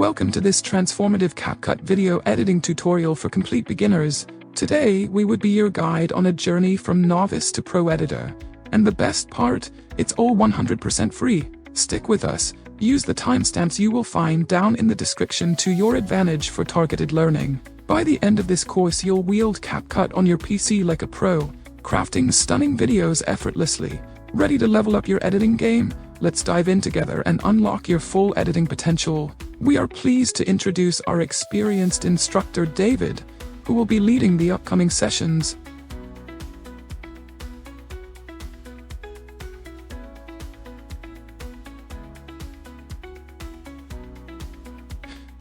Welcome to this transformative CapCut video editing tutorial for complete beginners. Today, we would be your guide on a journey from novice to pro editor. And the best part, it's all 100% free. Stick with us. Use the timestamps you will find down in the description to your advantage for targeted learning. By the end of this course, you'll wield CapCut on your PC like a pro, crafting stunning videos effortlessly. Ready to level up your editing game? Let's dive in together and unlock your full editing potential. We are pleased to introduce our experienced instructor David, who will be leading the upcoming sessions.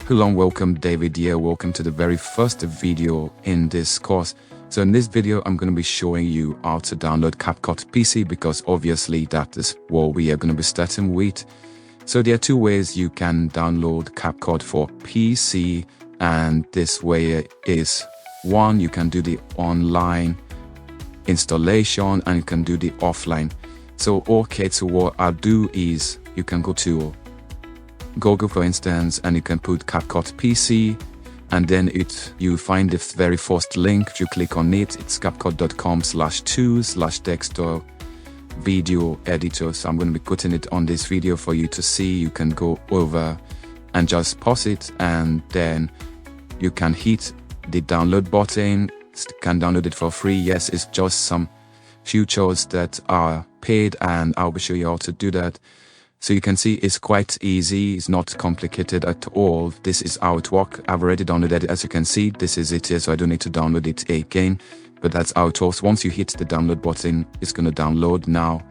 Hello and welcome, David here. Welcome to the very first video in this course. So in this video, I'm going to be showing you how to download CapCut PC because obviously that is what we are going to be starting with. So there are two ways you can download CapCut for PC, and this way is one, you can do the online installation and you can do the offline. So okay, so what I'll do is you can go to Google, for instance, and you can put CapCut PC, and then you find the very first link. If you click on it, it's capcut.com/2/desktop video editor. So I'm going to be putting it on this video for you to see. You can go over and just pause it, and then you can hit the download button. You can download it for free. Yes, it's just some features that are paid, and I'll be showing you how to do that. So you can see it's quite easy, it's not complicated at all. This is how it works. I've already downloaded it. As you can see, this is it here, so I don't need to download it again. But that's how it works. Once you hit the download button, it's going to download now.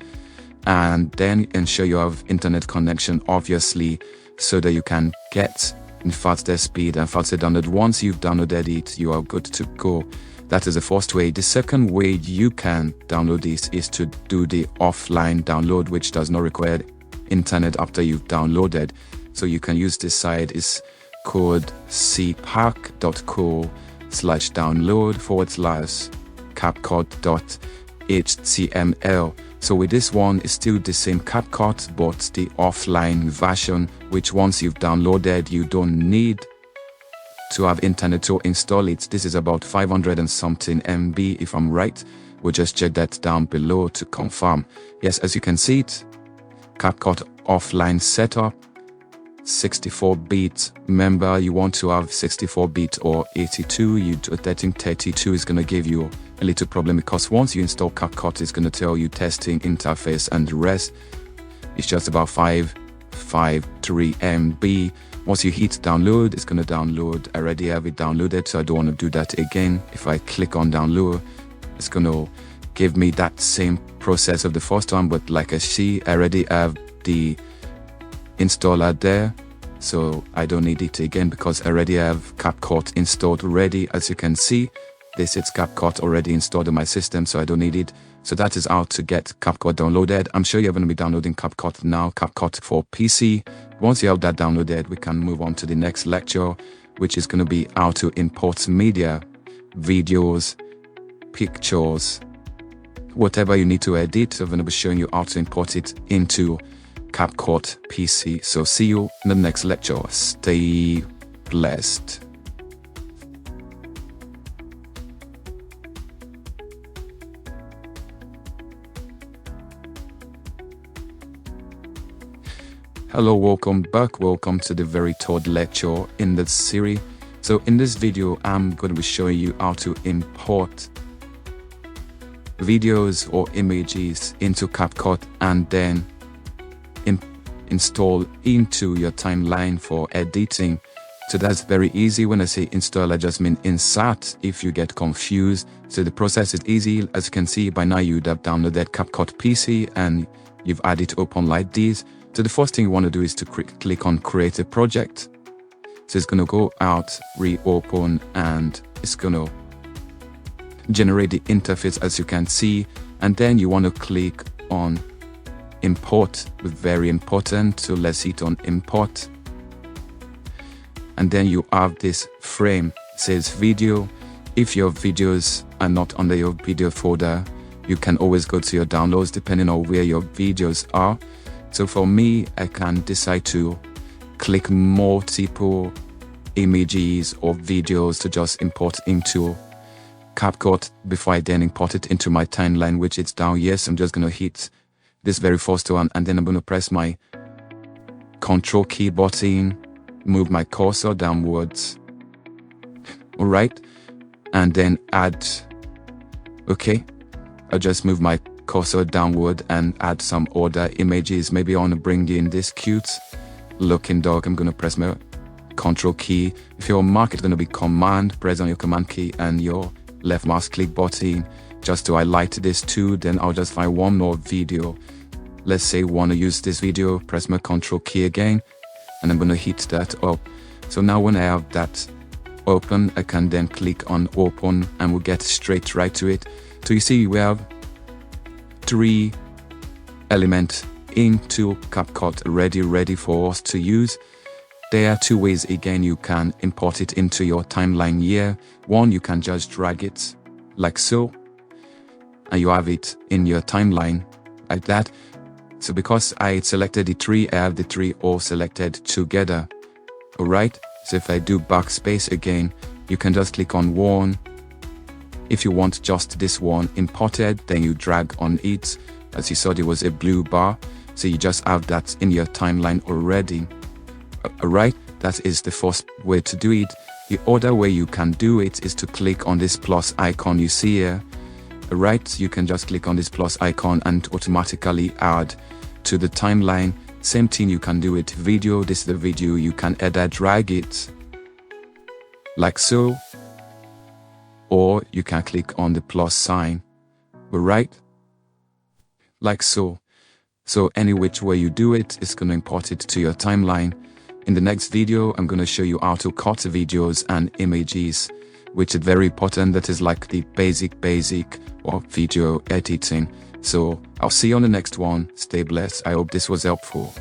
And then ensure you have internet connection, obviously, so that you can get in faster speed and faster download. Once you've downloaded it, you are good to go. That is the first way. The second way you can download this is to do the offline download, which does not require internet after you've downloaded. So you can use this site. Is code cpack.co/download/capcut.html. So with this one, it's still the same CapCut, but the offline version, which once you've downloaded, you don't need to have internet to install it. This is about 500 and something MB if I'm right. We'll just check that down below to confirm. Yes, as you can see it, CapCut offline setup, 64-bit. Remember, you want to have 64-bit or 82. I think 32 is going to give you a little problem, because once you install CapCut, it's going to tell you testing interface, and the rest is just about 553 MB. Once you hit download, it's going to download. I already have it downloaded, so I don't want to do that again. If I click on download, it's going to give me that same process of the first one, but like I see, I already have the installer there, so I don't need it again because I already have CapCut installed already. As you can see, this is CapCut already installed on my system, so I don't need it. So that is how to get CapCut downloaded. I'm sure you're going to be downloading CapCut now, CapCut for PC. Once you have that downloaded, we can move on to the next lecture, which is going to be how to import media, videos, pictures, whatever you need to edit. I'm going to be showing you how to import it into CapCut PC. So see you in the next lecture. Stay blessed. Hello, welcome back. Welcome to the very third lecture in this series. So in this video, I'm going to be showing you how to import videos or images into CapCut and then install into your timeline for editing. So that's very easy. When I say install, I just mean insert if you get confused. So the process is easy. As you can see, by now you'd have downloaded CapCut PC and you've added it open like this. So the first thing you want to do is to click on create a project. So it's going to go out, reopen, and it's going to generate the interface, as you can see, and then you want to click on import. Very important, so let's hit on import, and then you have this frame. It says video. If your videos are not under your video folder, you can always go to your downloads depending on where your videos are. So for me, I can decide to click multiple images or videos to just import into CapCut before I then import it into my timeline, which it's down here. So I'm just gonna hit this very first one, and then I'm gonna press my Control key button, move my cursor downwards. Alright, and then add, okay, I'll just move my cursor downward and add some other images. Maybe I want to bring in this cute looking dog. I'm gonna press my Control key. If you're on Mac, it's gonna be Command, press on your Command key and your left mouse click button just to highlight this too. Then I'll just find one more video. Let's say want to use this video, press my Control key again, and I'm gonna hit that up. So now when I have that open, I can then click on open and we'll get straight right to it. So you see we have 3 elements into CapCut ready for us to use. There are 2 ways again you can import it into your timeline here. One, you can just drag it like so, and you have it in your timeline like that. So because I selected the 3, I have the 3 all selected together. Alright, so if I do backspace again, you can just click on one. If you want just this one imported, then you drag on it. As you saw, there was a blue bar, so you just have that in your timeline already. Alright, that is the first way to do it. The other way you can do it is to click on this plus icon you see here. Alright, you can just click on this plus icon and automatically add to the timeline. Same thing you can do with video. This is the video, you can either drag it like so, or you can click on the plus sign, alright, like so. So any which way you do it, it's going to import it to your timeline. In the next video, I'm going to show you how to cut videos and images, which is very important. That is like the basic or video editing. So I'll see you on the next one. Stay blessed. I hope this was helpful.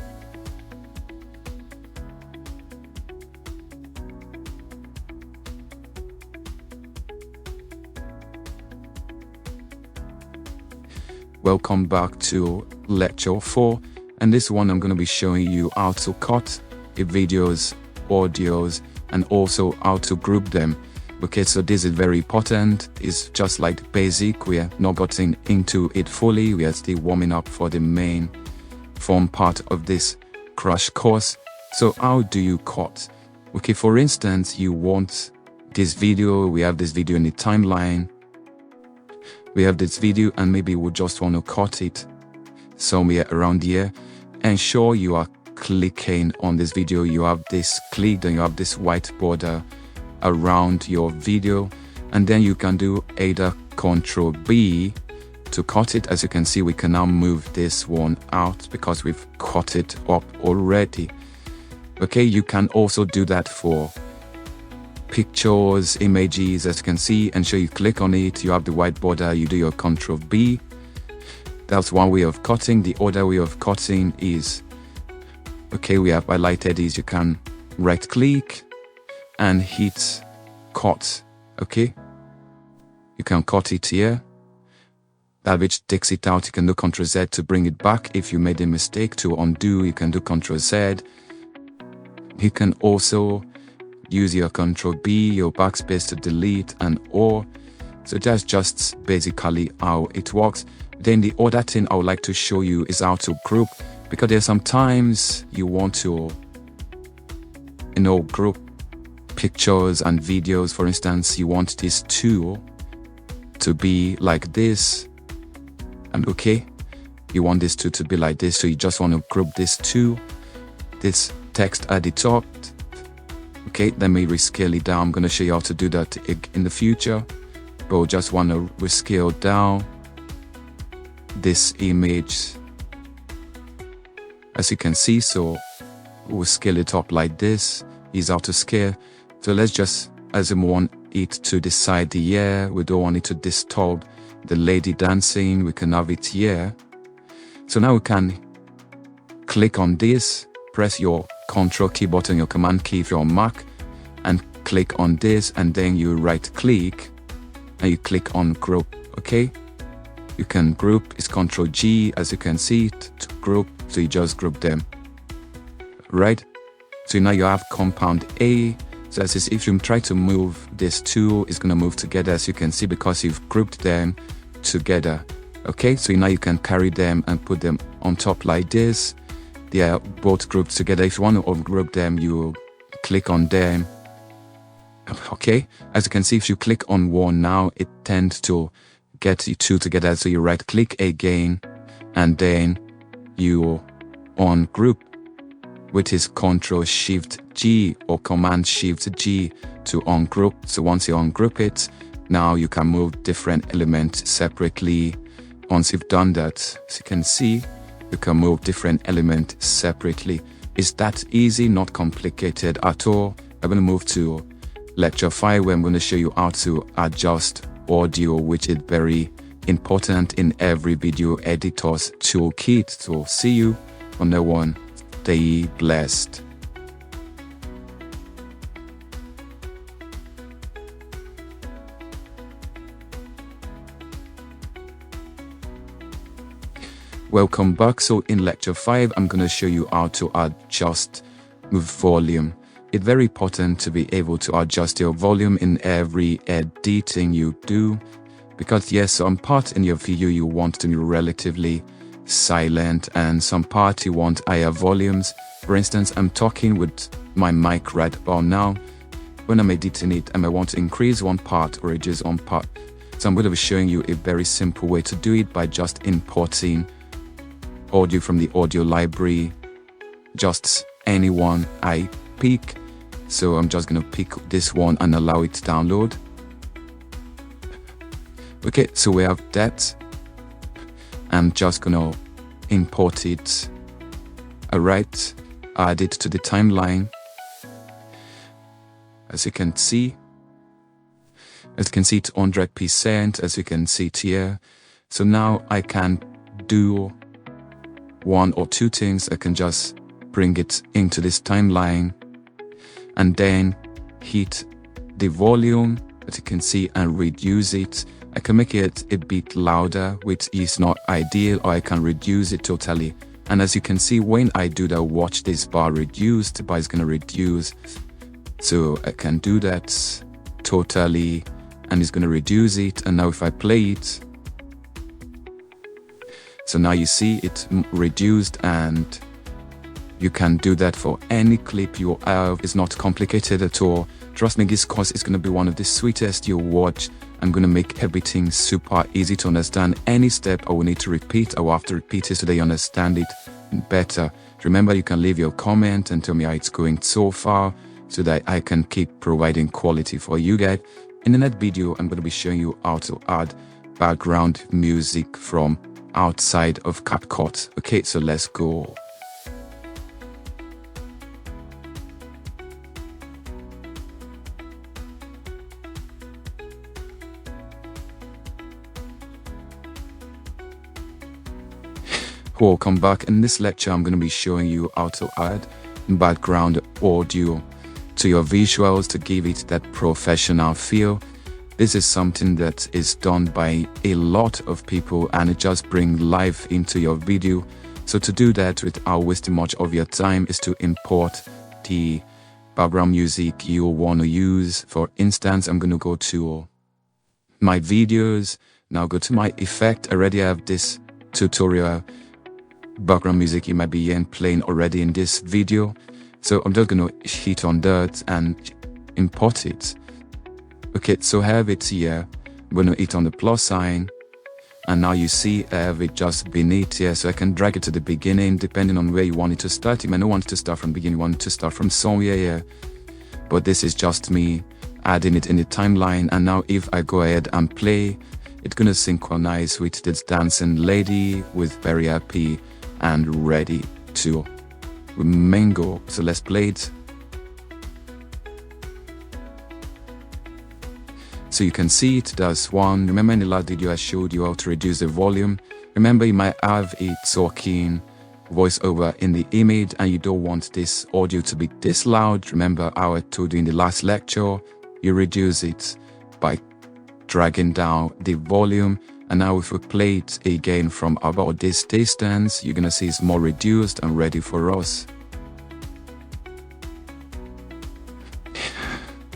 Welcome back to lecture 4, and this one I'm going to be showing you how to cut videos, audios, and also how to group them. Okay, so this is very important. It's just like basic. We are not getting into it fully. We are still warming up for the main fun part of this crash course. So how do you cut? Okay, for instance, you want this video. We have this video in the timeline. We have this video and maybe we just want to cut it somewhere around here. Ensure you are clicking on this video. You have this clicked and you have this white border around your video, and then you can do either Ctrl B to cut it. As you can see, we can now move this one out because we've cut it up already. Okay, you can also do that for pictures, images. As you can see, and so you click on it, you have the white border, you do your Ctrl B. That's one way of cutting. The other way of cutting is, okay, we have highlighted is you can right click and hit cut. Okay, you can cut it here. That which takes it out. You can do Ctrl Z to bring it back. If you made a mistake, to undo, you can do Ctrl Z. You can also use your Ctrl B, your backspace to delete and or. So that's just basically how it works. Then the other thing I would like to show you is how to group, because there's sometimes you want to, group pictures and videos. For instance, you want this tool to be like this, and okay, you want this to be like this, so you just want to group this to this text at the top. Okay, let me rescale it down. I'm going to show you how to do that in the future, but we just want to rescale down this image, as you can see. So we'll scale it up like this. Is how to scale. So let's just, as we want it to the side here, we don't want it to disturb the lady dancing, we can have it here. So now we can click on this, press your Ctrl key button, your Command key if you're on Mac, and click on this, and then you right click and you click on group. Okay, you can group. It's Ctrl G, as you can see, to group. So you just group them, right? So now you have compound A. So as if you try to move this two, it's gonna move together, as you can see, because you've grouped them together. Okay, so now you can carry them and put them on top like this. They are both grouped together. If you want to ungroup them, you click on them. Okay, as you can see, if you click on one now, it tends to get the two together. So you right click again, and then you ungroup, which is Ctrl Shift G or Command Shift G to ungroup. So once you ungroup it, now you can move different elements separately. Once you've done that, as you can see, you can move different elements separately. It's that easy, not complicated at all. I'm going to move to lecture 5, where I'm going to show you how to adjust audio, which is very important in every video editor's toolkit. So see you on that one. Stay blessed. Welcome back. So in lecture 5, I'm going to show you how to adjust volume. It's very important to be able to adjust your volume in every editing you do, because yes, some part in your video you want to be relatively silent and some part you want higher volumes. For instance, I'm talking with my mic right about now. When I'm editing it, I may want to increase one part or reduce one part. So I'm going to be showing you a very simple way to do it by just importing audio from the audio library, just any one I pick. So I'm just gonna pick this one and allow it to download. Okay, so we have that. I'm just gonna import it. Alright, add it to the timeline. As you can see, it's 100%, as you can see it here. So now I can do one or two things. I can just bring it into this timeline and then hit the volume, as you can see, and reduce it. I can make it a bit louder, which is not ideal, or I can reduce it totally. And as you can see, when I do that, watch this bar reduce, the bar is going to reduce. So I can do that totally, and it's going to reduce it. And now if I play it, so now you see it reduced, and you can do that for any clip you have. It's not complicated at all. Trust me, this course is going to be one of the sweetest you'll watch. I'm going to make everything super easy to understand. Any step I will need to repeat, I will have to repeat it so that you understand it better. Remember, you can leave your comment and tell me how it's going so far, so that I can keep providing quality for you guys. In the next video, I'm going to be showing you how to add background music from outside of CapCut. Okay, so let's go. Welcome back. In this lecture, I'm going to be showing you how to add background audio to your visuals to give it that professional feel. This is something that is done by a lot of people, and it just brings life into your video. So to do that without wasting much of your time is to import the background music you want to use. For instance, I'm going to go to my videos, now go to my effect. I already have this tutorial background music you might be hearing playing already in this video. So I'm just going to hit on that and import it. Okay, so I have it here. I'm going to hit on the plus sign, and now you see I have it just beneath here, so I can drag it to the beginning depending on where you want it to start. You may not want it to start from the beginning, you want it to start from somewhere here, but this is just me adding it in the timeline. And now if I go ahead and play, it's going to synchronize with this dancing lady with very happy and ready to mingle. So let's play it. So you can see it does one. Remember in the last video I showed you how to reduce the volume. Remember, you might have a talking voiceover in the image and you don't want this audio to be this loud. Remember how I told you in the last lecture, you reduce it by dragging down the volume. And now if we play it again from about this distance, you're gonna see it's more reduced and ready for us.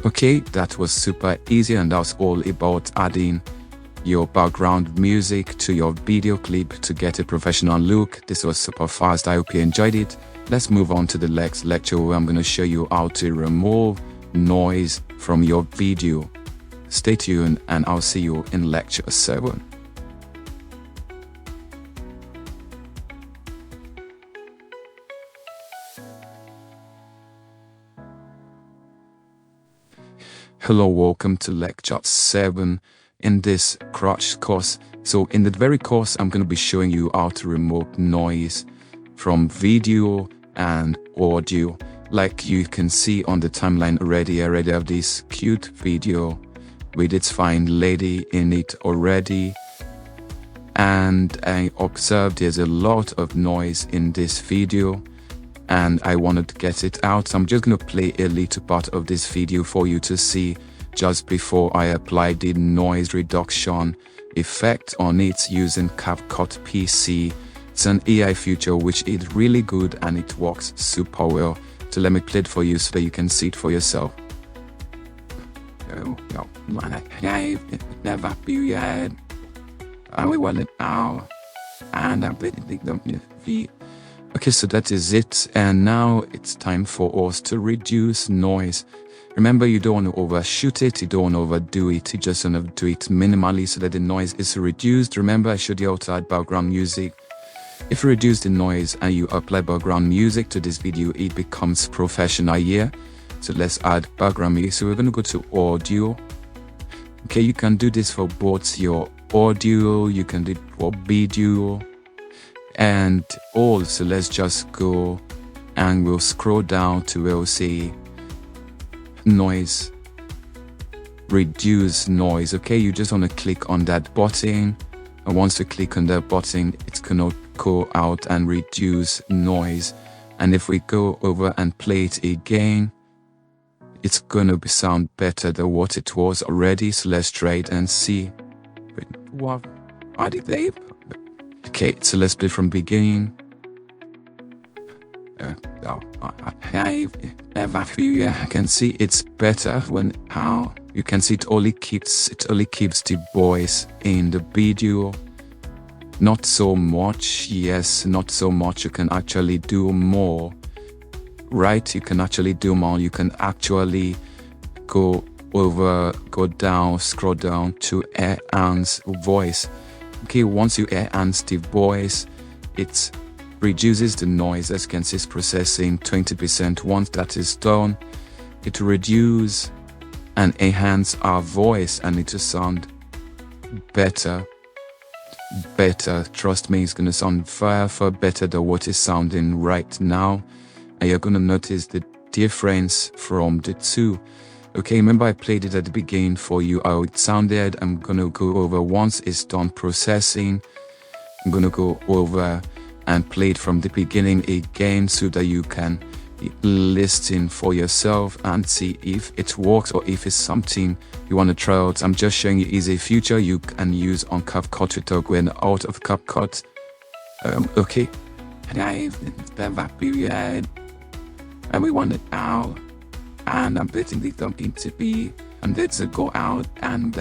Okay, that was super easy, and that's all about adding your background music to your video clip to get a professional look. This was super fast. I hope you enjoyed it. Let's move on to the next lecture where I'm going to show you how to remove noise from your video. Stay tuned and I'll see you in lecture 7. Hello, welcome to lecture 7 in this crash course. So in the very course, I'm going to be showing you how to remove noise from video and audio. Like you can see on the timeline already, I already have this cute video with its fine lady in it already. And I observed there's a lot of noise in this video, and I wanted to get it out. So I'm just going to play a little part of this video for you to see just before I apply the noise reduction effect on it using CapCut PC. It's an AI feature which is really good and it works super well. So let me play it for you so that you can see it for yourself. Never period. I want it now. And I'm okay, so that is it, and now it's time for us to reduce noise. Remember, you don't want to overshoot it, you don't want to overdo it, you just want to do it minimally so that the noise is reduced. Remember, I showed you how to add background music. If you reduce the noise and you apply background music to this video, it becomes professional here. So let's add background music. So we're going to go to audio. Okay, you can do this for both your audio, you can do it for video, and all. So let's just go and we'll scroll down to where we'll say noise, reduce noise. Okay, you just want to click on that button, and once you click on that button, it's gonna go out and reduce noise. And if we go over and play it again, it's gonna sound better than what it was already. So let's try it and see. What are they? Okay, so let's play from beginning. I can see it's better when how you can see it only keeps the voice in the video. Not so much, yes, not so much. You can actually do more, right? You can actually do more. You can actually go down, scroll down to enhance voice. Okay, once you enhance the voice, it reduces the noise. As you can see, it's processing 20%. Once that is done, it will reduce and enhance our voice, and it will sound better. Trust me, it's going to sound far better than what is sounding right now. And you're going to notice the difference from the two. Okay, remember I played it at the beginning for you how it sounded. I'm going to go over once it's done processing. I'm going to go over and play it from the beginning again so that you can listen for yourself and see if it works or if it's something you want to try out. I'm just showing you is a feature you can use on CapCut without going out of CapCut. Okay. And we want it now. And I'm betting they don't need to be. And let's go out and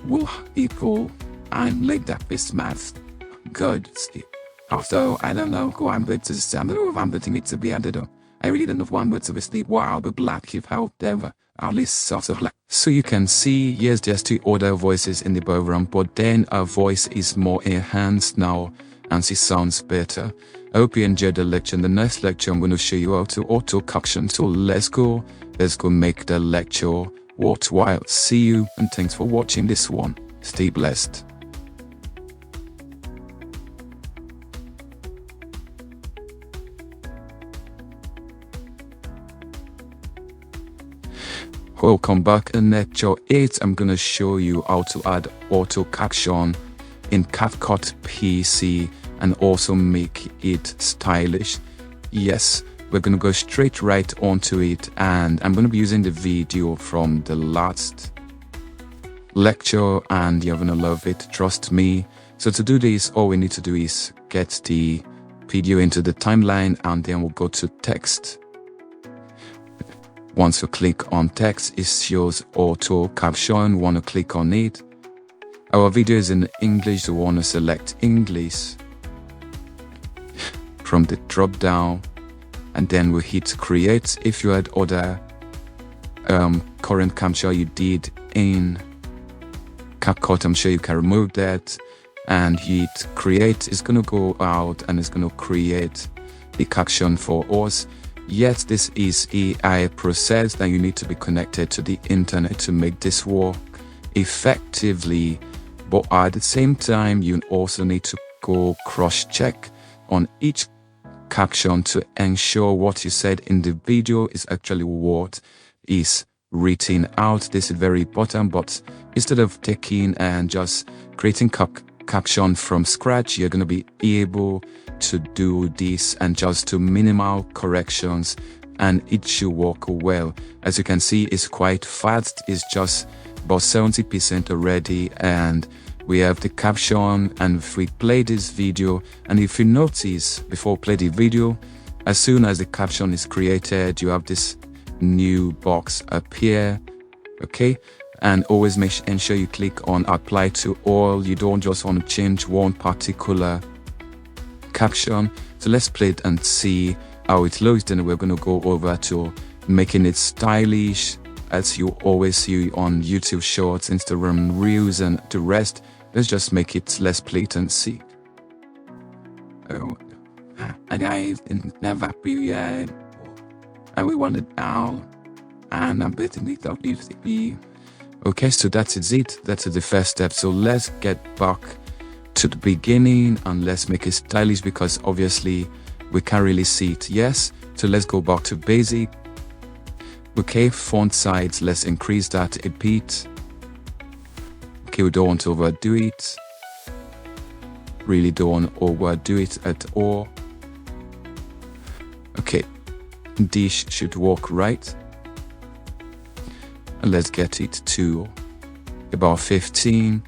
we'll equal and like that this math. Good. Also, I don't know who I'm betting to. I don't know if I'm betting it to be added up. I really don't know if one bet to be sleep while the black if however. At least sort of like. So you can see, yes, there's 2 other voices in the background, but then our voice is more enhanced now and she sounds better. I hope you enjoyed the lecture. In the next lecture, I'm going to show you how to auto caption. So let's go make the lecture worthwhile. See you, and thanks for watching this one. Stay blessed. Welcome back. In lecture 8, I'm going to show you how to add auto caption in CapCut PC and also make it stylish. Yes, we're going to go straight right onto it, and I'm going to be using the video from the last lecture and you're going to love it, trust me. So to do this, all we need to do is get the video into the timeline, and then we'll go to text. Once you click on text, it shows auto caption. Want to click on it. Our video is in English, so want to select English from the drop down, and then we hit create. If you had other current capture you did in CapCut, I'm sure you can remove that, and hit create. It's gonna go out and it's gonna create the caption for us. Yes, this is AI process that you need to be connected to the internet to make this work effectively, but at the same time you also need to go cross-check on each caption to ensure what you said in the video is actually what is written out. This is very important, but instead of taking and just creating caption from scratch, you're going to be able to do this and just to minimal corrections, and it should work well. As you can see, it's quite fast. It's just about 70% already, and we have the caption. And if we play this video, and if you notice before play the video, as soon as the caption is created, you have this new box appear. Okay, and always ensure you click on apply to all. You don't just want to change one particular caption. So let's play it and see how it looks. Then we're going to go over to making it stylish, as you always see on YouTube Shorts, Instagram Reels, and the rest. Let's just make it, let's play it and see. Oh, and I never period, and we want it now, and I'm betting it up to. Okay, so that is it. That's the first step. So let's get back to the beginning and let's make it stylish, because obviously we can't really see it. Yes, so let's go back to basic. Okay, font size, let's increase that a bit. Okay, we don't want to overdo it. Really don't want to overdo it at all. Okay, this should work right. And let's get it to about 15,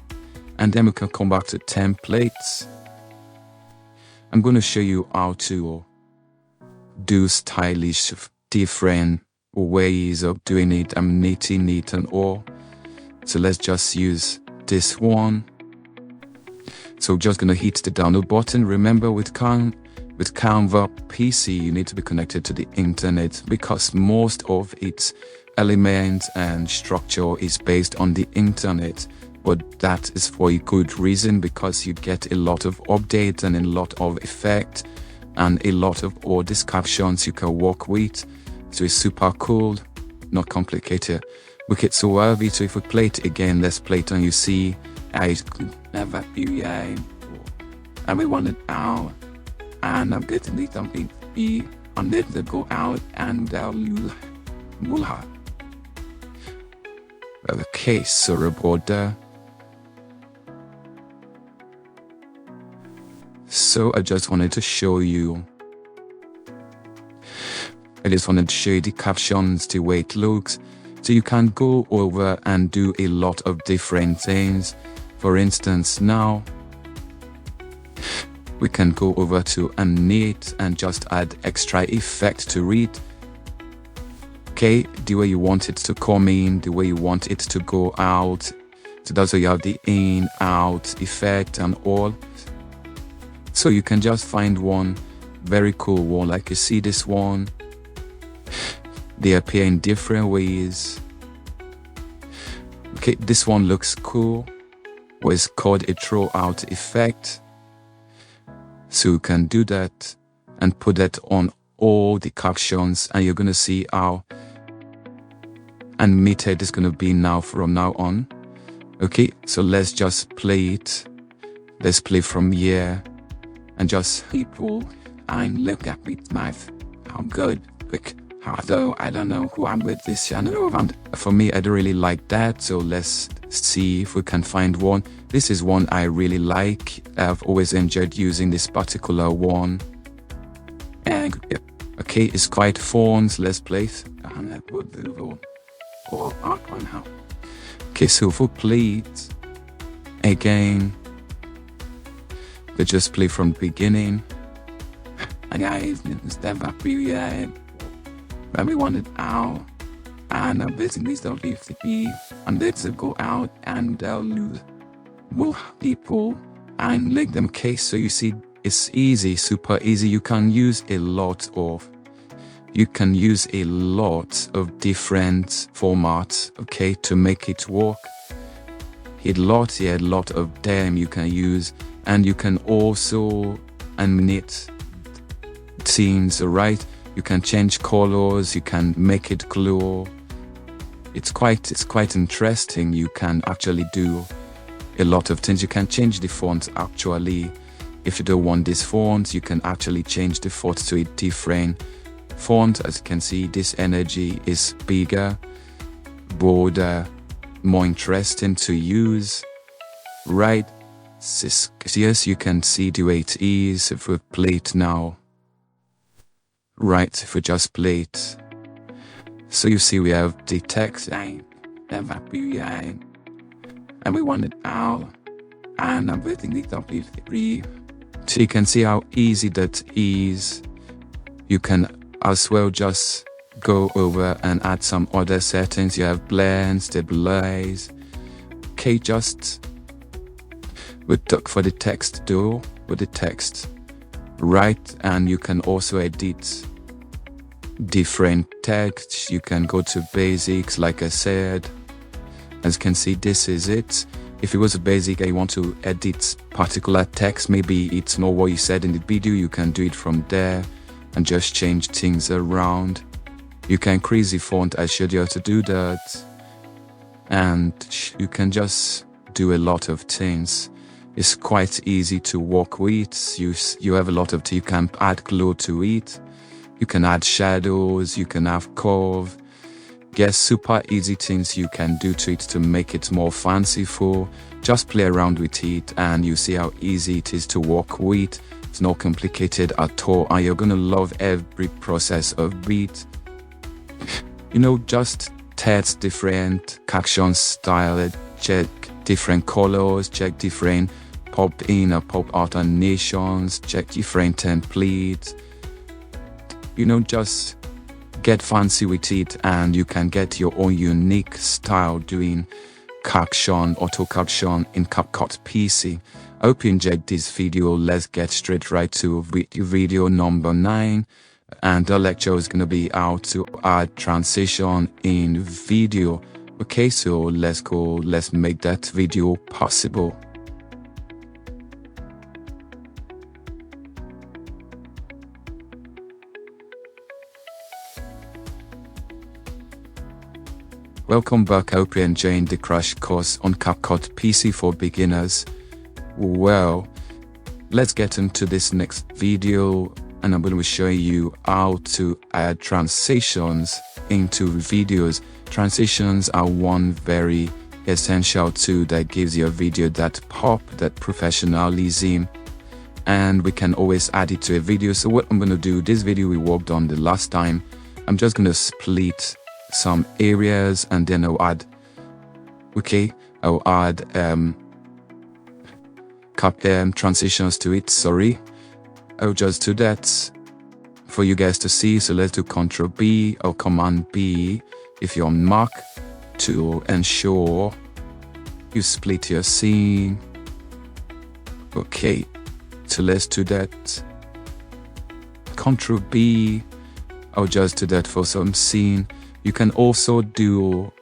and then we can come back to templates. I'm going to show you how to do stylish different ways of doing it. I'm knitting it and all, so let's just use this one. So just going to hit the download button. Remember, with Canva PC you need to be connected to the internet, because most of its elements and structure is based on the internet. But that is for a good reason, because you get a lot of updates and a lot of effect and a lot of all these captions you can work with. So it's super cool, not complicated. Okay, so so if we play it again, let's play it, and you see I could never be, and we want it now, and I'm getting it something be on it to go out and mulha. Okay, sorry about that. So I just wanted to show you. I just wanted to show you the captions, the way it looks. So you can go over and do a lot of different things. For instance, now we can go over to knit and just add extra effect to read. Okay, the way you want it to come in, the way you want it to go out. So that's why you have the in, out effect and all. So you can just find one very cool one, like you see this one. They appear in different ways. Okay, this one looks cool. Well, it's called a throw-out effect. So you can do that and put that on all the captions, and you're going to see how animated it's going to be now from now on. Okay, so let's just play it. Let's play from here and just people and look at it, I'm good. Quick. Although I don't know who I'm with this channel, and for me I don't really like that, so let's see if we can find one. This is one I really like. I've always enjoyed using this particular one. And okay, it's quite fun, so let's play it. Okay, so if we play it again, we just play from the beginning. And guys, step up here. And we want it now, and I'm betting these don't leave the be, and let's go out and lose more people and make them case. So you see, it's easy, super easy. You can use a lot of different formats, okay, to make it work. A lot of them you can use, and you can also animate scenes, right? You can change colors, you can make it glow. It's quite interesting. You can actually do a lot of things. You can change the font actually. If you don't want this font, you can actually change the font to a different font. As you can see, this energy is bigger, bolder, more interesting to use, right? Yes, you can see the way it is. If we play it now, right, if we just play it, so you see we have the text and we want it out, and I'm betting it up with 3. So you can see how easy that is. You can as well just go over and add some other settings. You have blend, stabilize. Okay, just we look for the text though, with the text, right? And you can also edit different text. You can go to basics, like I said. As you can see, this is it. If it was a basic and you want to edit particular text, maybe it's not what you said in the video, you can do it from there and just change things around. You can increase the font. I showed you how to do that, and you can just do a lot of things. It's quite easy to work with. You have a lot of things. You can add glow to it. You can add shadows. You can have curve. Yes, super easy things you can do to it to make it more fanciful. Just play around with it and you see how easy it is to work with. It's not complicated at all, and you're gonna love every process of it. You know, just test different caption style, check different colors, check different pop in or pop out animations, check different templates. You know, just get fancy with it and you can get your own unique style doing caption, auto caption in CapCut PC. I hope you enjoyed this video. Let's get straight right to video number 9, and the lecture is going to be how to add transition in video. Okay, so let's go, let's make that video possible. Welcome back. I hope you're enjoying the crash course on CapCut PC for beginners. Well, let's get into this next video, and I'm going to show you how to add transitions into videos. Transitions are one very essential tool that gives your video that pop, that professionalism, and we can always add it to a video. So what I'm going to do, this video we worked on the last time, I'm just going to split some areas and then I'll add transitions to it. Sorry, I'll just do that for you guys to see. So let's do Ctrl B or Command B if you're on Mac to ensure you split your scene. Okay, so let's do that. Ctrl B, I'll just do that for some scene. You can also do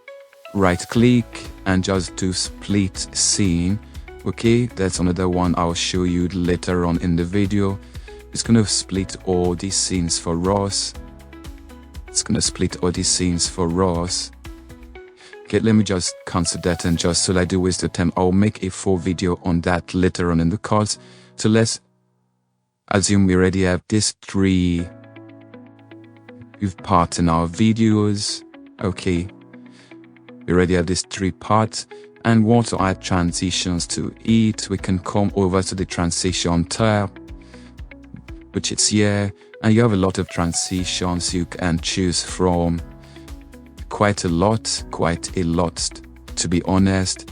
right click and just do split scene. Okay, that's another one I'll show you later on in the video. It's gonna split all these scenes for us. Okay, let me just cancel that, and just so I do waste the time, I'll make a full video on that later on in the course. So let's assume we already have these 3 parts in our videos. Okay, we already have these 3 parts and want to add transitions to it. We can come over to the transition tab, which is here, and you have a lot of transitions you can choose from. Quite a lot to be honest,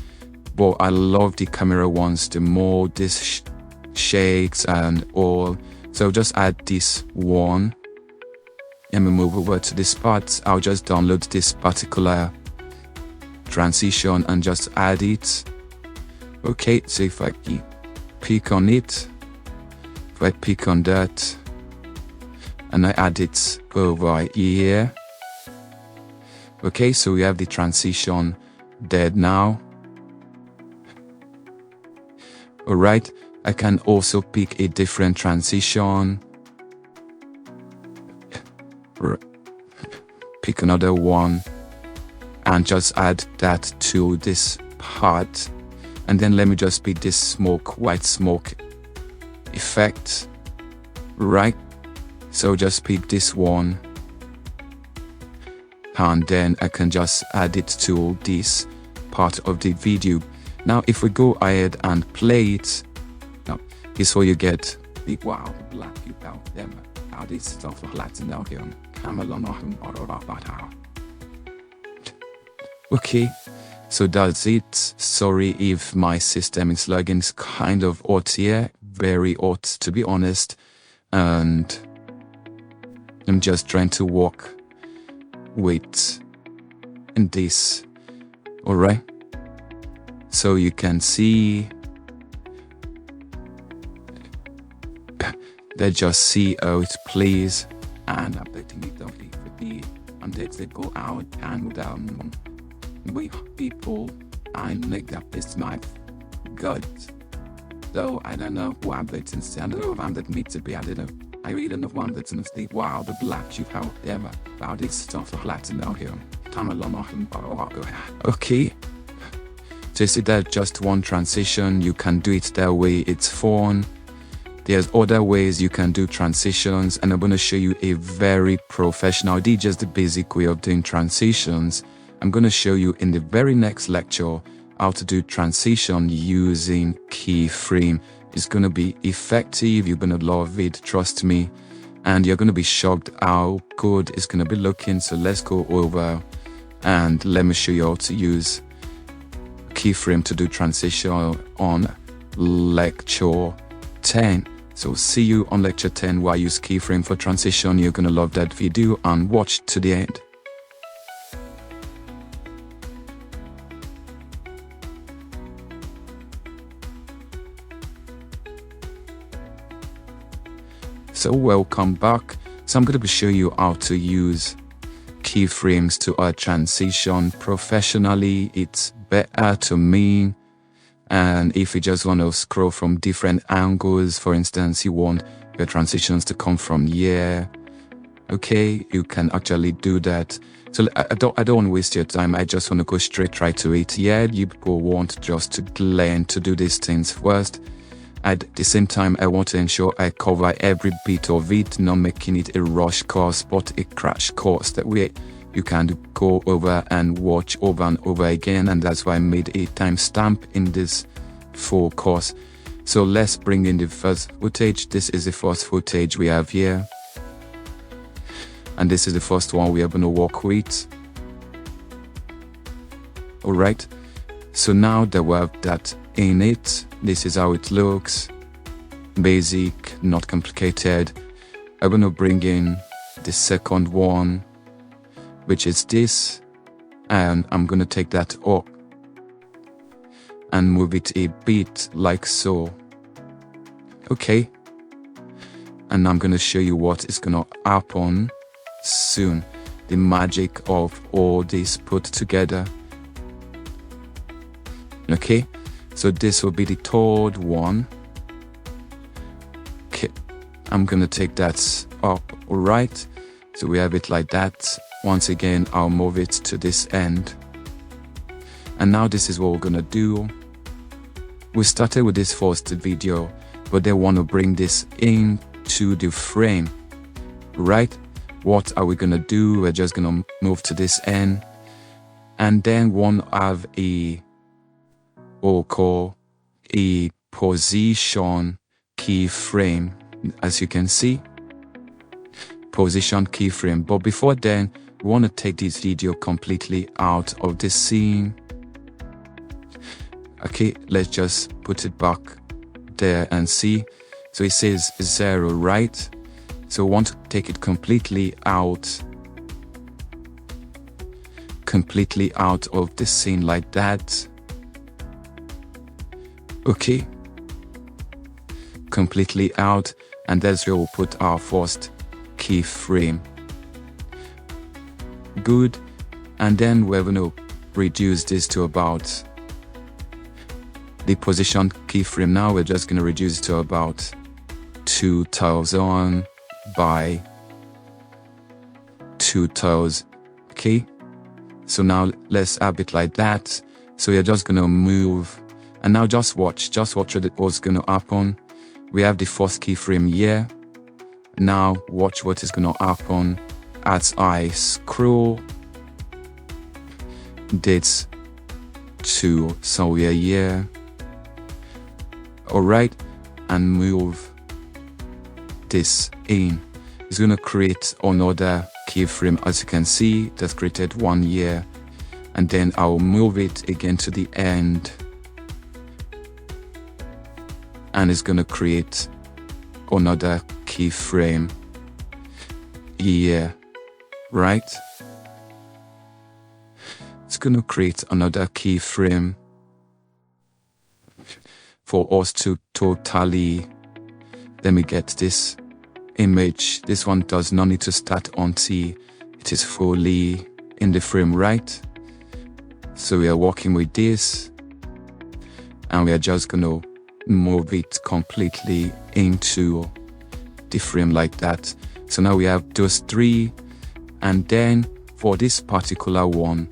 but I love the camera ones the more. This shakes and all, so just add this one. Let me move over to this part. I'll just download this particular transition and just add it. Okay, so if I pick on it, if I pick on that and I add it over here. Okay, so we have the transition there now. Alright, I can also pick a different transition. Pick another one and just add that to this part. And then let me just pick this smoke, white smoke effect. Right, so just pick this one. And then I can just add it to this part of the video. Now if we go ahead and play it, now here's what you get. The wow, black you out them. How this stuff like to know here. Okay, so that's it. Sorry if my system is lagging. It's kind of hot here, very hot to be honest, and I'm just trying to work with this. Alright, so you can see let's just see how it plays, and updating it of the and let's go out and we people I make that this my good. So I don't know who updates instead of that me to be, I don't know. I really don't know one that's in the state. Wow, the black you have ever about this stuff of Latin out here. Okay. So you see that just one transition, you can do it that way, it's fun. There's other ways you can do transitions, and I'm going to show you a very professional, just the basic way of doing transitions. I'm going to show you in the very next lecture how to do transition using keyframe. It's going to be effective, you're going to love it, trust me, and you're going to be shocked how good it's going to be looking. So let's go over and let me show you how to use keyframe to do transition on lecture 10. So see you on lecture 10 where I use keyframe for transition. You're going to love that video and watch to the end. So welcome back. So I'm going to be showing you how to use keyframes to a transition professionally. It's better to me. And if you just want to scroll from different angles, for instance, you want your transitions to come from here, okay, you can actually do that. So I don't want to waste your time. I just want to go straight right to it. Yeah, you people want just to learn to do these things first. At the same time, I want to ensure I cover every bit of it, not making it a rush course, but a crash course that way you can go over and watch over and over again. And that's why I made a timestamp in this full course. So let's bring in the first footage. This is the first footage we have here. And this is the first one we are going to work with. Alright, so now that we have that in it, this is how it looks. Basic, not complicated. I'm going to bring in the second one, which is this, and I'm going to take that up and move it a bit like so. Okay, and I'm going to show you what is going to happen soon. The magic of all this put together. Okay, so this will be the third one. Okay, I'm going to take that up. Alright, so we have it like that. Once again, I'll move it to this end. And now this is what we're gonna do. We started with this first video, but they want to bring this into the frame, right? What are we gonna do? We're just gonna move to this end. And then one have a, we'll call a position keyframe, as you can see. Position keyframe. But before then, we want to take this video completely out of the scene. Okay, let's just put it back there and see. So it says 0, right? So we want to take it completely out of the scene like that. Okay, completely out, and that's where we'll put our first keyframe. Good. And then we're going to reduce this to about the position keyframe. Now we're just going to reduce it to about 2000 by 2000. Okay, so now let's have it like that. So we're just going to move, and now just watch what's going to happen. We have the first keyframe here. Now watch what is going to happen as I scroll this to somewhere here. Alright, and move this in. It's going to create another keyframe. As you can see, that's created one here, and then I'll move it again to the end, and it's going to create another keyframe here, right? It's going to create another keyframe for us to totally, let me get this image. This one does not need to start until it is fully in the frame, right? So we are working with this, and we are just going to move it completely into the frame like that. So now we have those three, and then for this particular one,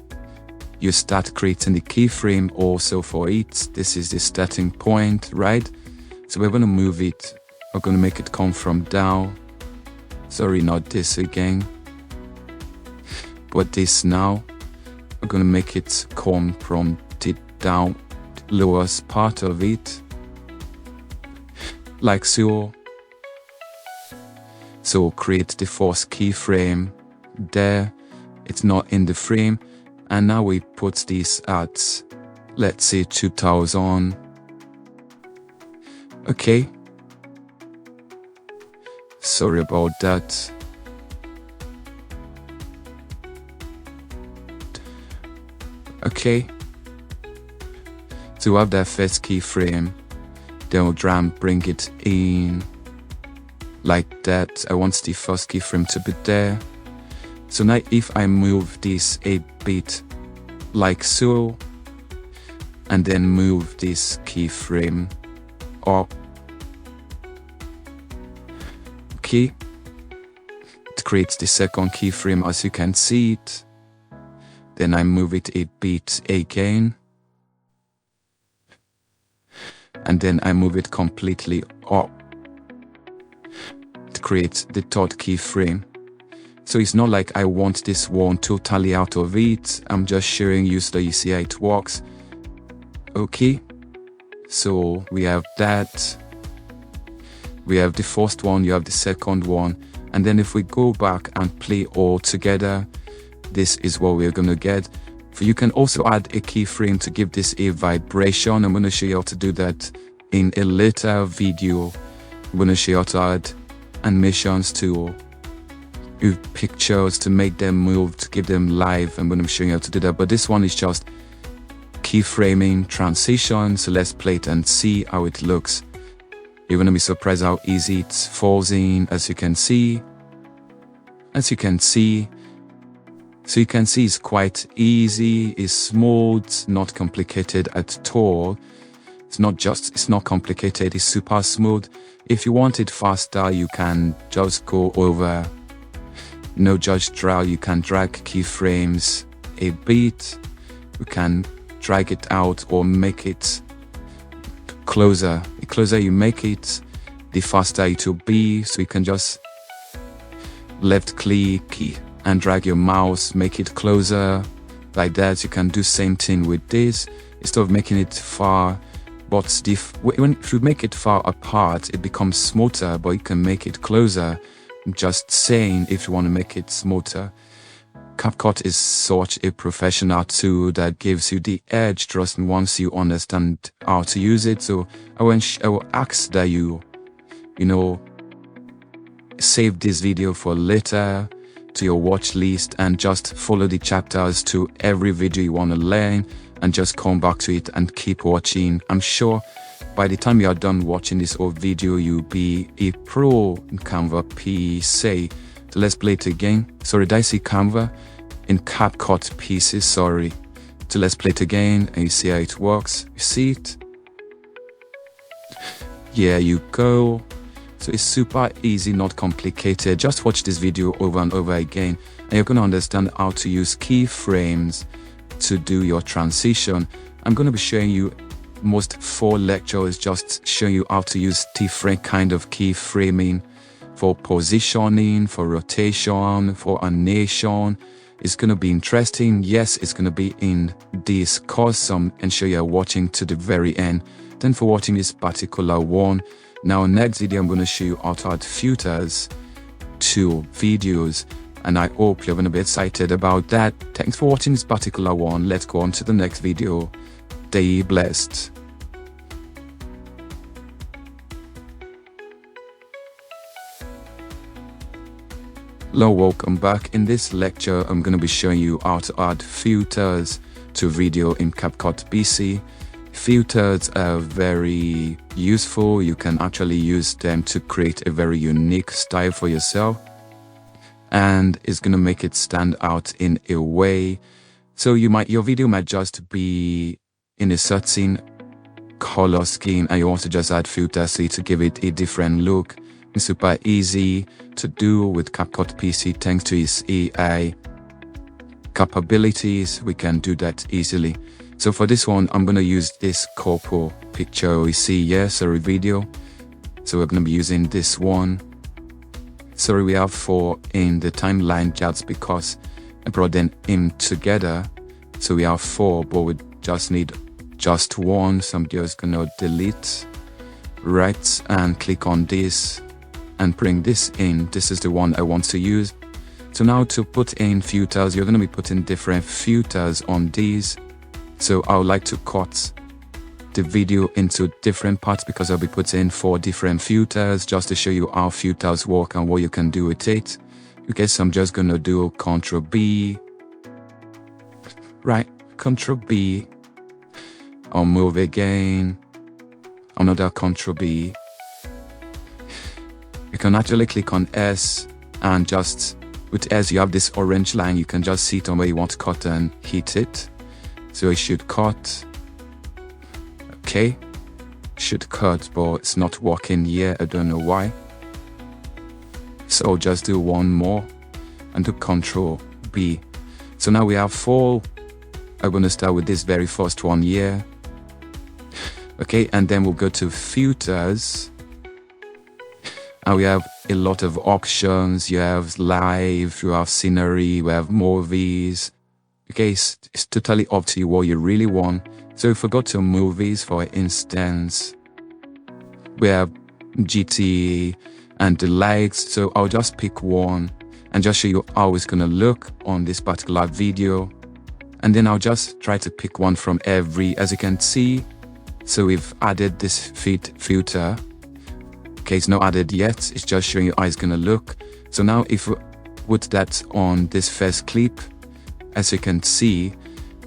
you start creating the keyframe also for it. This is the starting point, right? So we're going to move it. We're going to make it come from down. Sorry, not this again, but this now. We're going to make it come from the down, lowest part of it, like so. So create the first keyframe there. It's not in the frame. And now we put this at, let's say, 2000. Okay. Sorry about that. Okay. So we have that first keyframe. Then we'll try and bring it in like that. I want the first keyframe to be there. So now if I move this a bit like so, and then move this keyframe up, okay, it creates the second keyframe as you can see it. Then I move it a bit again, and then I move it completely up. It creates the third keyframe. So it's not like I want this one totally out of it. I'm just showing you so that you see how it works. Okay, so we have that. We have the first one, you have the second one. And then if we go back and play all together, this is what we're going to get. You can also add a keyframe to give this a vibration. I'm going to show you how to do that in a later video. I'm going to show you how to add animations to pictures to make them move, to give them live. I'm going to show you how to do that, but this one is just keyframing transition. So let's play it and see how it looks. You're going to be surprised how easy it falls in, as you can see. So you can see it's quite easy, it's smooth, not complicated at all. It's not complicated, it's super smooth. If you want it faster, you can just go over no judge draw. You can drag keyframes a bit. You can drag it out or make it closer. The closer you make it, the faster it will be. So you can just left click and drag your mouse, make it closer like that. You can do same thing with this instead of making it far. But if you make it far apart, it becomes smoother, but you can make it closer. I'm just saying, if you want to make it smoother. CapCut is such a professional tool that gives you the edge, trust me, once you understand how to use it. So I will ask that you save this video for later to your watch list and just follow the chapters to every video you want to learn and just come back to it and keep watching. I'm sure by the time you are done watching this whole video, you'll be a pro in Canva PC. So let's play it again. Sorry, did I see Canva? In CapCut PC, sorry. So let's play it again and you see how it works. You see it? Yeah, you go. So it's super easy, not complicated. Just watch this video over and over again and you're going to understand how to use keyframes to do your transition. I'm going to be showing you most 4 lectures just showing you how to use different kind of keyframing for positioning, for rotation, for animation. It's going to be interesting. Yes, it's going to be in this course. Ensure you're watching to the very end. Then for watching this particular one, now next video I'm going to show you how to add filters to videos, and I hope you're going to be excited about that. Thanks for watching this particular one. Let's go on to the next video. Stay blessed. Hello, welcome back. In this lecture I'm going to be showing you how to add filters to video in CapCut PC. Filters are very useful. You can actually use them to create a very unique style for yourself, and it's going to make it stand out in a way. So your video might just be in a certain color scheme and you want to just add filters to give it a different look. It's super easy to do with CapCut PC thanks to its AI capabilities. We can do that easily. So for this one, I'm going to use this couple picture we see here, sorry, video. So we're going to be using this one. Sorry, we have 4 in the timeline just because I brought them in together. So we have 4, but we just need just one. So I'm just going to delete, right, and click on this and bring this in. This is the one I want to use. So now to put in filters, you're going to be putting different filters on these. So I would like to cut the video into different parts because I'll be putting 4 different filters just to show you how filters work and what you can do with it. Okay, so I'm just going to do Ctrl B. Right, Ctrl B. I'll move again. Another Ctrl B. You can actually click on S and just with S you have this orange line. You can just see it on where you want to cut and hit it. So it should cut. Okay, should cut, but it's not working here. I don't know why. So I'll just do one more and do Ctrl B. So now we have 4. I'm going to start with this very first one here. Okay, and then we'll go to filters. And we have a lot of options. You have live, you have scenery, we have movies. Okay, it's totally up to you what you really want. So if we go to movies, for instance, we have GT and the likes. So I'll just pick one and just show you how it's going to look on this particular video. And then I'll just try to pick one from every, as you can see. So we've added this filter. Okay, it's not added yet. It's just showing you how it's going to look. So now if we put that on this first clip, as you can see,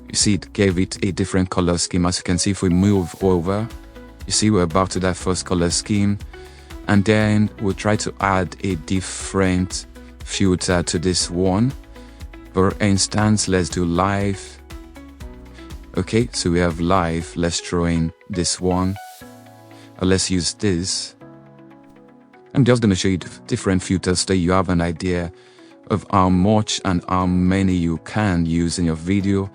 you see it gave it a different color scheme. As you can see, if we move over, you see we're back to that first color scheme. And then we'll try to add a different filter to this one. For instance, let's do live. Okay, so we have live. Let's throw in this one. Or let's use this. I'm just going to show you different filters so you have an idea of how much and how many you can use in your video.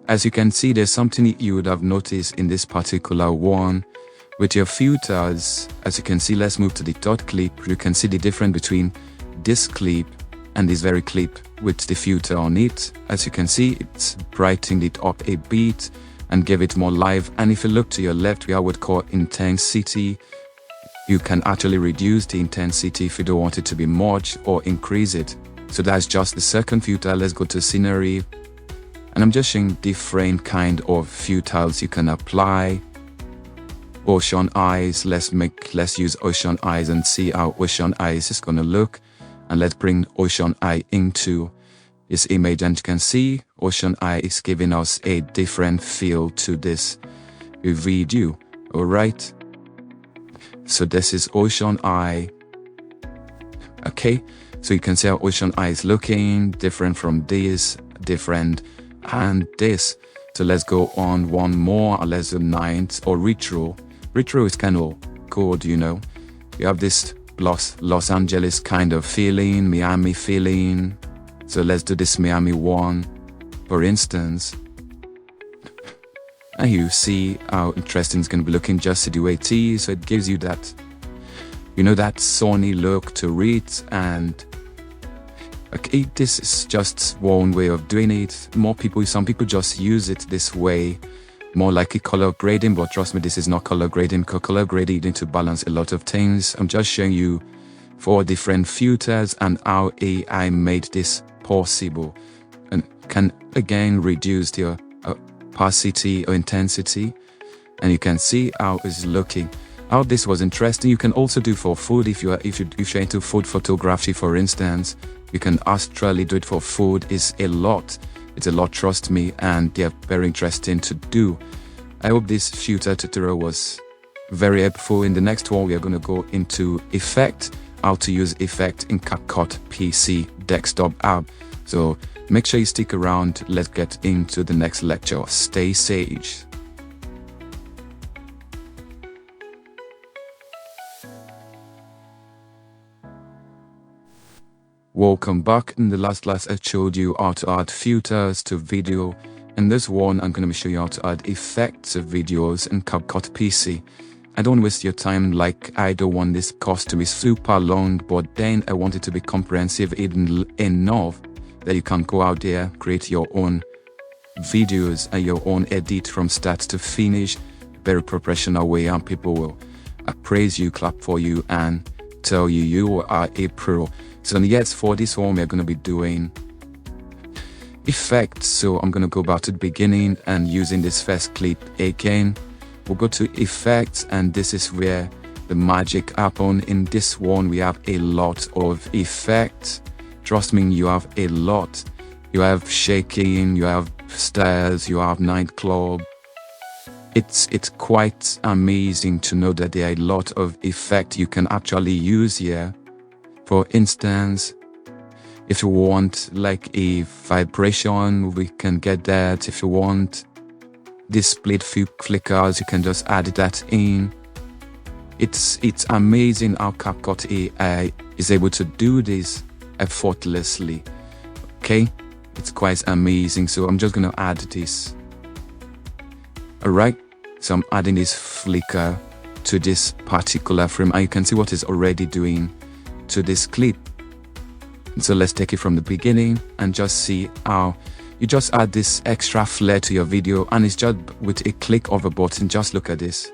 As you can see, there's something you would have noticed in this particular one with your filters. As you can see, let's move to the 3rd clip. You can see the difference between this clip and this very clip with the filter on it. As you can see, it's brightened it up a bit and gave it more live. And if you look to your left, we have what we call intensity. You can actually reduce the intensity if you don't want it to be much, or increase it. So that's just the 2nd filter. Let's go to scenery. And I'm just showing different kind of filters you can apply. Ocean eyes. Let's use ocean eyes and see how ocean eyes is going to look. And let's bring ocean eye into this image, and you can see ocean eye is giving us a different feel to this video. Alright, so this is ocean eye. Okay, so you can see how ocean eye is looking different from this, different, and this. So let's go on one more, let's do night or retro. Retro is kind of good, you know. You have this Los Angeles kind of feeling, Miami feeling. So let's do this Miami one, for instance. And you see how interesting it's going to be looking just to do AT. So it gives you that, you know, that sunny look to read. And okay, this is just one way of doing it. Some people just use it this way, more like a color grading, but trust me, this is not color grading, because color grading you need to balance a lot of things. I'm just showing you 4 different filters and how AI made this possible, and can again reduce the opacity or intensity, and you can see how it's looking. How this was interesting. You can also do for food if you're into food photography, for instance. You can actually do it for food. It's a lot, trust me, and they're very interesting to do. I hope this filter tutorial was very helpful. In the next one, we are going to go into effect, how to use effect in CapCut PC desktop app. So make sure you stick around. Let's get into the next lecture. Stay sage. Welcome back. In the last class, I showed you how to add filters to video. In this one, I'm going to show you how to add effects of videos in CapCut PC. I don't waste your time, like I don't want this course to be super long, but then I want it to be comprehensive enough that you can go out there, create your own videos and your own edit from start to finish, very professional way, and people will praise you, clap for you, and tell you you are a pro. So yes, for this one, we're going to be doing effects. So I'm going to go back to the beginning and using this first clip again. We'll go to effects, and this is where the magic happens. In this one, we have a lot of effects. Trust me, you have a lot. You have shaking, you have stairs, you have nightclub. It's quite amazing to know that there are a lot of effects you can actually use here. For instance, if you want like a vibration, we can get that. If you want this split flickers, you can just add that in. It's amazing how CapCut AI is able to do this effortlessly. Okay, it's quite amazing. So I'm just gonna add this. Alright, so I'm adding this flicker to this particular frame, and you can see what it's already doing to this clip. So let's take it from the beginning and just see how you just add this extra flair to your video, and it's just with a click of a button. Just look at this.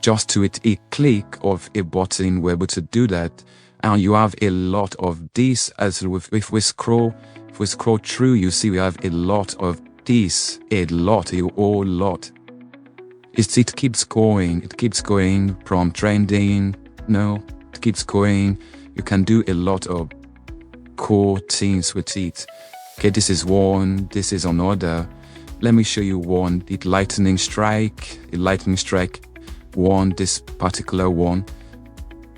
Just with a click of a button, we're able to do that, and you have a lot of this. As if we scroll through, you see we have a lot of this, a whole lot. It keeps going. It keeps going from trending. No, it keeps going. You can do a lot of cool things with it. Okay, this is one, this is another. Let me show you one, the lightning strike one, this particular one.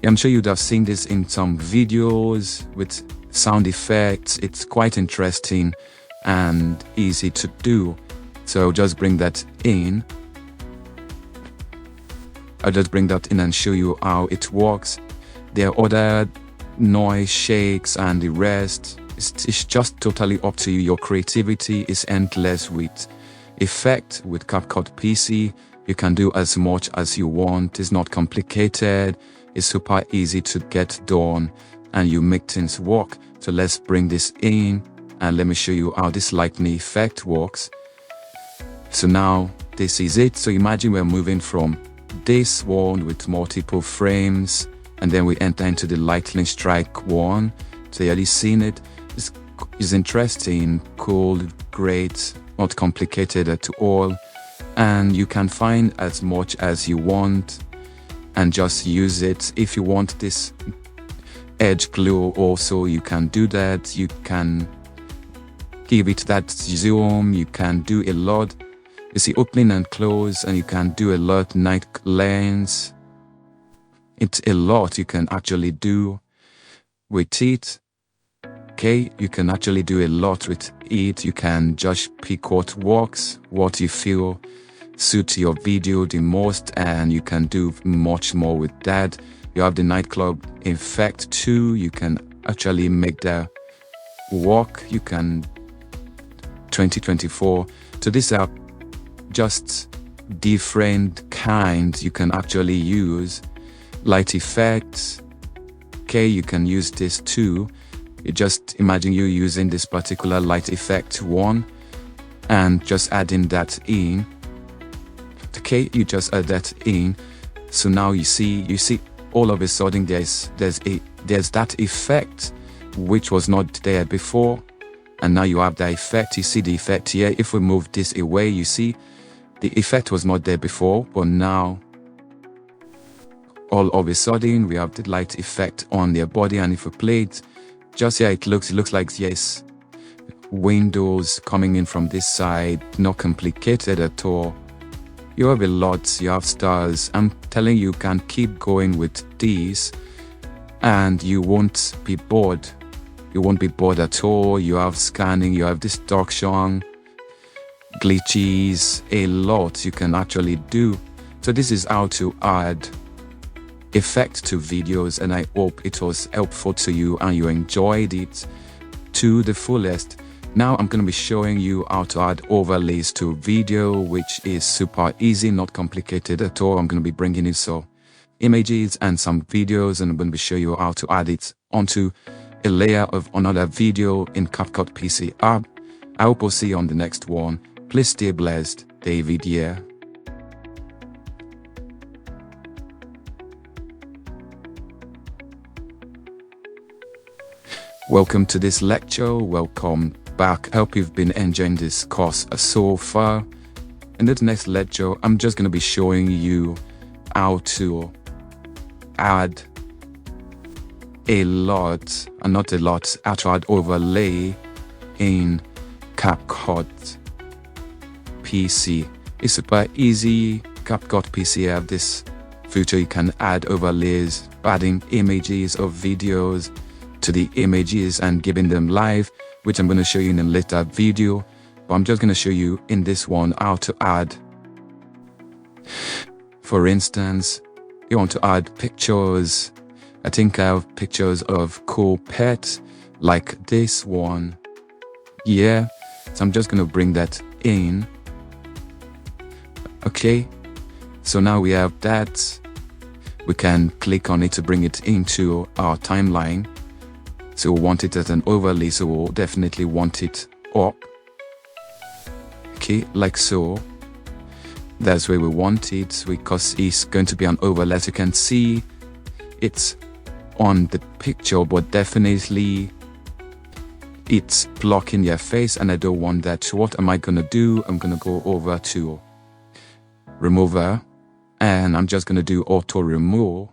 I'm sure you'd have seen this in some videos with sound effects. It's quite interesting and easy to do. So I'll just bring that in. And show you how it works. There are other noise, shakes, and the rest. It's just totally up to you. Your creativity is endless with effect. With CapCut PC, you can do as much as you want. It's not complicated. It's super easy to get done, and you make things work. So let's bring this in, and let me show you how this lightning effect works. So now this is it. So imagine we're moving from this one with multiple frames, and then we enter into the lightning strike one. So you already seen it. It's interesting, cool, great, not complicated at all, and you can find as much as you want and just use it. If you want this edge glow also, you can do that. You can give it that zoom, you can do a lot. You see opening and close, and you can do a lot night lens. It's a lot you can actually do with it. Okay, you can actually do a lot with it. You can just pick what works, what you feel suits your video the most, and you can do much more with that. You have the nightclub effect too. You can actually make that work. You can 2024. So these are just different kinds you can actually use. Light effects. Okay, you can use this too. You just imagine you using this particular light effect one and just adding that in. Okay, you just add that in. So now you see all of a sudden there's that effect which was not there before, and now you have that effect. You see the effect here. If we move this away, you see the effect was not there before, but now all of a sudden we have the light effect on their body. And if we play it, just here it looks like, yes, windows coming in from this side, not complicated at all. You have a lot, you have stars. I'm telling you, can keep going with these and you won't be bored. You won't be bored at all. You have scanning, you have distortion, glitches, a lot you can actually do. So this is how to add effect to videos, and I hope it was helpful to you and you enjoyed it to the fullest. Now I'm going to be showing you how to add overlays to video, which is super easy, not complicated at all. I'm going to be bringing in some images and some videos, and I'm going to be showing you how to add it onto a layer of another video in CapCut PC app. I hope we'll see you on the next one. Please stay blessed. David here. Welcome to this lecture. Welcome back. I hope you've been enjoying this course so far. In this next lecture, I'm just going to be showing you how to add a lot, and not a lot, how to add overlay in CapCut PC. It's super easy. CapCut PC have this feature. You can add overlays, adding images of videos to the images and giving them live, which I'm going to show you in a later video, but I'm just going to show you in this one how to add. For instance, you want to add pictures. I think I have pictures of cool pets like this one. Yeah, so I'm just going to bring that in. Okay, so now we have that. We can click on it to bring it into our timeline. So we want it as an overlay, so we'll definitely want it up. Okay, like so. That's where we want it, because it's going to be an overlay. As you can see, it's on the picture, but definitely it's blocking your face, and I don't want that. So what am I going to do? I'm going to go over to remover, and I'm just going to do auto remove.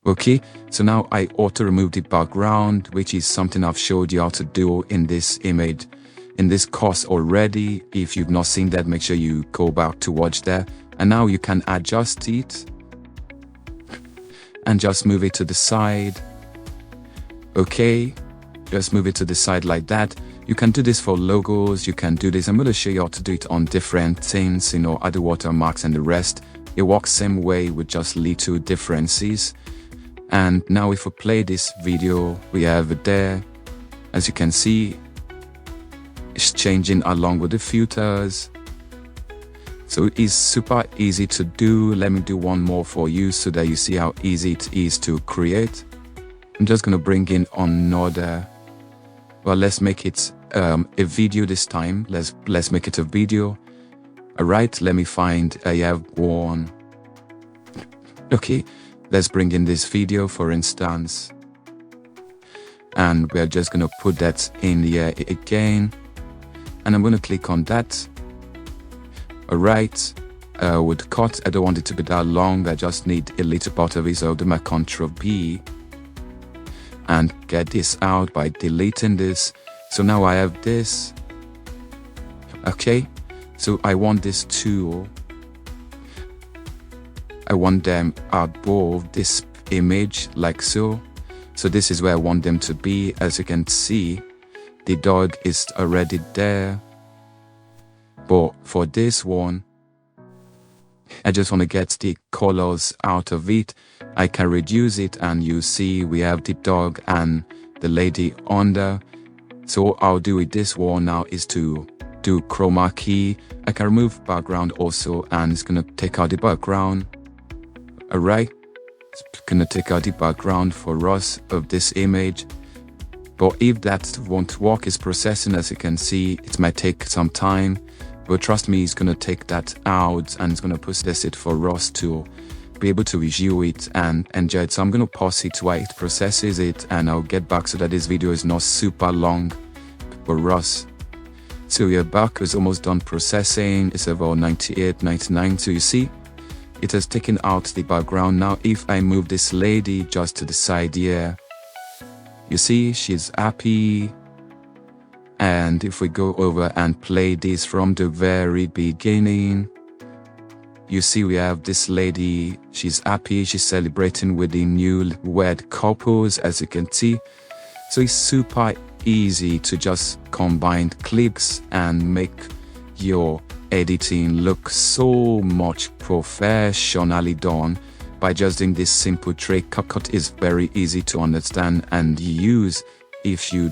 Okay, so now I auto remove the background, which is something I've showed you how to do in this image, in this course already. If you've not seen that, make sure you go back to watch that. And now you can adjust it and just move it to the side. Okay, just move it to the side like that. You can do this for logos, you can do this. I'm going to show you how to do it on different things, add the watermarks and the rest. It works same way with just little differences. And now if we play this video, we have it there. As you can see, it's changing along with the filters. So it is super easy to do. Let me do one more for you so that you see how easy it is to create. I'm just going to bring in another. Well, let's make it a video this time. Let's make it a video. All right, let me find. I have one. Okay. Let's bring in this video, for instance, and we're just going to put that in here again, and I'm going to click on that. All right, woodcut. I don't want it to be that long. I just need a little part of it, so I'll do my Ctrl B and get this out by deleting this. So now I have this. Okay, so I want this tool. I want them above this image like so. So this is where I want them to be. As you can see, the dog is already there. But for this one, I just want to get the colors out of it. I can reduce it and you see we have the dog and the lady under. So I'll do with this one now is to do chroma key. I can remove background also, and it's gonna take out the background. Alright, it's gonna take out the background for us of this image. But if that won't work, it's processing. As you can see, it might take some time, but trust me, it's gonna take that out and it's gonna process it for us to be able to review it and enjoy it. So I'm gonna pause it while it processes it, and I'll get back so that this video is not super long for us. So we're back. It's almost done processing. It's about 98, 99. So you see, it has taken out the background. Now if I move this lady just to the side here, you see she's happy. And if we go over and play this from the very beginning, you see we have this lady, she's happy, she's celebrating with the newlywed couples, as you can see. So it's super easy to just combine clips and make your editing look so much professionally done by just doing this simple trick. CapCut is very easy to understand and use if you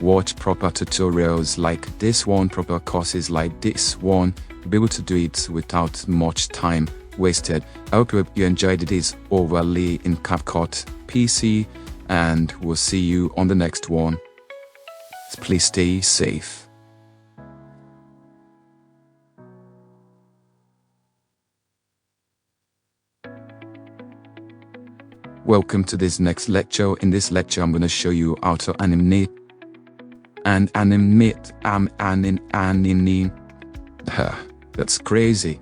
watch proper tutorials like this one, proper courses like this one, be able to do it without much time wasted. I hope you enjoyed this overlay in CapCut PC, and we'll see you on the next one. Please stay safe. Welcome to this next lecture. In this lecture, I'm going to show you how to animate and animate. That's crazy.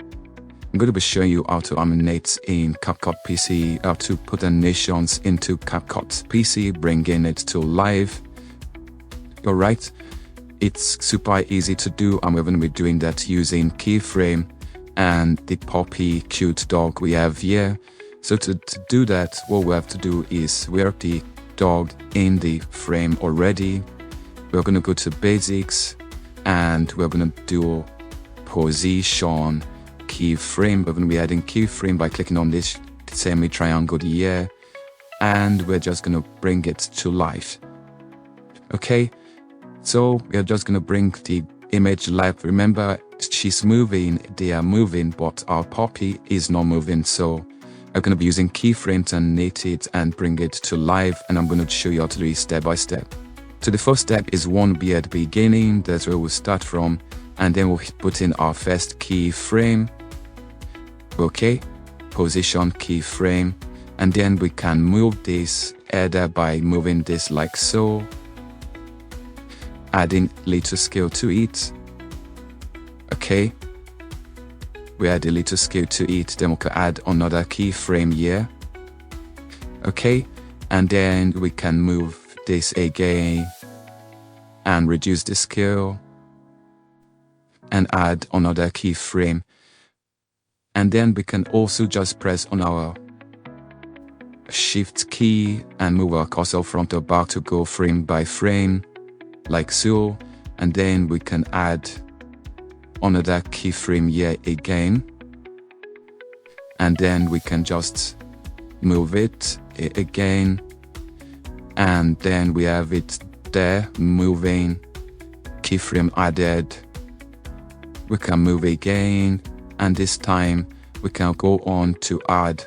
I'm going to be showing you how to animate in CapCut PC, how to put animations into CapCut PC, bringing it to life. Alright, it's super easy to do, and we're going to be doing that using Keyframe and the puppy cute dog we have here. So to do that, what we have to do is we have the dog in the frame already. We're going to go to basics and we're going to do position keyframe. We're going to be adding keyframe by clicking on this semi-triangle here, and we're just going to bring it to life. Okay, so we're just going to bring the image live. Remember, she's moving, they are moving, but our puppy is not moving. So I'm going to be using keyframe to animate it and bring it to life, and I'm going to show you how to do it step by step. So the first step is one be at the beginning. That's where we'll start from, and then we'll put in our first keyframe. Okay, position keyframe, and then we can move this either by moving this like so, adding little scale to it. Okay, we add a little scale to it, then we can add another keyframe here. Okay, and then we can move this again and reduce the scale and add another keyframe. And then we can also just press on our shift key and move our cursor from the back to go frame by frame like so. And then we can add another keyframe here again, and then we can just move it again, and then we have it there moving, keyframe added. We can move again, and this time we can go on to add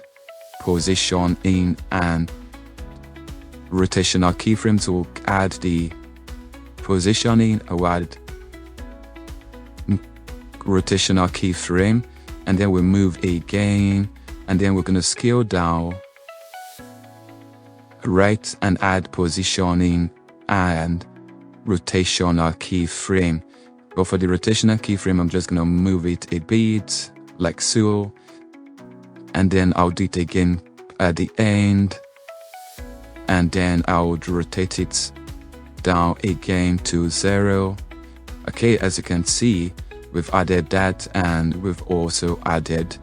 position in and rotational keyframes. We'll add the positioning, I'll add rotational keyframe, and then we move again, and then we're going to scale down, right, and add positioning and rotational keyframe. But for the rotational keyframe, I'm just going to move it a bit like so, and then I'll do it again at the end, and then I would rotate it down again to 0. Okay, as you can see, we've added that, and we've also added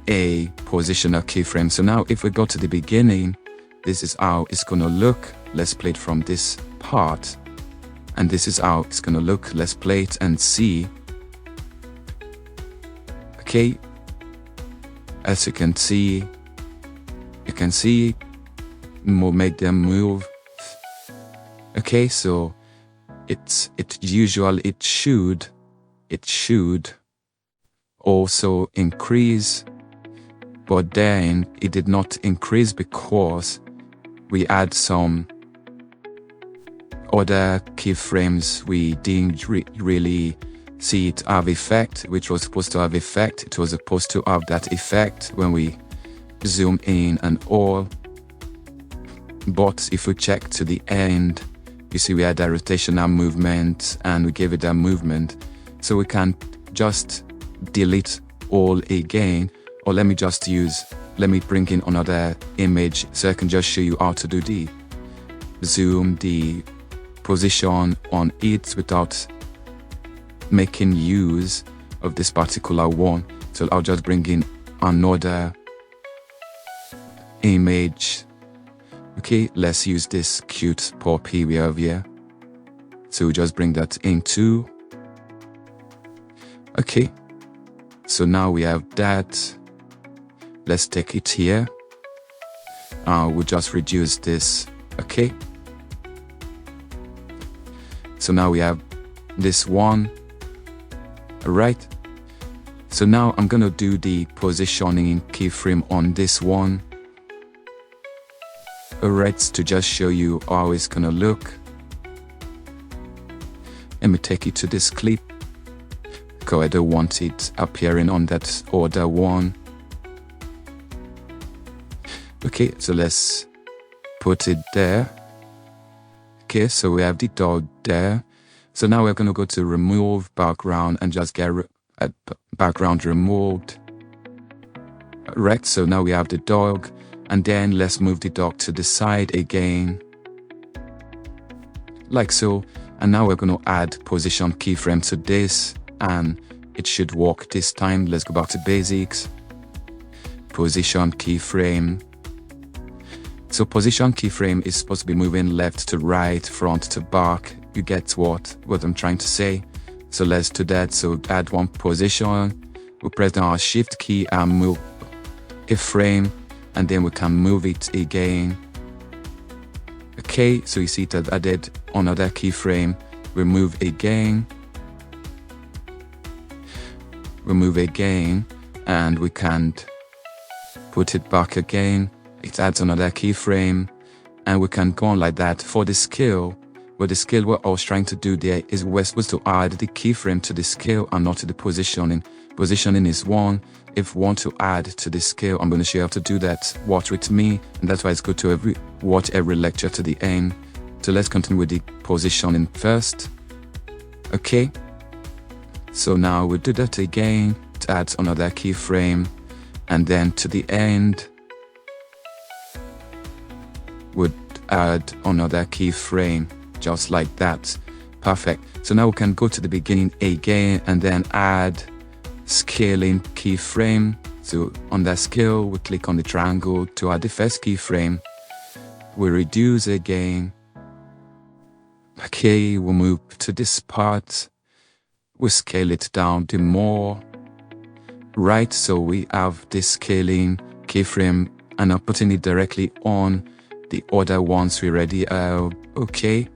a positioner keyframe. So now if we go to the beginning, this is how it's gonna look. Let's play it from this part, and this is how it's gonna look. Let's play it and see. Okay, as you can see, we'll make them move. Okay, so it should also increase, but then it did not increase because we add some other keyframes. We didn't really see it have effect, which was supposed to have effect. It was supposed to have that effect when we zoom in and all. But if we check to the end, you see we had a rotational movement, and we gave it that movement. So we can just delete all again, or let me bring in another image so I can just show you how to do the zoom, the position on it without making use of this particular one. So I'll just bring in another image. Okay, let's use this cute puppy we have here. So just bring that into. Okay, so now we have that. Let's take it here. We'll just reduce this. Okay, so now we have this one. Alright, so now I'm gonna do the positioning keyframe on this one. Alright, to just show you how it's gonna look. Let me take it to this clip, because I don't want it appearing on that other one. Okay, so let's put it there. Okay, so we have the dog there. So now we're gonna go to remove background and just get background removed. Right, so now we have the dog. And then let's move the dog to the side again, like so. And now we're going to add position keyframe to this, and it should work this time. Let's go back to basics, position keyframe. So position keyframe is supposed to be moving left to right, front to back. You get what I'm trying to say. So let's do that. So add one position, we'll press down our shift key and move a frame, and then we can move it again. Okay, so you see that I added another keyframe. We move again, and we can put it back again. It adds another keyframe, and we can go on like that. For the scale, what I was trying to do there is we're supposed to add the keyframe to the scale and not to the positioning. Positioning is one. If we want to add to the scale, I'm going to show you how to do that. Watch with me, and that's why it's good to watch every lecture to the end. So let's continue with the positioning first. Okay, so now we'll do that again to add another keyframe, and then to the end we'll add another keyframe, just like that. Perfect. So now we can go to the beginning again and then add scaling keyframe. So on that scale, we click on the triangle to add the first keyframe. We reduce again. Okay, we'll move to this part. We scale it down the more. Right, so we have this scaling keyframe, and I'm putting it directly on the other ones we already have. Okay,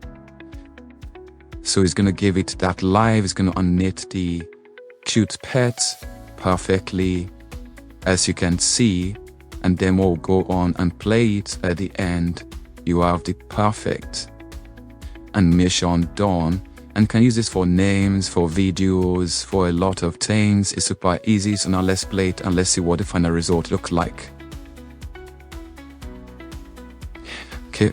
so it's gonna give it that live. It's gonna animate the cute pets perfectly, as you can see, and then we'll go on and play it. At the end you have the perfect animation done, and can use this for names, for videos, for a lot of things. It's super easy. So now let's play it and let's see what the final result look like. Okay,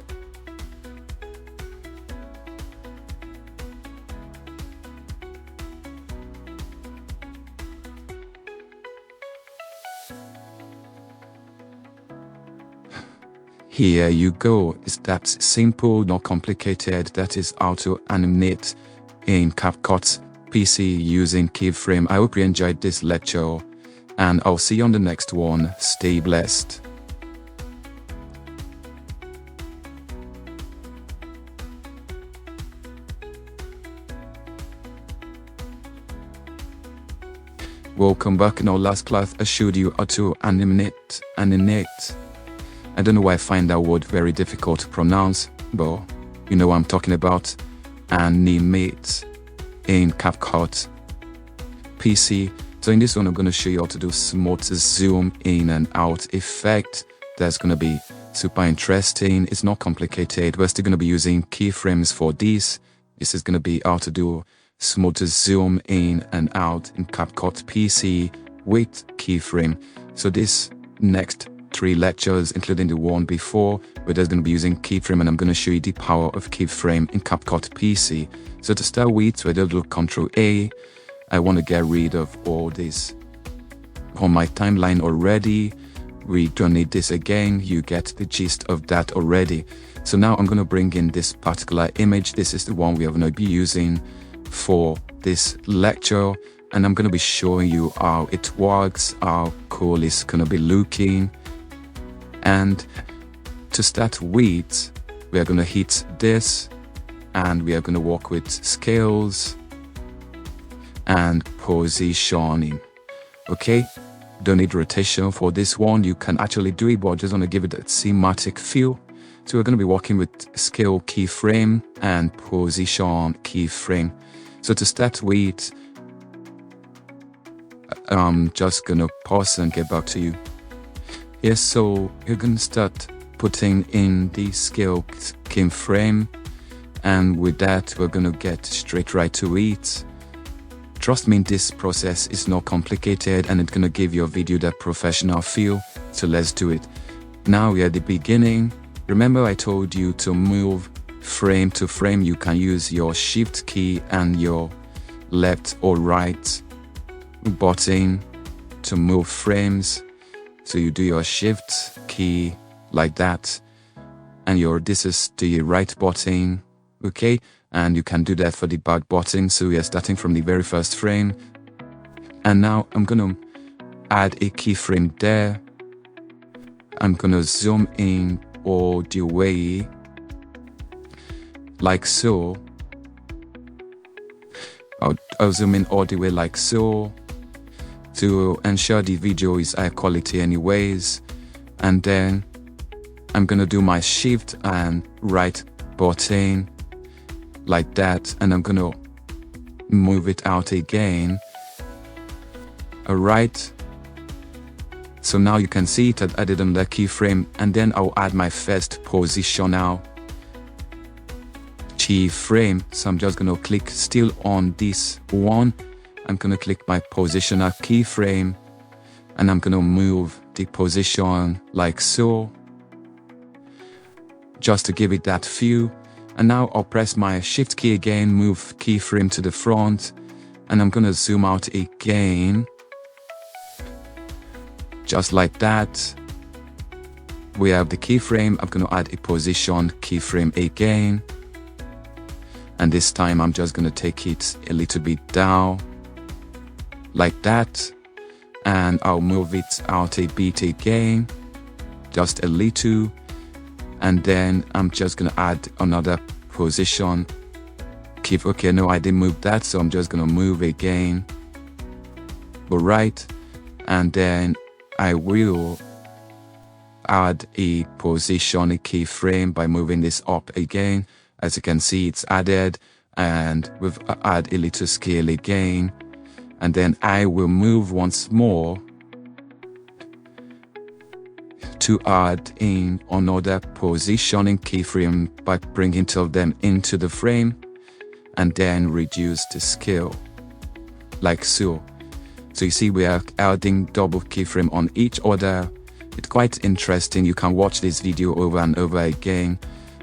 Here you go. It's that simple, not complicated. That is how to animate in CapCut PC using Keyframe. I hope you enjoyed this lecture, and I'll see you on the next one. Stay blessed. Welcome back. In our last class, I showed you how to animate. I don't know why I find that word very difficult to pronounce, but you know what I'm talking about. Animate in CapCut PC. So in this one, I'm going to show you how to do smooth zoom in and out effect. That's going to be super interesting. It's not complicated. We're still going to be using keyframes for this. This is going to be how to do smooth zoom in and out in CapCut PC with keyframe. So this next 3 lectures, including the one before, we're just going to be using keyframe, and I'm going to show you the power of keyframe in CapCut PC. So to start with, we're going to do Ctrl A. I want to get rid of all this on my timeline already. We don't need this again. You get the gist of that already. So now I'm going to bring in this particular image. This is the one we are going to be using for this lecture, and I'm going to be showing you how it works, how cool it's going to be looking. And to start with, we are going to hit this, and we are going to work with scales and positioning. Okay, don't need rotation for this one. You can actually do it, but I just want to give it a cinematic feel. So we're going to be working with scale keyframe and position keyframe. So to start with, I'm just going to pause and get back to you. Yes, so you're going to start putting in the scale keyframe, and with that, we're going to get straight right to it. Trust me, this process is not complicated, and it's going to give your video that professional feel. So let's do it. Now we're at the beginning. Remember I told you to move frame to frame. You can use your shift key and your left or right button to move frames. So you do your shift key like that, and this is the right button, okay? And you can do that for the back button. So we are starting from the very first frame, and now I'm gonna add a keyframe there. I'm gonna zoom in all the way like so. I'll zoom in all the way like so to ensure the video is high quality anyways. And then I'm gonna do my shift and right button like that, and I'm gonna move it out again. Alright, so now you can see it had added on the keyframe, and then I'll add my first position now keyframe. So I'm just gonna click still on this one. I'm gonna click my positioner keyframe, and I'm gonna move the position like so, just to give it that feel. And now I'll press my shift key again, move keyframe to the front, and I'm gonna zoom out again, just like that. We have the keyframe. I'm gonna add a position keyframe again, and this time I'm just gonna take it a little bit down like that, and I'll move it out a bit again, just a little, and then I'm just gonna add another position okay, no, I didn't move that, so I'm just gonna move again, but right, and then I will add a position keyframe by moving this up again. As you can see, it's added, and we've add a little scale again, and then I will move once more to add in another positioning keyframe by bringing two of them into the frame, and then reduce the scale like so. So you see we are adding double keyframe on each other. It's quite interesting. You can watch this video over and over again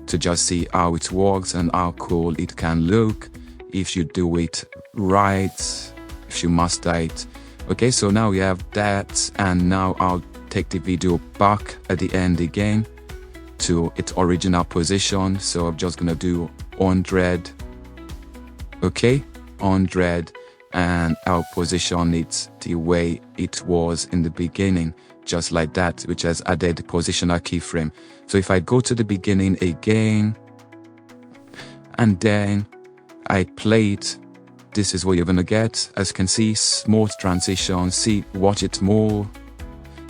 to just see how it works and how cool it can look if you do it right, if you master it. Okay, so now we have that, and now I'll take the video back at the end again to its original position. So I'm just gonna do 100. Okay, 100, and I'll position it the way it was in the beginning, just like that, which has added the positional keyframe. So if I go to the beginning again, and then I play it, this is what you're gonna get. As you can see, smooth transition. See, watch it more.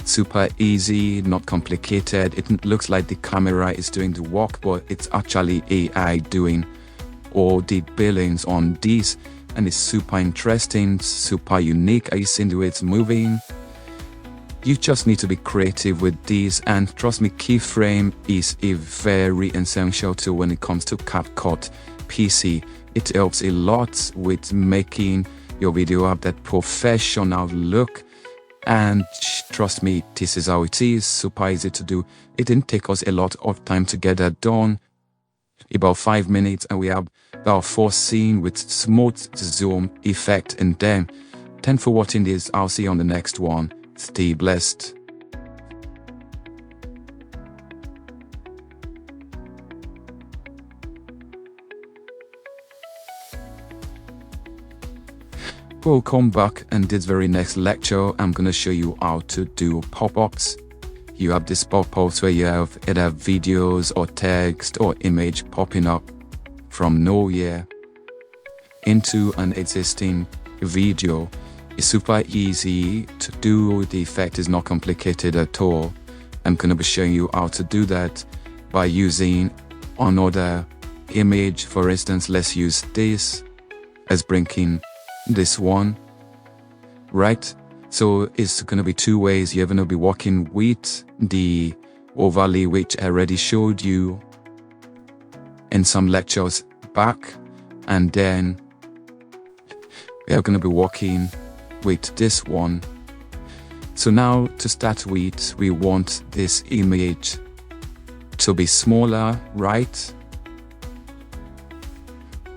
Super easy, not complicated. It looks like the camera is doing the work, but it's actually AI doing all the billings on this, and it's super interesting, super unique. Are you seeing the way it's moving? You just need to be creative with these, and trust me, keyframe is a very essential tool when it comes to CapCut PC. It helps a lot with making your video have that professional look, and trust me, this is how it is. Super easy to do. It didn't take us a lot of time to get that done, about 5 minutes, and we have our first scene with smooth zoom effect in them. Thanks for watching this. I'll see you on the next one. Stay blessed. Welcome back. In this very next lecture, I'm gonna show you how to do pop-ups. You have this pop-ups where you have either videos or text or image popping up from nowhere into an existing video. It's super easy to do. The effect is not complicated at all. I'm gonna be showing you how to do that by using another image. For instance, let's use this as bringing this one, right? So it's gonna be two ways. You're gonna be working with the overlay which I already showed you in some lectures back, and then we are gonna be working with this one. So now to start with, we want this image to be smaller, right?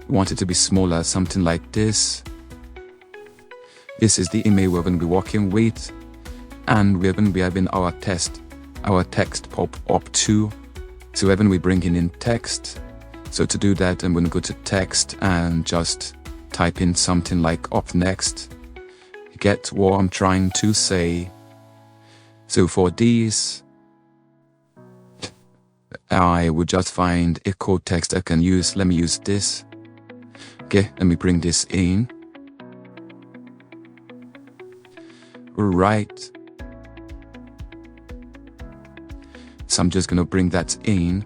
We want it to be smaller, something like this. This is the image we're going to be working with, and we're going to be having our text pop up too. So we're going to be bringing in text. So to do that, I'm going to go to text and just type in something like up next. You get what I'm trying to say. So for these, I would just find a code text I can use. Let me use this. Okay, let me bring this in. Right. So I'm just gonna bring that in.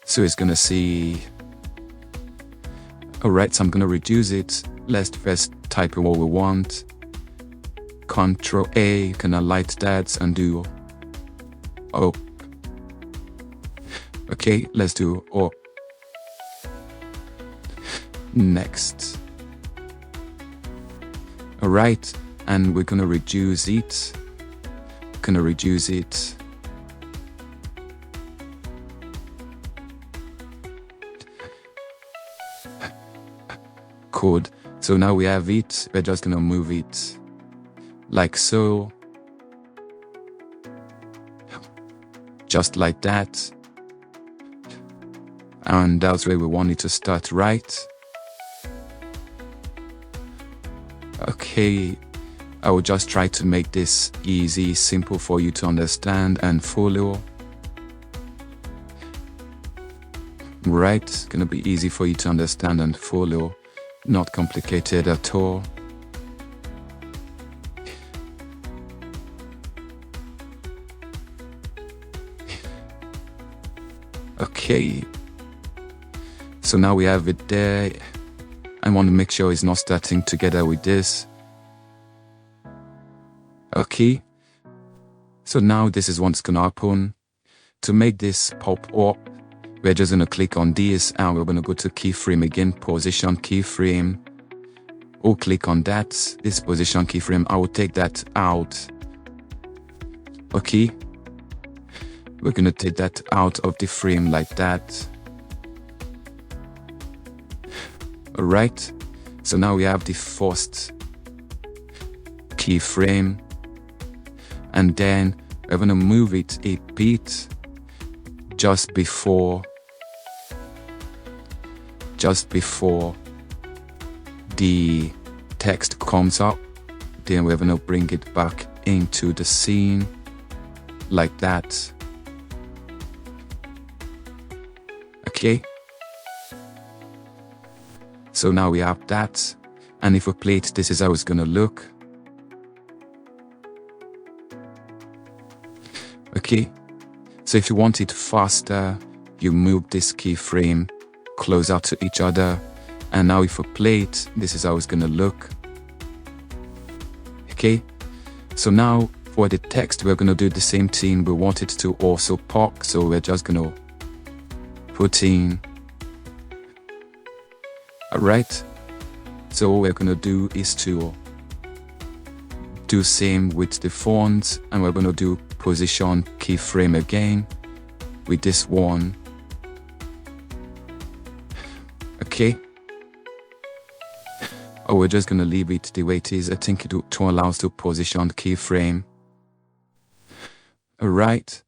So it's gonna see. Alright, so I'm gonna reduce it. Let's first type in what we want. Control A, can highlight that and do up. Okay, let's do up. Next. Alright, and we're gonna reduce it. Code. So now we have it. We're just gonna move it like so. Just like that. And that's where we want it to start, right? Okay, I will just try to make this easy, simple for you to understand and follow. Right, it's gonna be easy for you to understand and follow, not complicated at all. Okay, so now we have it there. I want to make sure it's not starting together with this. Okay, so now this is what's gonna happen. To make this pop up, we're just gonna click on this, and we're gonna go to keyframe again, position keyframe. Or click on that, this position keyframe. I will take that out. Okay, we're gonna take that out of the frame like that. Alright, so now we have the first keyframe, and then we're gonna move it a bit just before the text comes up. Then we're gonna bring it back into the scene like that. Okay, so now we have that, and if we play it, this is how it's gonna look. Okay, so if you want it faster, you move this keyframe closer to each other, and now if we play it, this is how it's gonna look. Okay, so now for the text, we're gonna do the same thing. We want it to also pop, so we're just gonna put in. Alright, so what we're gonna do is to do same with the font, and we're gonna do position keyframe again with this one. Okay, or we're just gonna leave it the way it is. I think it to allow us to position the keyframe. Alright,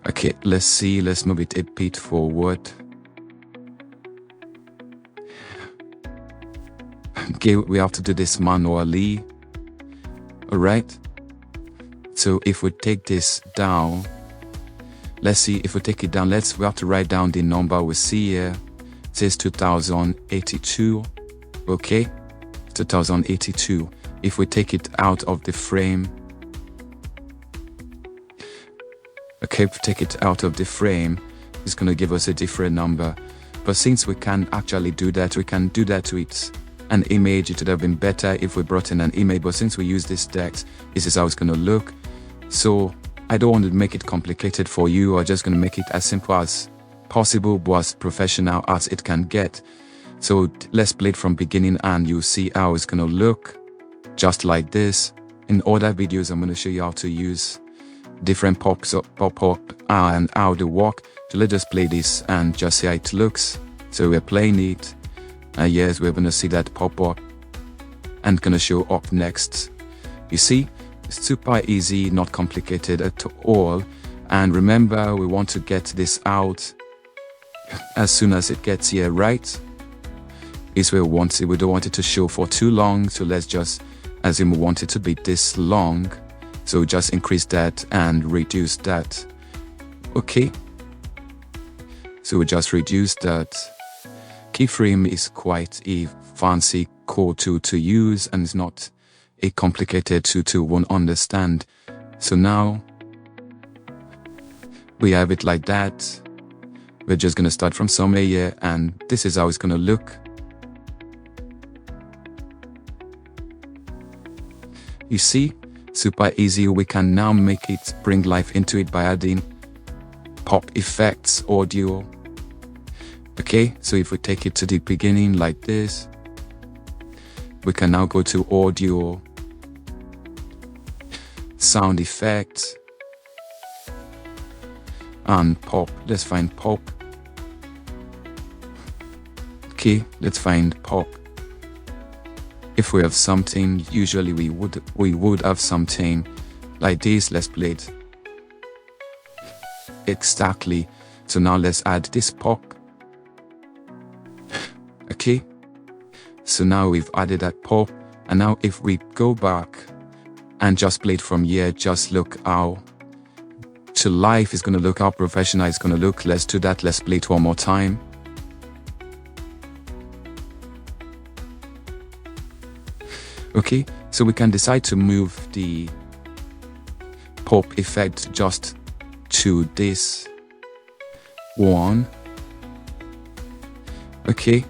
okay, let's see, let's move it a bit forward. Okay, we have to do this manually. Alright, so if we take this down, let's see, if we take it down, we have to write down the number we see here. It says 2082. Okay, 2082. If we take it out of the frame, okay, if we take it out of the frame, it's gonna give us a different number. But since we can't actually do that, we can do that with an image. It would have been better if we brought in an image, but since we use this text, this is how it's gonna look. So I don't want to make it complicated for you. I'm just gonna make it as simple as possible, but as professional as it can get. So let's play it from beginning, and you'll see how it's gonna look just like this. In other videos, I'm gonna show you how to use different pop-up and how they work. So let's just play this and just see how it looks. So we're playing it. Yes, we're gonna see that pop up and gonna show up next. You see, it's super easy, not complicated at all. And remember, we want to get this out as soon as it gets here, right? Is where we want it. We don't want it to show for too long, so let's just assume we want it to be this long. So just increase that and reduce that. Okay, so we just reduce that. Keyframe is quite a fancy core tool to use, and it's not a complicated tool to won't understand. So now we have it like that. We're just gonna start from somewhere here, and this is how it's gonna look. You see, super easy. We can now make it, bring life into it by adding pop effects, audio. Okay, so if we take it to the beginning like this, we can now go to audio, sound effects, and pop. Let's find pop. Okay, let's find pop. If we have something, usually we would have something like this. Let's play it. Exactly. So now let's add this pop. Okay, so now we've added that pop, and now if we go back and just play it from here, just look how to life is going to look, how professional it's going to look. Let's do that. Let's play it one more time. Okay, so we can decide to move the pop effect just to this one. Okay,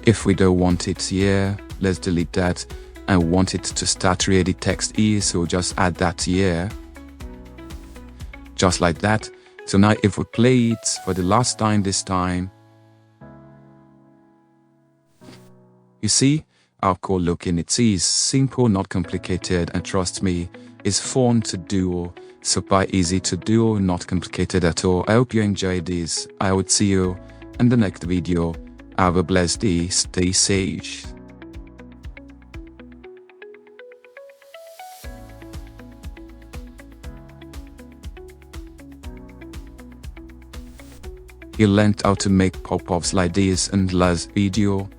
if we don't want it here, let's delete that. I want it to start where the text is, so just add that here, just like that. So now if we play it for the last time this time, you see how cool looking it is. Simple, not complicated, and trust me, it's fun to do, super easy to do, not complicated at all. I hope you enjoyed this. I would see you in the next video. Have a blessed day, stay safe. You learned how to make pop-ups like this in the last video.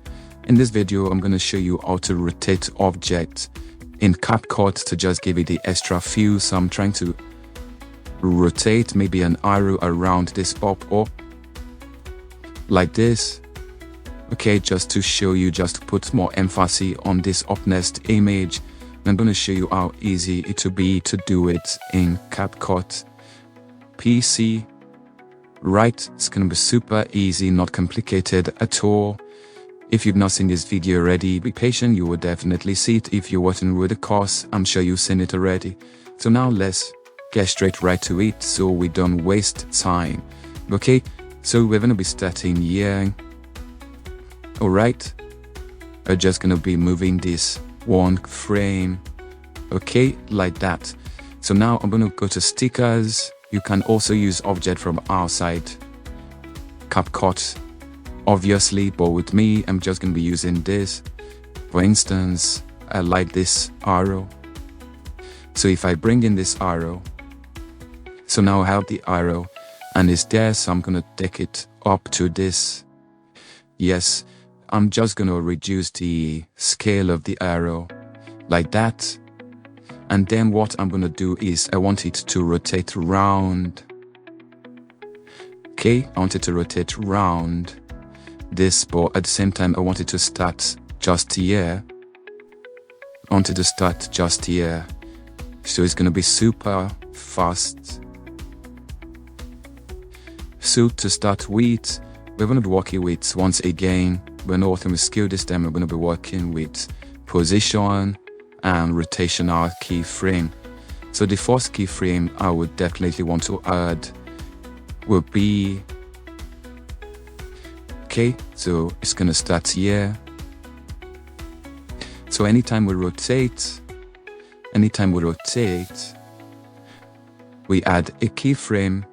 In this video, I'm gonna show you how to rotate objects in CapCut to just give it the extra feel. So I'm trying to rotate maybe an arrow around this pop-up like this. Okay, just to show you, just to put more emphasis on this up next image. I'm gonna show you how easy it will be to do it in CapCut PC. Right, it's gonna be super easy, not complicated at all. If you've not seen this video already, be patient, you will definitely see it. If you're watching with the course, I'm sure you've seen it already. So now let's get straight right to it so we don't waste time. Okay, so we're gonna be starting here. Alright, we're just gonna be moving this one frame, okay, like that. So now I'm gonna go to stickers. You can also use object from outside CapCut, obviously, but with me, I'm just gonna be using this. For instance, I like this arrow. So if I bring in this arrow, so now I have the arrow and it's there, so I'm gonna take it up to this. Yes, I'm just gonna reduce the scale of the arrow like that. And then what I'm gonna do is I want it to rotate round. Okay, I want it to rotate round this, but at the same time I want it to start just here. I want it to start just here. So it's gonna be super fast. So to start with, we're gonna be working with, once again, we're not working with skill this time, we're gonna be working with position and rotational keyframe. So the first keyframe I would definitely want to add will be, okay, so it's gonna start here. So anytime we rotate, we add a keyframe,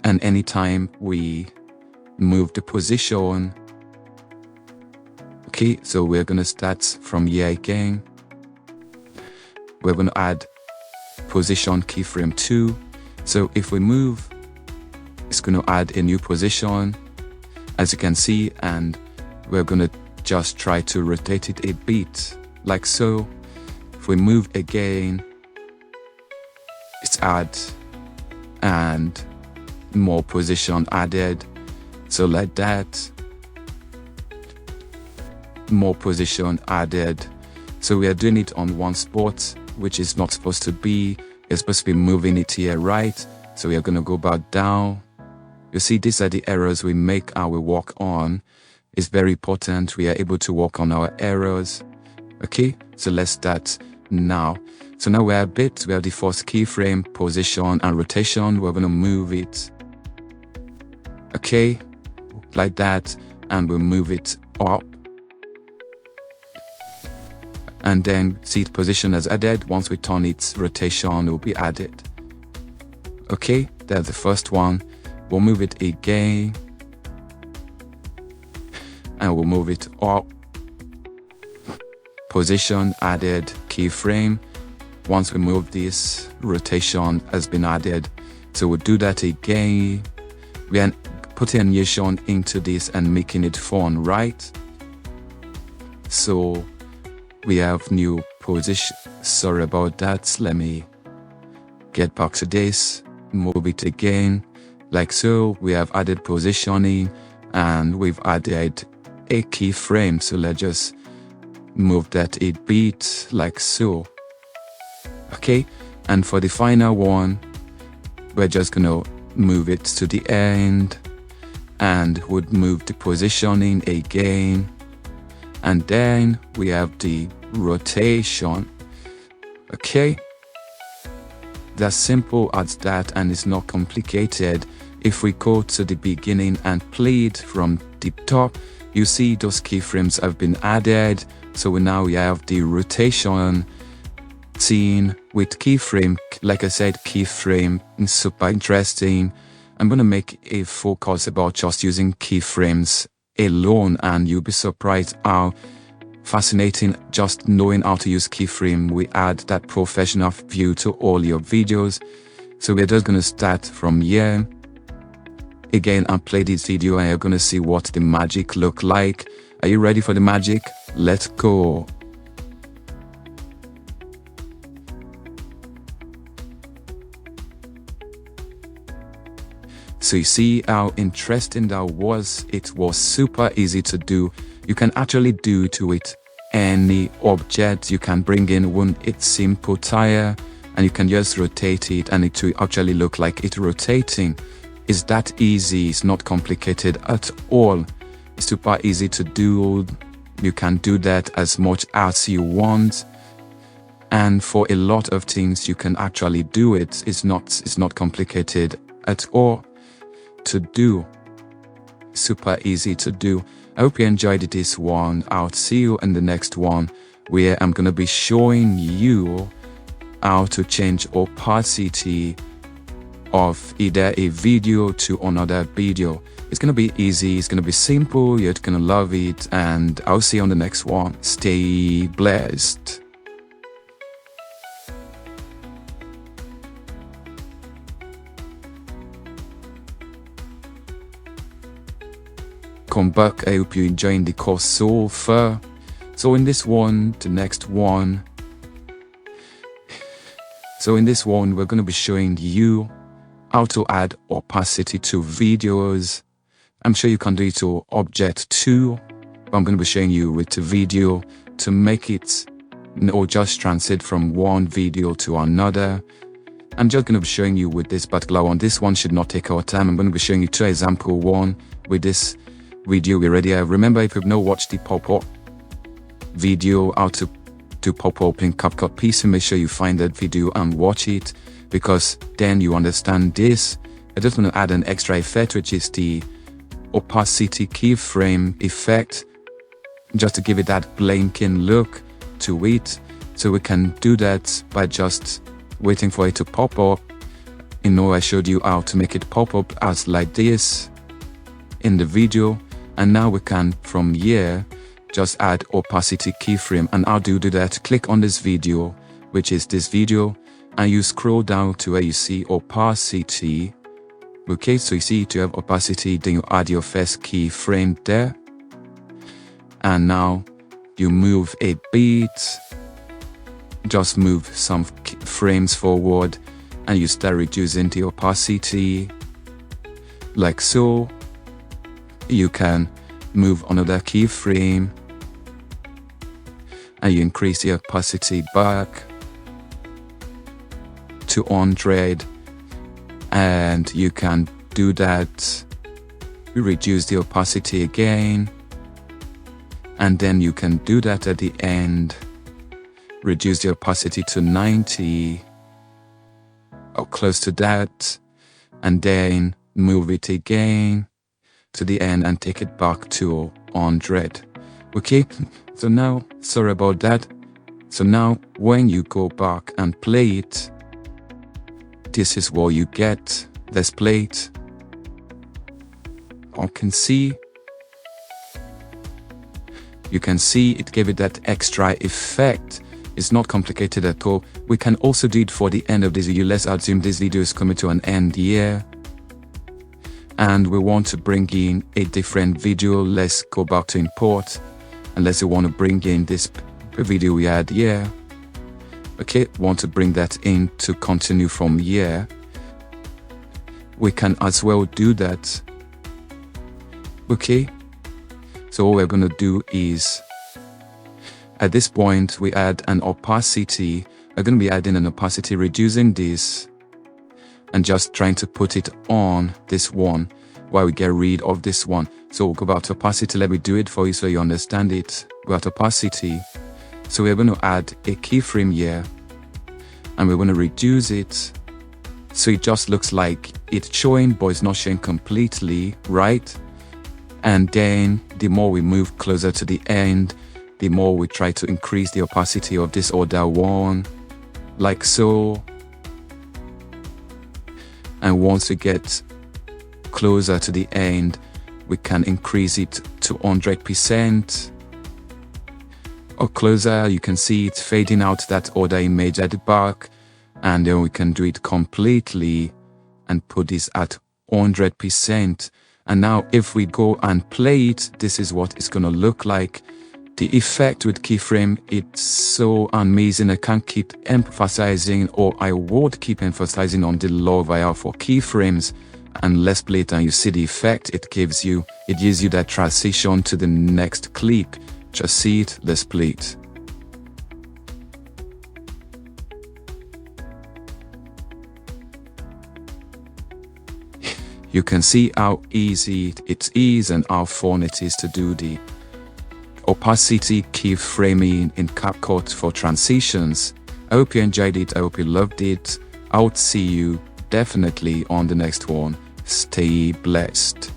and anytime we move the position, okay, so we're gonna start from here again. We're gonna add position keyframe 2. So if we move, it's gonna add a new position, as you can see, and we're gonna just try to rotate it a bit, like so. If we move again, it's add and more position added, so like that. More position added. So we are doing it on one spot, which is not supposed to be. It's supposed to be moving it here, right? So we are going to go back down. You see, these are the errors we make and we work on. It's very important we are able to work on our errors. Okay, so let's start now. So now we have the first keyframe, position and rotation. We're going to move it, okay, like that, and we'll move it up. And then see, position as added. Once we turn it, rotation will be added. Okay, that's the first one. We'll move it again, and we'll move it up. Position added, keyframe. Once we move this, rotation has been added. So we'll do that again. We are putting animation into this and making it fun, right? So we have new position. Sorry about that. Let me get back to this. Move it again, like so. We have added positioning and we've added a keyframe. So let's just move that a bit, like so. Okay, and for the final one, we're just gonna move it to the end and would move the positioning again. And then we have the rotation. Okay, that's simple as that, and it's not complicated. If we go to the beginning and play it from the top, you see those keyframes have been added. So now we have the rotation scene with keyframe. Like I said, keyframe is super interesting. I'm gonna make a focus about just using keyframes alone, and you'll be surprised how fascinating just knowing how to use keyframe. We add that professional view to all your videos. So we're just gonna start from here again and play this video, and you're gonna see what the magic look like. Are you ready for the magic? Let's go. So you see how interesting that was. It was super easy to do. You can actually do to it any object. You can bring in one it's simple tire and you can just rotate it and it will actually look like it's rotating. It's that easy. It's not complicated at all. It's super easy to do. You can do that as much as you want. And for a lot of things you can actually do it. It's not complicated at all to do. Super easy to do. I hope you enjoyed this one. I'll see you in the next one, where I'm gonna be showing you how to change opacity of either a video to another video. It's gonna be easy, it's gonna be simple, you're gonna love it, and I'll see you on the next one. Stay blessed. Come back. I hope you're enjoying the course so far. So in this one, the next one. So in this one, we're going to be showing you how to add opacity to videos. I'm sure you can do it to object too, but I'm going to be showing you with the video to make it, or just transit from one video to another. I'm just going to be showing you with this particular one. This one should not take our time. I'm going to be showing you two example one with this video we already have. Remember, if you've not watched the pop-up video how to do pop-up in CapCut PC, make sure you find that video and watch it, because then you understand this. I just want to add an extra effect, which is the opacity keyframe effect, just to give it that blinking look to it. So we can do that by just waiting for it to pop up. You know, I showed you how to make it pop up as like this in the video. And now we can, from here, just add opacity keyframe. And how do you do that? Click on this video, which is this video, and you scroll down to where you see opacity. Okay, so you see to have opacity, then you add your first keyframe there. And now you move a bit, just move some frames forward, and you start reducing the opacity, like so. You can move another keyframe and you increase the opacity back to 100, and you can do that. You reduce the opacity again, and then you can do that at the end. Reduce the opacity to 90 or close to that, and then move it again to the end and take it back to 100. Okay, so now, sorry about that. So now when you go back and play it, this is what you get. Let's play it. You can see it gave it that extra effect. It's not complicated at all. We can also do it for the end of this video. Let's assume this video is coming to an end here, and we want to bring in a different video. Let's go back to import, and let's say we want to bring in this video we had here. Okay, want to bring that in to continue from here. We can as well do that. Okay, so what we're going to do is, at this point we add an opacity. We're going to be adding an opacity, reducing this, and just trying to put it on this one while we get rid of this one. So we'll go back to opacity. Let me do it for you so you understand it. Go to opacity. So we're going to add a keyframe here, and we're going to reduce it so it just looks like it's showing, but it's not showing completely, right? And then the more we move closer to the end, the more we try to increase the opacity of this other one, like so. And once we get closer to the end, we can increase it to 100%. Or closer, you can see it fading out that other image at the back. And then we can do it completely and put this at 100%. And now if we go and play it, this is what it's gonna look like. The effect with keyframe, it's so amazing. I can't keep emphasizing, or I would keep emphasizing on the love I have for keyframes. And let's play it and you see the effect it gives you. It gives you that transition to the next clip. Just see it, let's play it. You can see how easy it is and how fun it is to do the opacity keyframing in CapCut for transitions. I hope you enjoyed it. I hope you loved it. I would see you definitely on the next one. Stay blessed.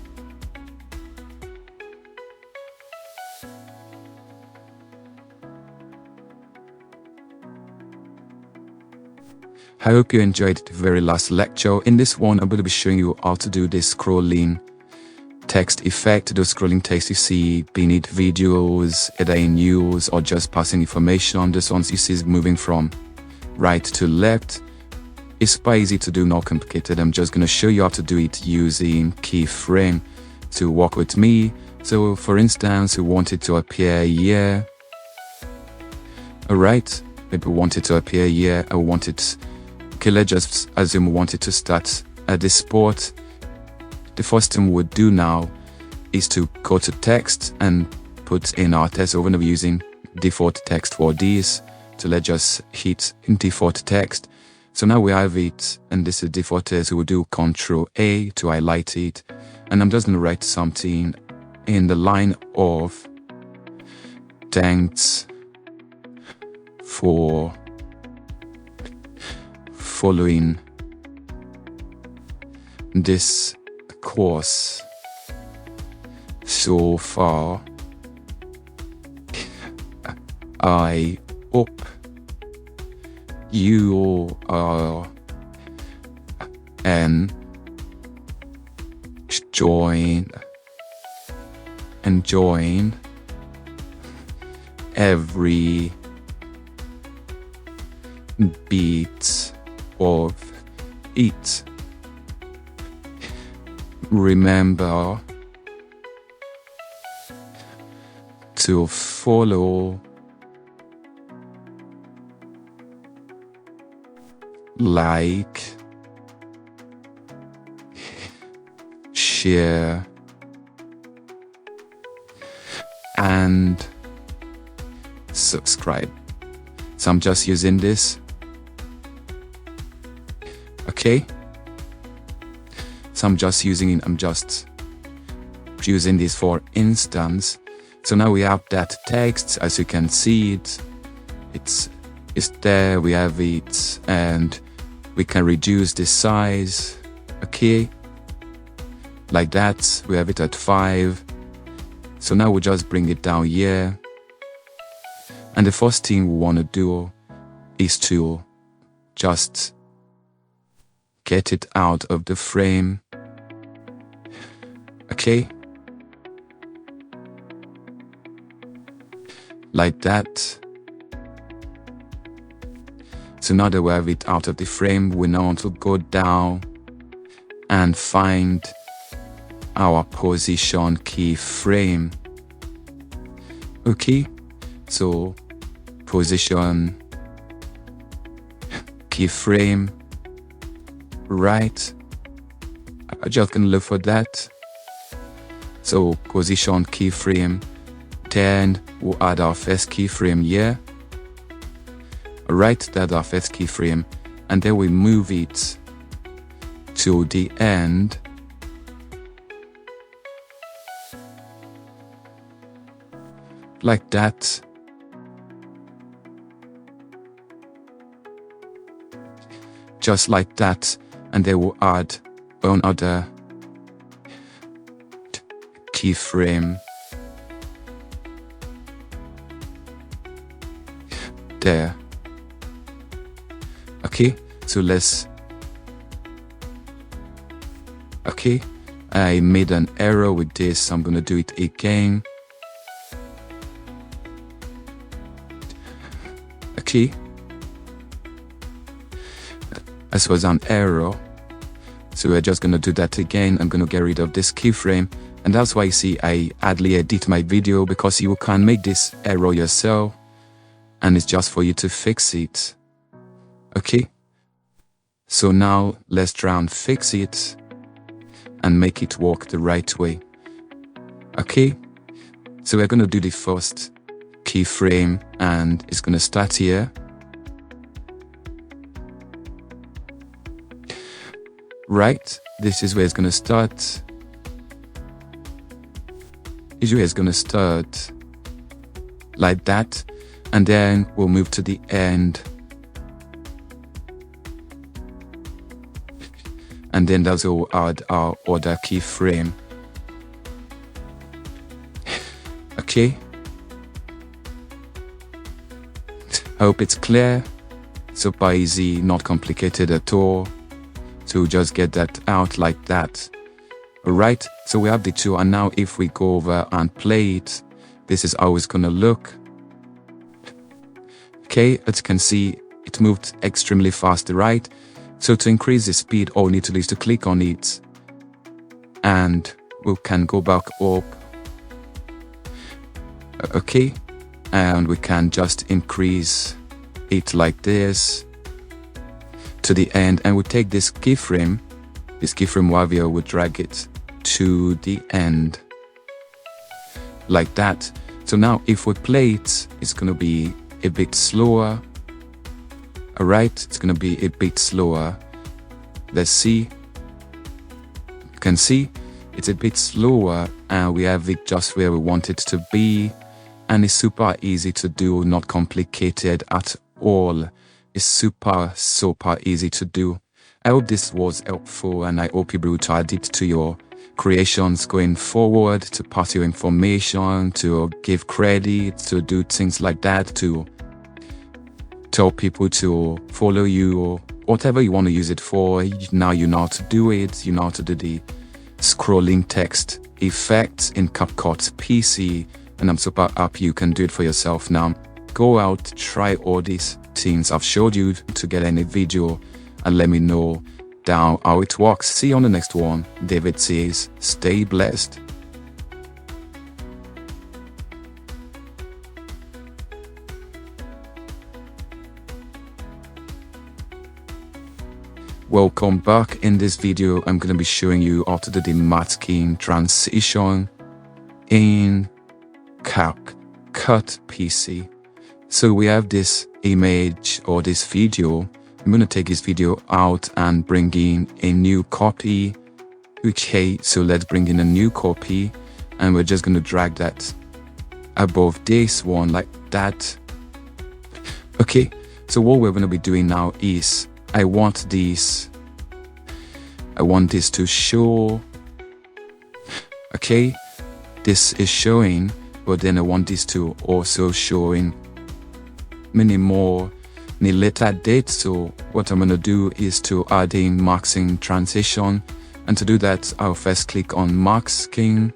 I hope you enjoyed the very last lecture. In this one, I'm going to be showing you how to do this scrolling text effect. The scrolling text you see beneath videos, either in news or just passing information on this one. You see is moving from right to left. It's quite easy to do, not complicated. I'm just going to show you how to do it using keyframe to work with me. So for instance, we want it to appear here. Alright, maybe we want it to appear here. I want it. Okay, let's just assume we want it to start at this spot. The first thing we'll do now is to go to text and put in our text. So we're going to be using default text for this. So let's just hit default text. So now we have it, and this is default text. So we'll do Ctrl A to highlight it. And I'm just going to write something in the line of thanks for following this course so far. I hope you are enjoying every bit of it. Remember to follow, like, share, and subscribe. So I'm just using this. Okay, so I'm just using this for instance. So now we have that text, as you can see it's there, we have it, and we can reduce the size. Okay, like that, we have it at 5. So now we just bring it down here, and the first thing we want to do is to just get it out of the frame. Okay, like that. So now that we have it out of the frame, we now want to go down and find our position keyframe. Okay, so position keyframe, right? I'm just gonna look for that. So position keyframe, then we'll add our first keyframe here. Right, that's our first keyframe, and then we move it to the end. Like that. Just like that, and then we'll add another keyframe there. Okay, so okay, I made an error with this, so I'm gonna do it again. Okay, this was an error, So we're just gonna do that again. I'm gonna get rid of this keyframe, and that's why you see I hardly edit my video, because you can make this error yourself, and it's just for you to fix it. Okay, so now let's try and fix it and make it work the right way. Okay, so we're gonna do the first keyframe, and it's gonna start here. Right, this is where it's gonna start. This is where it's gonna start like that, and then we'll move to the end, and then that's where we'll add our other keyframe. Okay, I hope it's clear. Super easy, not complicated at all. So just get that out like that. Alright, so we have the two, and now if we go over and play it, this is how it's gonna look. Okay, as you can see, it moved extremely fast, right? So to increase the speed, all we need to do is to click on it, and we can go back up. Okay, and we can just increase it like this to the end, and we take this keyframe wavia, we drag it to the end like that. So now if we play it, it's gonna be a bit slower. Alright, it's gonna be a bit slower. Let's see. You can see it's a bit slower, and we have it just where we want it to be, and it's super easy to do, not complicated at all. It's super easy to do. I hope this was helpful, and I hope you'll be able to add it to your creations going forward, to pass your information, to give credit, to do things like that, to tell people to follow you, or whatever you want to use it for. Now you know how to do it. You know how to do the scrolling text effects in CapCut PC, and I'm super happy you can do it for yourself now. Go out, try all these things I've showed you to get any video, and let me know down how it works. See you on the next one. David says, stay blessed. Welcome back. In this video, I'm going to be showing you how to do the masking transition in CapCut PC. So we have this image or this video. I'm going to take this video out and bring in a new copy. Okay, so let's bring in a new copy, and we're just going to drag that above this one like that. Okay, so what we're going to be doing now is I want this to show. Okay, this is showing, but then I want this to also showing many more in a later date. So what I'm going to do is to add in masking transition, and to do that I'll first click on masking.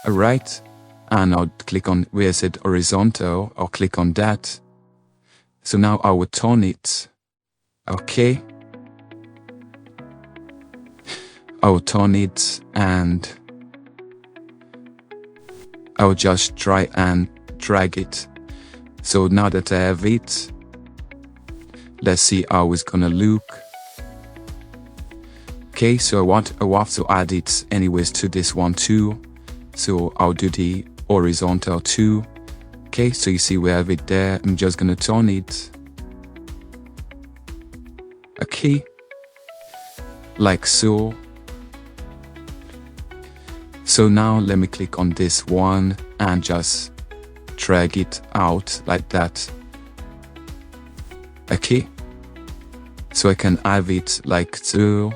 Alright, and I'll click on where it said horizontal. I'll click on that. So now I will turn it. Okay, I'll turn it, and I'll just try and drag it. So now that I have it, let's see how it's gonna look. Okay, so I have to add it anyways to this one too. So I'll do the horizontal too. Okay, so you see we have it there. I'm just gonna turn it. Okay, like so. So now let me click on this one and just drag it out like that. Okay, so I can have it like so,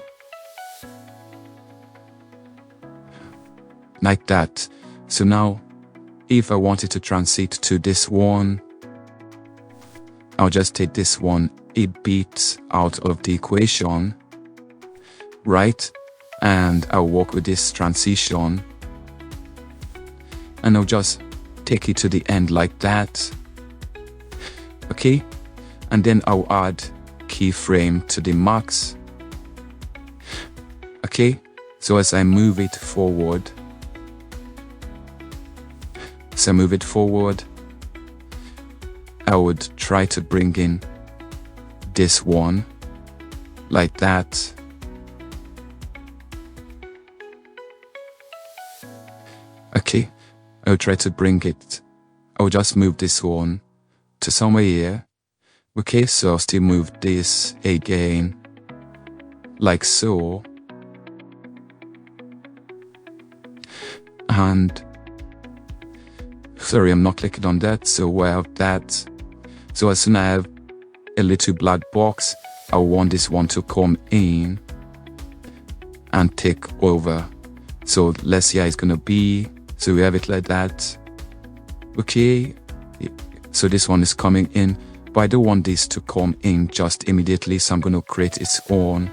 like that. So now if I wanted to transit to this one, I'll just take this one a bit out of the equation, right? And I'll work with this transition, and I'll just take it to the end like that. Okay, and then I'll add keyframe to the max. Okay, so as I move it forward, I would try to bring in this one like that. Okay, I would try to bring it, I would just move this one to somewhere here. Okay, so I'll still move this again, like so. And sorry, I'm not clicking on that, so where I have that. So as soon as I have a little black box, I want this one to come in and take over. So let's see how it's gonna be. So we have it like that. Okay, so this one is coming in, but I don't want this to come in just immediately, so I'm gonna create its own.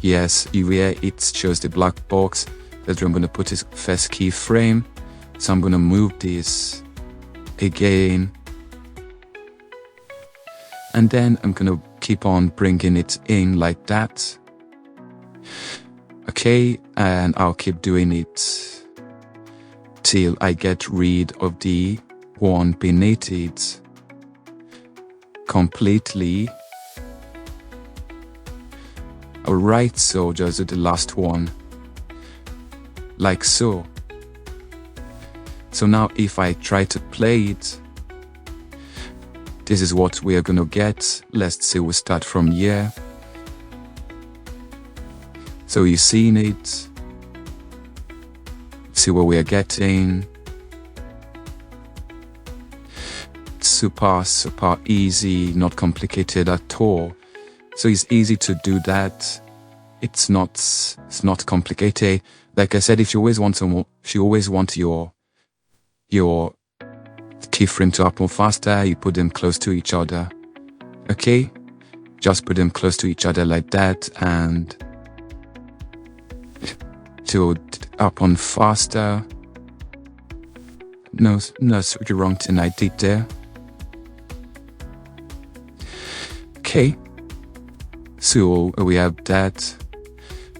Yes, here it shows the black box. That's where I'm gonna put its first keyframe. So I'm gonna move this again, and then I'm gonna keep on bringing it in like that. Okay, and I'll keep doing it till I get rid of the one beneath it completely. Alright, so just do the last one like so. So now if I try to play it, this is what we are gonna get. Let's say we start from here. So you've seen it. See what we are getting. Super easy, not complicated at all. So it's easy to do that. It's not complicated. Like I said, if you always want your keyframe to happen faster, you put them close to each other. Okay, just put them close to each other like that, and to happen faster. No, that's the wrong thing I did there. Okay, so we have that,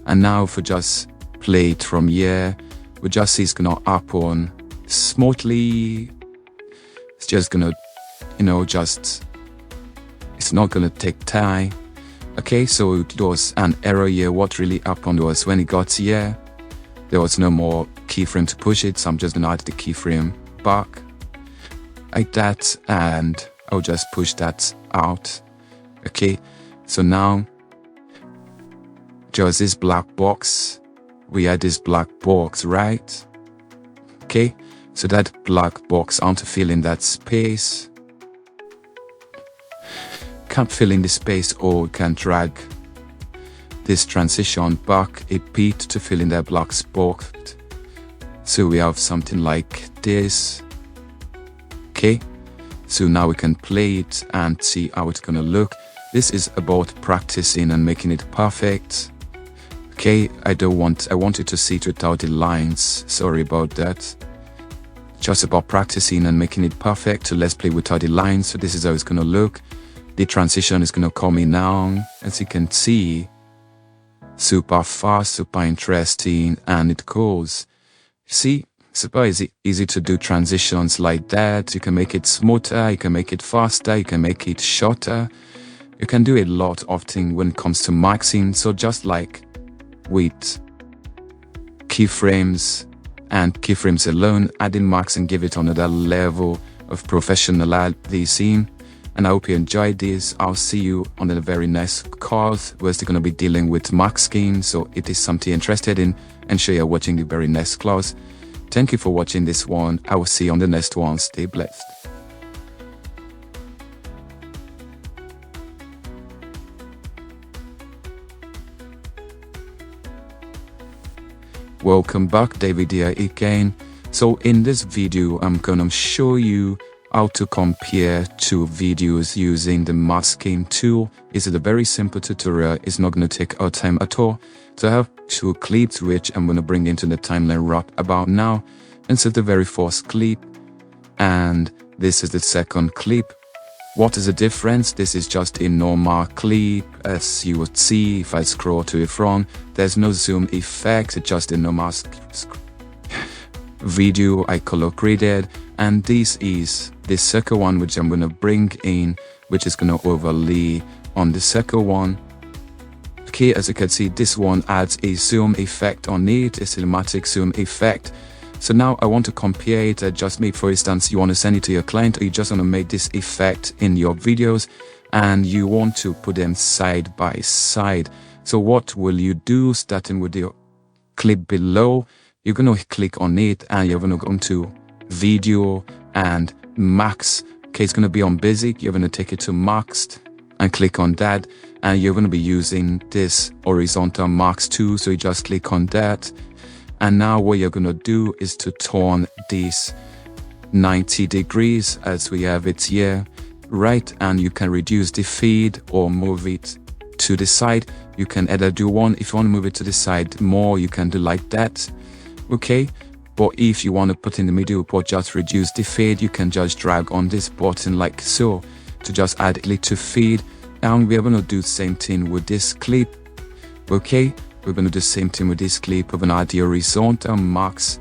and now if we just play it from here, we just see it's gonna happen smoothly. It's just gonna, it's not gonna take time. Okay, so there was an error here. What really happened was when it got here, there was no more keyframe to push it, so I'm just gonna add the keyframe back like that, and I'll just push that out. Okay, so now just this black box, we had this black box, right? Okay, so that black box, I want to fill in that space. Can't fill in the space, or we can drag this transition back a bit to fill in that black spot. So we have something like this. Okay, so now we can play it and see how it's gonna look. This is about practicing and making it perfect. Okay, I want you to see it without the lines. Sorry about that. Just about practicing and making it perfect. So let's play without the lines. So this is how it's gonna look. The transition is gonna come in now, as you can see. Super fast, super interesting, and it goes. See, super easy to do transitions like that. You can make it smoother, you can make it faster, you can make it shorter. You can do a lot of things when it comes to maxing. So just like with keyframes and keyframes alone, adding max and give it another level of professionalism. And I hope you enjoyed this. I'll see you on the very next course. We're still going to be dealing with masking, so it is something you're interested in. And sure you're watching the very next class. Thank you for watching this one. I will see you on the next one. Stay blessed. Welcome back, David here again. So in this video, I'm gonna show you how to compare two videos using the masking tool. It's a very simple tutorial. It's not gonna take our time at all. So I have two clips which I'm gonna bring into the timeline right about now. And so the very first clip, and this is the second clip. What is the difference? This is just a normal clip. As you would see, if I scroll to the front, there's no zoom effect. It's just a normal video I color graded. And this is the second one, which I'm gonna bring in, which is gonna overlay on the second one. Okay, as you can see, this one adds a zoom effect on it, a cinematic zoom effect. So now I want to compare it. Just make, for instance, you want to send it to your client, or you just want to make this effect in your videos and you want to put them side by side. So what will you do? Starting with the clip below, you're going to click on it and you're going to go into video and max. Okay, it's going to be on basic. You're going to take it to maxed and click on that, and you're going to be using this horizontal max too. So you just click on that. And now what you're going to do is to turn this 90 degrees as we have it here, right? And you can reduce the fade or move it to the side. You can either do one, if you want to move it to the side more, you can do like that, okay? But if you want to put in the middle or just reduce the fade, you can just drag on this button like so to just add a little fade. And we're going to do the same thing with this clip, okay? We're going to do the same thing with this clip. We're going to add the horizontal max,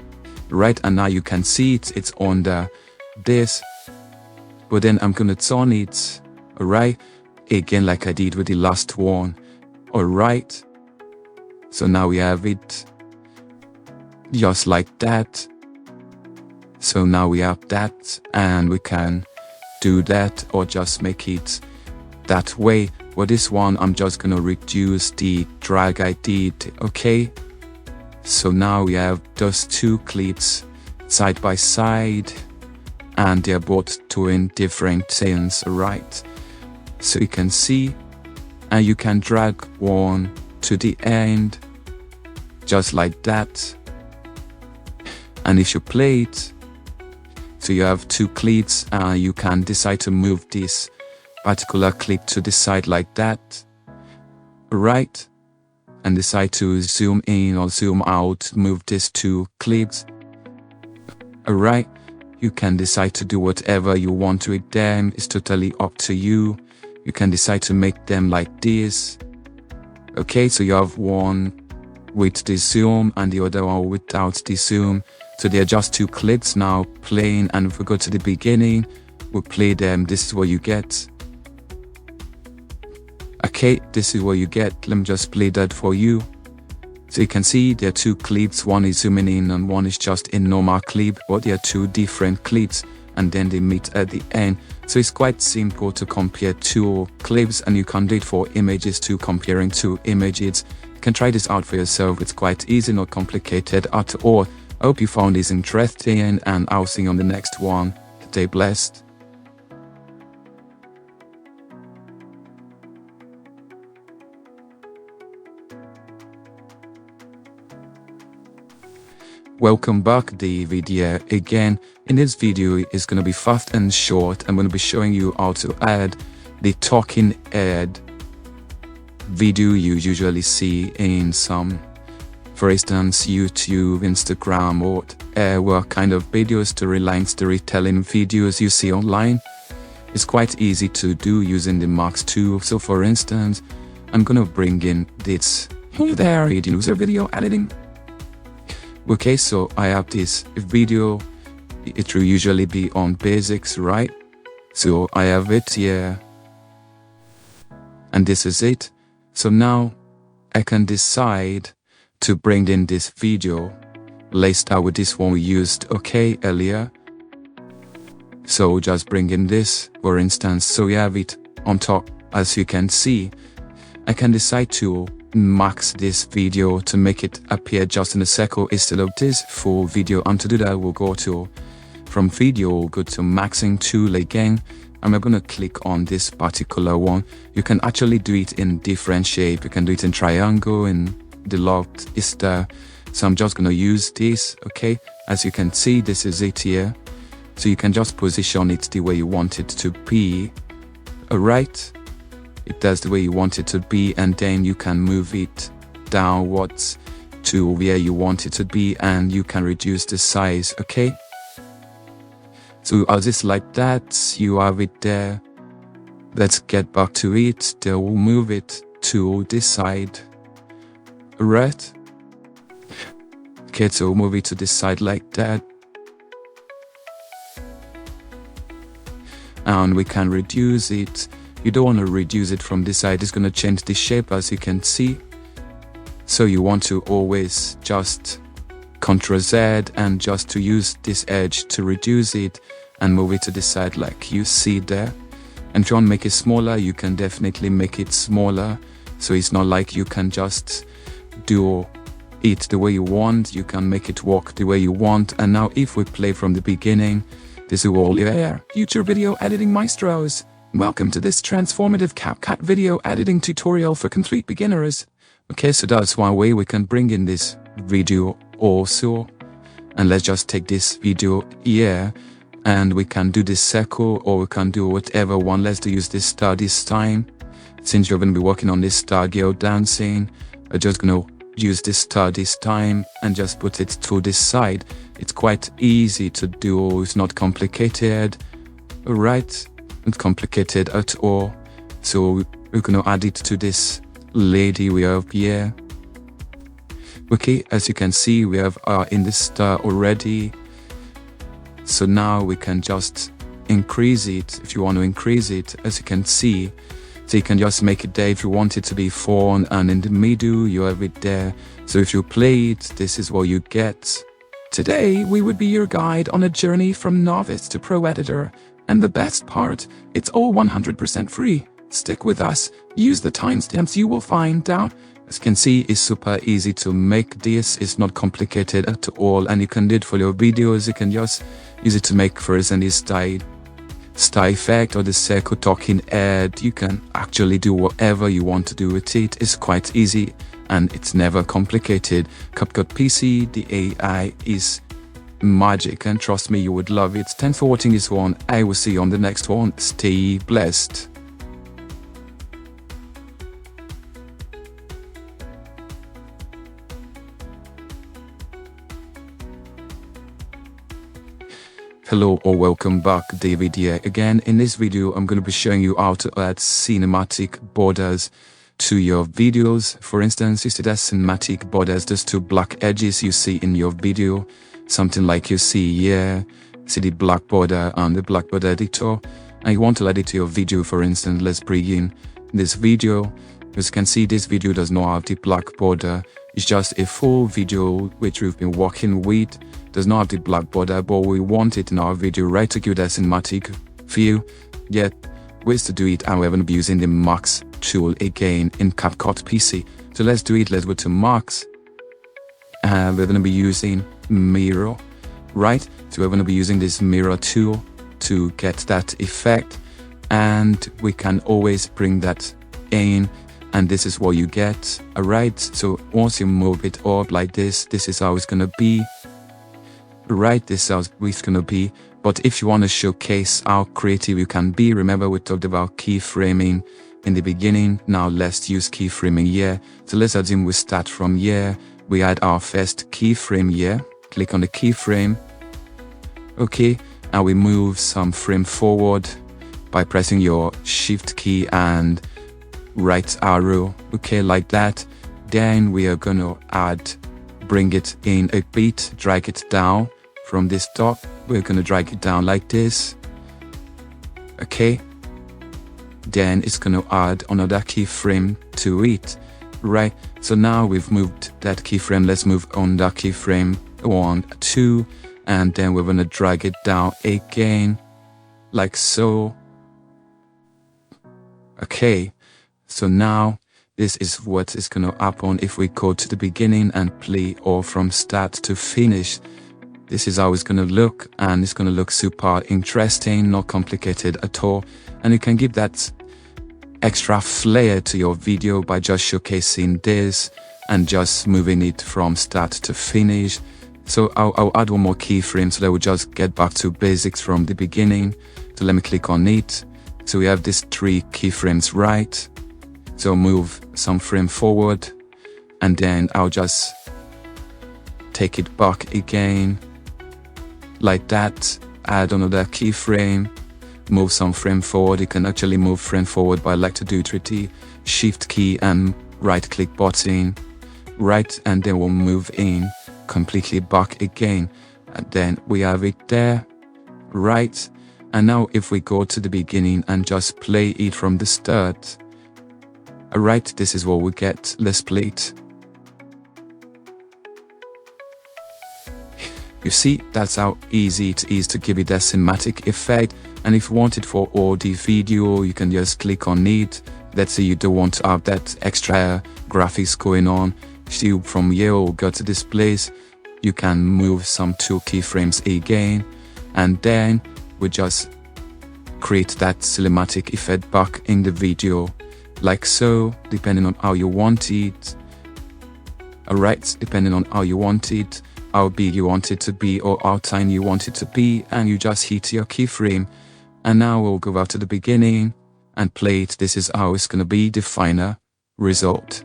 right? And now you can see it's under this, but then I'm going to turn it, all right? Again, like I did with the last one, all right? So now we have it just like that. So now we have that, and we can do that or just make it that way. For this one, I'm just gonna reduce the drag I did, okay? So now we have those two clips side by side, and they're both doing different things, right? So you can see, and you can drag one to the end, just like that. And if you play it, so you have two clips, and you can decide to move this particular clip to the side like that, right? And decide to zoom in or zoom out, move these two clips, alright? You can decide to do whatever you want with them. It's totally up to you. You can decide to make them like this, okay? So you have one with the zoom and the other one without the zoom. So they're just two clips now playing, and if we go to the beginning, we'll play them. This is what you get. Okay, this is what you get. Let me just play that for you. So you can see there are two clips. One is zooming in and one is just a normal clip, but they are two different clips and then they meet at the end. So it's quite simple to compare two clips, and you can do it for images too, comparing two images. You can try this out for yourself. It's quite easy, not complicated at all. I hope you found this interesting, and I'll see you on the next one. Stay blessed. Welcome back, David here again. In this video, it's going to be fast and short. I'm going to be showing you how to add the talking head video you usually see in some, for instance, YouTube, Instagram, or whatever kind of videos, storyline, storytelling videos you see online. It's quite easy to do using the Max tool. So for instance, I'm going to bring in this. Hey there, user video editing. Okay, so I have this video. It will usually be on basics, right? So I have it here, and this is it. So now I can decide to bring in this video. Let's start with this one we used, okay, earlier. So just bring in this, for instance. So we have it on top. As you can see, I can decide to max this video to make it appear just in a circle instead of this full video. And to do that, we'll go to, from video, we'll go to maxing tool again, and we're going to click on this particular one. You can actually do it in different shape. You can do it in triangle, in the locked star. So I'm just going to use this, okay? As you can see, this is it here. So you can just position it the way you want it to be, alright? If that's the way you want it to be, and then you can move it downwards to where you want it to be, and you can reduce the size, okay? So as it's like that, you have it there, Let's get back to it. Then we'll move it to this side. Right? Okay, so we'll move it to this side like that. And we can reduce it. You don't want to reduce it from this side. It's going to change the shape, as you can see. So you want to always just Ctrl Z and just to use this edge to reduce it and move it to this side like you see there. And if you want to make it smaller, you can definitely make it smaller. So it's not like you can just do it the way you want. You can make it work the way you want. And now if we play from the beginning, this is all your future video editing maestros. Welcome to this transformative CapCut video editing tutorial for complete beginners. Okay, so that's one way we can bring in this video also. And let's just take this video here. And we can do this circle, or we can do whatever one. Let's use this star this time. Since you're going to be working on this star girl dancing, I'm just going to use this star this time and just put it to this side. It's quite easy to do. It's not complicated. Alright, not complicated at all. So we're going to add it to this lady we have here. Okay, as you can see, we have in this star already. So now we can just increase it if you want to increase it, as you can see. So you can just make it there if you want it to be 4, and in the middle you have it there. So if you play it, this is what you get. Today we would be your guide on a journey from novice to pro editor. And the best part, it's all 100% free. Stick with us, use the timestamps you will find out. As you can see, it's super easy to make this. It's not complicated at all, and you can do it for your videos. You can just use it to make, for example, this star effect or the circle talking head. You can actually do whatever you want to do with it. It's quite easy and it's never complicated. CapCut PC, the AI is magic, and trust me, you would love it. Thanks for watching this one. I will see you on the next one. Stay blessed. Hello or welcome back, David here again. In this video, I'm going to be showing you how to add cinematic borders to your videos. For instance, you see that cinematic borders, those two black edges you see in your video, something like you see here. See the black border and the black border editor, and you want to add it to your video. For instance, let's bring in this video. As you can see, this video does not have the black border. It's just a full video which we've been working with. Does not have the black border, but we want it in our video, right? To give that cinematic view. Yet, ways to do it, and we're going to be using the Max tool again in CapCut PC. So let's do it. Let's go to Max, and we're going to be using mirror, right? So we're going to be using this mirror tool to get that effect, and we can always bring that in. And this is what you get. Alright, so once you move it up like this is how it's gonna be. Right, this is how it's gonna be. But if you want to showcase how creative you can be, remember we talked about keyframing in the beginning. Now let's use keyframing here. So let's assume we start from here. We add our first keyframe here. Click on the keyframe. Okay, and we move some frame forward by pressing your shift key and right arrow. Okay, like that. Then we are gonna bring it in a bit, drag it down from this top. We're gonna drag it down like this. Okay, then it's gonna add another keyframe to it, right? So now we've moved that keyframe. Let's move on that keyframe 1, 2, and then we're gonna drag it down again like so. Okay, so now this is what is going to happen if we go to the beginning and play, or from start to finish. This is how it's going to look, and it's going to look super interesting, not complicated at all. And you can give that extra flair to your video by just showcasing this and just moving it from start to finish. So I'll add one more keyframe so that we'll just get back to basics from the beginning. So let me click on it. So we have these 3 keyframes, right? So move some frame forward, and then I'll just take it back again like that. Add another keyframe, move some frame forward. You can actually move frame forward by like to do 3T, shift key and right click button, right, and then we'll move in completely back again, and then we have it there, right. And now if we go to the beginning and just play it from the start, alright, this is what we get. Let's play it. You see, that's how easy it is to give it a cinematic effect. And if you want it for all the video, you can just click on it. Let's say you don't want to have that extra graphics going on. So from here we'll go to this place. You can move some 2 keyframes again, and then we just create that cinematic effect back in the video, like so, depending on how you want it. Alright, depending on how you want it, how big you want it to be or how tiny you want it to be, and you just hit your keyframe. And now we'll go back to the beginning and play it. This is how it's gonna be the final result.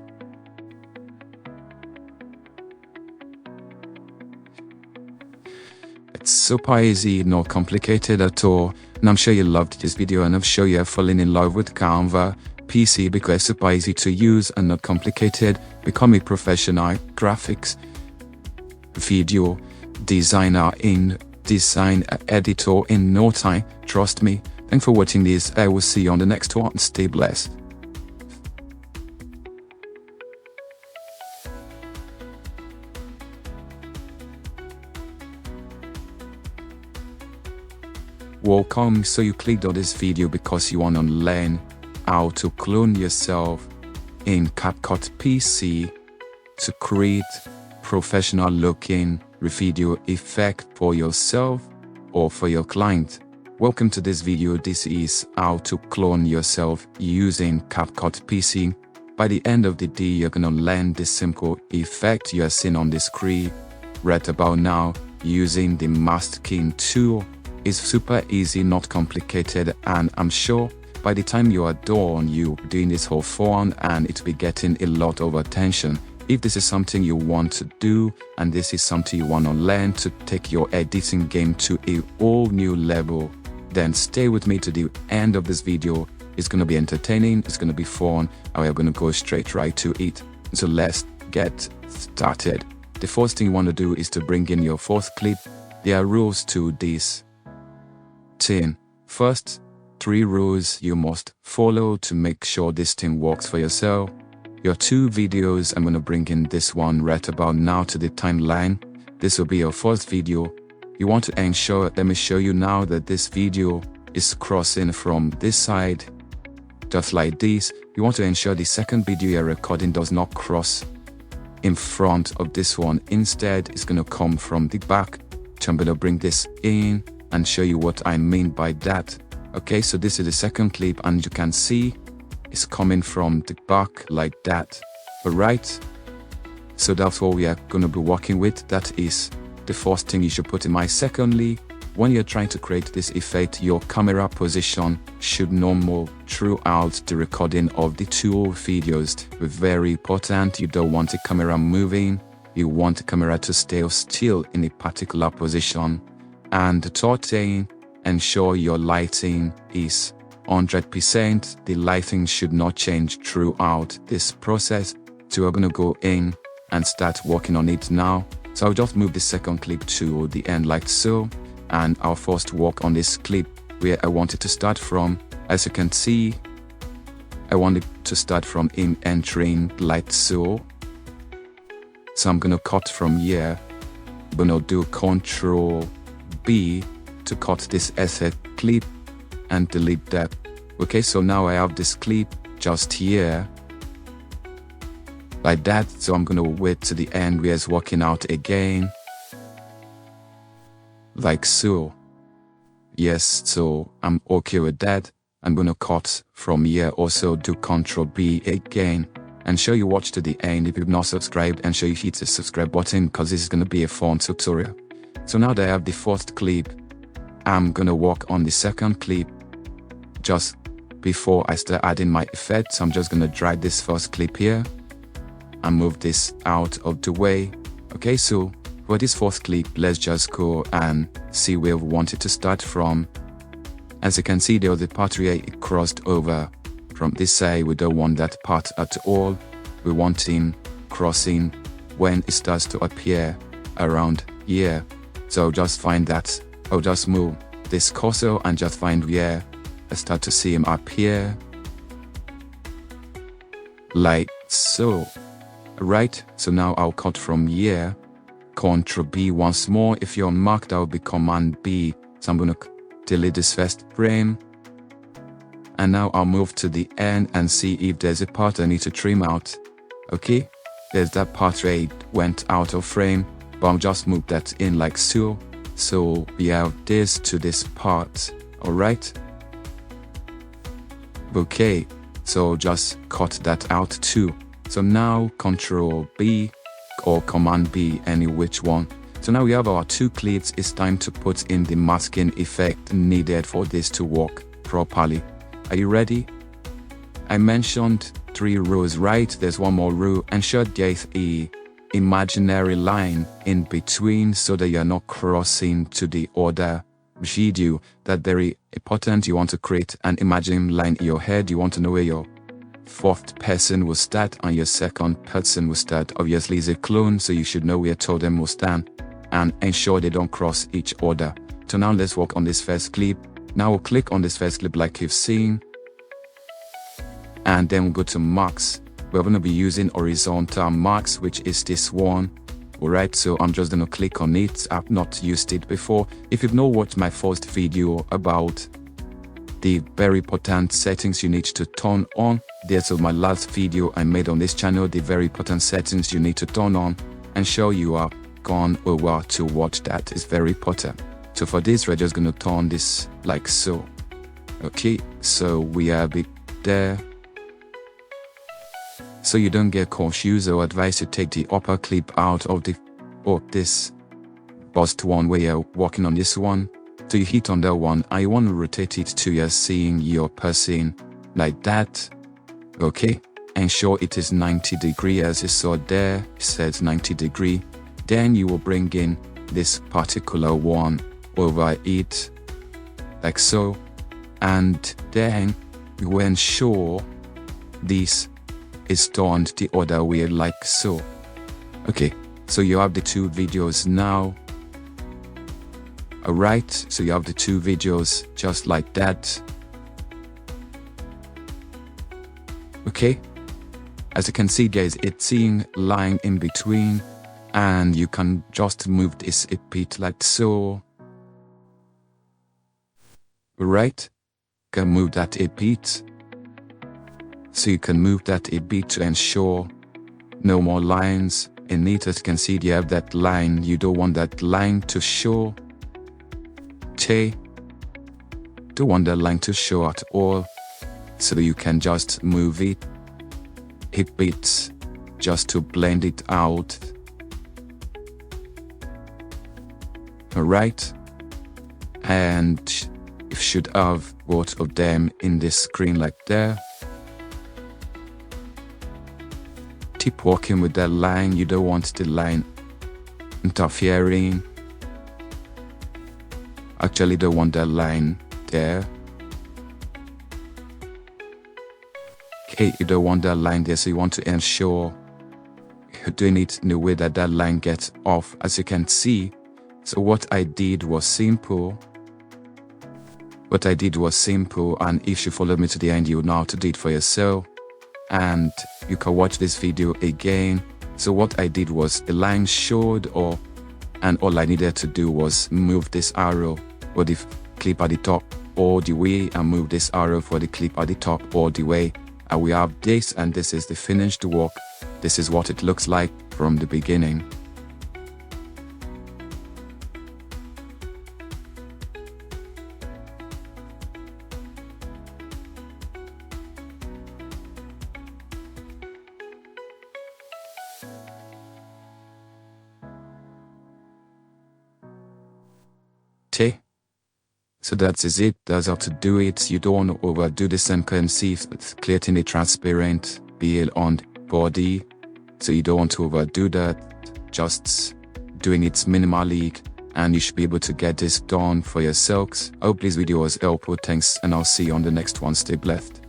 It's super easy, not complicated at all, and I'm sure you loved this video, and I'm sure you're falling in love with Canva PC because it's super easy to use and not complicated. Become a professional graphics video designer in design editor in no time. Trust me. Thanks for watching this. I will see you on the next one. Stay blessed. Welcome. So you clicked on this video because you want to learn how to clone yourself in CapCut PC to create professional looking video effect for yourself or for your client. Welcome to this video. This is how to clone yourself using CapCut PC. By the end of the day, you're gonna learn this simple effect you are seeing on the screen right about now using the masking tool. It's super easy, not complicated, and I'm sure by the time you are done, you'll be doing this for fun and it'll be getting a lot of attention. If this is something you want to do and this is something you want to learn to take your editing game to a whole new level, then stay with me to the end of this video. It's going to be entertaining, it's going to be fun, and we're going to go straight right to it. So let's get started. The first thing you want to do is to bring in your first clip. There are rules to this thing. First, 3 rules you must follow to make sure this thing works for yourself. Your 2 videos, I'm going to bring in this one right about now to the timeline. This will be your first video. You want to ensure, let me show you now, that this video is crossing from this side, just like this. You want to ensure the second video you're recording does not cross in front of this one. Instead, it's going to come from the back. So I'm going to bring this in and show you what I mean by that. Okay, so this is the second clip, and you can see it's coming from the back like that. Alright, so that's what we are going to be working with. That is the first thing you should put in mind. Secondly, when you're trying to create this effect, your camera position should normal throughout the recording of the 2 videos. Very important. You don't want the camera moving. You want the camera to stay still in a particular position. And the third thing, ensure your lighting is 100%. The lighting should not change throughout this process. So we're going to go in and start working on it now. So I'll just move the second clip to the end like so. And I'll first work on this clip where I wanted to start from. As you can see, I wanted to start from him entering like so. So I'm going to cut from here. I'm going to do Ctrl B to cut this asset clip and delete that. Okay, so now I have this clip just here like that. So I'm gonna wait to the end where it's working out again like so. Yes, so I'm okay with that. I'm gonna cut from here, also do Ctrl B again, and show you watch to the end. If you've not subscribed, and show you hit the subscribe button because this is gonna be a fun tutorial. So now that I have the first clip, I'm gonna work on the second clip. Just before I start adding my effects, I'm just gonna drag this first clip here and move this out of the way. Okay, so for this first clip, let's just go and see where we want it to start from. As you can see there, the part here it crossed over from this side. We don't want that part at all. We want in crossing when it starts to appear around here. So just find that. I'll just move this cursor and just find where I start to see him appear. Like so. Right, so now I'll cut from here. Ctrl B once more. If you're on Mac, that will be Command B. So I'm gonna delete this first frame. And now I'll move to the end and see if there's a part I need to trim out. Okay, there's that part where it went out of frame, but I'll just move that in like so. So we have this to this part, alright? Okay, so just cut that out too. So now Ctrl B or Command B, any which one. So now we have our two clips. It's time to put in the masking effect needed for this to work properly. Are you ready? I mentioned 3 rows, right? There's one more row. Ensure there is a imaginary line in between so that you're not crossing to the other video. That's very important. You want to create an imaginary line in your head. You want to know where your fourth person will start and your second person will start. Obviously it's a clone, so you should know where two of them will stand and ensure they don't cross each other. So now let's work on this first clip. Now we'll click on this first clip like you've seen, and then we'll go to marks. We're going to be using horizontal marks, which is this one. Alright, so I'm just going to click on it. I've not used it before. If you've not watched my first video about the very important settings you need to turn on, there's my last video I made on this channel, the very important settings you need to turn on. Ensure you are gone over to watch that. It's very important. So for this, we're just going to turn this like so. Okay, so we have it there. So you don't get confused, I advise you take the upper clip out of the this bust one where you're working on this one. So you hit on that one and you want to rotate it to you're seeing your person like that. Okay, ensure it is 90 degrees as you saw there. It says 90 degrees. Then you will bring in this particular one over it like so, and then you will ensure this is turned the other way like so. Okay, so you have the two videos now. Alright, so you have the two videos just like that. Okay, as you can see guys, it's seeing line in between, and you can just move this a bit like so. Right, can move that a bit. So you can move that a bit to ensure no more lines in it. As you can see, you have that line. You don't want that line to show. Don't want that line to show at all. So you can just move it a bit just to blend it out. Alright, and you should have both of them in this screen like there. Keep working with that line. You don't want the line interfering. Actually don't want that line there. Okay, you don't want that line there, so you want to ensure you're doing it in a way that that line gets off, as you can see. So what I did was simple. And if you follow me to the end, you know how to do it for yourself. And you can watch this video again. So what I did was the line showed, and all I needed to do was move this arrow or the clip at the top all the way, and move this arrow for the clip at the top all the way. And we have this, and this is the finished work. This is what it looks like from the beginning. So that is it. That's how to do it. You don't want to overdo this, and can see it's creating a transparent BL on the body. So you don't want to overdo that. Just doing it minimally and you should be able to get this done for yourselves. I hope this video was helpful. Thanks, and I'll see you on the next one. Stay blessed.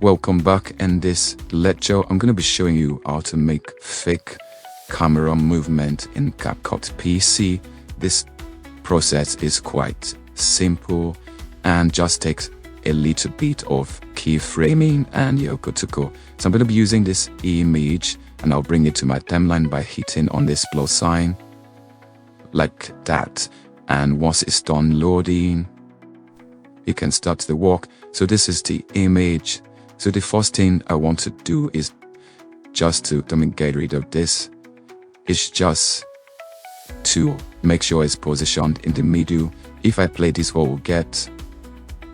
Welcome back. In this lecture, I'm going to be showing you how to make fake camera movement in CapCut PC. This process is quite simple and just takes a little bit of keyframing and you're good to go. So I'm going to be using this image and I'll bring it to my timeline by hitting on this plus sign like that. And once it's done loading, you can start the work. So this is the image. So the first thing I want to do is just to get rid of this. It's just to make sure it's positioned in the middle. If I play this, what we'll get.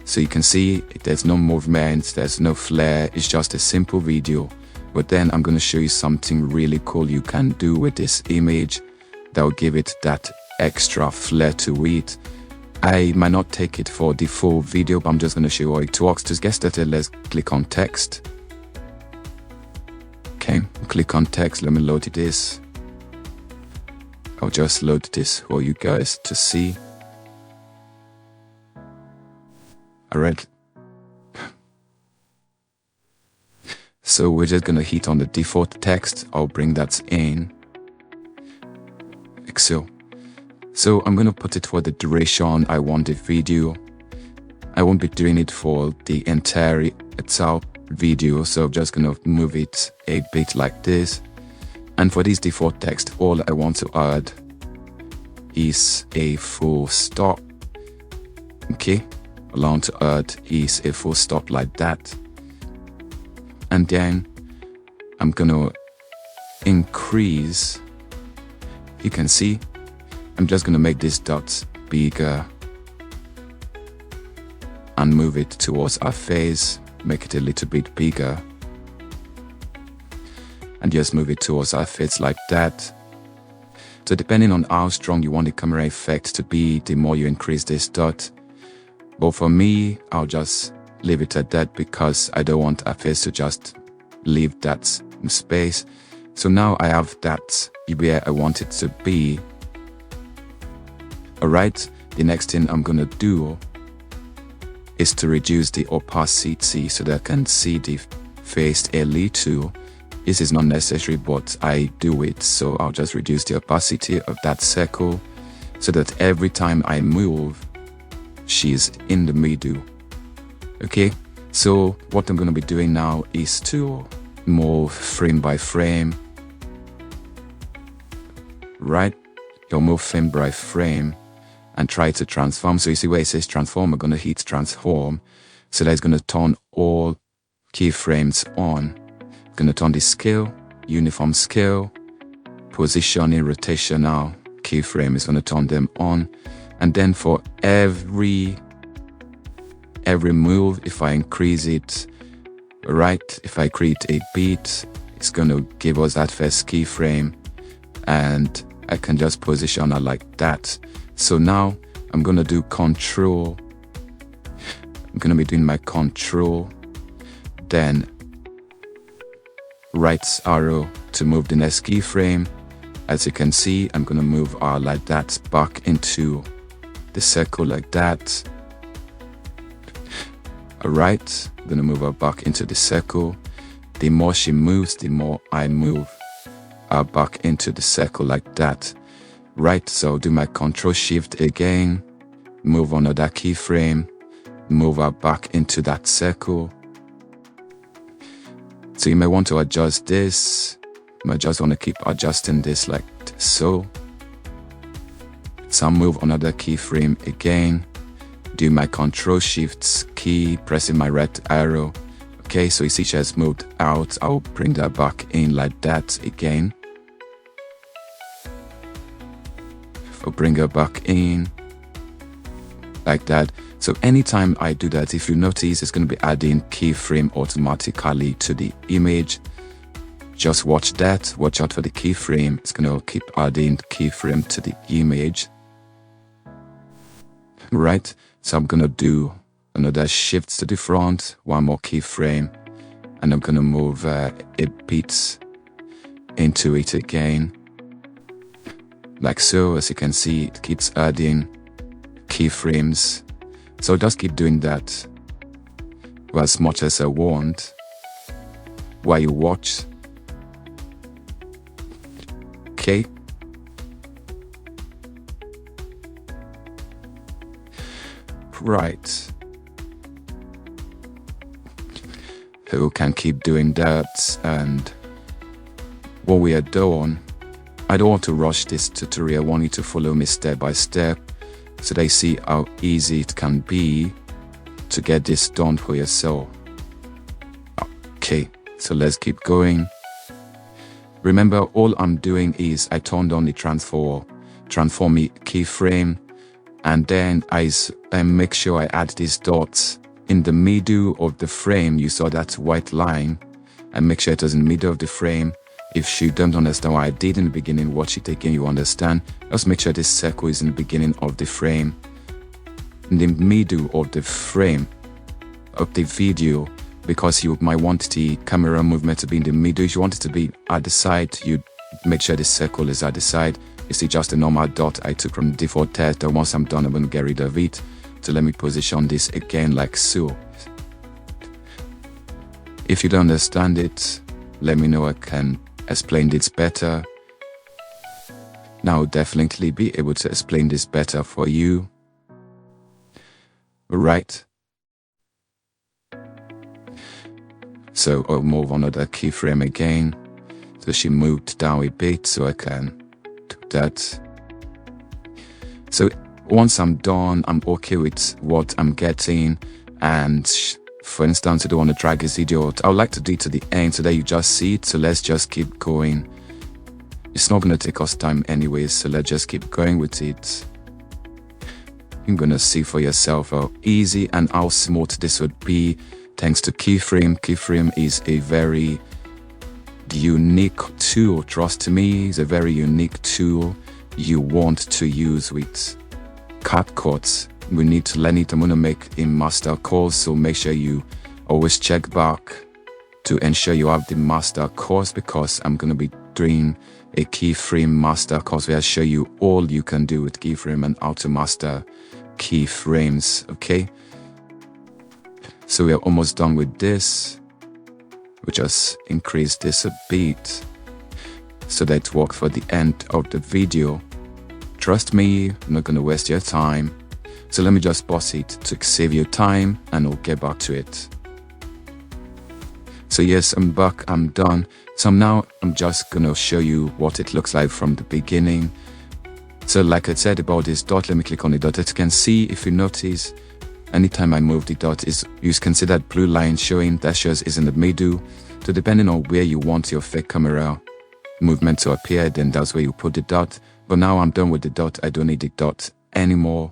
So you can see there's no movement, there's no flare, it's just a simple video. But then I'm going to show you something really cool you can do with this image that will give it that extra flair to it. I might not take it for the full video, but I'm just going to show you how it works. To get started, let's click on text. Okay, click on text. Let me load this. I'll just load this for you guys to see. Alright. So we're just going to hit on the default text. I'll bring that in. Like so. So I'm going to put it for the duration I want the video. I won't be doing it for the entire itself video, so I'm just going to move it a bit like this. And for this default text, all I want to add is a full stop. Okay, all I want to add is a full stop like that. And then I'm going to increase. You can see I'm just going to make this dot bigger and move it towards our face, make it a little bit bigger and just move it towards our face like that. So depending on how strong you want the camera effect to be, the more you increase this dot. But for me, I'll just leave it at that because I don't want our face to just leave that space. So now I have that where I want it to be. Alright, the next thing I'm gonna do is to reduce the opacity so that I can see the face a little. This is not necessary, but I do it, so I'll just reduce the opacity of that circle so that every time I move, she's in the middle. Okay, so what I'm gonna be doing now is to move frame by frame. Right, you'll move frame by frame and try to transform. So you see where it says transform, I'm going to hit transform. So that's going to turn all keyframes on. I'm going to turn the scale, uniform scale, positioning, rotational keyframe is going to turn them on. And then for every move, if I increase it, right, if I create a beat, it's going to give us that first keyframe and I can just position her like that. So now I'm going to do control. I'm going to be doing my control, then right arrow to move the next keyframe. As you can see, I'm going to move her like that back into the circle like that. Alright, I'm going to move her back into the circle. The more she moves, the more I move her back into the circle like that. Right, so I'll do my control shift again, move another keyframe, move her back into that circle. So you may want to adjust this. You might just want to keep adjusting this like so. So I'll move another keyframe again, do my control shift key, pressing my right arrow. Okay, so you see she has moved out. I'll bring that back in like that again. I'll bring her back in like that. So anytime I do that, if you notice, it's going to be adding keyframe automatically to the image. Just watch that, watch out for the keyframe. It's going to keep adding keyframe to the image. Right, so I'm going to do another shift to the front, one more keyframe, and I'm gonna move a bit into it again, like so. As you can see, it keeps adding keyframes, so just keep doing that as much as I want while you watch. Okay. Right. So we can keep doing that, and when we are done, I don't want to rush this tutorial. I want you to follow me step by step so they see how easy it can be to get this done for yourself. Okay, so let's keep going. Remember, all I'm doing is I turned on the transform me keyframe, and then I make sure I add these dots in the middle of the frame. You saw that white line. I make sure it was in the middle of the frame. If you don't understand what I did in the beginning, watch it again, you understand. Just make sure this circle is in the beginning of the frame, in the middle of the frame of the video, because you might want the camera movement to be in the middle. If you want it to be at the side, you make sure the circle is at the side. You see just a normal dot I took from the default test, and once I'm done, I'm going to get rid of it. So let me position this again like so. If you don't understand it, let me know, I can explain this better. Now I'll definitely be able to explain this better for you. Right. So I'll move on to the keyframe again. So she moved down a bit, so I can do that. So once I'm done, I'm okay with what I'm getting. And for instance, I don't want to drag this video out. I would like to do it to the end so that you just see it. So let's just keep going. It's not going to take us time anyways, so let's just keep going with it. You're going to see for yourself how easy and how smooth this would be thanks to Keyframe. Keyframe is a very unique tool. Trust me, it's a very unique tool you want to use with CapCut. We need to learn it. I'm going to make a master course, so make sure you always check back to ensure you have the master course, because I'm going to be doing a keyframe master course where I show you all you can do with keyframe and how to master keyframes. Okay, so we are almost done with this. We just increase this a bit so that it works for the end of the video. Trust me, I'm not going to waste your time. So let me just pause it to save your time, and I'll get back to it. So yes, I'm back, I'm done. So now I'm just going to show you what it looks like from the beginning. So like I said about this dot, let me click on the dot. As you can see, if you notice, anytime I move the dot, you can see that blue line showing, that shows is in the middle. So depending on where you want your fake camera movement to appear, then that's where you put the dot. But now I'm done with the dot, I don't need the dot anymore.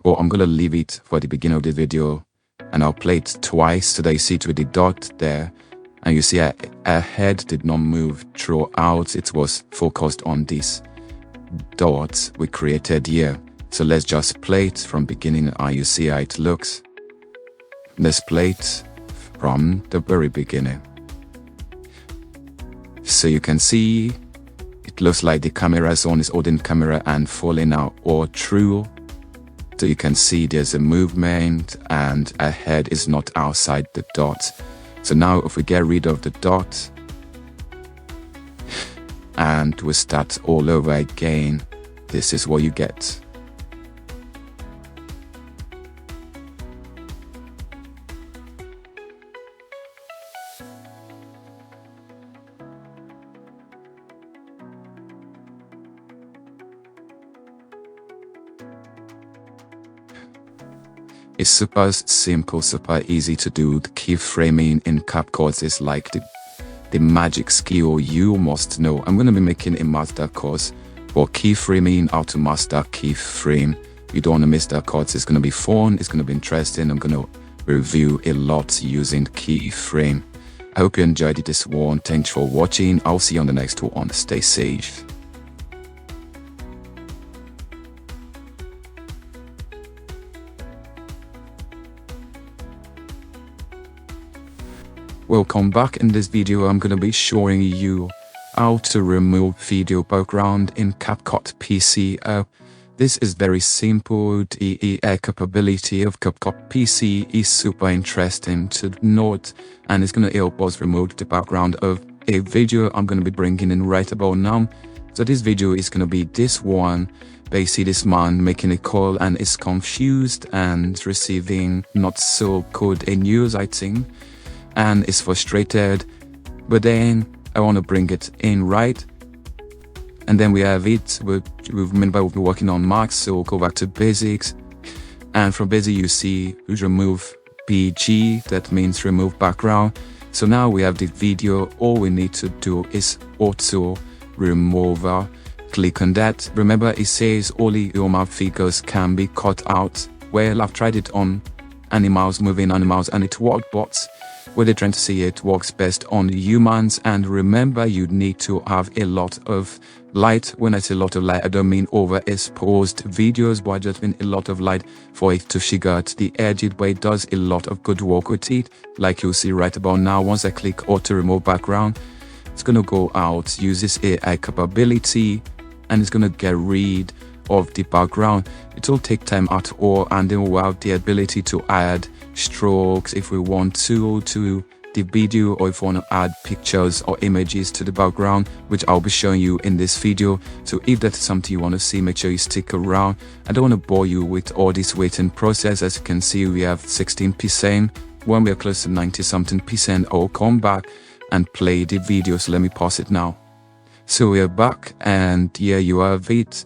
Or I'm going to leave it for the beginning of the video, and I'll play it twice so that you see it with the dot there. And you see our head did not move throughout, it was focused on this dot we created here. So let's just play it from beginning, and you see how it looks. Let's play it from the very beginning. So you can see it looks like the camera zone is holding camera and falling out all through. So you can see there's a movement and our head is not outside the dot. So now if we get rid of the dot and we start all over again, this is what you get. It's super simple, super easy to do. The keyframing in CapCut is like the magic skill you must know. I'm going to be making a master course for keyframing, how to master keyframe. You don't want to miss that course. It's going to be fun. It's going to be interesting. I'm going to review a lot using keyframe. I hope you enjoyed this one. Thanks for watching. I'll see you on the next one. Stay safe. Welcome back. In this video I'm gonna be showing you how to remove video background in CapCut PC. This is very simple. The AI capability of CapCut PC is super interesting to note, and it's gonna help us remove the background of a video I'm gonna be bringing in right about now. So this video is gonna be this one. Basically, this man making a call and is confused and receiving not so good a news, I think, and is frustrated. But then I want to bring it in right, and then we have it. We've been working on Max, so go back to basics, and from basic you see remove BG, that means remove background. So now we have the video. All we need to do is auto remover. Click on that. Remember, it says only human figures can be cut out. Well, I've tried it on animals, moving animals, and it worked, but what they're trying to say, it works best on humans. And remember, you need to have a lot of light. When I say a lot of light, I don't mean overexposed videos, but I just mean a lot of light for it to figure out the edges, but it does a lot of good work with it, like you'll see right about now. Once I click auto remove background, it's gonna go out, use this AI capability, and it's gonna get rid of the background. It will take time at all, and then we'll have the ability to add strokes if we want to the video, or if we want to add pictures or images to the background, which I'll be showing you in this video. So if that's something you want to see, make sure you stick around. I don't want to bore you with all this waiting process. As you can see, we have 16%. When we are close to 90 something percent, I'll come back and play the video. So let me pause it now. So we are back, and here you have it.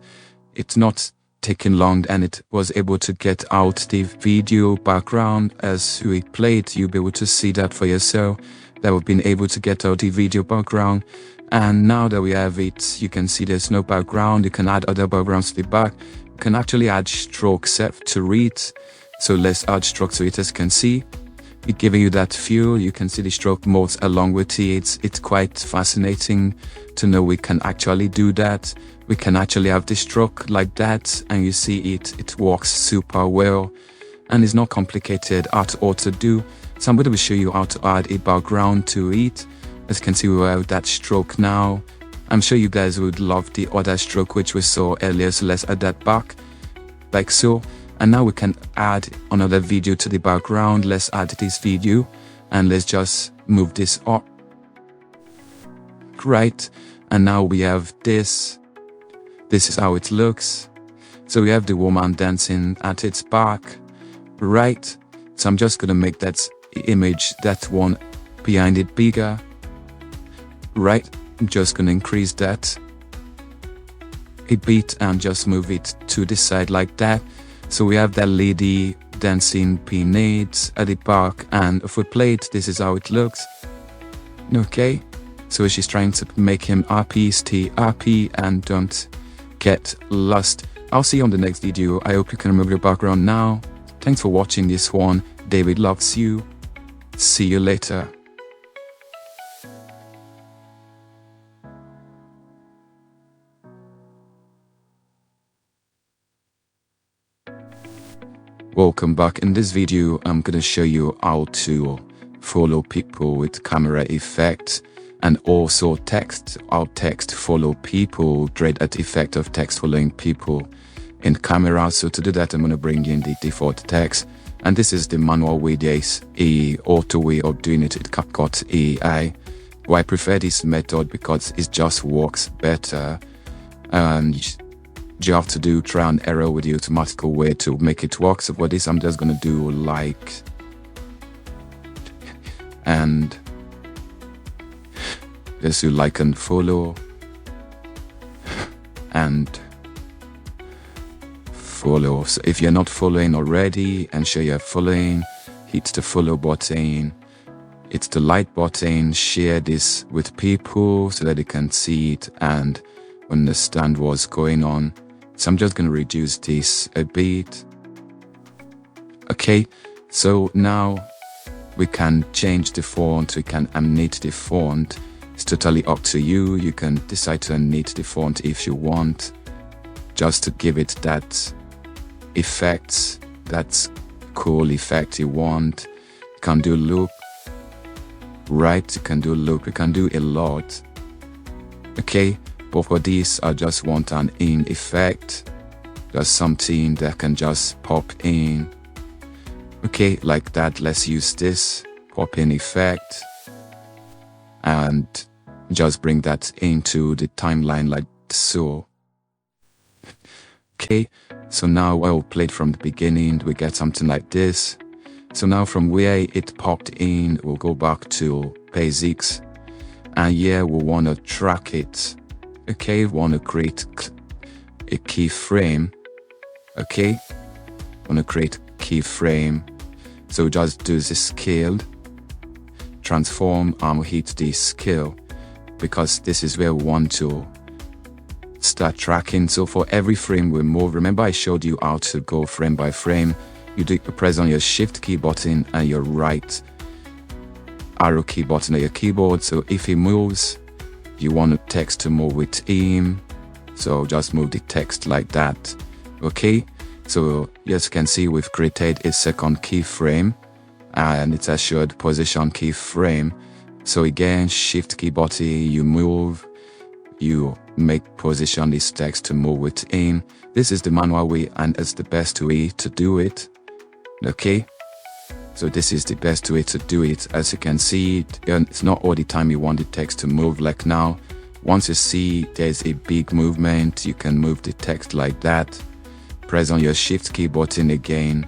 It's not taking long, and it was able to get out the video background. As we played, you'll be able to see that for yourself, that we've been able to get out the video background. And now that we have it, you can see there's no background. You can add other backgrounds to the back. You can actually add strokes to it. So let's add strokes to it. As you can see, it giving you that feel. You can see the stroke modes along with it. It's quite fascinating to know we can actually do that. We can actually have the stroke like that, and you see it works super well, and it's not complicated at all to do. So I'm going to show you how to add a background to it. As you can see, we have that stroke now. I'm sure you guys would love the other stroke which we saw earlier, so let's add that back like so. And now we can add another video to the background. Let's add this video, and let's just move this up. Right, and now we have this. This is how it looks. So we have the woman dancing at its back. Right, so I'm just gonna make that image, that one behind it, bigger. Right, I'm just gonna increase that a bit and just move it to the side like that. So we have that lady dancing peanuts at the back, and if we play it, this is how it looks. Okay, so she's trying to make him happy, stay happy, and don't get lost. I'll see you on the next video. I hope you can remove your background now. Thanks for watching this one. David loves you. See you later. Welcome back. In this video, I'm gonna show you how to follow people with camera effect, and also text, how text follow people, dread at effect of text following people in camera. So to do that, I'm gonna bring in the default text, and this is the manual way. There's a auto way of doing it with CapCut AI. Well, I prefer this method because it just works better, and you have to do trial and error with the automatic way to make it work. So for this, I'm just gonna do like, and just do like and follow, and follow. So if you're not following already, and sure you're following, hit the follow button, it's the like button, share this with people so that they can see it and understand what's going on. So I'm just going to reduce this a bit. Okay, so now we can change the font, we can animate the font. It's totally up to you. You can decide to animate the font if you want, just to give it that effect, that cool effect you want. You can do loop, right? You can do loop, you can do a lot. Okay, but for this I just want an in effect, just something that can just pop in. Okay, like that. Let's use this pop in effect and just bring that into the timeline like so. Okay, so now I'll play it from the beginning. We get something like this. So now from where it popped in, we'll go back to basics, and here we want to track it. Okay, we want to create a keyframe. Okay, want to create keyframe. So just do the scale, transform, and hit the scale, because this is where we want to start tracking. So for every frame we move, remember I showed you how to go frame by frame. You press on your shift key button and your right arrow key button on your keyboard. So if he moves, you want the text to move with him, so just move the text like that. Okay, so as you can see, we've created a second keyframe and it's a shared position keyframe. So again, shift key button, you move, you make position this text to move with him. This is the manual way and it's the best way to do it. Okay, so this is the best way to do it. As you can see, it's not all the time you want the text to move. Like now, once you see there's a big movement, you can move the text like that. Press on your shift key button again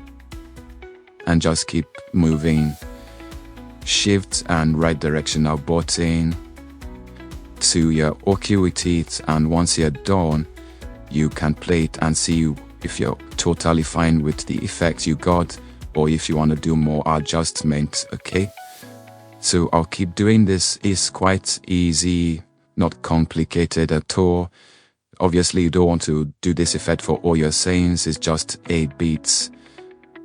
and just keep moving. Shift and right directional button to you're okay with it, and once you're done, you can play it and see if you're totally fine with the effect you got, or if you want to do more adjustments. Okay, so I'll keep doing this. It's quite easy, not complicated at all. Obviously you don't want to do this effect for all your scenes, it's just 8 beats.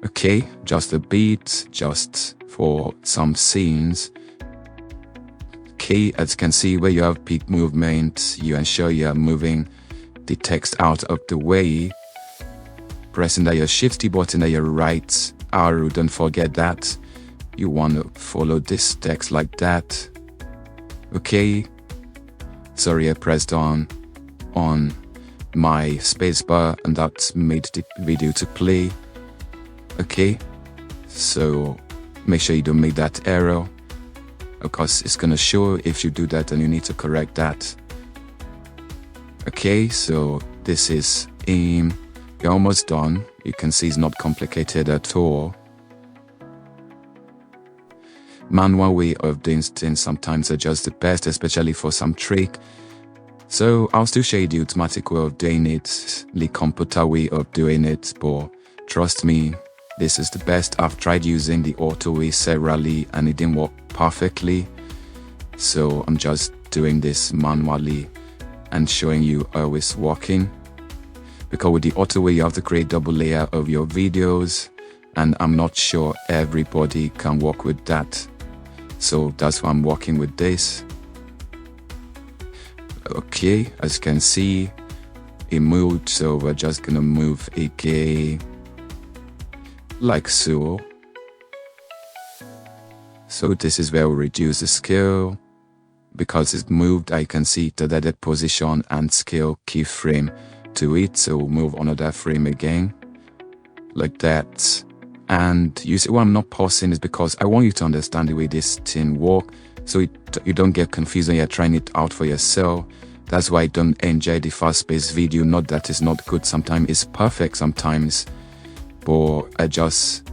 Okay, just a beat, just for some scenes. Okay, as you can see, where you have peak movement, you ensure you are moving the text out of the way, pressing that your shift key button at your right arrow. Don't forget that you want to follow this text like that. Okay, sorry, I pressed on my spacebar and that made the video to play. Okay, so make sure you don't make that error, because it's gonna show if you do that and you need to correct that. Okay, so this is aim. You're almost done. You can see it's not complicated at all. Manual way of doing things sometimes are just the best, especially for some trick. So I'll still show you the automatic way of doing it, the computer way of doing it, but trust me, this is the best. I've tried using the auto way severally and it didn't work perfectly. So I'm just doing this manually and showing you how it's working. Because with the auto way you have to create double layer of your videos, and I'm not sure everybody can work with that. So that's why I'm working with this. Okay, as you can see, it moved, so we're just gonna move again like so. So this is where we reduce the scale. Because it's moved, I can see the added position and scale keyframe to it. So we'll move another frame again like that. And you see why I'm not pausing is because I want you to understand the way this thing works, so you don't get confused when you're trying it out for yourself. That's why I don't enjoy the fast-paced video. Not that it's not good, sometimes it's perfect sometimes, but I just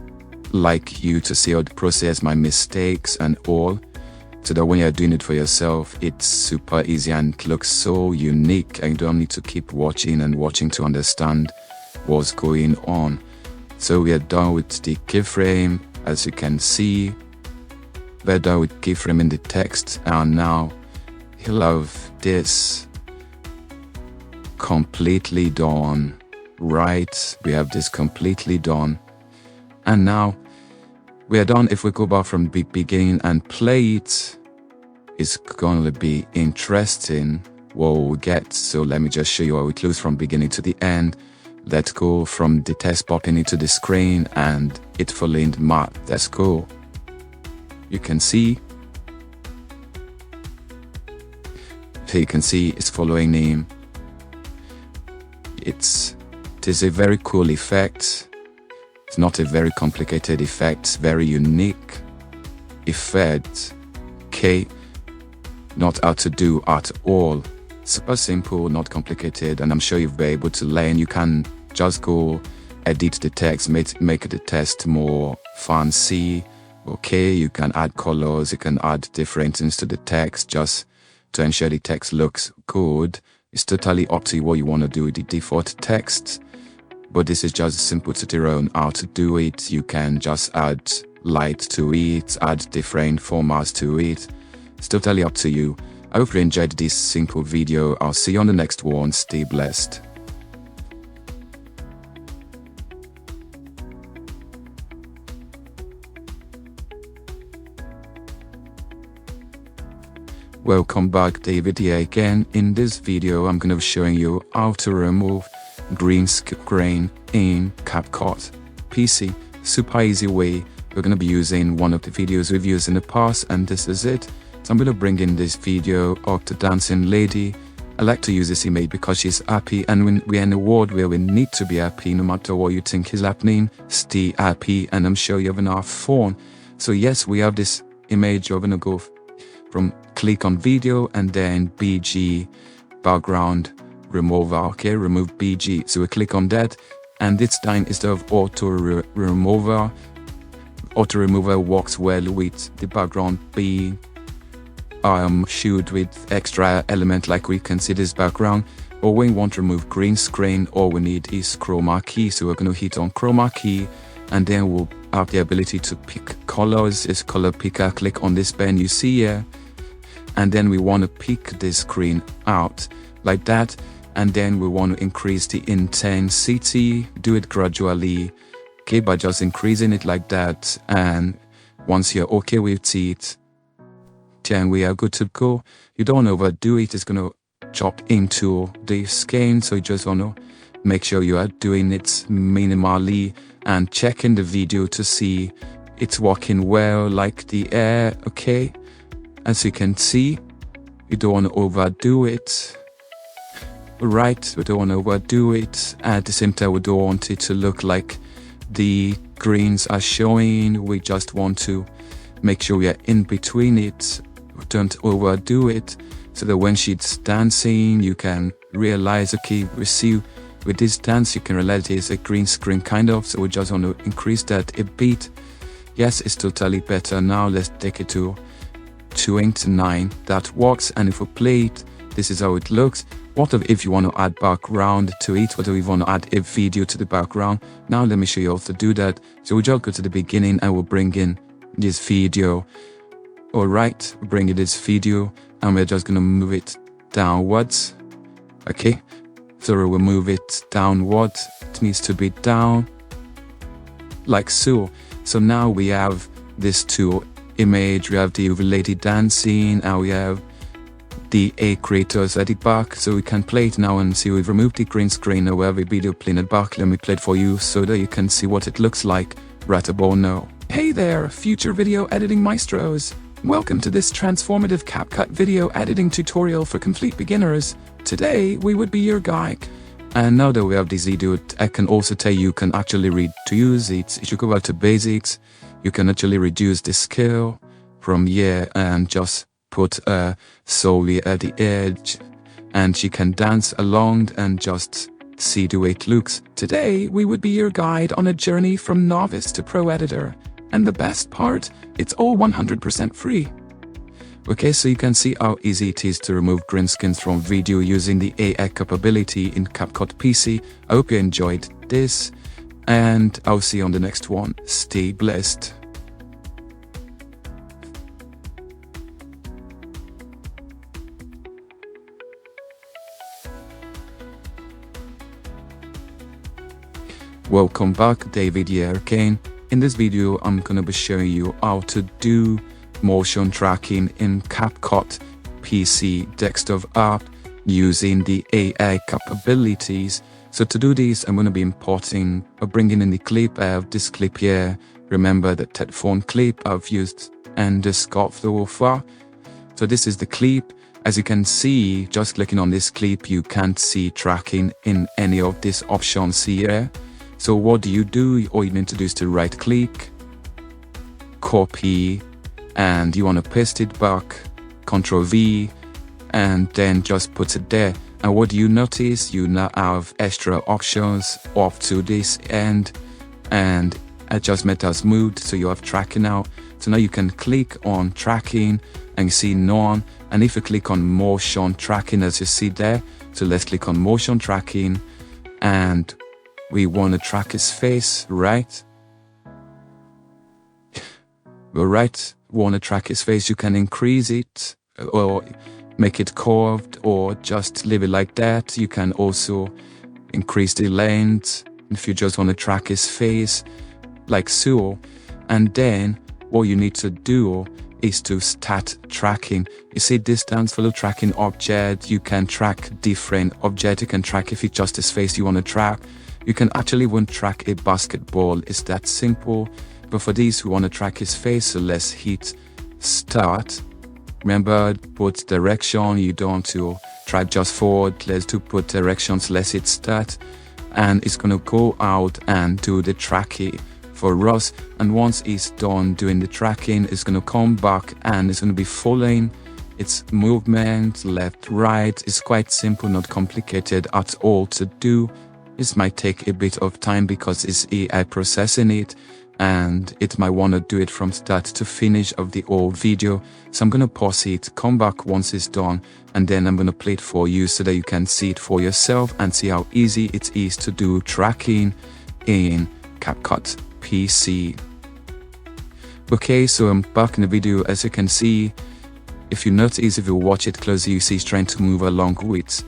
like you to see how the process, my mistakes and all, so that when you're doing it for yourself, it's super easy and it looks so unique and you don't need to keep watching and watching to understand what's going on. So we are done with the keyframe. As you can see, we're done with keyframing the text, and now you'll have this completely done. Right, we have this completely done, and now we are done. If we go back from the beginning and play it, it's going to be interesting what we'll get. So let me just show you how it looks from beginning to the end. Let's go from the text popping into the screen and it following the map. Let's go. You can see Here you can see it's following name. It is a very cool effect. It's not a very complicated effect, it's very unique effect. Okay, not hard to do at all. Super simple, not complicated, and I'm sure you'll be able to learn. You can just go edit the text, make the text more fancy. Okay, you can add colors, you can add different things to the text just to ensure the text looks good. It's totally up to you what you want to do with the default text, but this is just a simple tutorial on how to do it. You can just add light to it, add different formats to it. It's totally up to you. I hope you enjoyed this simple video. I'll see you on the next one. Stay blessed. Welcome back, David here again. In this video I'm going to be showing you how to remove green screen in CapCut PC. Super easy way. We're going to be using one of the videos we've used in the past, and this is it. So I'm going to bring in this video of the dancing lady. I like to use this image because she's happy, and when we're in a world where we need to be happy no matter what you think is happening, stay happy, and I'm sure you have enough fun. So yes, we have this image. You're going to go from click on video and then BG background remover. Okay, remove BG. So we click on that, and this time instead of auto remover works well with the background being shoot with extra element, like we can see this background. Or when we want to remove green screen, all we need is chroma key. So we're going to hit on chroma key, and then we'll have the ability to pick colors. It's color picker. Click on this pen you see here, and then we want to pick this screen out like that, and then we want to increase the intensity. Do it gradually, okay, by just increasing it like that. And once you're okay with it, then we are good to go. You don't overdo it. It's going to chop into the skin, so you just want to make sure you are doing it minimally and checking the video to see it's working well, like the air. Okay, as you can see, you don't want to overdo it. Right, we don't want to overdo it. At the same time, we don't want it to look like the greens are showing. We just want to make sure we are in between it. Don't overdo it, so that when she's dancing, you can realize, okay, we see with this dance, you can realize it's a green screen kind of. So we just want to increase that a bit. Yes, it's totally better. Now let's take it to 29. That works. And if we play it, this is how it looks. What if you want to add background to it? What if you want to add a video to the background? Now let me show you how to do that. So we just go to the beginning and we'll bring in this video. Alright, we're bringing this video, and we're just going to move it downwards. Okay, so we'll move it downwards. It needs to be down like so. So now we have these two images. We have the lady dancing, and we have the A creators at the back. So we can play it now and see. We've removed the green screen. Now we have a video playing it back. Let me play it for you so that you can see what it looks like right about now. Hey there, future video editing maestros. Welcome to this transformative CapCut video editing tutorial for complete beginners. Today, we would be your guide. And now that we have this video, I can also tell you can actually reduce it. If you go back to basics, you can actually reduce the scale from here and just put Zoe at the edge. And she can dance along and just see the way it looks. Today, we would be your guide on a journey from novice to pro editor. And the best part, it's all 100% free. Okay, so you can see how easy it is to remove green screens from video using the AI capability in CapCut PC. I hope you enjoyed this, and I'll see you on the next one. Stay blessed. Welcome back, David here again. In this video, I'm going to be showing you how to do motion tracking in CapCut PC desktop app using the AI capabilities. So to do this, I'm going to be importing or bringing in the clip. I have this clip here. Remember the headphone clip I've used and the scarf so far. So this is the clip, As you can see, just clicking on this clip, you can't see tracking in any of these options here. So what do? All you need to do is to right click, copy, and you want to paste it back, Ctrl V, and then just put it there. And what do you notice? You now have extra options up to this end, and adjustment as moved, so you have tracking now. So now you can click on tracking and you see none. And if you click on motion tracking, as you see there, so let's click on motion tracking, and we want to track his face, right? We want to track his face. You can increase it or make it curved or just leave it like that. You can also increase the length if you just want to track his face like so. And then what you need to do is to start tracking. You see distance, follow tracking object. You can track different object. You can track if it's just his face you want to track. You can actually want to track a basketball. It's that simple. But for this, we want to track his face, so let's hit start. Remember, both direction, you don't want to track just forward. Let's do both directions. Let's hit start, and it's gonna go out and do the tracking for us. And once it's done doing the tracking, it's gonna come back and it's gonna be following its movement left, right. It's quite simple, not complicated at all to do. This might take a bit of time because it's AI processing it, and it might want to do it from start to finish of the whole video. So I'm going to pause it, come back once it's done, and then I'm going to play it for you so that you can see it for yourself and see how easy it is to do tracking in CapCut PC. Okay, so I'm back in the video. As you can see, if you notice, if you watch it closely, you see it's trying to move along with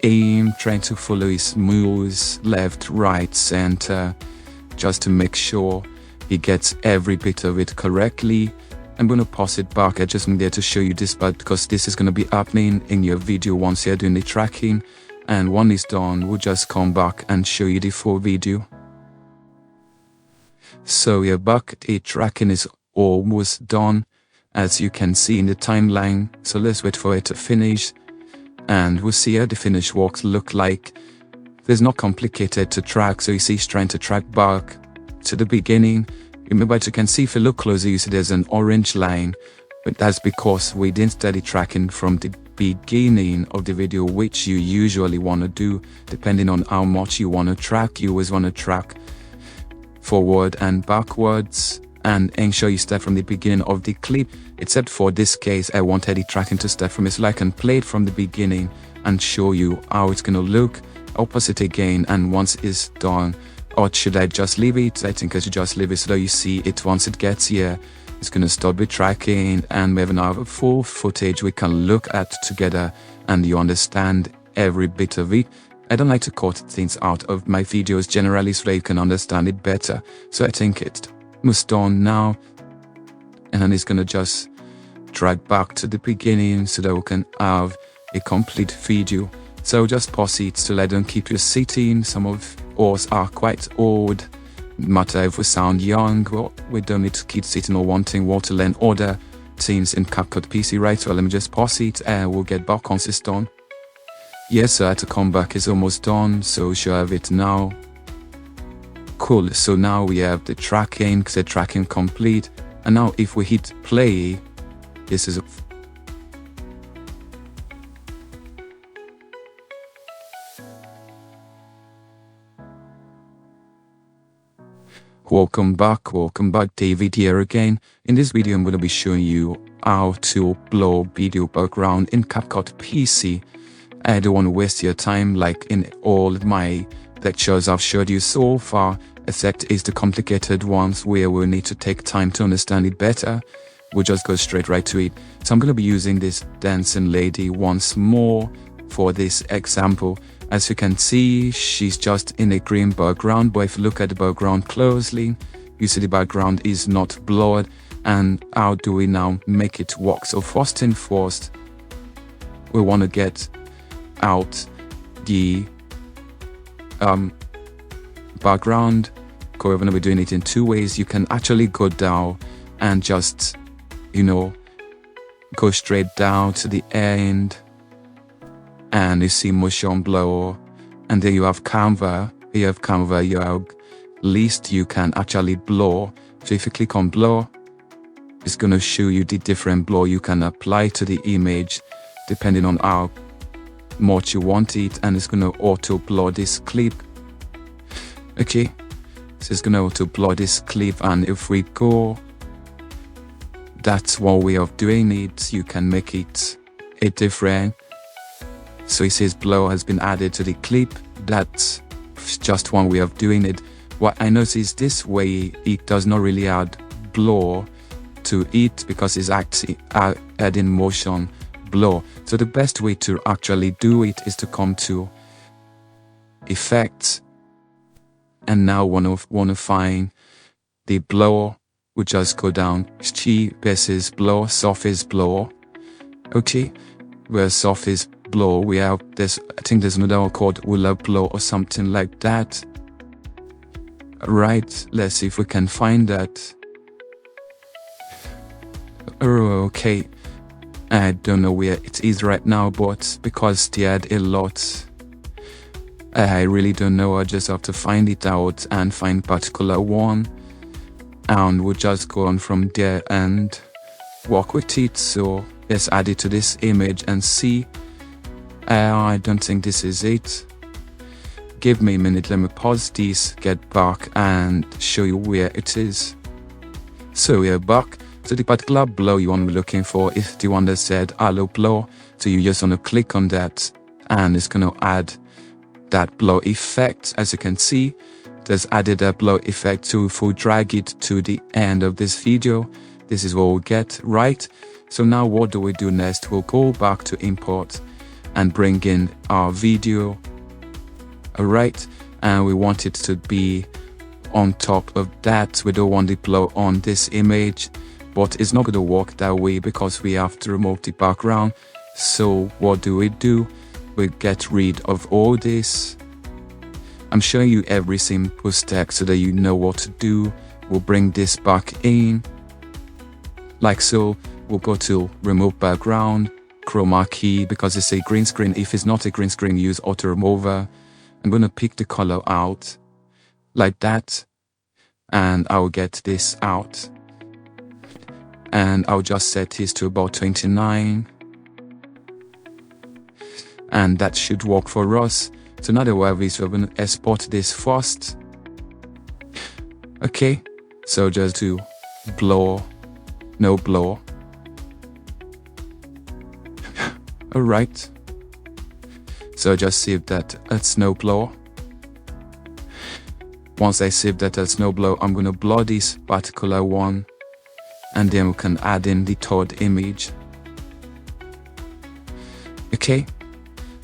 aim, trying to follow his moves left, right, center, just to make sure he gets every bit of it correctly. I'm going to pause it back. I just need there to show you this part because this is going to be happening in your video once you're doing the tracking, and when it's done, we'll just come back and show you the full video. So we're back. The tracking is almost done, as you can see in the timeline. So let's wait for it to finish, and we'll see how the finished works look like. There's not complicated to track, so you see it's trying to track back to the beginning. Remember, as you can see, if you look closer, you see there's an orange line, but that's because we didn't study tracking from the beginning of the video, which you usually want to do depending on how much you want to track. You always want to track forward and backwards, and ensure you start from the beginning of the clip. Except for this case, I wanted the tracking to start from it, so I can play it from the beginning and show you how it's gonna look. Opposite again, and once it's done, or should I just leave it? I think I should just leave it so that you see it once it gets here. It's gonna start with tracking, and we have now a full footage we can look at together, and you understand every bit of it. I don't like to cut things out of my videos generally so that you can understand it better. So I think it's almost done now, and then it's gonna just drag back to the beginning so that we can have a complete video. So just pause it so I don't keep you sitting. Some of us are quite old. No matter if we sound young, well, we don't need to keep sitting or wanting to learn other things in CapCut PC, right? So let me just pause it and we'll get back once it's done. Yes, so I had to come back. It's almost done, so we should have it now. Cool, so now we have the tracking, the tracking complete. And now if we hit play, this is Welcome back, David here again. In this video I'm going to be showing you how to upload video background in CapCut PC. I don't want to waste your time like in all my lectures I've showed you so far, except is the complicated ones where we'll need to take time to understand it better. We'll just go straight right to it. So I'm going to be using this dancing lady once more for this example. As you can see, she's just in a green background, but if you look at the background closely, you see the background is not blurred. And how do we now make it work? So first thing first, we want to get out the background. We're going to be doing it in two ways. You can actually go down and just, go straight down to the end, and you see motion blur, and then you have Canva. You have Canva, you have list you can actually blur. So if you click on blur, it's going to show you the different blur you can apply to the image depending on how much you want it, and it's going to auto blur this clip. Okay, so it's going to auto blur this clip, and if we go, that's one way of doing it. You can make it a different. So it says blur has been added to the clip. That's just one way of doing it. What I noticed this way, it does not really add blur to it because it's actually adding motion blur. So the best way to actually do it is to come to effects, and now want to find the blur. We just go down Key versus blur, surface blur. Okay, where surface blur, we have this, I think there's another one called Willow blur or something like that. Right, let's see if we can find that. Okay, I don't know where it is right now, but because they had a lot, I really don't know. I just have to find it out and find particular one, and we'll just go on from there and work with it. So let's add it to this image and see. I don't think this is it. Give me a minute, let me pause this, get back and show you where it is. So we are back. So the particular blur you want to be looking for is the one that said halo blur. So you just want to click on that, and it's going to add that blur effect. As you can see, there's added a blur effect. So if we drag it to the end of this video, this is what we'll get, right? So now what do we do next? We'll go back to import and bring in our video. Alright, and we want it to be on top of that. We don't want the blur on this image, but it's not going to work that way because we have to remove the background. So what do? We get rid of all this. I'm showing you every simple step so that you know what to do. We'll bring this back in like so. We'll go to remove background, chroma key, because it's a green screen. If it's not a green screen, use auto remover. I'm going to pick the color out like that, and I'll get this out, and I'll just set this to about 29, and that should work for us. So now that we have this, we're going to export this first. Okay, so just do blur, no blur. Alright, so just save that as no blur. Once I save that as no blur, I'm going to blur this particular one, and then we can add in the third image. Okay,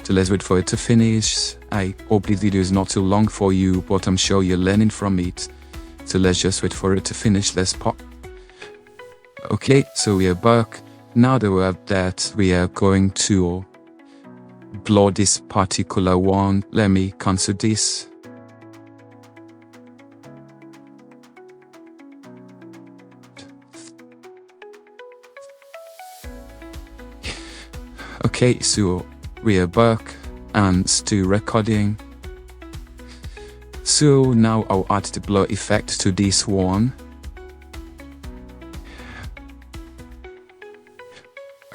so let's wait for it to finish. I hope this video is not too long for you, but I'm sure you're learning from it. So let's just wait for it to finish. Let's pop. Okay, so we are back. Now that we have that, we are going to blur this particular one. Let me cancel this. Okay, so we are back and still recording. So now I'll add the blur effect to this one.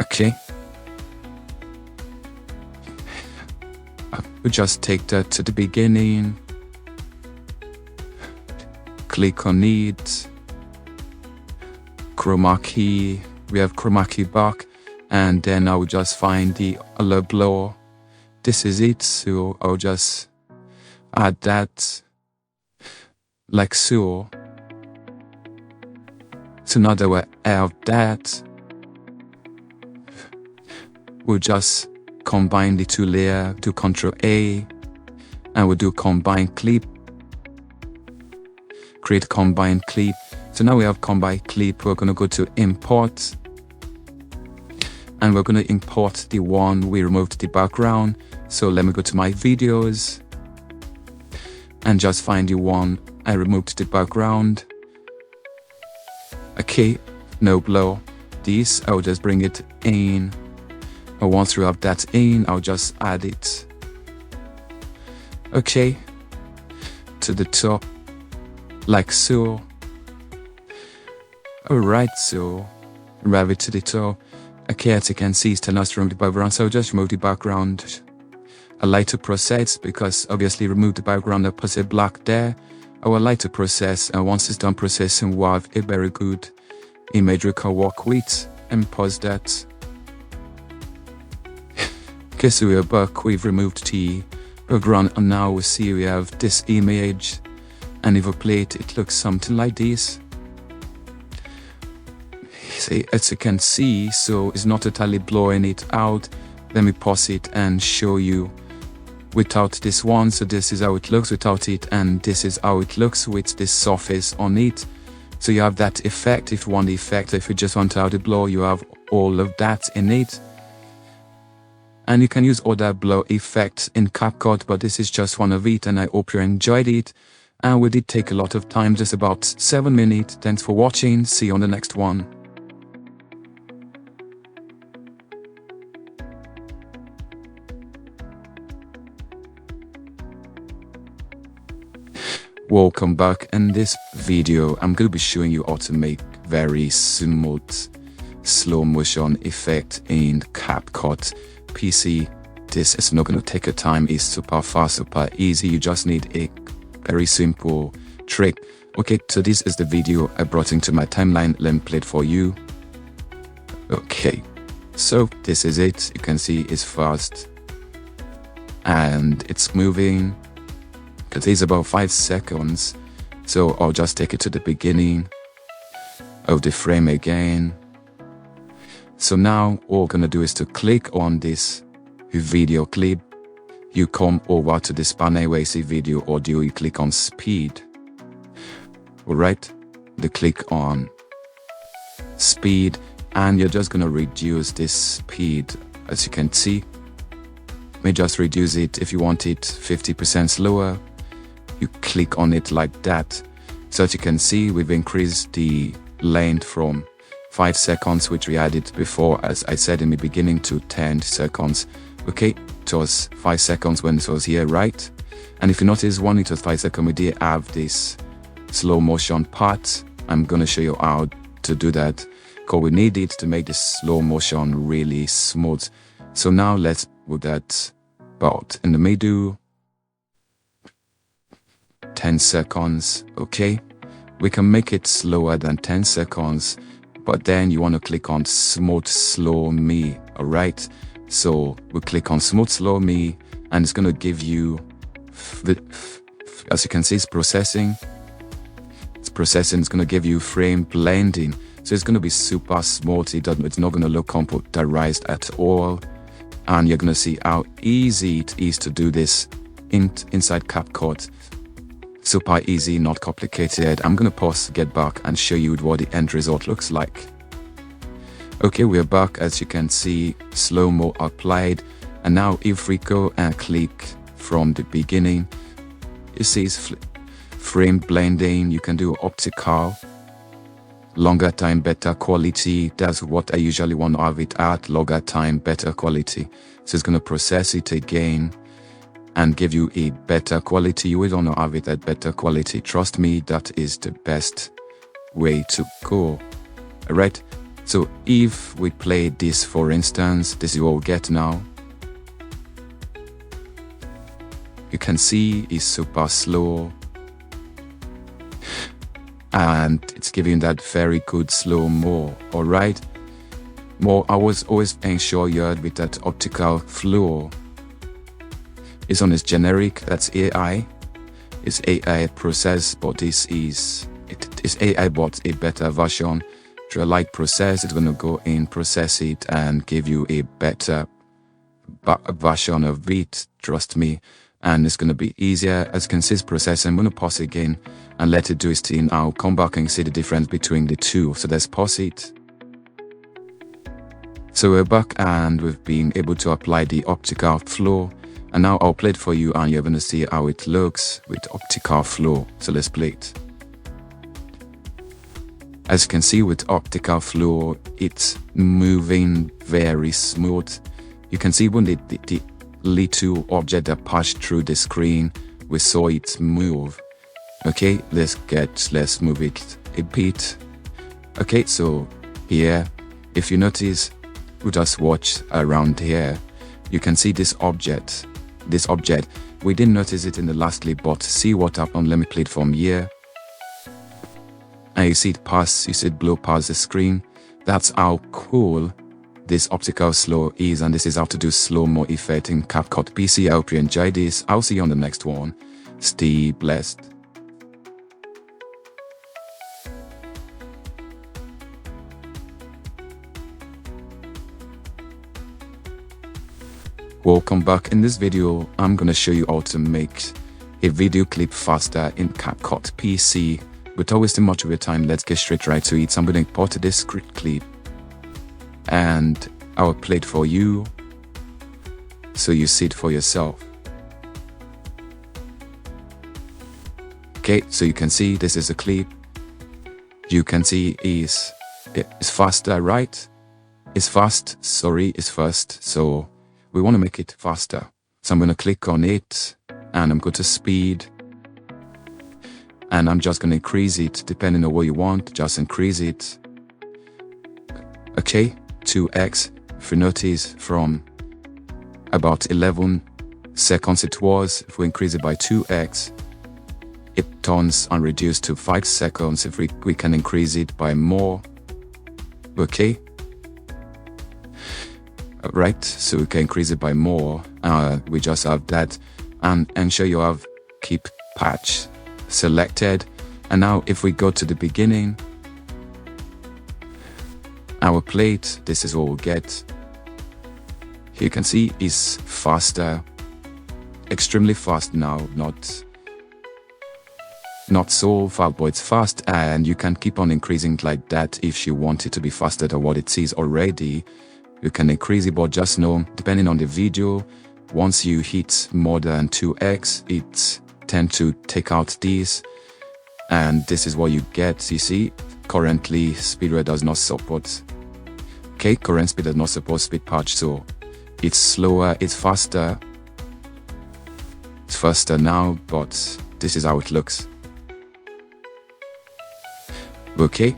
Okay. We'll just take that to the beginning. Click on it. Chroma key. We have chroma key back. And then I'll just find the other blur. This is it. So I'll just add that like so. So now that we have that, we'll just combine the two layers, do Ctrl A, and we'll do combine clip, create combine clip. So now we have combine clip. We're going to go to import, and we're going to import the one we removed the background. So let me go to my videos and just find the one I removed the background. Okay, no blur. this, I'll just bring it in. And once you have that in, I'll just add it. Okay. To the top. Like so. Alright, so grab it to the top. Okay, as you can see, it's telling us to remove the background, so just remove the background. I like to process because obviously remove the background and put it black there. I would like to process, and once it's done processing, we'll have a very good image we can work with and pause that. Okay, so we're back, we've removed the background, and now we see we have this image, and if we play it, it looks something like this. See, as you can see, so it's not totally blowing it out. Let me pause it and show you without this one. So this is how it looks without it, and this is how it looks with this surface on it. So you have that effect if you want the effect. If you just want how to blow, you have all of that in it. And you can use other blow effects in CapCut, but this is just one of it, and I hope you enjoyed it. And we did take a lot of time, just about 7 minutes. Thanks for watching. See you on the next one. Welcome back. In this video, I'm going to be showing you how to make very smooth slow motion effect in CapCut PC. This is not going to take a time, it's super fast, super easy. You just need a very simple trick. Okay, so this is the video I brought into my timeline. Let me play it for you. Okay, so this is it. You can see it's fast and it's moving. It takes about 5 seconds, so I'll just take it to the beginning of the frame again. So now all we're gonna do is to click on this video clip. You come over to this panel where you see video audio, you click on speed. Alright, you click on speed, and you're just gonna reduce this speed. As you can see, you may just reduce it. If you want it 50% slower, you click on it like that. So as you can see, we've increased the length from 5 seconds, which we had it before, as I said in the beginning, to 10 seconds. Okay, it was 5 seconds when it was here, right? And if you notice, when it was 5 seconds, we did have this slow motion part. I'm gonna show you how to do that, because we need it to make this slow motion really smooth. So now let's put that about in the middle. 10 seconds, okay? We can make it slower than 10 seconds, but then you want to click on Smooth Slow Me, alright? So we click on Smooth Slow Me, and it's going to give you, as you can see, it's processing. It's processing, it's going to give you frame blending. So it's going to be super smooth, it's not going to look computerized at all. And you're going to see how easy it is to do this inside CapCut. Super easy, not complicated. I'm gonna pause, get back, and show you what the end result looks like. Okay, we're back. As you can see, slow-mo applied. And now if we go and click from the beginning, you see frame blending. You can do optical, longer time, better quality. That's what I usually want to have it at, longer time, better quality. So it's gonna process it again and give you a better quality. You will want to have it at better quality. Trust me, that is the best way to go. Alright, so if we play this, for instance, this is what we get now. You can see it's super slow, and it's giving that very good slow-mo. Alright, I was always ensure you had with that optical flow. It's on its generic, that's AI. It's AI process, but this is AI, but a better version. If you like process, it's gonna go in, process it, and give you a better version of it. Trust me, and it's gonna be easier. As you can see, it's processing. I'm gonna pause again and let it do its thing. I'll come back and see the difference between the two. So let's pause it. So we're back, and we've been able to apply the optical flow. And now I'll play it for you, and you're going to see how it looks with optical flow. So let's play it. As you can see with optical flow, it's moving very smooth. You can see when the little object that passed through the screen, we saw it move. Okay, let's move it a bit. Okay, so here, if you notice, we just watch around here. You can see this object. We didn't notice it in the last clip, but see what happened. Let me play it from here. And you see it pass, you see it blow past the screen. That's how cool this optical slow is, and this is how to do slow-mo effect in CapCut PC. I hope you enjoyed this. I'll see you on the next one. Stay blessed. Welcome back. In this video, I'm gonna show you how to make a video clip faster in CapCut PC. Without wasting much of your time, let's get straight right to it. So I'm gonna import this script clip and I will play it for you so you see it for yourself. Okay, so you can see this is a clip. You can see it's faster, right? It's fast, it's fast. So we want to make it faster. So I'm going to click on it and I'm going to speed. And I'm just going to increase it depending on what you want. Just increase it. Okay, 2x. If you notice from about 11 seconds it was, if we increase it by 2x, it turns and reduced to 5 seconds. If we can increase it by more. Okay. Right, so we can increase it by more. We just have that, and ensure you have keep patch selected. And now if we go to the beginning, our plate, this is what we'll get. You can see it's faster, extremely fast now, not so fast, but it's fast, and you can keep on increasing like that if you want it to be faster than what it sees already. You can increase it, but just know, depending on the video, once you hit more than 2x, it tends to take out this, and this is what you get. You see, currently speedway does not support. Okay, current speed does not support speed patch, so it's slower, it's faster. It's faster now, but this is how it looks. Okay.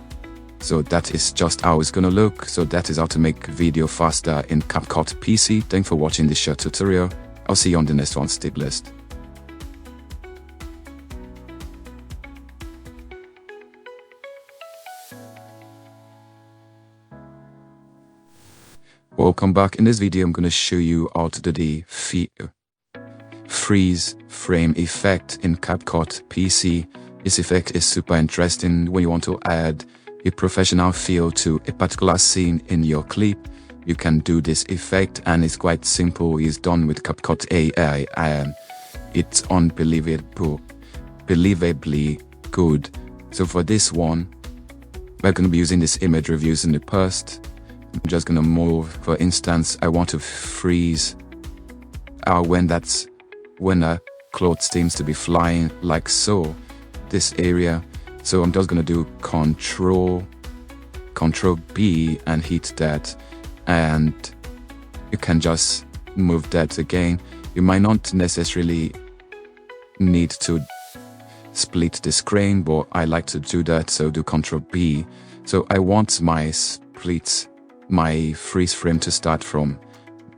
So that is just how it's gonna look. So that is how to make video faster in CapCut PC. Thanks for watching this short tutorial. I'll see you on the next one. Stay blessed. Welcome back. In this video, I'm gonna show you how to do the freeze frame effect in CapCut PC. This effect is super interesting when you want to add a professional feel to a particular scene in your clip. You can do this effect, and it's quite simple. It's done with CapCut AI, and it's unbelievably good. So for this one, we're going to be using this image reviews in the past. I'm just going to move. For instance, I want to freeze when a cloth seems to be flying like so, this area. So I'm just going to do Control B and hit that, and you can just move that again. You might not necessarily need to split the screen, but I like to do that, so do Control B. So I want my freeze frame to start from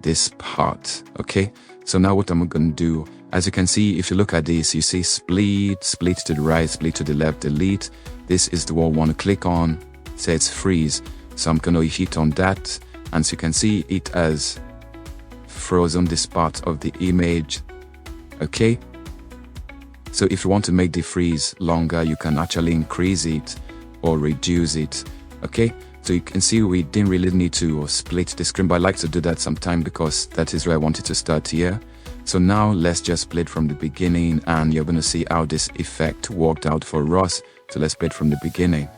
this part. Okay, so now what I'm going to do, as you can see, if you look at this, you see split to the right, split to the left, delete. This is the one I want to click on. It says freeze. So I'm going to hit on that. And so you can see it has frozen this part of the image. Okay. So if you want to make the freeze longer, you can actually increase it or reduce it. Okay. So you can see we didn't really need to split the screen, but I like to do that sometime because that is where I wanted to start here. So now let's just play it from the beginning, and you're going to see how this effect worked out for us. So let's play it from the beginning.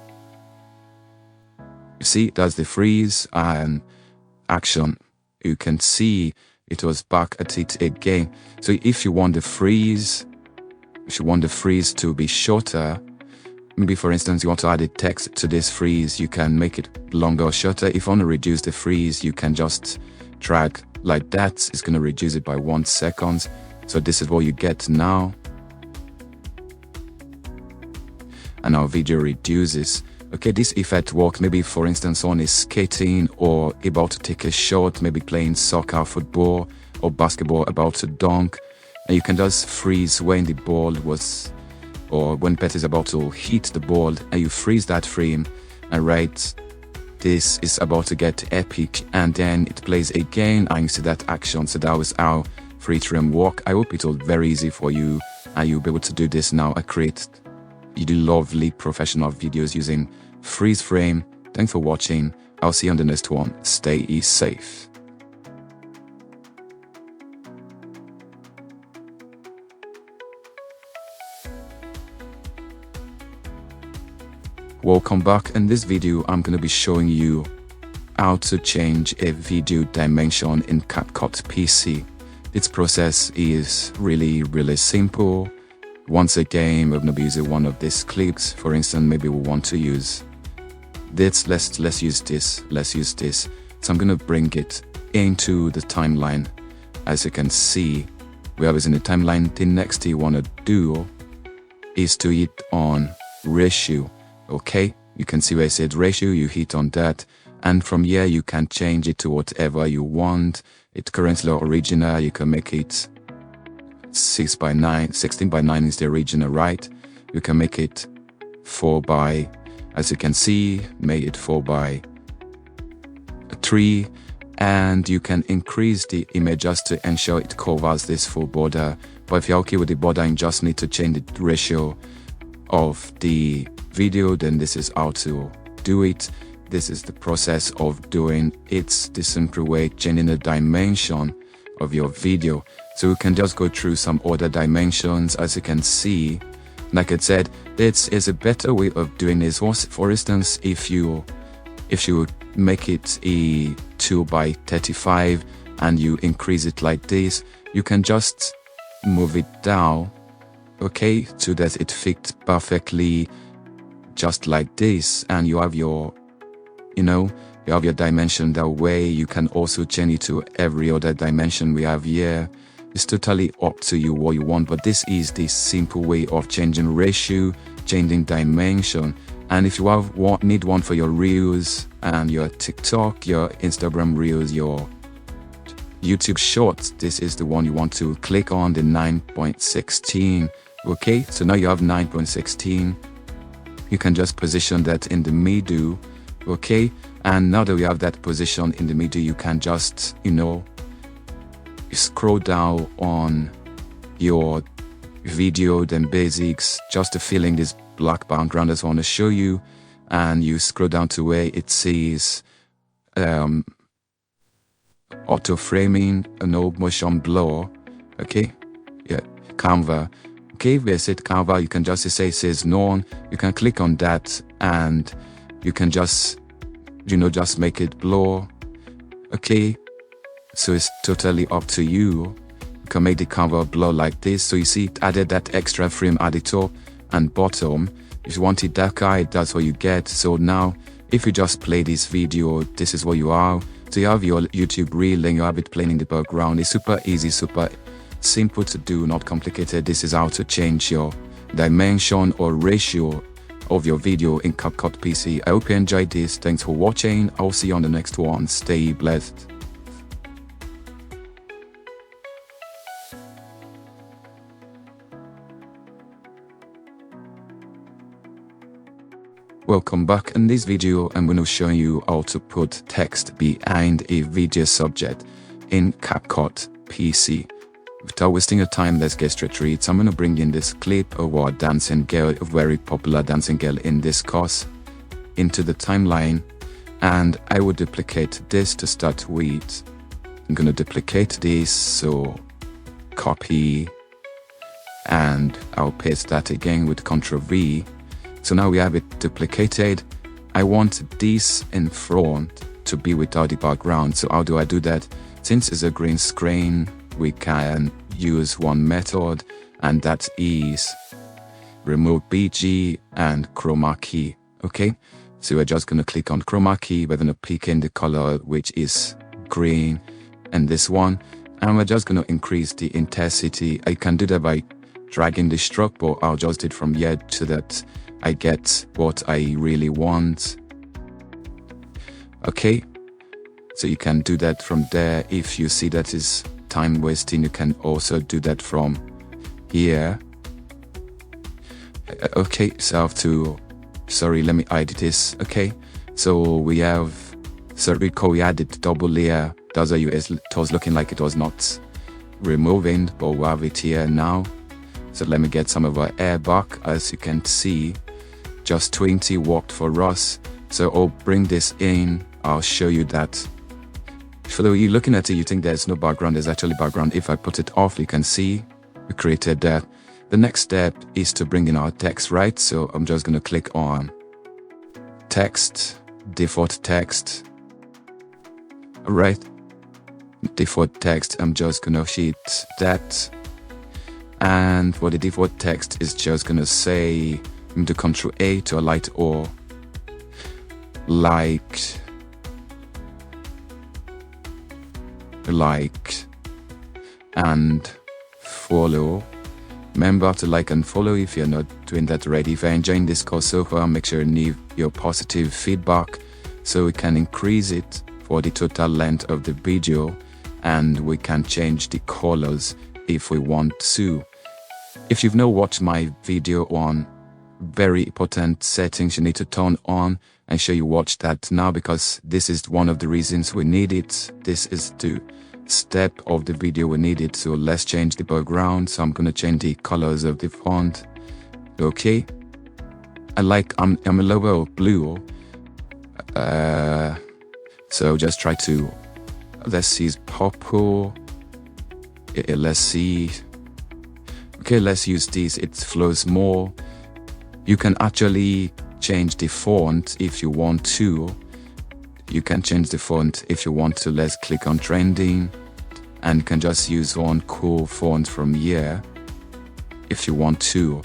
You see, that's the freeze and action. You can see it was back at it again. So if you want the freeze to be shorter, Maybe for instance you want to add a text to this freeze, you can make it longer or shorter. If you want to reduce the freeze, you can just drag like that. It's going to reduce it by 1 second. So this is what you get now. And our video reduces. Okay, this effect works maybe for instance someone is skating or about to take a shot, maybe playing soccer, football or basketball, about to dunk, and you can just freeze when the ball was, or when Pet is about to hit the ball, and you freeze that frame and write this is about to get epic, and then it plays again and you see that action. So that was how freeze frame work. I hope it was very easy for you and you'll be able to do this now. I create lovely professional videos using freeze frame. Thanks for watching. I'll see you on the next one. Stay safe. Welcome back. In this video I'm going to be showing you how to change a video dimension in CapCut PC. This process is really simple. Once again, we're going to be using one of these clips. For instance, maybe we want to use this. Let's use this. So I'm going to bring it into the timeline. As you can see, we are using the timeline. The next thing you want to do is to hit on ratio. Okay, you can see where it said ratio. You hit on that, and from here you can change it to whatever you want. It's currently original. You can make it 6:9, 16:9 is the original, right? You can make it 4:3, as you can see, make it 4:3, and you can increase the image just to ensure it covers this full border. But if you're okay with the border and just need to change the ratio of the video, then this is how to do it. This is the process of doing it the simple way, changing the dimension of your video. So we can just go through some other dimensions. As you can see, like I said, this is a better way of doing this. For instance, if you make it a 2:35 and you increase it like this, you can just move it down, okay, so that it fits perfectly just like this, and you have your you have your dimension that way. You can also change it to every other dimension we have here. It's totally up to you what you want, but this is the simple way of changing ratio, changing dimension. And if you need one for your reels and your TikTok, your Instagram reels, your YouTube shorts, this is the one you want to click on, the 9.16. Okay, so now you have 9.16. You can just position that in the middle. Okay, and now that we have that position in the middle, you can just scroll down on your video, then basics, just to fill in this black background as I want to show you, and you scroll down to where it says auto framing, no motion blur. Okay, yeah, Canva. Okay, where it said Canva, you can just say it says none. You can click on that and you can just just make it blur. Okay, so it's totally up to you. You can make the Canva blur like this. So you see it added that extra frame at the top and bottom. If you want it darker, that's what you get. So now if you just play this video, this is what you are. So you have your YouTube reel and you have it playing in the background. It's super easy, super simple to do, not complicated. This is how to change your dimension or ratio of your video in CapCut PC. I hope you enjoyed this. Thanks for watching. I'll see you on the next one. Stay blessed. Welcome back. In this video I'm going to show you how to put text behind a video subject in CapCut PC. Without wasting your time, let's get straight to it. So I'm going to bring in this clip of our dancing girl, a very popular dancing girl in this course, into the timeline, and I will duplicate this to start with. I'm going to duplicate this, so copy, and I'll paste that again with Ctrl V. So now we have it duplicated. I want this in front to be without the background. So how do I do that? Since it's a green screen, we can use one method, and that is remove BG and chroma key. Okay, so we're just gonna click on chroma key. We're gonna pick in the color which is green and this one, and we're just gonna increase the intensity. I can do that by dragging the stroke, but I'll just do it from here so that I get what I really want. Okay, so you can do that from there. If you see that is time wasting, you can also do that from here. Okay, so I have to, sorry, let me hide this. Okay, so we have, so recall we added double layer. That's why it was looking like it was not removing, but we have it here now. So let me get some of our air back. As you can see, just 20 worked for us. So I'll bring this in. I'll show you that. So you're looking at it, you think there's no background. There's actually background. If I put it off, you can see we created that. The next step is to bring in our text, right? So I'm just going to click on text, default text. All right, default text. I'm just going to sheet that. And for the default text is just going to say, I'm going to Control A to highlight or like, and follow. Remember to like and follow if you're not doing that already. If you're enjoying this course so far, make sure you leave your positive feedback so we can increase it for the total length of the video, and we can change the colors if we want to. If you've not watched my video on very important settings you need to turn on, and sure you watch that now, because this is one of the reasons we need it. This is the step of the video we need it. So let's change the background. So I'm going to change the colors of the font. Okay, I'm a logo of blue, so just try to, let's see, purple. Let's see. Okay, let's use this. It flows more. You can actually change the font if you want to. You can change the font if you want to. Let's click on trending, and you can just use one cool font from here if you want to.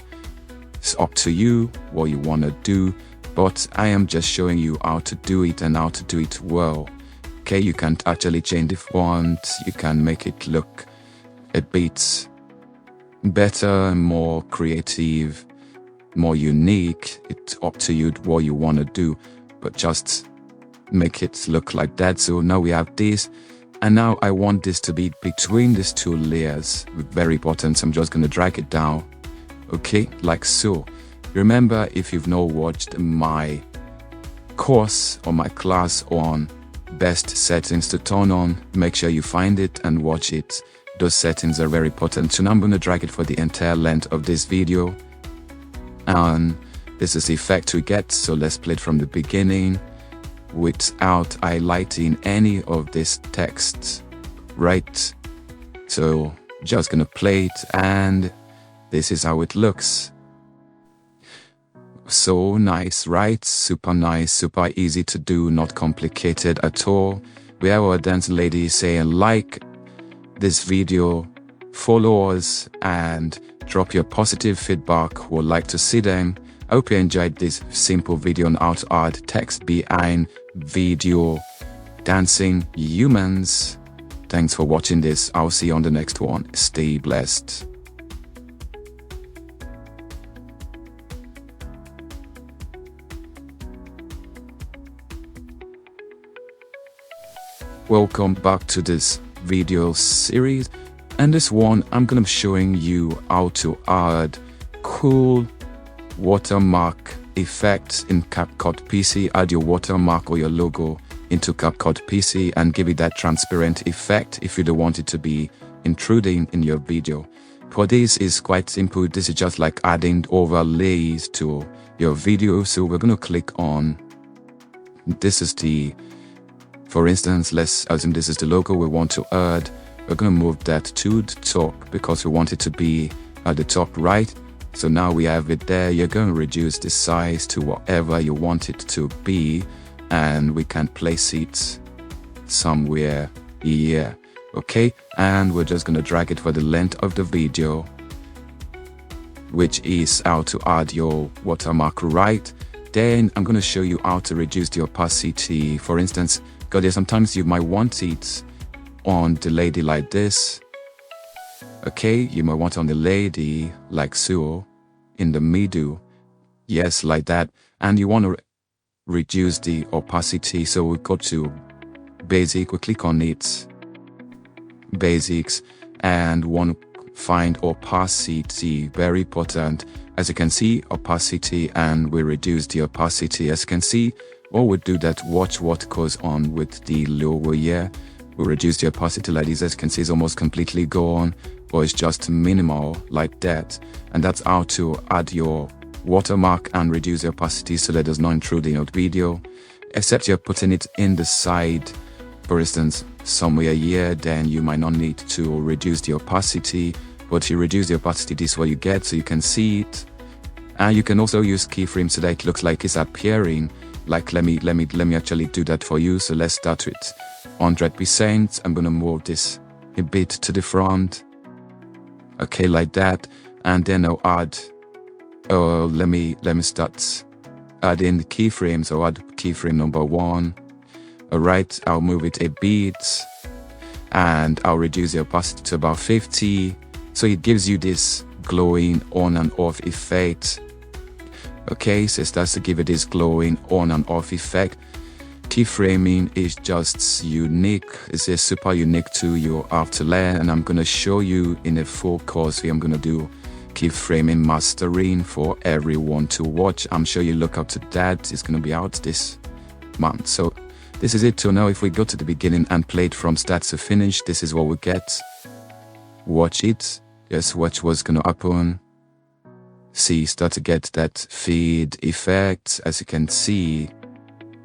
It's up to you what you want to do, but I am just showing you how to do it and how to do it well. Okay, you can actually change the font. You can make it look a bit better and more creative, more unique. It's up to you what you want to do, but just make it look like that. So now we have this, and now I want this to be between these two layers. Very important. So I'm just going to drag it down. Okay, like so. Remember, if you've not watched my course or my class on best settings to turn on, make sure you find it and watch it. Those settings are very important. So now I'm going to drag it for the entire length of this video, and this is the effect we get. So let's play it from the beginning without highlighting any of this text, right? So just gonna play it, and this is how it looks. So nice, right? Super nice, super easy to do, not complicated at all. We have our dancing lady saying like this video, follow us, and drop your positive feedback. We'd like to see them. I hope you enjoyed this simple video on how to add text behind video dancing humans. Thanks for watching this. I'll see you on the next one. Stay blessed. Welcome back to this video series, and this one I'm gonna be showing you how to add cool watermark effects in CapCut PC. Add your watermark or your logo into CapCut PC and give it that transparent effect if you don't want it to be intruding in your video. For this is quite simple. This is just like adding overlays to your video. So we're gonna click on, this is the, for instance, let's assume this is the logo we want to add. We're going to move that to the top because we want it to be at the top right. So now we have it there. You're going to reduce the size to whatever you want it to be, and we can place it somewhere here. Okay, and we're just going to drag it for the length of the video. which is how to add your watermark, right? Then I'm gonna show you how to reduce the opacity. For instance, because sometimes you might want it on the lady like this. Okay, you might want on the lady like so, in the middle, yes, like that, and you want to reduce the opacity. So we go to basic, we click on it, basics, and want to find opacity, very important. As you can see, opacity, and we reduce the opacity. As you can see, what we do that, watch what goes on with the lower here. We reduce the opacity like this. As you can see, it's almost completely gone, or it's just minimal like that. And that's how to add your watermark and reduce the opacity so that it does not intrude in your video, except you're putting it in the side, for instance, somewhere here. Then you might not need to reduce the opacity, but you reduce the opacity, this is what you get, so you can see it. And you can also use keyframe so that it looks like it's appearing. Like let me actually do that for you. So let's start with 100%. I'm gonna move this a bit to the front, okay, like that. And then I'll add, let me start adding the keyframes. So add keyframe number 1. Alright, I'll move it a bit, and I'll reduce the opacity to about 50, so it gives you this glowing on and off effect. Okay, so it starts to give it this glowing on and off effect. Keyframing is just unique, it's a super unique tool you have to learn, and I'm gonna show you in a full course here. I'm gonna do keyframing mastering for everyone to watch. I'm sure you look up to that. It's gonna be out this month. So this is it. To know, if we go to the beginning and play it from start to finish, this is what we get. Watch it, just watch what's gonna happen. See, start to get that fade effect. As you can see,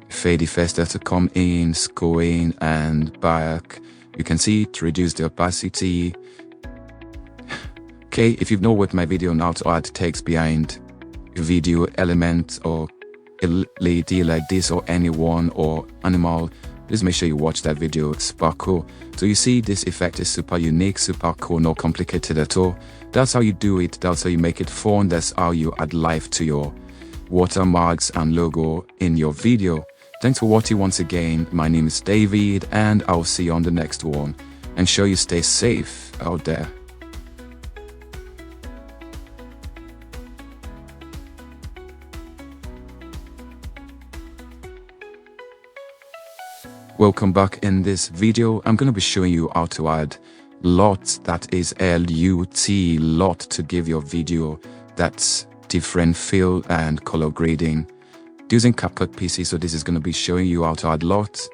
fade effect start to come in, going and back. You can see it reduce the opacity. Okay, if you've not watched my video on how to add text behind a video element or a lady like this or anyone or animal, please make sure you watch that video. It's super cool. So you see, this effect is super unique, super cool, not complicated at all. That's how you do it. That's how you make it fun. That's how you add life to your watermarks and logo in your video. Thanks for watching once again. My name is David, and I'll see you on the next one. And sure you stay safe out there. Welcome back. In this video, I'm going to be showing you how to add LUT, that is L-U-T, LUT, to give your video that's different fill and color grading using CapCut PC. So this is going to be showing you how to add LUT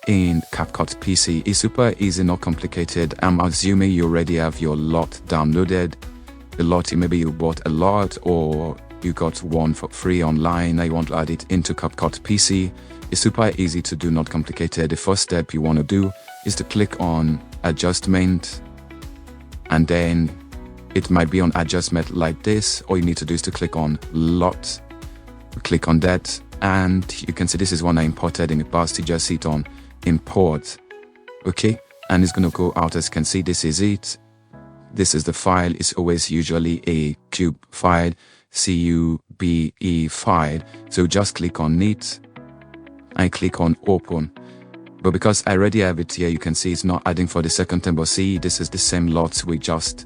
in CapCut PC. It's super easy, not complicated. I'm assuming you already have your LUT downloaded. The LUT, maybe you bought a lot or you got one for free online. Now you want to add it into CapCut PC. It's super easy to do, not complicated. The first step you want to do is to click on adjustment, and then it might be on adjustment like this. All you need to do is to click on LUT. Click on that, and you can see this is one I imported in the past. You just hit on import, okay, and it's going to go out. As you can see, this is it. This is the file. It's always usually a cube file, CUBE file. So just click on it. I click on open, but because I already have it here, you can see it's not adding for the second time. But see, this is the same LUT we just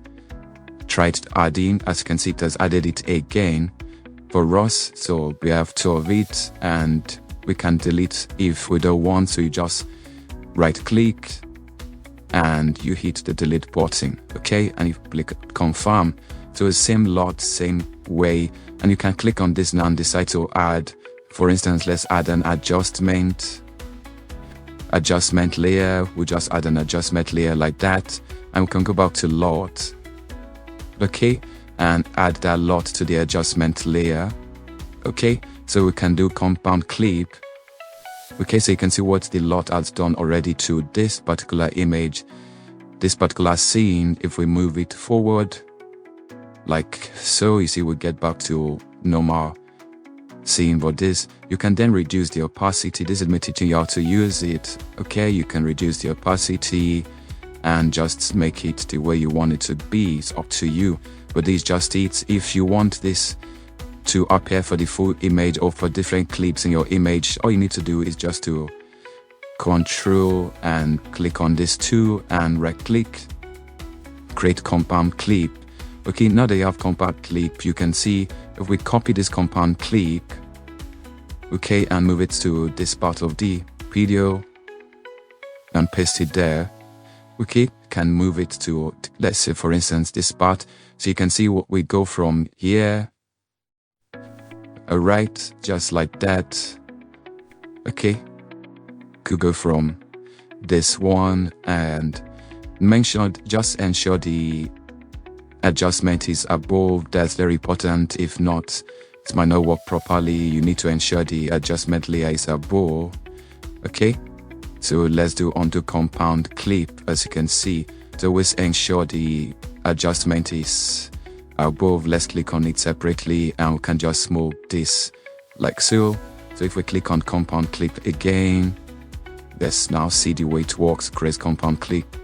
tried adding. As you can see, it has added it again for us. So we have 2 of it, and we can delete if we don't want. So you just right click and you hit the delete button, okay, and you click confirm. So the same LUT, same way, and you can click on this now and decide to add. For instance, let's add an adjustment layer. We'll just add an adjustment layer like that, and we can go back to LUT, okay, and add that LUT to the adjustment layer, okay. So we can do compound clip, okay. So you can see what the LUT has done already to this particular image, this particular scene. If we move it forward like so, you see we get back to normal scene. But this, you can then reduce the opacity. This is me teaching you how to use it, okay. You can reduce the opacity and just make it the way you want it to be. It's up to you. but this just it. If you want this to appear for the full image or for different clips in your image, all you need to do is just to control and click on this tool and right click, create compound clip. Okay, now that you have compound clip, you can see if we copy this compound clip, okay, and move it to this part of the video and paste it there. Okay, can move it to, let's say for instance, this part, so you can see what we go from here, alright, just like that. Okay, could go from this one and just ensure the adjustment is above. That's very important. If not, it might not work properly. You need to ensure the adjustment layer is above. Okay, so let's do undo compound clip. As you can see, to always ensure the adjustment is above. Let's click on it separately and we can just move this like so. So if we click on compound clip again, let's now see the way it works. Create compound clip.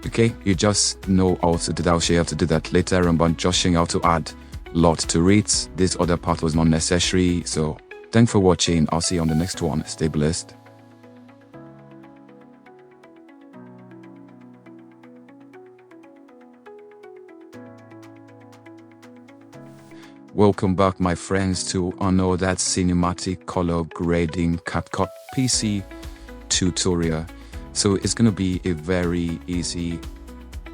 Okay, you just know how to do that. I'll show you how to do that later on, but just showing how to add a lot to it. This other part was not necessary. So thanks for watching. I'll see you on the next one. Stay blessed. Welcome back, my friends, to another cinematic color grading CapCut PC tutorial. So it's going to be a very easy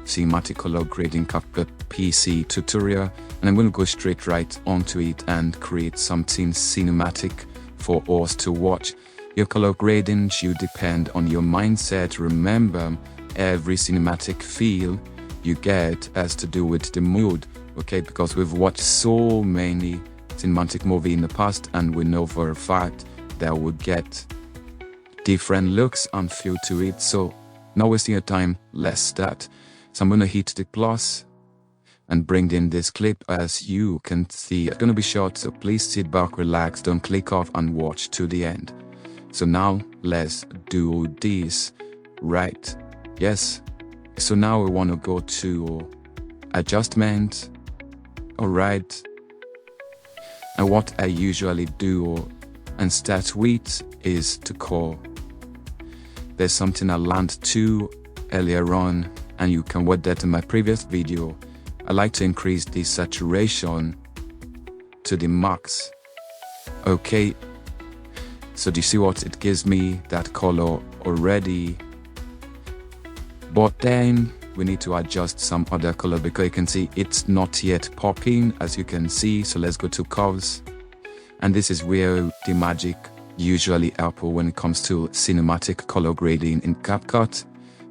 cinematic color grading CapCut PC tutorial, and I'm going to go straight right onto it and create something cinematic for us to watch. Your color grading should depend on your mindset. Remember, every cinematic feel you get has to do with the mood, okay? Because we've watched so many cinematic movies in the past and we know for a fact that we get different looks and feel to it. So not wasting your time, let's start. So I'm going to hit the plus and bring in this clip. As you can see, it's going to be short, so please sit back, relax, don't click off and watch to the end. So now let's do this, right? Yes. So now we want to go to adjustment. All right. And what I usually do and start with is to call. There's something I learned too earlier on, and you can watch that in my previous video. I like to increase the saturation to the max. Okay, so do you see what it gives me? That color already. But then we need to adjust some other color because you can see it's not yet popping, as you can see. So let's go to curves, and this is where the magic usually helpful when it comes to cinematic color grading in CapCut,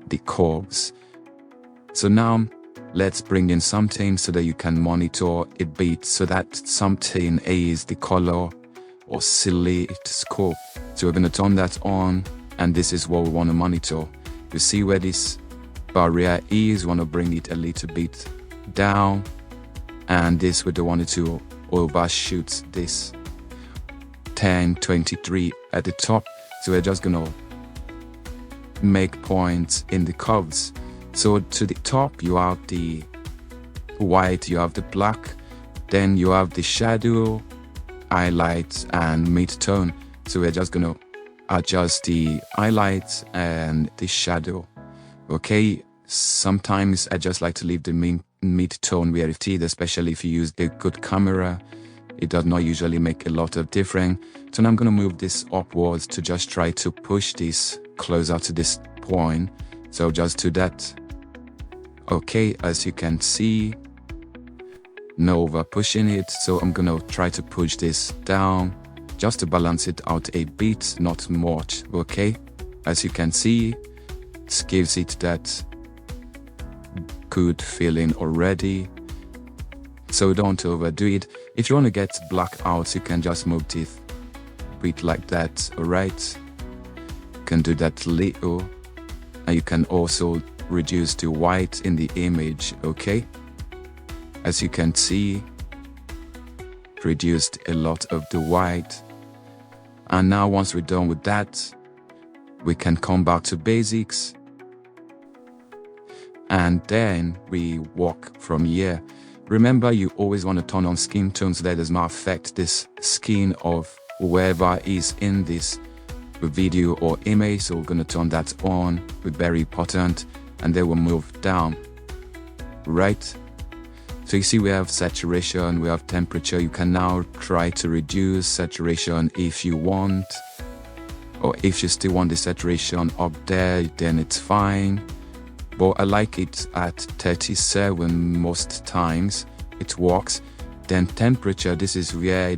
the curves. So now let's bring in something so that you can monitor a bit, so that something is the color or oscillate scope. So we're going to turn that on, and this is what we want to monitor. You see where this barrier is, we want to bring it a little bit down, and this we don't want it to overshoot this 1023 at the top. So we're just gonna make points in the curves. So to the top you have the white, you have the black, then you have the shadow, highlights and mid-tone. So we're just gonna adjust the highlights and the shadow. Okay, sometimes I just like to leave the mid-tone where it is, especially if you use a good camera. It does not usually make a lot of difference. So now I'm going to move this upwards to just try to push this closer to this point. So just do that. Okay, as you can see, no over pushing it. So I'm going to try to push this down just to balance it out a bit, not much. Okay, as you can see, it gives it that good feeling already. So don't overdo it. If you want to get black out, you can just move it a bit like that. All right, you can do that little, and you can also reduce the white in the image. Okay, as you can see, reduced a lot of the white. And now once we're done with that, we can come back to basics, and then we walk from here. Remember, you always want to turn on skin tone so that does not affect this skin of whoever is in this video or image. So we're going to turn that on, very important, and then we'll move down, right? So you see we have saturation, we have temperature. You can now try to reduce saturation if you want, or if you still want the saturation up there, then it's fine. But I like it at 37 most times, it works. Then temperature, this is where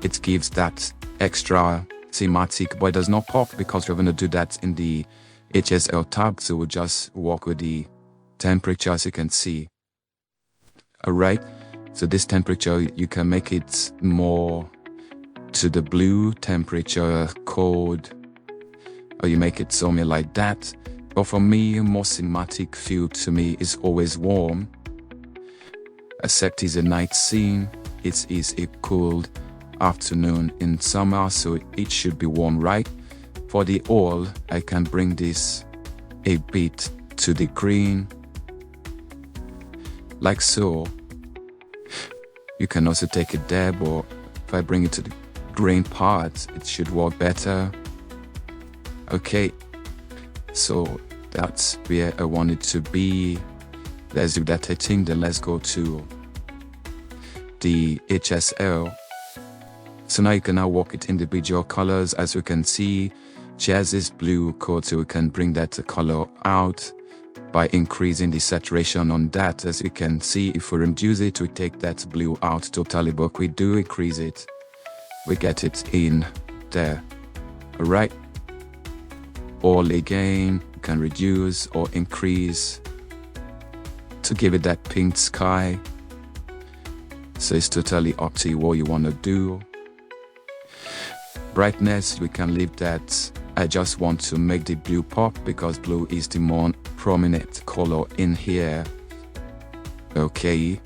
it gives that extra thematic, but it does not pop because we're going to do that in the HSL tab. So we'll just work with the temperature, as you can see. Alright, so this temperature, you can make it more to the blue temperature code, or you make it something like that. But for me, more cinematic feel to me is always warm. Except it's a night scene, it is a cold afternoon in summer, so it should be warm, right? For the oil, I can bring this a bit to the green, like so. You can also take it there, but if I bring it to the green part, it should work better. Okay, so that's where I want it to be. Let's do that, I think. Then let's go to the HSL. So now you can now work it individual colors. As you can see, she has this blue code, so we can bring that color out by increasing the saturation on that. As you can see, if we reduce it, we take that blue out totally, but we do increase it, we get it in there. Alright, all again, you can reduce or increase to give it that pink sky. So it's totally up to you what you want to do. Brightness, we can leave that. I just want to make the blue pop because blue is the more prominent color in here. Okay,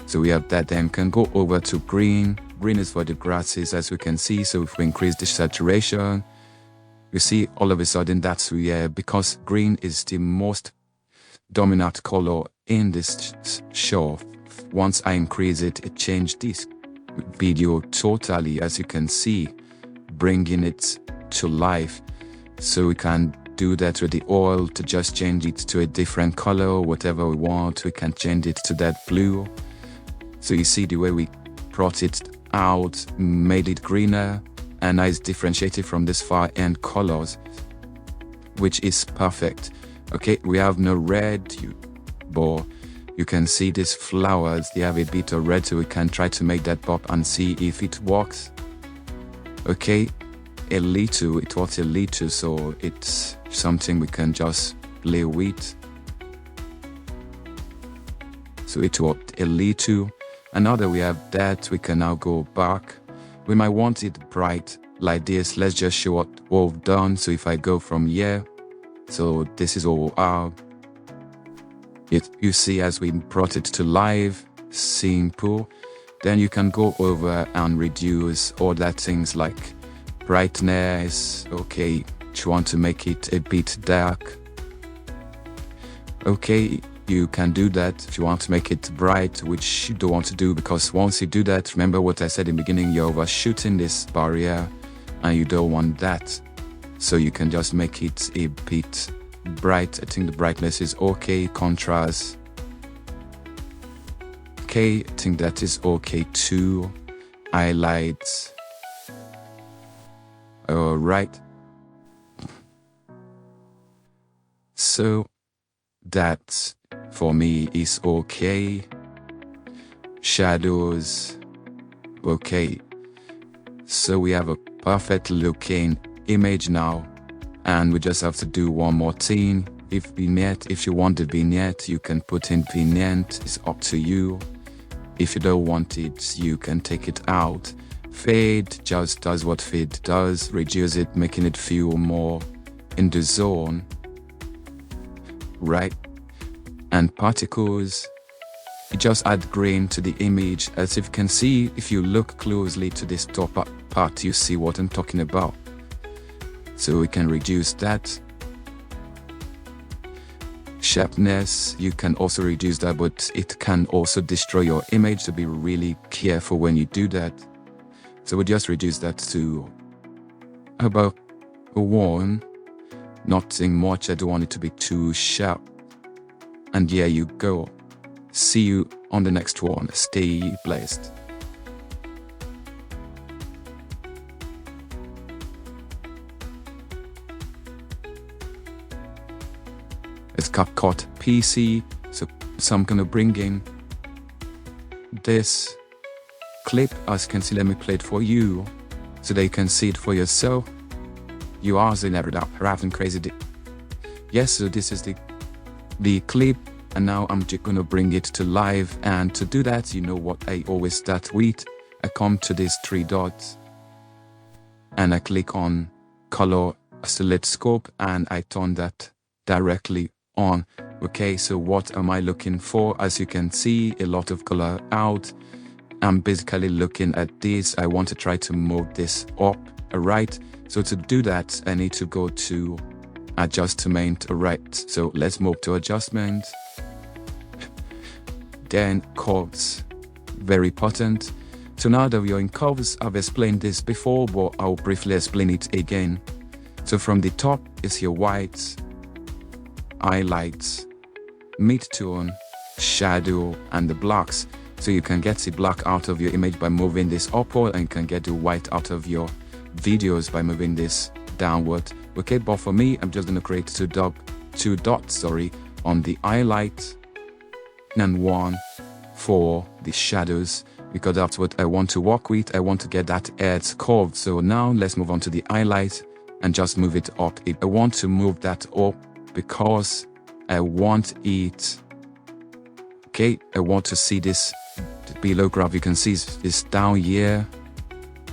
so we have that. Then can go over to green. Green is for the grasses, as we can see. So if we increase the saturation, you see all of a sudden that's where, because green is the most dominant color in this show. Once I increase it, it changed this video totally, as you can see, bringing it to life. So we can do that with the oil to just change it to a different color, whatever we want. We can change it to that blue. So you see the way we brought it out, made it greener, and now it's differentiated from this far end colors, which is perfect. Okay, we have no red, but you can see these flowers, they have a bit of red, so we can try to make that pop and see if it works. Okay, a little, it was a little, so it's something we can just play with. So it worked a little, and now that we have that, we can now go back. We might want it bright like this. Let's just show what we've done. So if I go from here, so this is all our, you see as we brought it to live, simple. Then you can go over and reduce all that things like brightness. Okay, you want to make it a bit dark. Okay, you can do that if you want to make it bright, which you don't want to do, because once you do that, remember what I said in the beginning, you're overshooting this barrier and you don't want that. So you can just make it a bit bright. I think the brightness is okay. Contrast, okay, I think that is okay too. Highlights, all right. So that for me is okay. Shadows, okay. So we have a perfect looking image now, and we just have to do one more thing. If vignette, if you want the vignette, you can put in vignette, it's up to you. If you don't want it, you can take it out. Fade just does what fade does, reduce it, making it feel more in the zone, right? And particles, you just add grain to the image. As if you can see, if you look closely to this top part, you see what I'm talking about. So we can reduce that. sharpness, you can also reduce that, but it can also destroy your image, so be really careful when you do that. So we'll just reduce that to about 1. Nothing much, I don't want it to be too sharp. And there you go. See you on the next one. Stay blessed. It's CapCut PC, so I'm gonna bring in this clip. As you can see, let me play it for you so that you can see it for yourself. You are having crazy. Yes, so this is the clip, and now I'm just gonna bring it to live. And to do that, you know what I always start with. I come to these 3 dots and I click on color oscilloscope and I turn that directly on. Okay, so what am I looking for? As you can see, a lot of color out. I'm basically looking at this. I want to try to move this up. Alright, so to do that, I need to go to adjustment. Alright, so let's move to adjustment. Then curves, very important. So now that we are in curves, I've explained this before, but I'll briefly explain it again. So from the top is your whites, highlights, mid-tone, shadow, and the blacks. So you can get the black out of your image by moving this upward, and you can get the white out of your videos by moving this downward. Okay, but for me, I'm just going to create two dots on the highlight and 1 for the shadows, because that's what I want to work with. I want to get that edge curved. So now let's move on to the highlight and just move it up. I want to move that up because I want it, okay, I want to see this below graph. You can see this down here.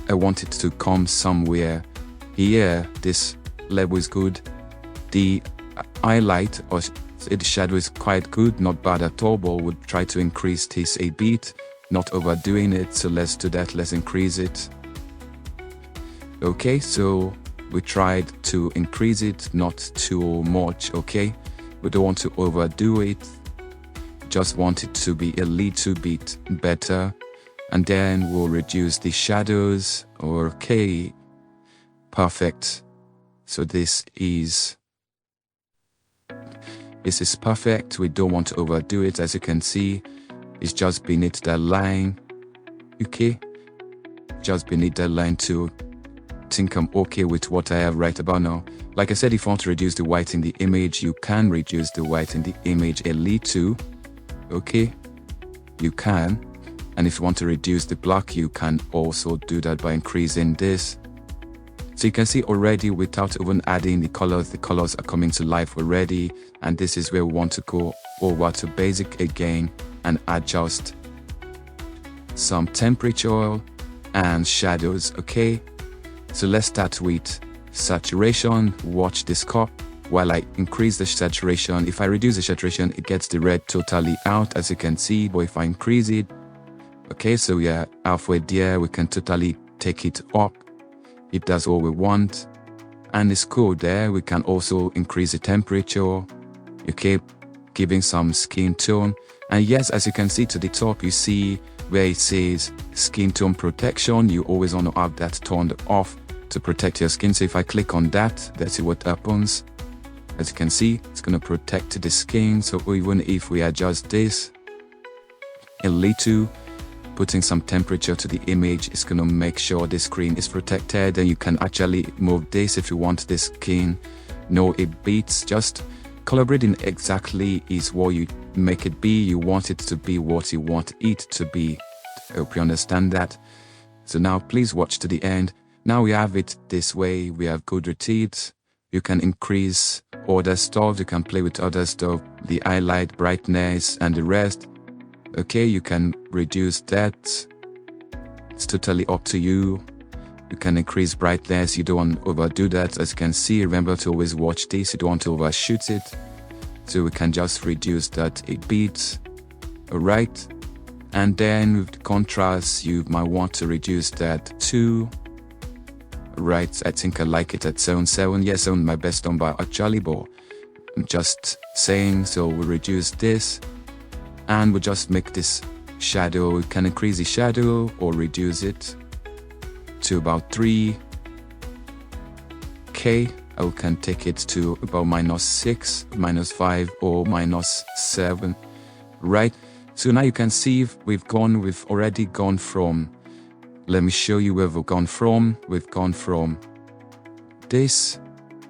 I want it to come somewhere here. This level is good. The highlight or the shadow is quite good, not bad at all, but we'll try to increase this a bit, not overdoing it. So let's do that, let's increase it. Okay, so we tried to increase it, not too much. Okay, we don't want to overdo it, just want it to be a little bit better. And then we'll reduce the shadows. Okay, perfect. So this is perfect. We don't want to overdo it. As you can see, it's just beneath that line. Okay, just beneath that line to think I'm okay with what I have right about now. Like I said, if you want to reduce the white in the image, you can reduce the white in the image a little. Okay, you can. And if you want to reduce the black, you can also do that by increasing this. So you can see already, without even adding the colors are coming to life already. And this is where we want to go over to basic again and adjust some temperature and shadows. Okay, so let's start with saturation. Watch this cup while I increase the saturation. If I reduce the saturation, it gets the red totally out, as you can see. But if I increase it, okay, so we are halfway there, we can totally take it up if that's what we want. And it's cool there. We can also increase the temperature, okay, giving some skin tone. And yes, as you can see to the top, you see where it says skin tone protection. You always want to have that turned off to protect your skin. So if I click on that, let's see what happens. As you can see, it's going to protect the skin. So even if we adjust this a little, putting some temperature to the image, is going to make sure the screen is protected. And you can actually move this if you want the skin. No, it beats. Just collaborating exactly is what you make it be. You want it to be what you want it to be. I hope you understand that. So now please watch to the end. Now we have it this way. We have good rotates. You can increase other stuff. You can play with other stuff, the highlight, brightness, and the rest. Okay, you can reduce that. It's totally up to you. You can increase brightness. You don't want to overdo that. As you can see, remember to always watch this. You don't want to overshoot it. So we can just reduce that a bit. Alright. And then with the contrast, you might want to reduce that too. Right, I think I like it at 7.7. Yes, on my best number actually, but just saying. So we reduce this and we just make this shadow. We can increase the shadow or reduce it to about 3K. I can take it to about -6, -5 or -7, right? So now you can see we've already gone from, let me show you where we've gone from. We've gone from this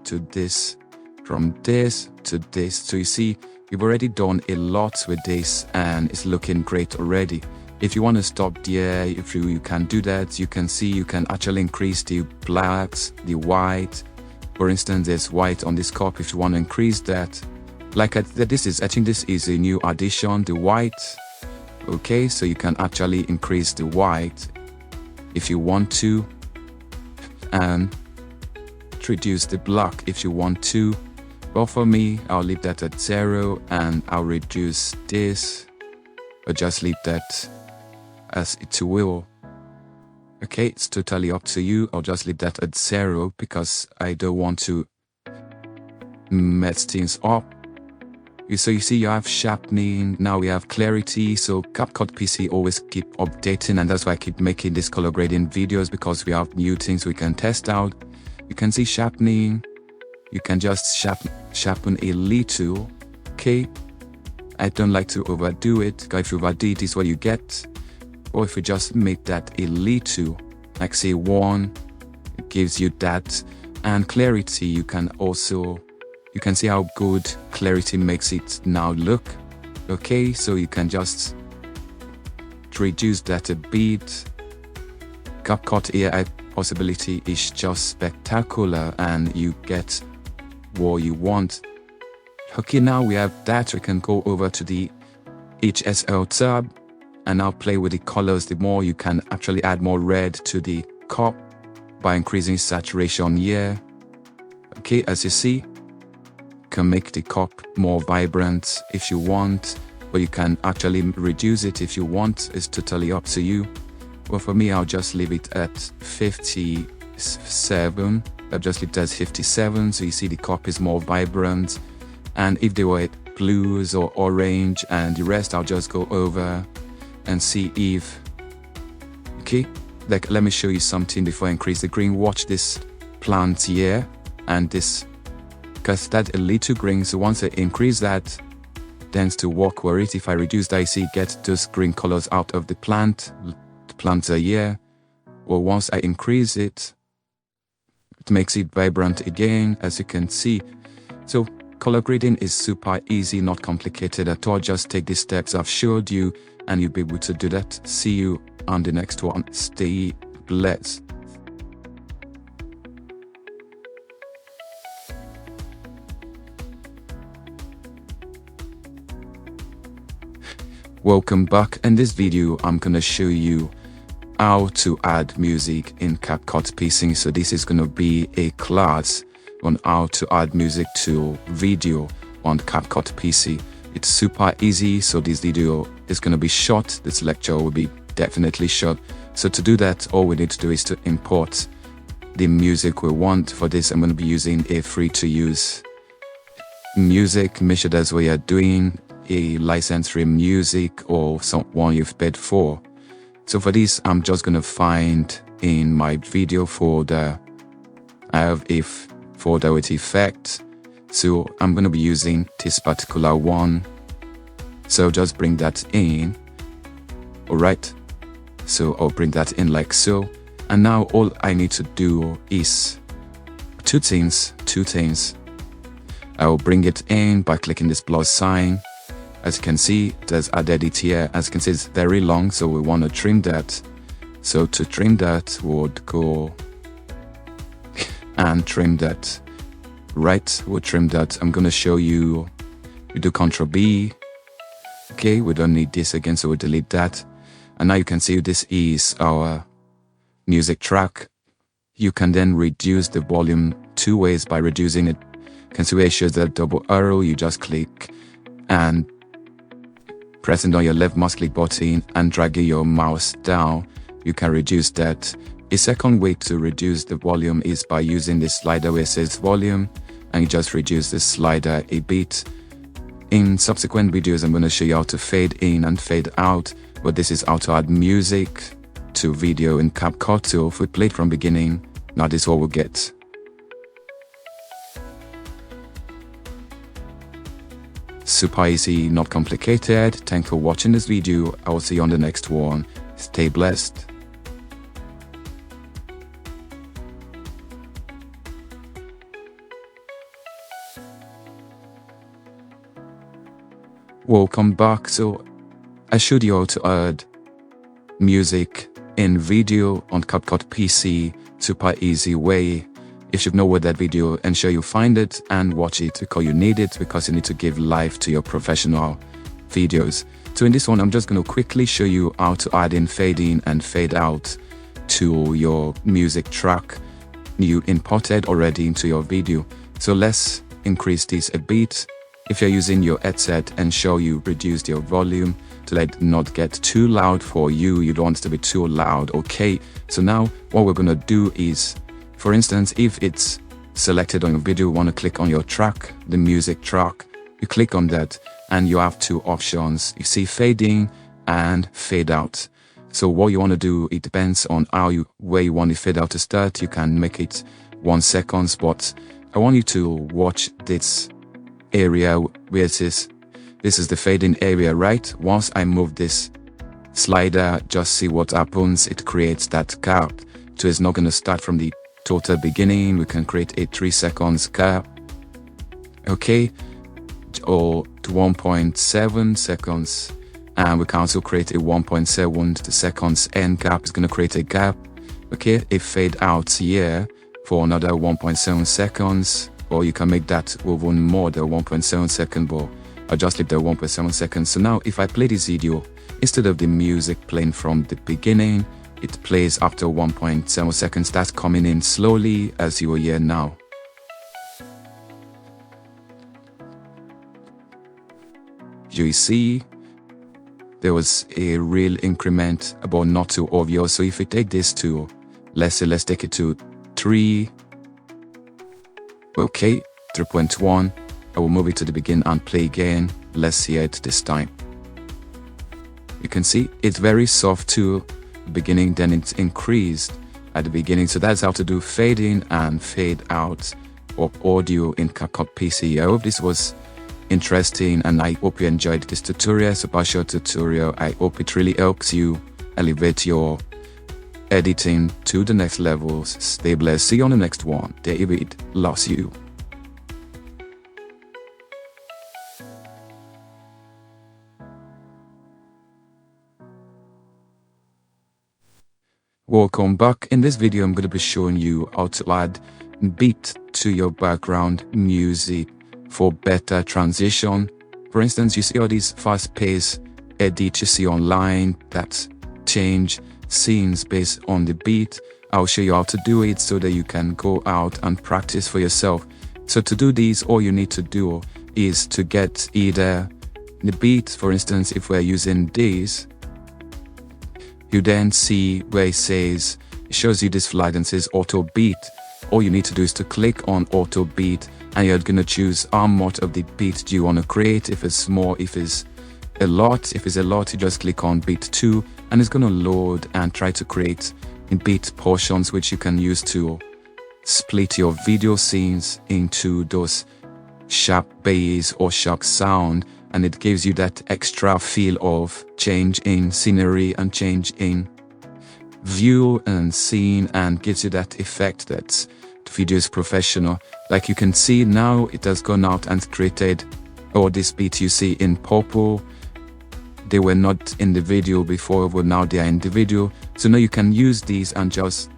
to this, from this to this. So you see, we've already done a lot with this and it's looking great already. If you want to stop there, if you can do that, you can see you can actually increase the blacks, the white. For instance, there's white on this cup. If you want to increase that, I think this is a new addition, the white. Okay, so you can actually increase the white if you want to, and reduce the black if you want to. But for me, I'll leave that at 0 and I'll reduce this, or just leave that as it will. Okay, it's totally up to you. I'll just leave that at 0 because I don't want to mess things up. So you see, you have sharpening, now we have clarity. So CapCut PC always keep updating, and that's why I keep making these color grading videos, because we have new things we can test out. You can see sharpening. You can just sharpen a little. Okay, I don't like to overdo it, because if you overdo it, is what you get. Or if you just make that a little, like say 1, it gives you that. And clarity, you can see how good clarity makes it now look. Okay, so you can just reduce that a bit. CapCut AI possibility is just spectacular and you get what you want. Okay, now we have that. We can go over to the HSL tab and now play with the colors. The more you can actually add more red to the cup by increasing saturation here. Okay, as you see, can make the cup more vibrant if you want, but you can actually reduce it if you want. It's totally up to you. Well, for me, I'll just leave it at 57. I'll just leave it as 57, so you see the cup is more vibrant. And if they were blues or orange and the rest, I'll just go over and see if, okay, like let me show you something before I increase the green. Watch this plant here and this, because that a little green. So once I increase that, tends to work with it. If I reduce that, you see get those green colors out of the plant. The plants are here. Well, once I increase it, it makes it vibrant again, as you can see. So color grading is super easy, not complicated at all. Just take the steps I've showed you and you'll be able to do that. See you on the next one. Stay blessed. Welcome back. In this video, I'm gonna show you how to add music in CapCut PC. So this is gonna be a class on how to add music to video on CapCut PC. It's super easy. So this video is gonna be short. This lecture will be definitely short. So to do that, all we need to do is to import the music we want. For this, I'm gonna be using a free-to-use music. Make sure that's what you're doing. A license-free music or someone you've paid for. So for this, I'm just gonna find in my video folder, I have a folder with effects. So I'm gonna be using this particular one. So just bring that in. All right. So I'll bring that in like so. And now all I need to do is two things. I'll bring it in by clicking this plus sign. As you can see, there's added it here. As you can see, it's very long, so we want to trim that. So to trim that, we'll go and trim that. Right, we'll trim that. I'm going to show you. We do Ctrl B. Okay, we don't need this again, so we'll delete that. And now you can see this is our music track. You can then reduce the volume 2 ways by reducing it. You can see where it shows that double arrow. You just click and pressing down your left mouse click button and dragging your mouse down, you can reduce that. A second way to reduce the volume is by using the slider where it says volume, and you just reduce the slider a bit. In subsequent videos I'm going to show you how to fade in and fade out, but this is how to add music to video in CapCut. So if we play it from beginning, now this is what we'll get. Super easy, not complicated. Thanks for watching this video. I will see you on the next one. Stay blessed. Welcome back. So I showed you how to add music in video on CapCut PC. Super easy way. You should know where that video, ensure you find it and watch it because you need it, because you need to give life to your professional videos. So in this one I'm just going to quickly show you how to add in fade in and fade out to your music track you imported already into your video. So let's increase this a bit. If you're using your headset, ensure you reduce your volume to let it not get too loud for you. You don't want it to be too loud. Okay, so now what we're going to do is, for instance, if it's selected on your video, you want to click on your track, the music track, you click on that and you have two options. You see fade in and fade out. So what you want to do, it depends on where you want the fade out to start. You can make it 1 second, but I want you to watch this area where it is. This is the fading area, right? Once I move this slider, just see what happens. It creates that gap. So it's not going to start from the total beginning. We can create a 3 seconds gap, okay, or 1.7 seconds, and we can also create a 1.7 seconds end gap. It's going to create a gap, okay, a fade out here for another 1.7 seconds, or you can make that even more than 1.7 second, but I'll just leave the 1.7 seconds. So now if I play this video, instead of the music playing from the beginning, it plays after 1.7 seconds. That's coming in slowly, as you will hear now. You see, there was a real increment, but not too obvious. So if we take this to, let's take it to 3, okay, 3.1, I will move it to the beginning and play again. Let's hear it this time. You can see it's very soft too. Beginning, then it's increased at the beginning. So that's how to do fade in and fade out of audio in CapCut PC. I hope this was interesting and I hope you enjoyed this tutorial. It's a partial tutorial. I hope it really helps you elevate your editing to the next levels. Stay blessed. See you on the next one. David loves you. Welcome back. In this video I'm going to be showing you how to add beat to your background music for better transition. For instance, you see all these fast-paced edits you see online that change scenes based on the beat. I'll show you how to do it so that you can go out and practice for yourself. So to do this, all you need to do is to get either the beat. For instance, if we're using this, you then see where it shows you this flag and says auto beat. All you need to do is to click on auto beat and you're going to choose how much of the beat do you want to create. If it's small, if it's a lot, you just click on beat 2 and it's going to load and try to create beat portions which you can use to split your video scenes into those sharp bass or sharp sound, and it gives you that extra feel of change in scenery and change in view and scene, and gives you that effect that the video is professional. Like you can see now, it has gone out and created all this beat you see in purple. They were not in the video before, but now they are in the video. So now you can use these and just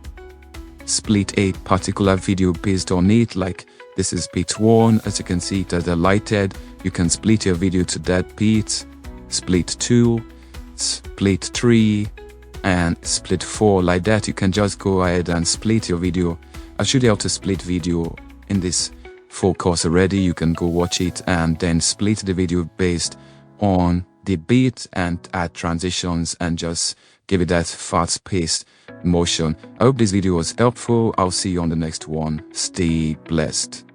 split a particular video based on it. Like this is beat 1, as you can see it has highlighted. You can split your video to that beat, split 2, split 3, and split 4. Like that, you can just go ahead and split your video. I showed you how to split video in this full course already. You can go watch it and then split the video based on the beat and add transitions and just give it that fast-paced motion. I hope this video was helpful. I'll see you on the next one. Stay blessed.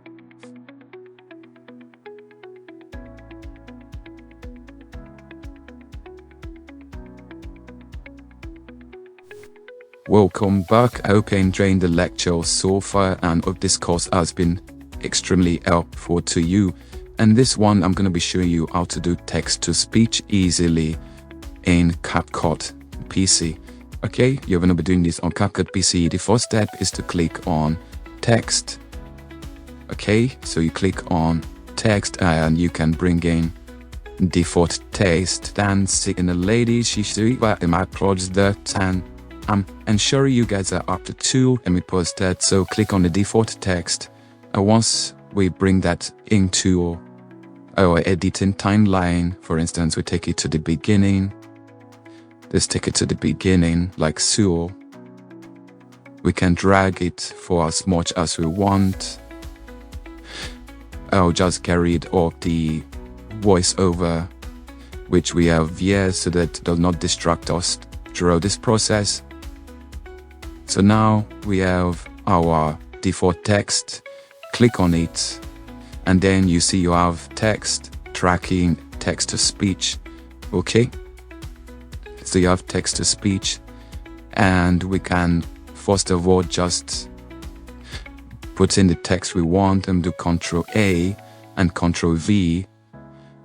Welcome back. I hope you enjoyed the lecture so far and hope this course has been extremely helpful to you. And this one I'm going to be showing you how to do text-to-speech easily in CapCut PC. Okay, you're going to be doing this on CapCut PC. The first step is to click on text. Okay, so you click on text and you can bring in default text and see in the lady she see what my project that and I'm sure you guys are up to 2 and we post that. So click on the default text and once we bring that into our editing timeline, for instance, we take it to the beginning. Let's take it to the beginning like so. We can drag it for as much as we want. I'll just carry it off the voiceover which we have here so that it does not distract us throughout this process. So now we have our default text. Click on it and then you see you have text tracking, text to speech. Okay, so you have text to speech and we can first of all just put in the text we want and do Ctrl A and Ctrl V.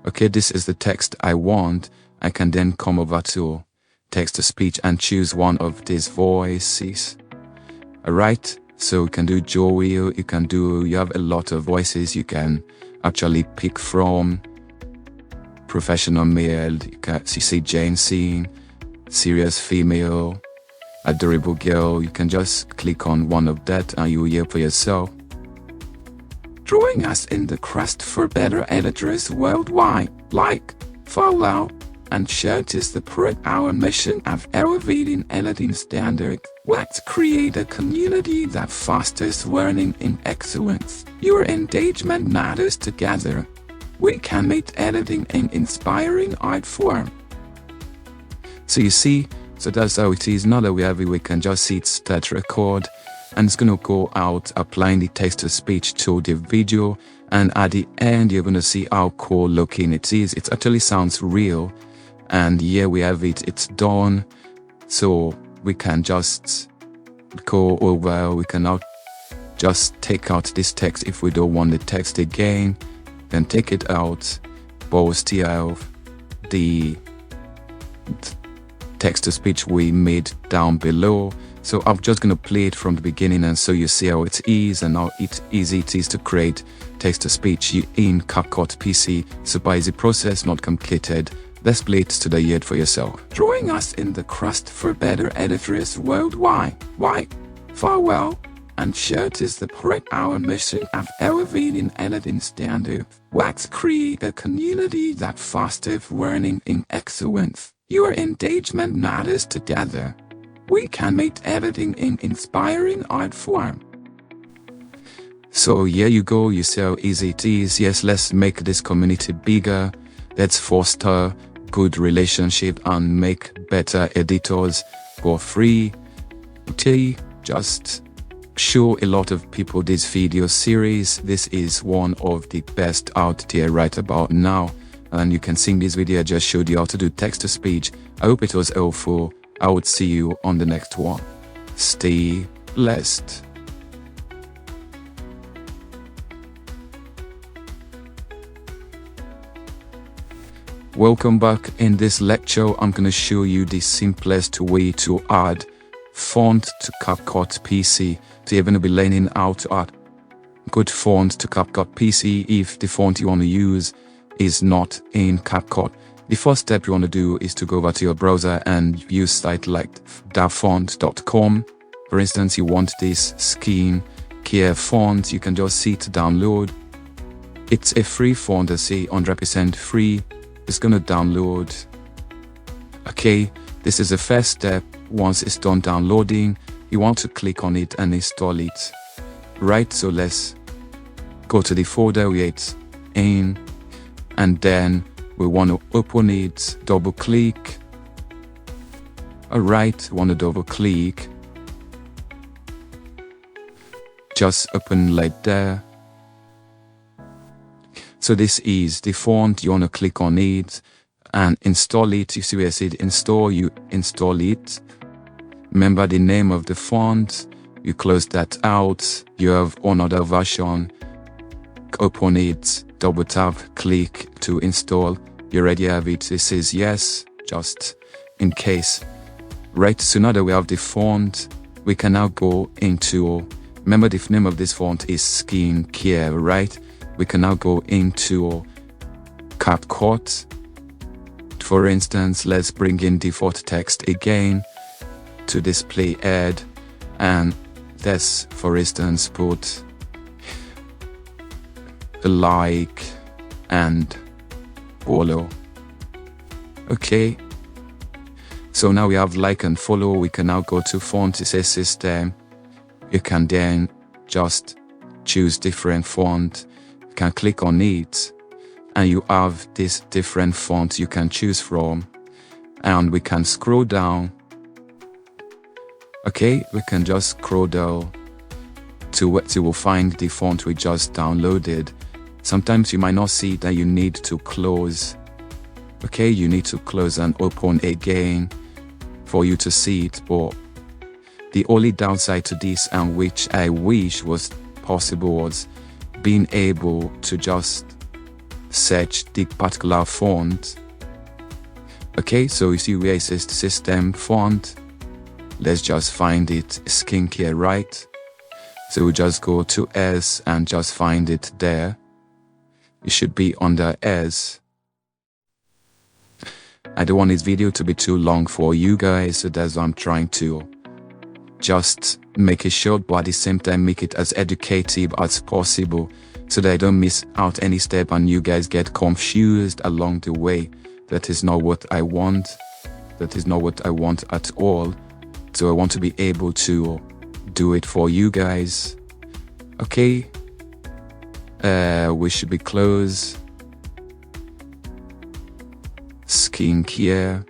Okay, this is the text I want. I can then come over to text to speech and choose one of these voices. Alright, so you can do Joey, you have a lot of voices you can actually pick from. Professional male, you see Jane scene, serious female, adorable girl. You can just click on one of that and you hear for yourself. Join us in the quest for better editors worldwide. Like, follow, and share to support our mission of elevating editing standards. Let's create a community that fosters learning in excellence. Your engagement matters together. We can make editing an inspiring art form. So you see, so that's how it is. Now that we can just see it start record and it's going to go out applying the text to speech to the video, and at the end you're going to see how cool looking it is. It actually sounds real, and here we have it, it's done. So we can just go over, we can now just take out this text if we don't want the text again, then take it out, but we still have the text to speech we made down below. So I'm just going to play it from the beginning and so you see how it is and how easy it is to create text to speech in CapCut PC. Super easy process, not complicated. Let's play it to the end for yourself. Join us in the quest for better editors worldwide. Why? Farewell and share to support our mission of elevating editing standards. Let's create a community that fosters learning in excellence. Your engagement matters together. We can make editing an inspiring art form. So here you go, you see how easy it is. Yes, let's make this community bigger. Let's foster good relationship and make better editors for free. Okay, just show a lot of people this video series. This is one of the best out there right about now. And you can see in this video I just showed you how to do text to speech. I hope it was helpful. I would see you on the next one. Stay blessed. Welcome back. In this lecture, I'm going to show you the simplest way to add font to CapCut PC. So you're going to be learning how to add good font to CapCut PC if the font you want to use is not in CapCut. The first step you want to do is to go over to your browser and use site like dafont.com. For instance, you want this skin care font, you can just see it download. It's a free font, I say 100% free. It's gonna download. Okay, this is the first step. Once it's done downloading, you want to click on it and install it. Right, so let's go to the folder where it's in, and then we want to open it, double click. Alright, want to double click. Just open like there. So this is the font, you want to click on it and install it. You see where I said install, you install it. Remember the name of the font, you close that out, you have another version, open it, double tap, click to install, you already have it, it says yes, just in case. Right, so now that we have the font, we can now go into, remember the name of this font is Skincare, right? We can now go into CapCut. For instance, let's bring in default text again to display ad, and let's, for instance, put like and follow. Okay, so now we have like and follow. We can now go to font, it says system. You can then just choose different font. You can click on it and you have this different font you can choose from, and we can scroll down. Okay, we can just scroll down to what you will find the font we just downloaded. Sometimes you might not see that you need to close. Okay, you need to close and open again for you to see it, but the only downside to this, and which I wish was possible, was being able to just search the particular font. Okay, so you see where it says system font. Let's just find it, Skincare, right? So we just go to S and just find it there. It should be under S. I don't want this video to be too long for you guys, so that's why I'm trying to just make it short, but at the same time make it as educative as possible, so that I don't miss out any step and you guys get confused along the way. That is not what I want. That is not what I want at all. So I want to be able to do it for you guys. Okay. We should be close. Skincare.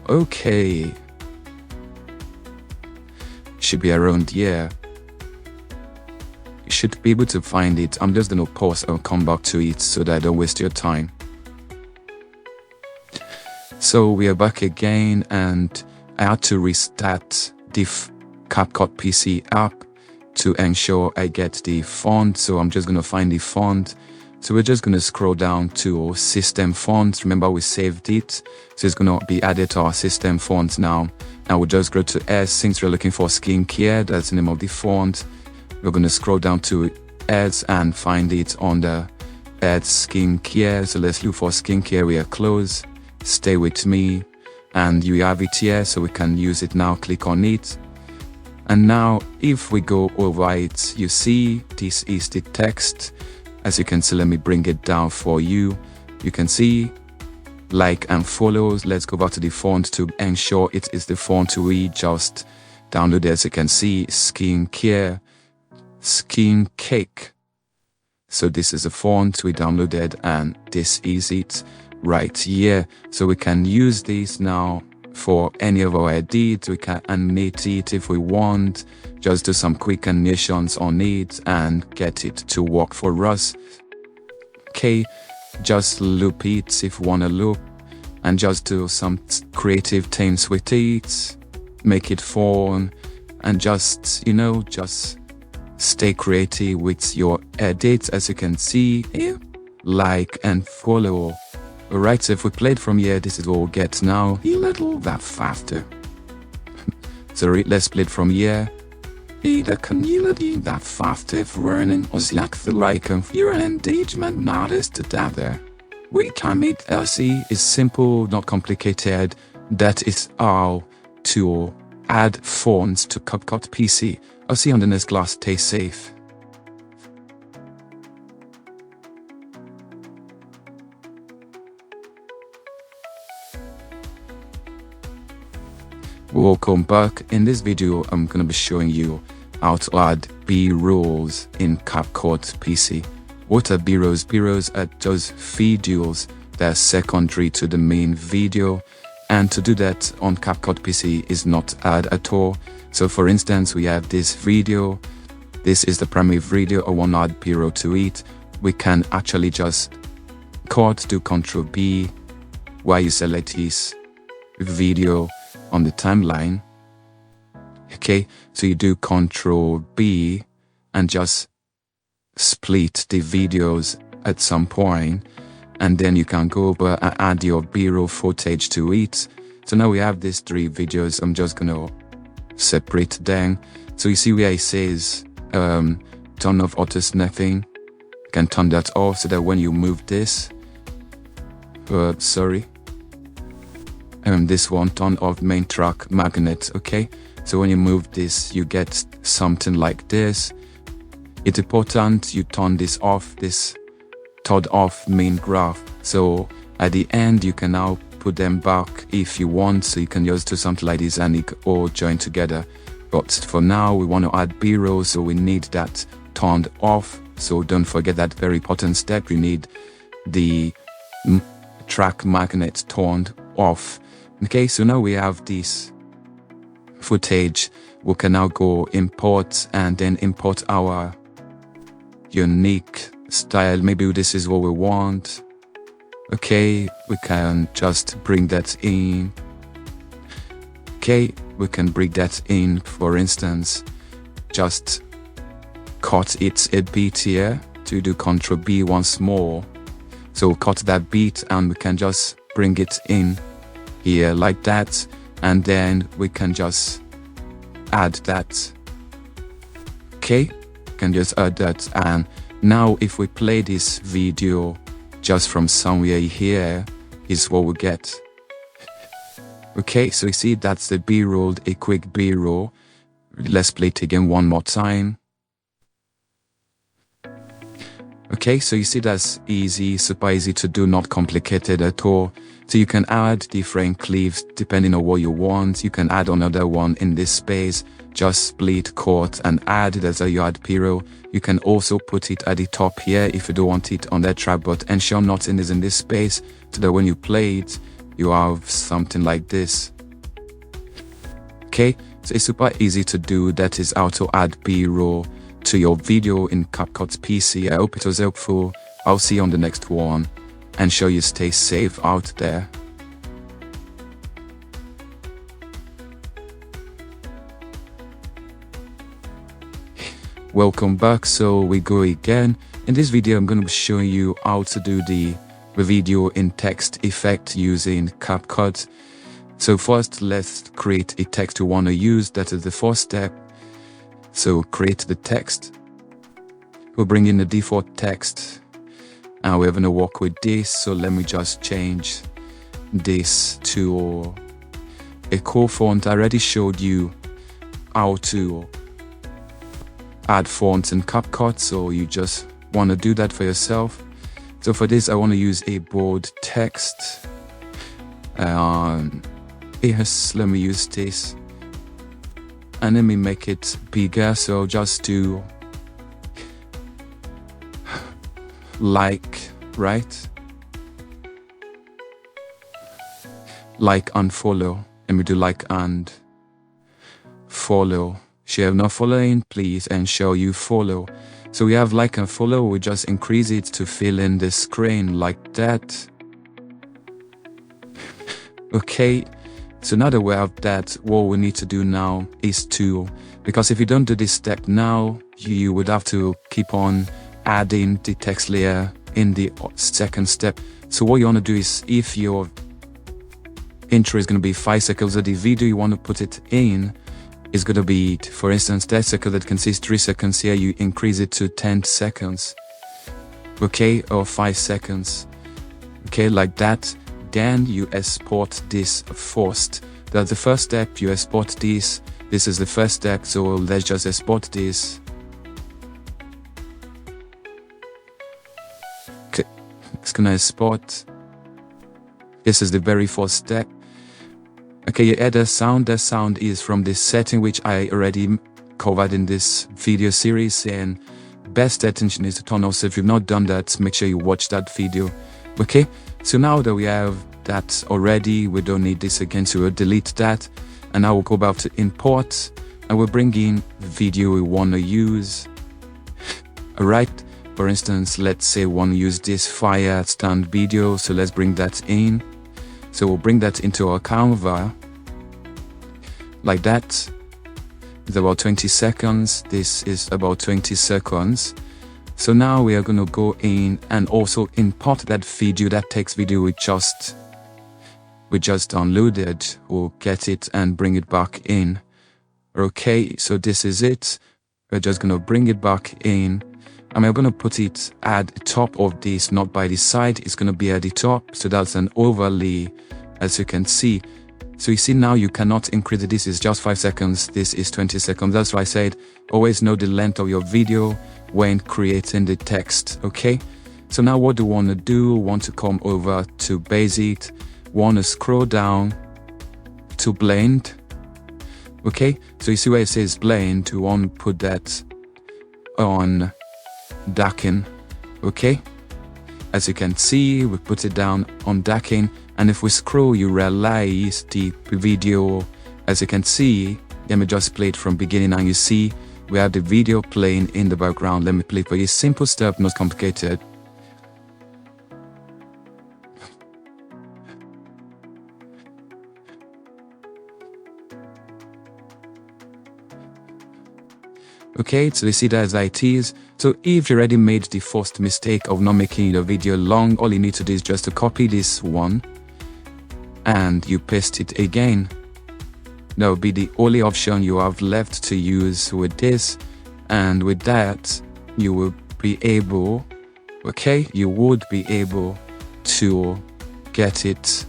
Okay. Should be around here. You should be able to find it. I'm just gonna pause and come back to it so that I don't waste your time. So we are back again, and I had to restart the CapCut PC app to ensure I get the font. So I'm just gonna find the font. So we're just gonna scroll down to system fonts. Remember we saved it, so it's gonna be added to our system fonts now. And we'll just go to S since we're looking for Skincare. That's the name of the font. We're gonna scroll down to S and find it under Add Skincare. So let's look for Skincare. We are close. Stay with me, and you have it here, so we can use it now. Click on it, and now if we go over it, you see this is the text. As you can see, let me bring it down for you. You can see like and follows. Let's go back to the font to ensure it is the font we just downloaded. As you can see, Skincare, Skin Cake. So this is the font we downloaded, and this is it right here. So we can use this now for any of our edits. We can animate it if we want, just do some quick animations on it and get it to work for us. Okay, just loop it if you want to loop, and just do some creative things with it, make it fun, and just, you know, just stay creative with your edits. As you can see here, like and follow. Alright, so if we play it from here, this is what we'll get now. A little that faster. So let's play it from here. Either can you that faster if running was like the like of your engagement noticed to that. We can make LC is simple, not complicated. That is how to add fonts to CapCut PC. I'll see you on the next class. Stay safe. Welcome back. In this video, I'm going to be showing you how to add B-rolls in CapCut PC. What are B-rolls? B-rolls are those videos that are secondary to the main video, and to do that on CapCut PC is not hard at all. So for instance, we have this video. This is the primary video. I want to add B-roll to it. We can actually just do Ctrl B while you select this. video on the timeline. Okay, so you do Control B and just split the videos at some point, and then you can go over and add your B-roll footage to it. So now we have these 3 videos. I'm just gonna separate them. So you see where it says turn off auto sniffing. You can turn that off so that when you move this, this one, turn off main track magnet. Okay, so when you move this, you get something like this. It's important you turn this off, this turned off main graph. So at the end, you can now put them back if you want. So you can just do something like this and it all join together. But for now, we want to add B-roll, so we need that turned off. So don't forget that very important step. You need the track magnet turned off. Okay, so now we have this footage. We can now go import and then import our unique style. Maybe this is what we want. Okay, we can just bring that in. Okay, we can bring that in. For instance, just cut it a bit here to do Ctrl B once more. So cut that bit and we can just bring it in here like that, and then we can just add that. Okay, can just add that, and now if we play this video just from somewhere here, is what we get. Okay, so you see that's the B-roll, a quick B-roll. Let's play it again one more time. Okay, so you see that's easy, super easy to do, not complicated at all. So you can add different clips depending on what you want. You can add another one in this space, just split, cut and add. That's how you add B-roll. You can also put it at the top here if you don't want it on that track, but ensure nothing is in this space so that when you play it, you have something like this. Okay, so it's super easy to do. That is how to add B-roll to your video in CapCut PC. I hope it was helpful. I'll see you on the next one, and sure you stay safe out there. Welcome back. So we go again. In this video I'm going to be showing you how to do the video in text effect using CapCut. So first let's create a text you want to use. That is the first step. So create the text. We'll bring in the default text and we're going to work with this. So let me just change this to a cool font. I already showed you how to add fonts in CapCut, so you just want to do that for yourself. So for this I want to use a bold text. Yes, let me use this and let me make it bigger. So just do like, right? Like and follow. Let me do like and follow. If you have not following, please ensure you follow. So we have like and follow. We just increase it to fill in the screen like that. Okay, so now that we have that, what we need to do now is to, because if you don't do this step now, you would have to keep on adding the text layer in the second step. So what you want to do is, if your intro is going to be 5 seconds of the video you want to put it in is going to be, for instance, 10 seconds, that can say 3 seconds here, you increase it to 10 seconds. Okay, or 5 seconds. Okay, like that. Then you export this first. That's the first step. You export this. This is the first step. So let's just export this. Okay, it's gonna export. This is the very first step. Okay, you add the sound. The sound is from this setting which I already covered in this video series, and best attention is to turn off. So if you've not done that, make sure you watch that video. Okay, so now that we have that already, we don't need this again, so we'll delete that, and now we'll go back to import and we'll bring in the video we want to use. Alright, for instance, let's say we want to use this fire stand video, so let's bring that in. So we'll bring that into our Canva like that. It's about 20 seconds. This is about 20 seconds. So now we are going to go in and also import that video, that text video we just downloaded. We'll get it and bring it back in. Okay, so this is it. We're just going to bring it back in. And we're going to put it at the top of this, not by the side. It's going to be at the top. So that's an overlay, as you can see. So you see now you cannot increase it. This is just 5 seconds. This is 20 seconds. That's why I said always know the length of your video when creating the text. Okay. So now what do we want to do? We want to come over to Basic. Want to scroll down to Blend. Okay. So you see where it says Blend. We want to put that on Darken. Okay. As you can see, we put it down on Darken. And if we scroll, you realize the video, as you can see, let me just play it from beginning, and you see we have the video playing in the background. Let me play for you. Simple stuff, not complicated. Okay, so you see that as it is. So if you already made the first mistake of not making the video long, all you need to do is just to copy this one and you paste it again. That will be the only option you have left to use with this, and with that you will be able, okay, you would be able to get it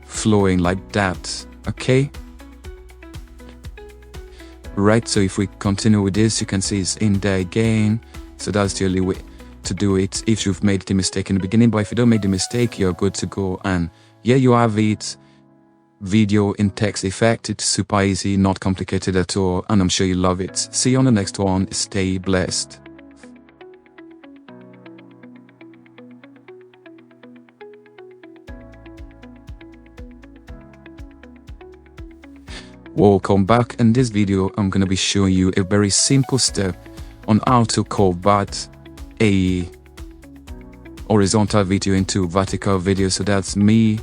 flowing like that. Okay, right, so if we continue with this, you can see it's in there again. So that's the only way to do it if you've made the mistake in the beginning. But if you don't make the mistake, you're good to go. And yeah, you have it. Video in text effect. It's super easy, not complicated at all, and I'm sure you love it. See you on the next one. Stay blessed. Welcome back. In this video, I'm going to be showing you a very simple step on how to convert a horizontal video into vertical video. So that's me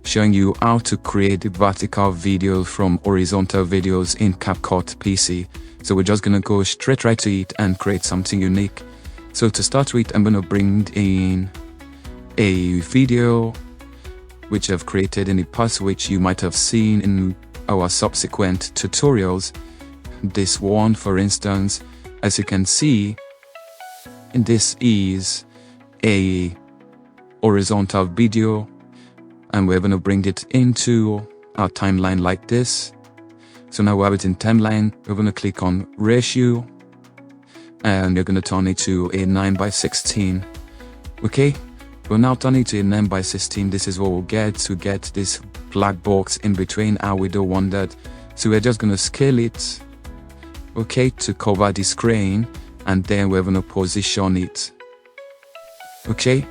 showing you how to create a vertical video from horizontal videos in CapCut PC. So we're just going to go straight right to it and create something unique. So to start with, I'm going to bring in a video which I've created in the past, which you might have seen in our subsequent tutorials. This one, for instance, as you can see, this is a horizontal video, and we're going to bring it into our timeline like this. So now we have it in timeline. We're going to click on ratio, and you're going to turn it to a 9:16. Okay, we'll now turn it to a 9:16. This is what we'll get to get this black box in between, and we don't want that. So we're just going to scale it, okay, to cover the screen, and then we're going to position it. Okay,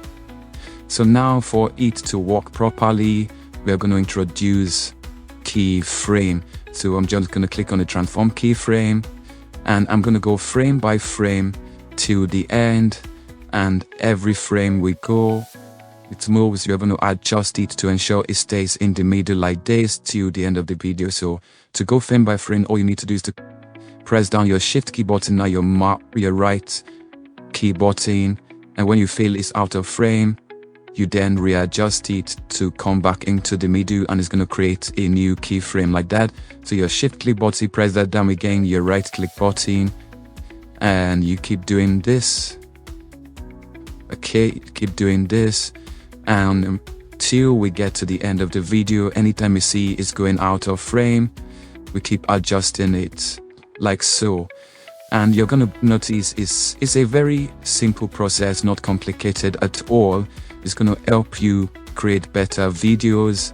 so now for it to work properly, we're going to introduce keyframe. So I'm just going to click on the transform keyframe, and I'm going to go frame by frame to the end, and every frame we go, it moves. We're going to adjust it to ensure it stays in the middle like this till the end of the video. So to go frame by frame, all you need to do is to press down your shift key button, now your right key button, and when you feel it's out of frame, you then readjust it to come back into the middle, and it's going to create a new keyframe like that. So your shift click button, press that down again, your right click button, and you keep doing this. Okay, keep doing this, and till we get to the end of the video. Anytime you see it's going out of frame, we keep adjusting it like so. And you're going to notice it's a very simple process, not complicated at all. It's going to help you create better videos.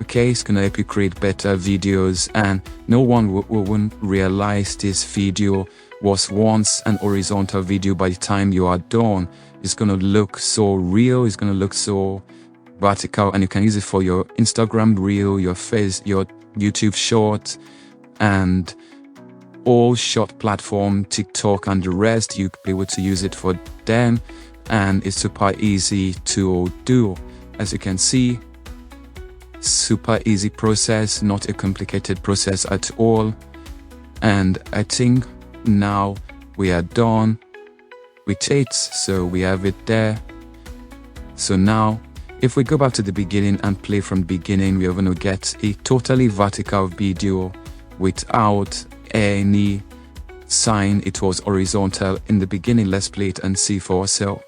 Okay, it's going to help you create better videos, and no one won't realize this video was once an horizontal video. By the time you are done, it's going to look so real, it's going to look so vertical, and you can use it for your Instagram reel, your YouTube short, and all short platform, TikTok and the rest. You could be able to use it for them, and it's super easy to do. As you can see, Super easy process, not a complicated process at all. And I think now we are done with it, so we have it there. So now if we go back to the beginning and play from the beginning, we're going to get a totally vertical video without any sign. It was horizontal in the beginning. Let's play it and see for ourselves.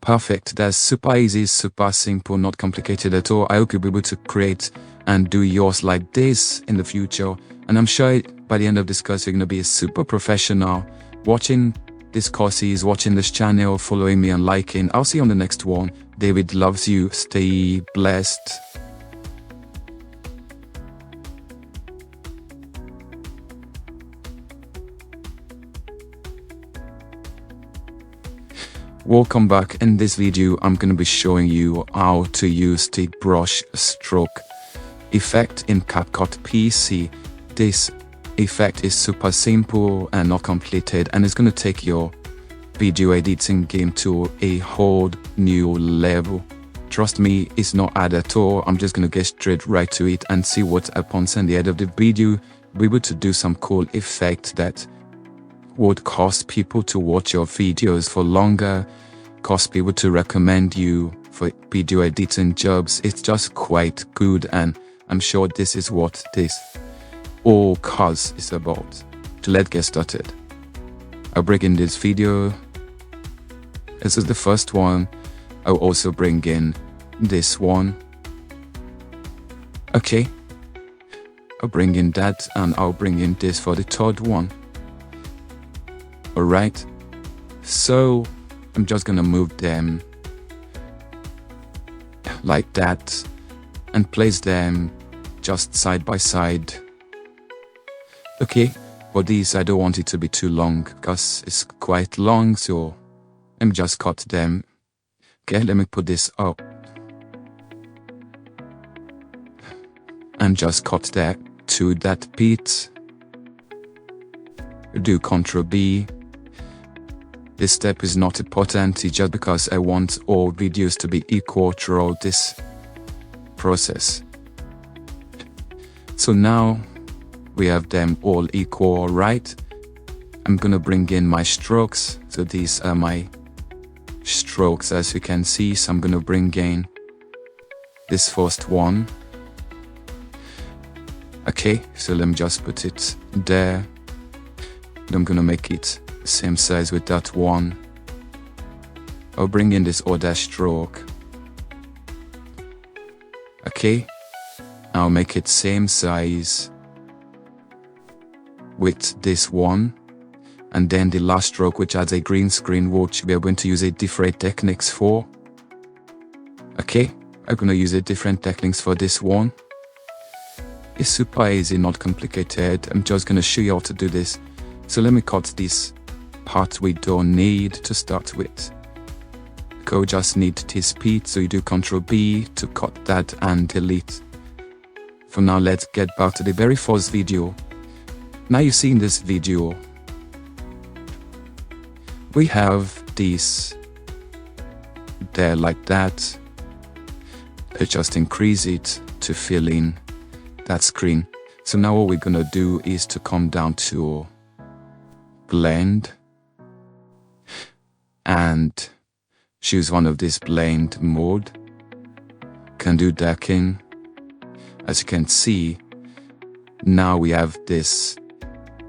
Perfect. That's super easy, super simple, not complicated at all. I hope you'll be able to create and do yours like this in the future. And I'm sure by the end of this course, you're going to be a super professional watching this courses, watching this channel, following me and liking. I'll see you on the next one. David loves you. Stay blessed. Welcome back. In this video, I'm going to be showing you how to use the brush stroke effect in CapCut PC. This effect is super simple and not complicated, and it's going to take your video editing game to a whole new level. Trust me, it's not hard at all. I'm just going to get straight right to it and see what happens. At the end of the video, we're able to do some cool effect that would cause people to watch your videos for longer, cause people to recommend you for video editing jobs. It's just quite good, and I'm sure this is what this whole course is about. So let's get started. I'll bring in this video. This is the first one. I'll also bring in this one. Okay. I'll bring in that, and I'll bring in this for the third one. Alright, so I'm just gonna move them like that and place them just side by side. Okay, for these I don't want it to be too long because it's quite long, so let me just cut them. Okay, let me put this up and just cut that to that bit. Do Ctrl B. This step is not important, it's just because I want all videos to be equal throughout this process. So now we have them all equal, right? I'm gonna bring in my strokes. So these are my strokes, as you can see. So I'm gonna bring in this first one. Okay, so let me just put it there. I'm gonna make it same size with that one. I'll bring in this other stroke. Okay, I'll make it same size with this one, and then the last stroke, which has a green screen, which we are going to use a different techniques for. Okay, I'm gonna use a different techniques for this one. It's super easy, not complicated. I'm just gonna show you how to do this. So let me cut this part we don't need to start with. Go just need this bit, so you do Ctrl B to cut that and delete. For now, let's get back to the very first video. Now you see in this video, we have this there like that. Let's just increase it to fill in that screen. So now what we're gonna do is to come down to blend and choose one of this blend mode. Can do darken. As you can see, now we have this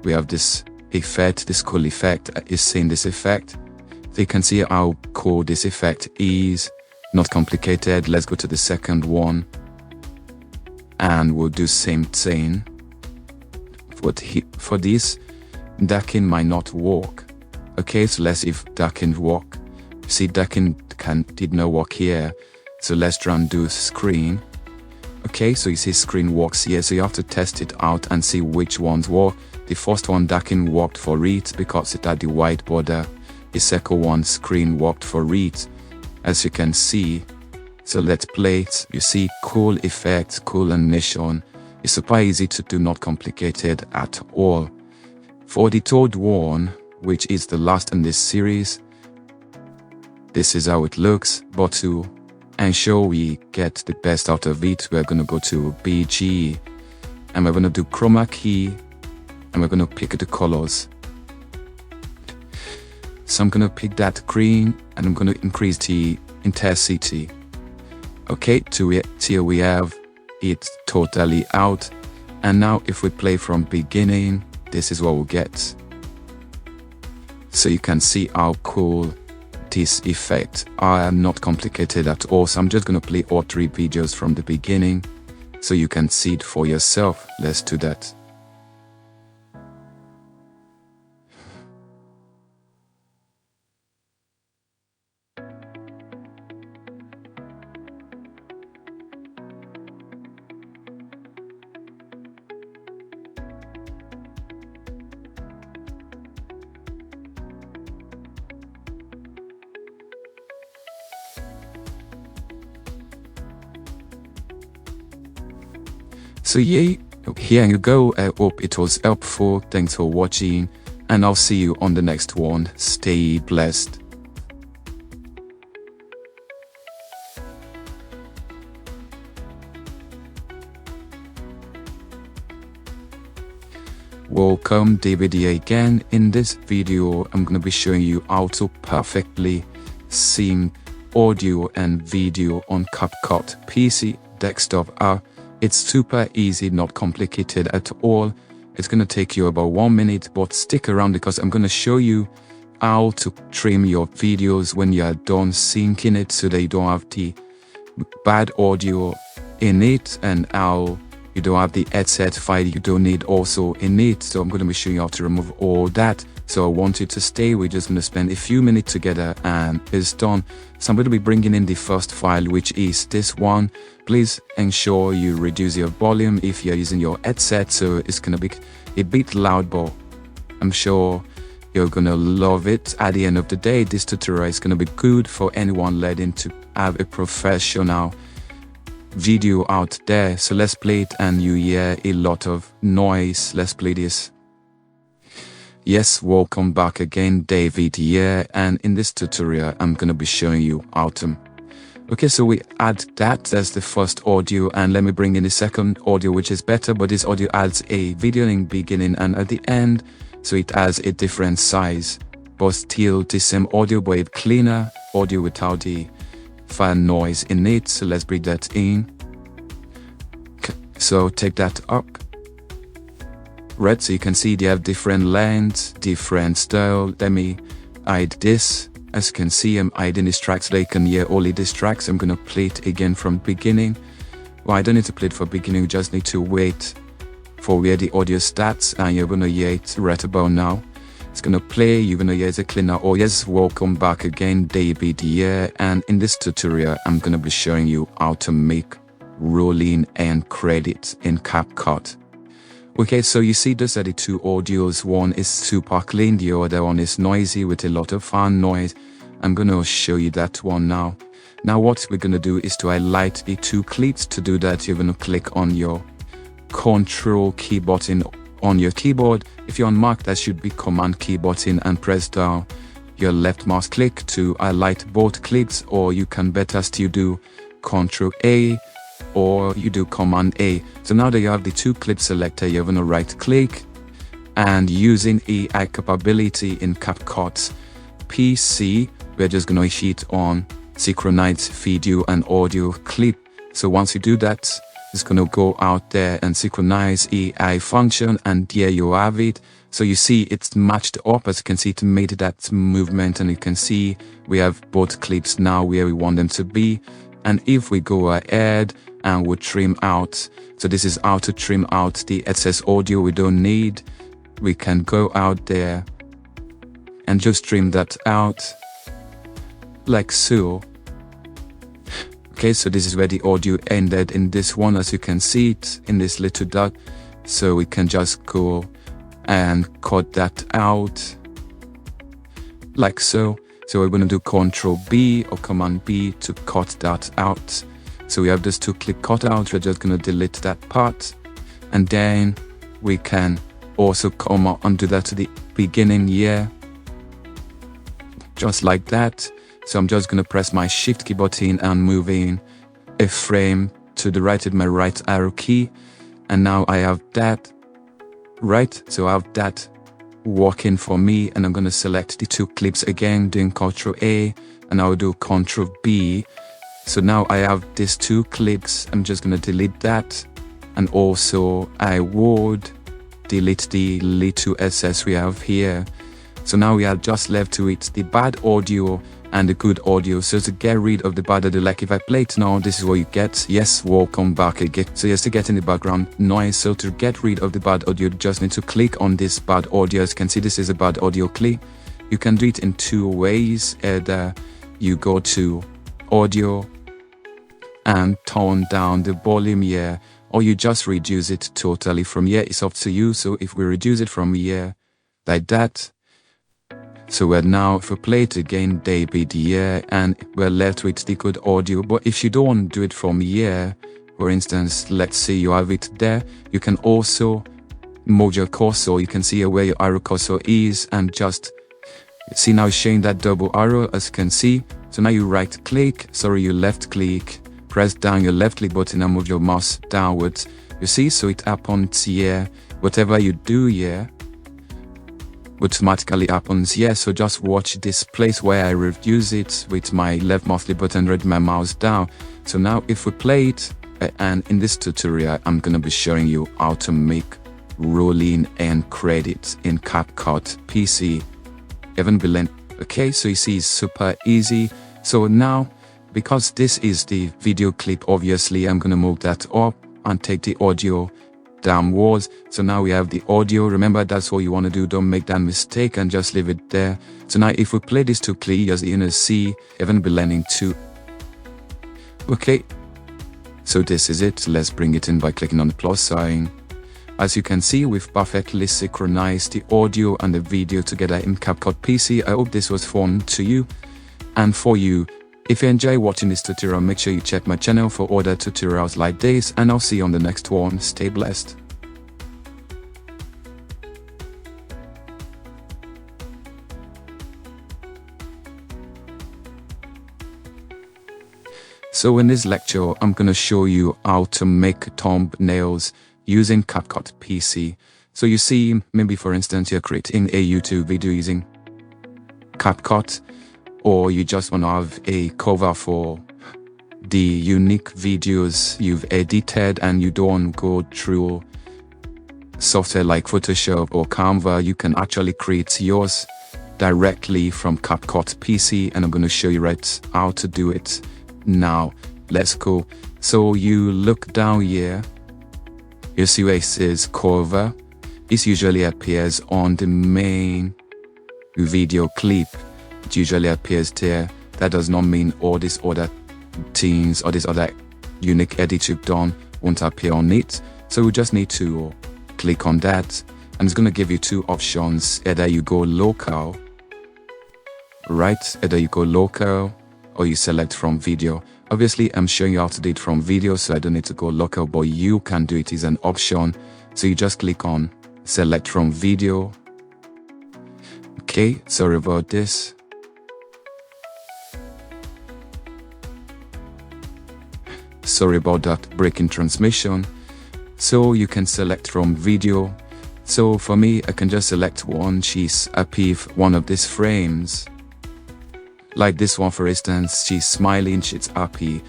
effect, this cool effect is seeing this effect. So you can see how cool this effect is, not complicated. Let's go to the second one and we'll do same thing. For this, darken might not work. Okay, so let's see if darken work. See, darken did not work here. So let's try and do screen. Okay, so you see screen works here, so you have to test it out and see which ones work. The first one, darken, worked for it because it had the white border. The second one, screen, worked for it, as you can see. So let's play it. You see, cool effect, cool animation. It's super easy to do, not complicated at all. For the third one, which is the last in this series, this is how it looks, but to ensure we get the best out of it, we're gonna go to BG and we're gonna do chroma key and we're gonna pick the colors. So I'm gonna pick that green and I'm gonna increase the intensity. Okay, here we have it totally out. And now if we play from beginning, this is what we'll get. So you can see how cool this effect. I am not complicated at all, so I'm just gonna play all 3 videos from the beginning so you can see it for yourself. Let's do that. So yeah, here you go. I hope it was helpful. Thanks for watching and I'll see you on the next one. Stay blessed. Welcome, David here again. In this video I'm gonna be showing you how to perfectly sync audio and video on CapCut PC desktop. It's super easy, not complicated at all. It's gonna take you about 1 minute, but stick around because I'm gonna show you how to trim your videos when you're done syncing it so that you don't have the bad audio in it and how you don't have the headset file you don't need also in it. So I'm gonna be showing you how to remove all that. So I want you to stay. We're just gonna spend a few minutes together and it's done. So I'm gonna be bringing in the first file, which is this one. Please ensure you reduce your volume if you're using your headset, so it's gonna be a bit loud, but I'm sure you're gonna love it. At the end of the day, this tutorial is gonna be good for anyone learning to have a professional video out there. So let's play it and you hear a lot of noise. Let's play this. Yes, welcome back again, David here, and in this tutorial I'm gonna be showing you how to. Okay, so we add that as the first audio, and let me bring in the second audio, which is better, but this audio adds a video in beginning and at the end, so it has a different size, but still the same audio, but a cleaner audio without the fan noise in it. So let's bring that in. Okay, so take that up. Right, so you can see they have different lengths, different style. Let me hide this. As you can see, I'm hiding these tracks so you can hear only these tracks. I'm gonna play it again from beginning. Well, I don't need to play it for beginning, you just need to wait for where the audio starts and you're gonna hear it right about now. It's gonna play, you're gonna hear the cleaner. Oh yes, welcome back again, David here, and in this tutorial I'm gonna be showing you how to make rolling end credits in CapCut. Okay, so you see those are the 2 audios. One is super clean, the other one is noisy with a lot of fan noise. I'm gonna show you that one now. Now what we're gonna do is to highlight the 2 clips. To do that, you're gonna click on your Control key button on your keyboard. If you're on Mac, that should be Command key button, and press down your left mouse click to highlight both clips, or you can better still do Control A or you do Command A. So now that you have the 2 clips selected, you're gonna right click and using AI capability in CapCut PC, we're just gonna hit on synchronize video and audio clip. So once you do that, it's gonna go out there and synchronize AI function, and there you have it. So you see it's matched up. As you can see, it made that movement, and you can see we have both clips now where we want them to be. And if we go ahead and we trim out, so this is how to trim out the excess audio we don't need. We can go out there and just trim that out like so. Okay, so this is where the audio ended in this one, as you can see it in this little dot. So we can just go and cut that out like so. So we're going to do Control B or Command B to cut that out. So we have this 2 clip cut out. We're just going to delete that part, and then we can also come on, do that to the beginning here, just like that. So I'm just gonna press my shift key button and moving a frame to the right with my right arrow key, and now I have that, right? So I have that working for me, and I'm gonna select the two clips again, doing Ctrl A, and I'll do Ctrl B. So now I have these two clips. I'm just gonna delete that, and also I would delete the little SS we have here. So now we are just left with the bad audio and the good audio. So to get rid of the bad audio, like if I play it now, this is what you get. Yes, welcome back again. So you're still getting the background noise. So to get rid of the bad audio, you just need to click on this bad audio. As you can see, this is a bad audio clip. You can do it in two ways. Either you go to audio and turn down the volume here, or you just reduce it totally from here. It's up to you. So if we reduce it from here like that, so we're now, if we play it again, David here, and we're left with the good audio. But if you don't want to do it from here, for instance, let's say you have it there, you can also move your cursor. You can see where your arrow cursor is, and just see now it's showing that double arrow, as you can see. So now you left click, press down your left click button and move your mouse downwards. You see, so it happens here. Whatever you do here automatically happens here. So just watch this place where I reduce it with my left mouse button, read my mouse down. So now if we play it, and in this tutorial I'm gonna be showing you how to make rolling end credits in CapCut PC. Even below. Okay, so you see it's super easy. So now, because this is the video clip, obviously I'm gonna move that up and take the audio downwards. So now we have the audio. Remember, that's what you want to do. Don't make that mistake and just leave it there. So now if we play this to clear, as you can see, even blending too. Okay, so this is it. Let's bring it in by clicking on the plus sign. As you can see, we've perfectly synchronized the audio and the video together in CapCut PC. I hope this was fun to you and for you. If you enjoy watching this tutorial, make sure you check my channel for other tutorials like this, and I'll see you on the next one. Stay blessed. So in this lecture, I'm going to show you how to make thumbnails using CapCut PC. So you see, maybe for instance, you're creating a YouTube video using CapCut, or you just want to have a cover for the unique videos you've edited and you don't go through software like Photoshop or Canva. You can actually create yours directly from CapCut PC, and I'm going to show you right how to do it now. Let's go. So you look down here, you see where it says cover. This usually appears on the main video clip. It usually appears there. That does not mean all these other things or these other unique edits you've done won't appear on it. So we just need to click on that, and it's going to give you two options. Either you go local, right? Either you go local or you select from video. Obviously, I'm showing you how to do it from video, so I don't need to go local, but you can do it as an option. So you just click on select from video. Okay, sorry about this. Sorry about that break in transmission. So you can select from video. So for me, I can just select one. She's happy with one of these frames. Like this one, for instance, she's smiling, she's happy.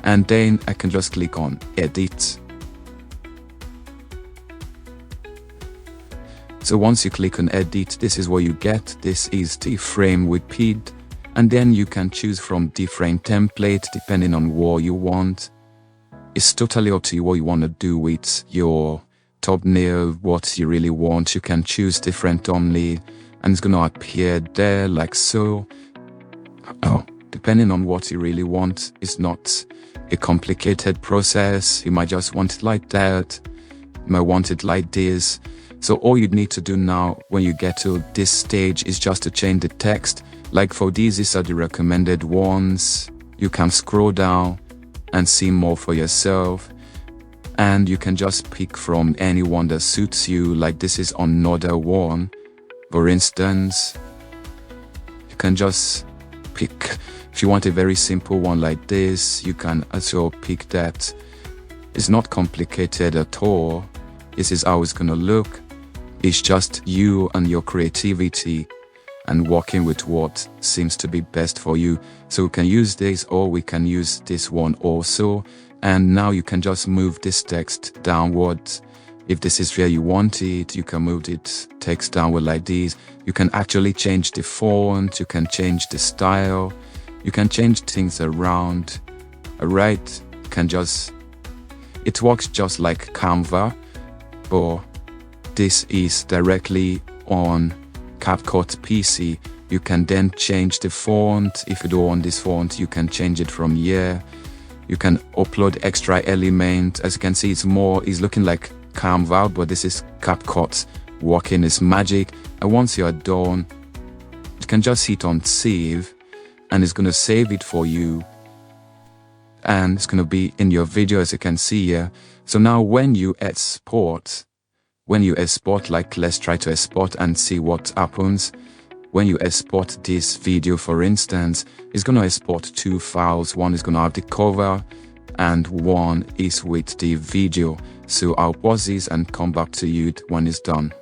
And then I can just click on edit. So once you click on edit, this is what you get. This is the frame with PID. And then you can choose from different templates depending on what you want. It's totally up to you what you want to do with your thumbnail, what you really want. You can choose different thumbnail and it's going to appear there like so. Depending on what you really want. It's not a complicated process. You might just want it like that. You might want it like this. So all you need to do now when you get to this stage is just to change the text. Like for these are the recommended ones. You can scroll down and see more for yourself, and you can just pick from any one that suits you. Like this is another one, for instance. You can just pick If you want a very simple one like this, you can also pick that. It's not complicated at all. This is how it's gonna look. It's just you and your creativity and working with what seems to be best for you. So we can use this, or we can use this one also. And now you can just move this text downwards. If this is where you want it, you can move it text downward like this. You can actually change the font, you can change the style, you can change things around. Alright, you can just, it works just like Canva, but this is directly on CapCut PC. You can then change the font. If you don't want this font, you can change it from here. You can upload extra element. As you can see, it's looking like Canva, but this is CapCut working its magic. And once you are done, you can just hit on save, and it's going to save it for you, and it's going to be in your video, as you can see here. So now when you export, like, let's try to export and see what happens. When you export this video, for instance, it's going to export two files. One is going to have the cover and one is with the video. So I'll pause this and come back to you when it's done.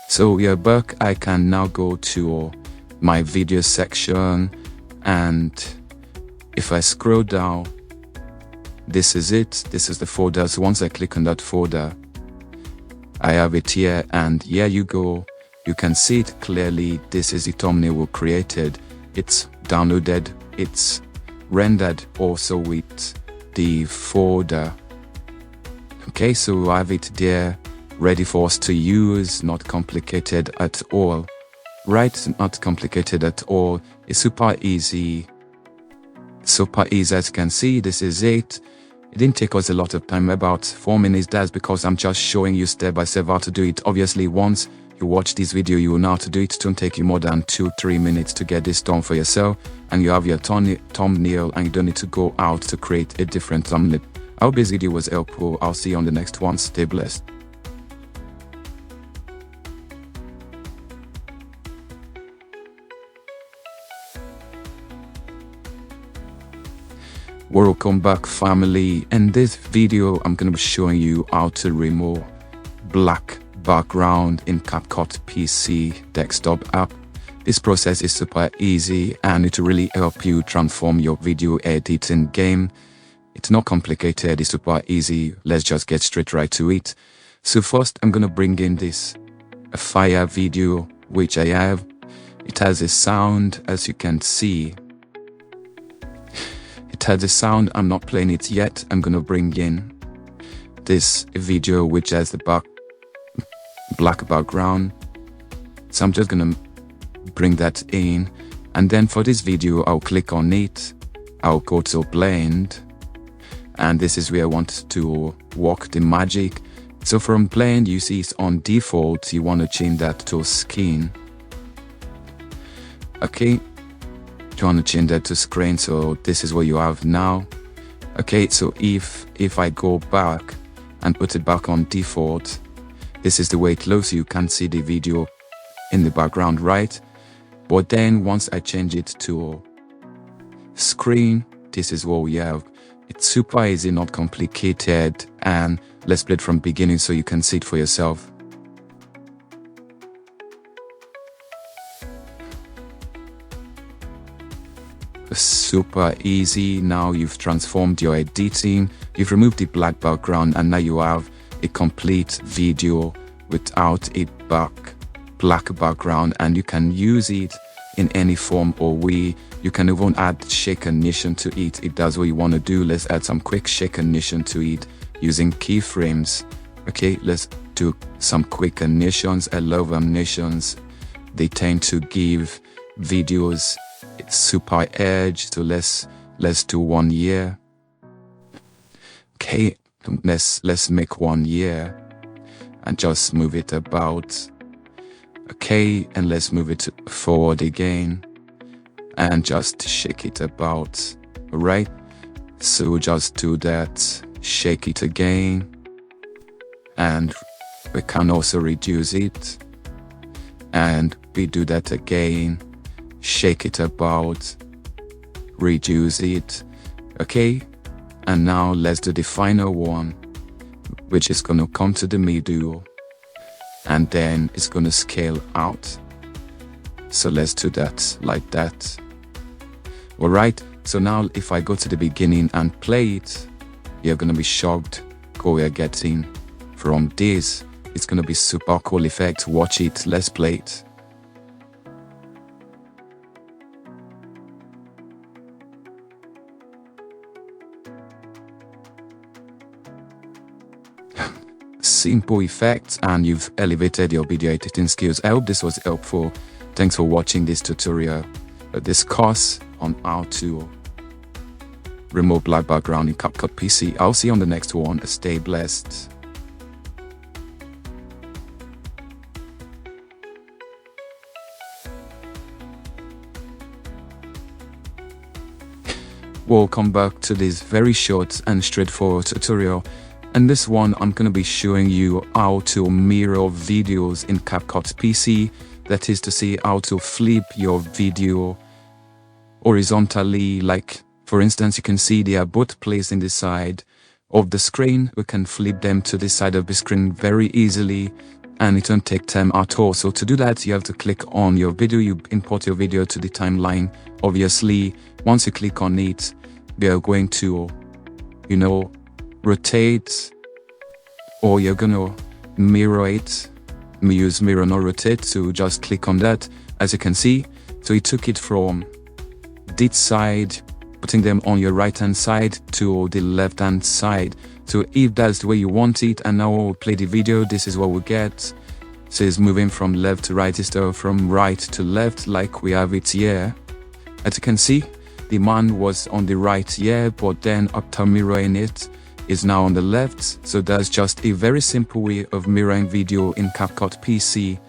So we are back. I can now go to my video section, and if I scroll down, this is it. This is the folder. So once I click on that folder, I have it here, and here you go. You can see it clearly. This is the thumbnail we created. It's downloaded, it's rendered also with the folder. Okay, so I have it there, ready for us to use. Not complicated at all. Right, not complicated at all. It's super easy. Super easy, as you can see. This is it. It didn't take us a lot of time, about 4 minutes. That's because I'm just showing you step by step how to do it. Obviously, once you watch this video, you will know how to do it. It won't take you more than 2-3 minutes to get this done for yourself, and you have your thumbnail, and you don't need to go out to create a different thumbnail. I hope this video was helpful. I'll see you on the next one. Stay blessed. Welcome back, family. In this video, I'm going to be showing you how to remove black background in CapCut PC desktop app. This process is super easy, and it will really help you transform your video editing game. It's not complicated, it's super easy. Let's just get straight right to it. So first, I'm going to bring in this fire video, which I have. It has a sound, as you can see. It has a sound. I'm not playing it yet. I'm going to bring in this video, which has the black background. So I'm just going to bring that in, and then for this video, I'll click on it. I'll go to blend, and this is where I want to work the magic. So from blend, you see it's on default. You want to change that to skin. Okay, you want to change that to screen. So this is what you have now. Okay, so if I go back and put it back on default, this is the way it looks. You can see the video in the background, right? But then once I change it to screen, this is what we have. It's super easy, not complicated, and let's play it from beginning so you can see it for yourself. Super easy. Now you've transformed your editing, you've removed the black background, and now you have a complete video without a black background, and you can use it in any form or way. You can even add shake animation to it if that's what you want to do. Let's add some quick shake animation to it using keyframes. Okay, let's do some quick animations. I love animations. They tend to give videos it's super edge. So let's do 1 year. Okay, let's make 1 year and just move it about. Okay, and let's move it forward again and just shake it about. All right, so just do that, shake it again, and we can also reduce it, and we do that again, shake it about. reduce it. Okay, and now let's do the final one, which is gonna come to the middle and then it's gonna scale out. So let's do that like that. Alright, so now if I go to the beginning and play it, you're gonna be shocked what we're getting from this. It's gonna be super cool effect. Watch it, let's play it. Simple effects, and you've elevated your video editing skills. I hope this was helpful. Thanks for watching this tutorial. This course on how to remove black background in CapCut PC. I'll see you on the next one. Stay blessed. Welcome back to this very short and straightforward tutorial. In this one, I'm going to be showing you how to mirror videos in CapCut PC. That is to say, how to flip your video horizontally. Like, for instance, you can see they are both placed in the side of the screen. We can flip them to the side of the screen very easily, and it won't take time at all. So to do that, you have to click on your video. You import your video to the timeline. Obviously, once you click on it, we are going to, rotate, or you're gonna mirror it. Use mirror, not rotate. So just click on that. As you can see, so you took it from this side, putting them on your right hand side to the left hand side. So if that's the way you want it, and now we'll play the video, this is what we get. So it's moving from left to right instead of from right to left, like we have it here. As you can see, the man was on the right here, but then after mirroring it, is now on the left. So that's just a very simple way of mirroring video in CapCut PC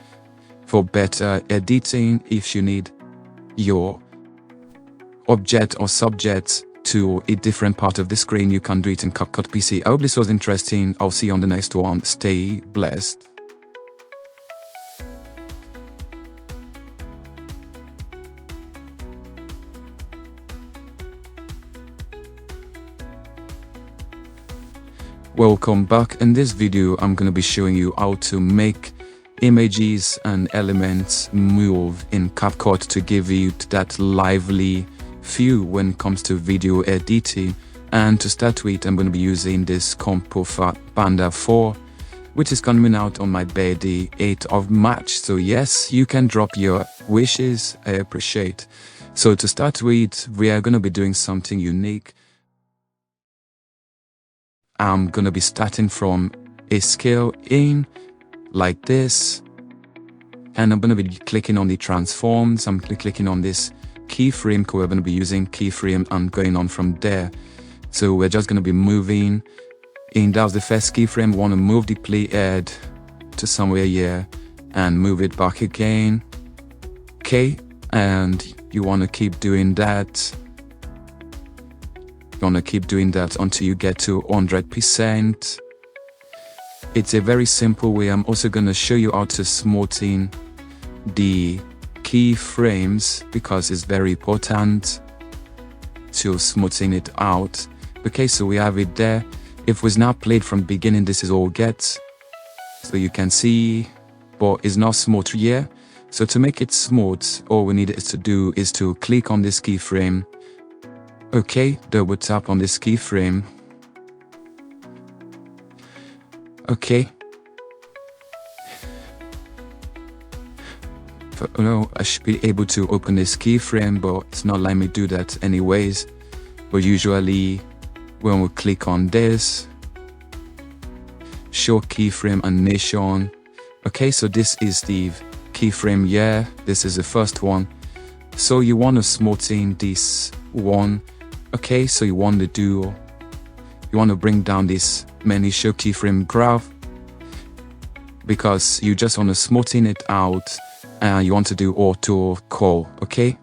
for better editing. If you need your object or subject to a different part of the screen, you can do it in CapCut PC. I hope this was interesting. I'll see you on the next one. Stay blessed. Welcome back. In this video, I'm going to be showing you how to make images and elements move in CapCut to give you that lively feel when it comes to video editing. And to start with, I'm going to be using this Compo Panda 4, which is coming out on my birthday, 8th of March. So yes, you can drop your wishes. I appreciate. So to start with, we are going to be doing something unique. I'm going to be starting from a scale in like this, and I'm going to be clicking on the transforms. I'm clicking on this keyframe, because we're going to be using keyframe, and going on from there. So we're just going to be moving in. That was the first keyframe. We want to move the playhead to somewhere here and move it back again. Okay, and you want to keep doing that. Gonna keep doing that until you get to 100%. It's a very simple way. I'm also gonna show you how to smoothen the keyframes, because it's very important to smoothen it out. Okay, so we have it there. If it was not played from the beginning, this is all we get. So you can see, but it's not smooth here. So to make it smooth, all we need to do is to click on this keyframe. Okay, double tap on this keyframe. Okay. I should be able to open this keyframe, but it's not letting me do that anyways. But usually, when we click on this, show keyframe animation. Okay, so this is the keyframe here. This is the first one. So you want to smoothen this one. Okay, so you want to bring down this menu show keyframe graph, because you just want to smoothen it out, and you want to do auto call. Okay,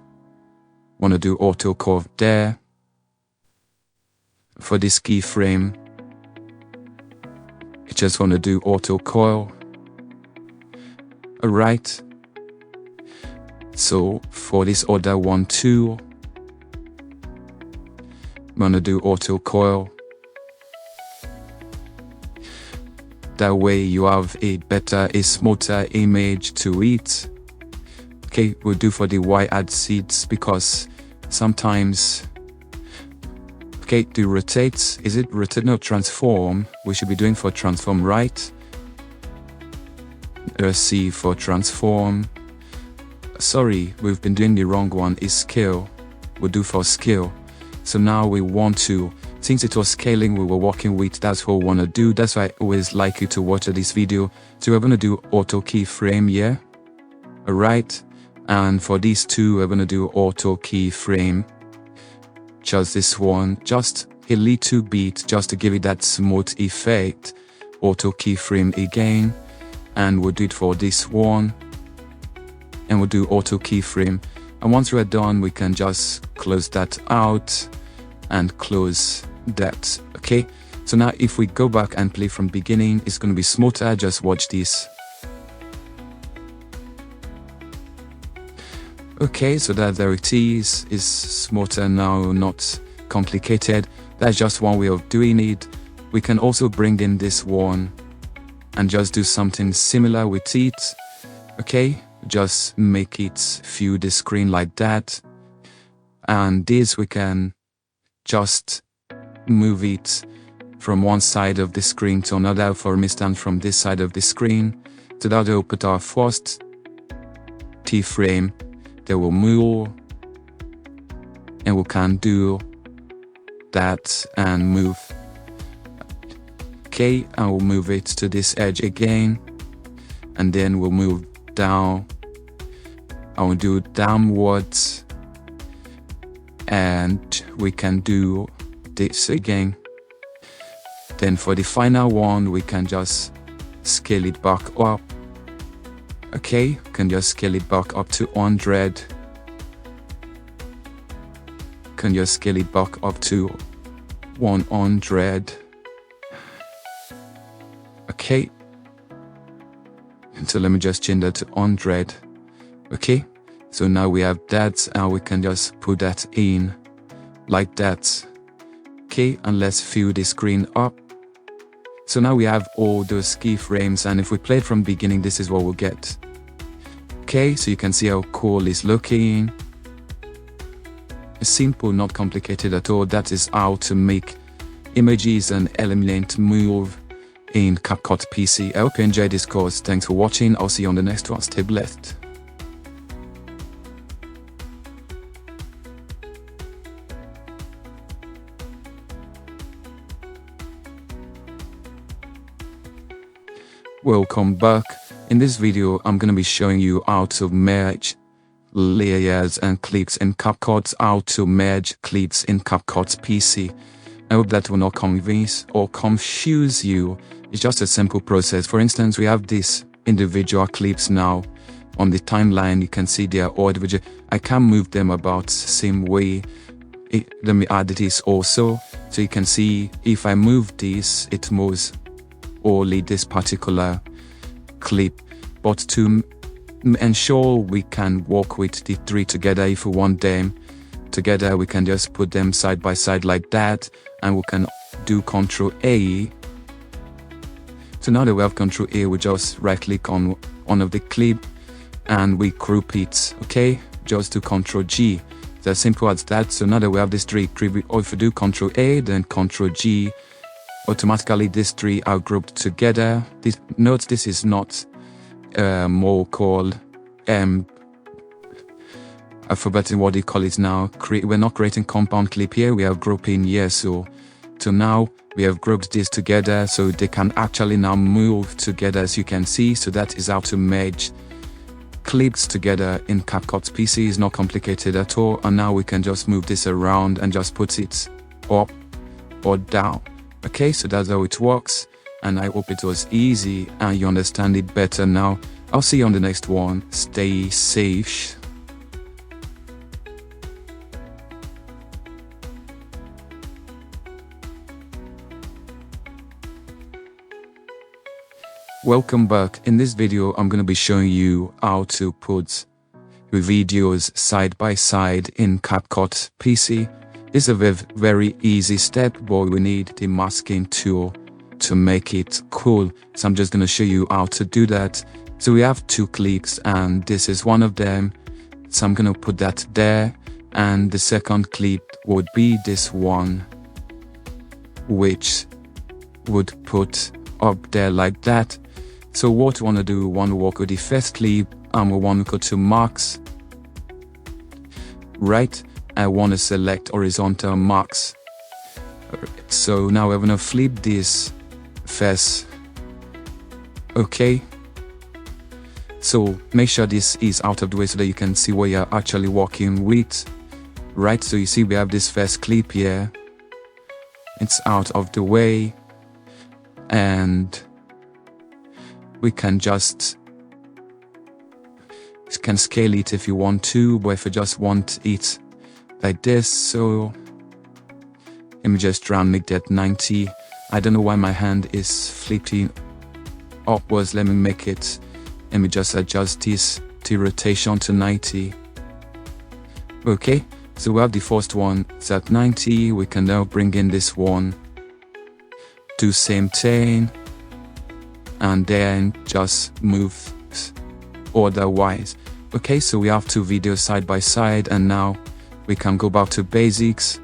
want to do auto call there for this keyframe. You just want to do auto call. Alright, so for this other one too, gonna do auto coil. That way you have a smoother image to it. Okay, we'll do for the Y-add seeds because sometimes, okay, the rotate, is it rotate? No, transform. We should be doing for transform, right? C for transform. Sorry, we've been doing the wrong one. Is scale. We'll do for scale. So now we want to, since it was scaling we were working with, that's what we want to do. That's why I always like you to watch this video. So we're going to do auto keyframe here. Alright. And for these two, we're going to do auto keyframe. Just this one, just a little bit, just to give it that smooth effect. Auto keyframe again. And we'll do it for this one. And we'll do auto keyframe. And once we're done, we can just close that out and close that. Okay. So now if we go back and play from beginning, it's going to be smoother. Just watch this. Okay, so that there it is smoother now, not complicated. That's just one way of doing it. We can also bring in this one and just do something similar with it. Okay, just make it view the screen like that. And this we can just move it from one side of the screen to another. For instance, from this side of the screen. So that will put our first keyframe. They will move, and we can do that and move. Okay, and we'll move it to this edge again, and then we'll move down. I will do downwards, and we can do this again. Then for the final one, we can just scale it back up. Okay, can just scale it back up to 100. Can just scale it back up to 100. Okay. And so let me just change that to 100. Okay. So now we have that, and we can just put that in like that. Okay, and let's fill the screen up. So now we have all those keyframes, and if we play it from the beginning, this is what we'll get. Okay, so you can see how cool it's looking. It's simple, not complicated at all. That is how to make images and element move in CapCut PC. I hope you enjoyed this course. Thanks for watching. I'll see you on the next one. Stay blessed. Welcome back. In this video, I'm going to be showing you how to merge layers and clips in CapCut, how to merge clips in CapCut PC. I hope that will not convince or confuse you. It's just a simple process. For instance, we have these individual clips now on the timeline. You can see they are all individual. I can move them about the same way. Let me add this also. So you can see if I move this, it moves only this particular clip. But to ensure we can work with the three together, if we want them together, we can just put them side by side like that, and we can do Ctrl A. So now that we have Ctrl A, we just right click on one of the clip and we group it. Okay, just do Ctrl G. It's as simple as that. So now that we have these three clips, or if we do Ctrl A then Ctrl G, automatically these three are grouped together. Note this is not more called I've forgotten what they call it now. We're not creating compound clip here, we are grouping here. So now we have grouped this together so they can actually now move together, as you can see. So that is how to merge clips together in CapCut PC. Is not complicated at all. And now we can just move this around and just put it up or down. Okay, so that's how it works, and I hope it was easy and you understand it better now. I'll see you on the next one. Stay safe. Welcome back. In this video, I'm going to be showing you how to put videos side by side in CapCut PC. This is a very easy step, but we need the masking tool to make it cool. So I'm just going to show you how to do that. So we have 2 clips and this is one of them. So I'm going to put that there, and the second clip would be this one, which would put up there like that. So what we want to do, we want to work with the first clip and we want to go to marks. Right, I want to select horizontal marks. So now we're going to flip this first. Okay, so make sure this is out of the way so that you can see what you're actually working with. Right, so you see we have this first clip here, it's out of the way, and we can just scale it if you want to, but if you just want it like this, so let me just try and make that 90. I don't know why my hand is flipping upwards. Let me just adjust this to rotation to 90. Okay, so we have the first one, it's at 90. We can now bring in this one, do same thing, and then just move otherwise. Okay, so we have 2 videos side by side, and now we can go back to basics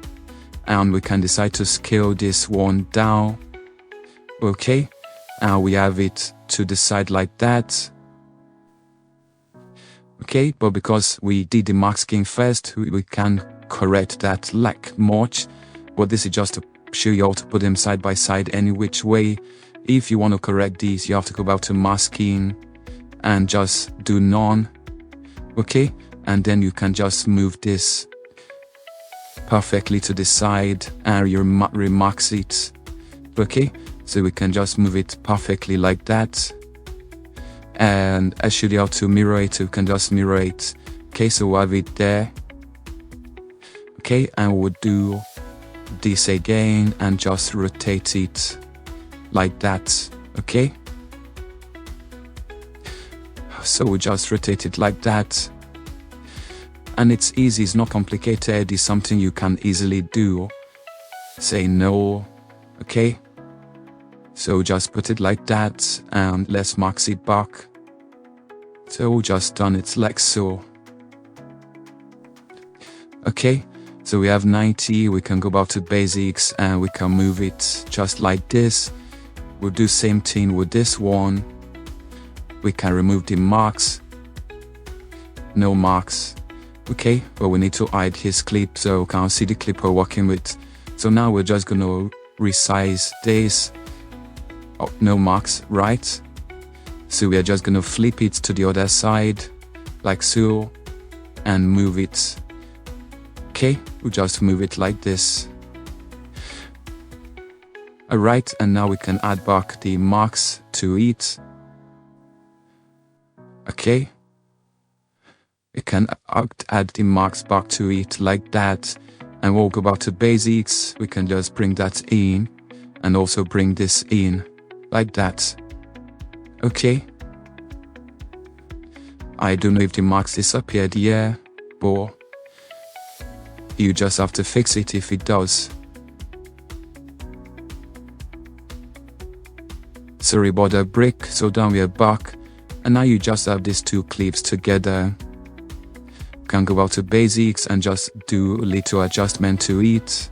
and we can decide to scale this one down. Okay, and we have it to the side like that. Okay, but because we did the masking first, we can correct that like much, but this is just to show you how to put them side by side any which way. If you want to correct these, you have to go back to masking and just do none. Okay, and then you can just move this perfectly to the side and you remax it. Okay, so we can just move it perfectly like that, and I showed you how to mirror it, so we can just mirror it. Okay, so we'll have it there. Okay, and we'll do this again and just rotate it like that. Okay, so we just rotate it like that, and it's easy, it's not complicated, it's something you can easily do. Say no. Okay, so just put it like that and let's max it back. So we just done it like so. Okay, so we have 90, we can go back to basics and we can move it just like this. We'll do same thing with this one. We can remove the marks, no marks. Okay, but we need to hide his clip so we can't see the clip we're working with. So now we're just gonna resize this. Oh, no marks, right? So we are just gonna flip it to the other side like so and move it. Okay, we just move it like this. Alright, and now we can add back the marks to it. Okay, we can add the marks back to it like that, and we'll go back to basics. We can just bring that in and also bring this in like that. Okay, I don't know if the marks disappeared here, but you just have to fix it if it does. Sorry about the break. So down we are back, and now you just have these 2 clips together. You can go out to basics and just do a little adjustment to it.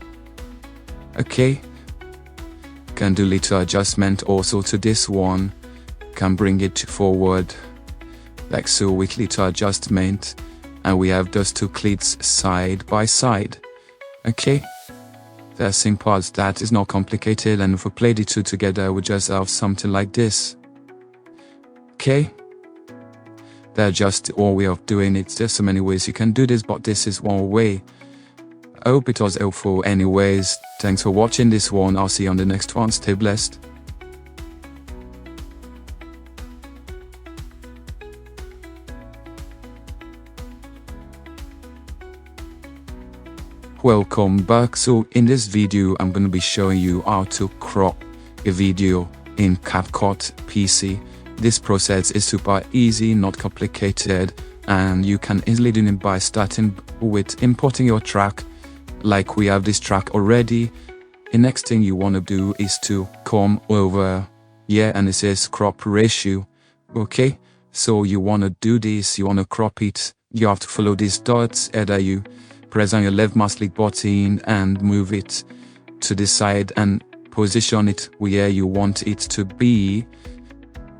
Okay, you can do little adjustment also to this one. You can bring it forward like so with little adjustment, and we have those 2 clips side by side. Okay, they're as simple as that. It's not complicated, and if we play the 2 together, we just have something like this. Okay, that's just one way of doing it. There's so many ways you can do this, but this is one way. I hope it was helpful anyways. Thanks for watching this one. I'll see you on the next one. Stay blessed. Welcome back. So in this video I'm going to be showing you how to crop a video in CapCut PC. This process is super easy, not complicated, and you can easily do it by starting with importing your track. like we have this track already. The next thing you want to do is to come over here and it says crop ratio. Okay, so you want to do this, you want to crop it. You have to follow these dots. Either you press on your left mouse click button and move it to the side and position it where you want it to be.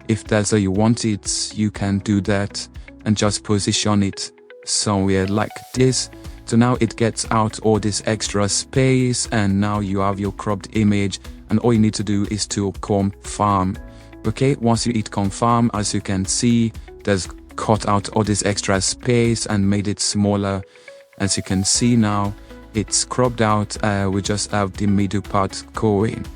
If that's how you want it, you can do that and just position it somewhere like this. So now it gets out all this extra space, and now you have your cropped image, and all you need to do is to confirm. Okay, once you hit confirm, as you can see, there's cut out all this extra space and made it smaller. As you can see now, it's cropped out. We just have the middle part going.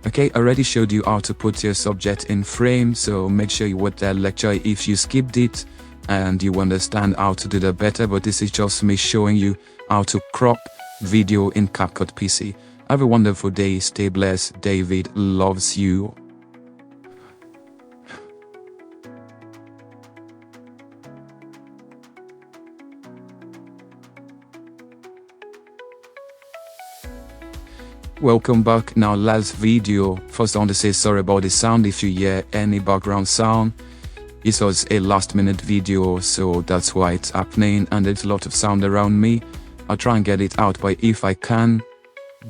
Okay, I already showed you how to put your subject in frame, so make sure you watch that lecture if you skipped it and you understand how to do that better. But this is just me showing you how to crop video in CapCut PC. Have a wonderful day, stay blessed. David loves you. Welcome back. Now, last video, first I want to say sorry about the sound. If you hear any background sound, this was a last minute video, so that's why it's happening, and there's a lot of sound around me. I'll try and get it out, but if I can,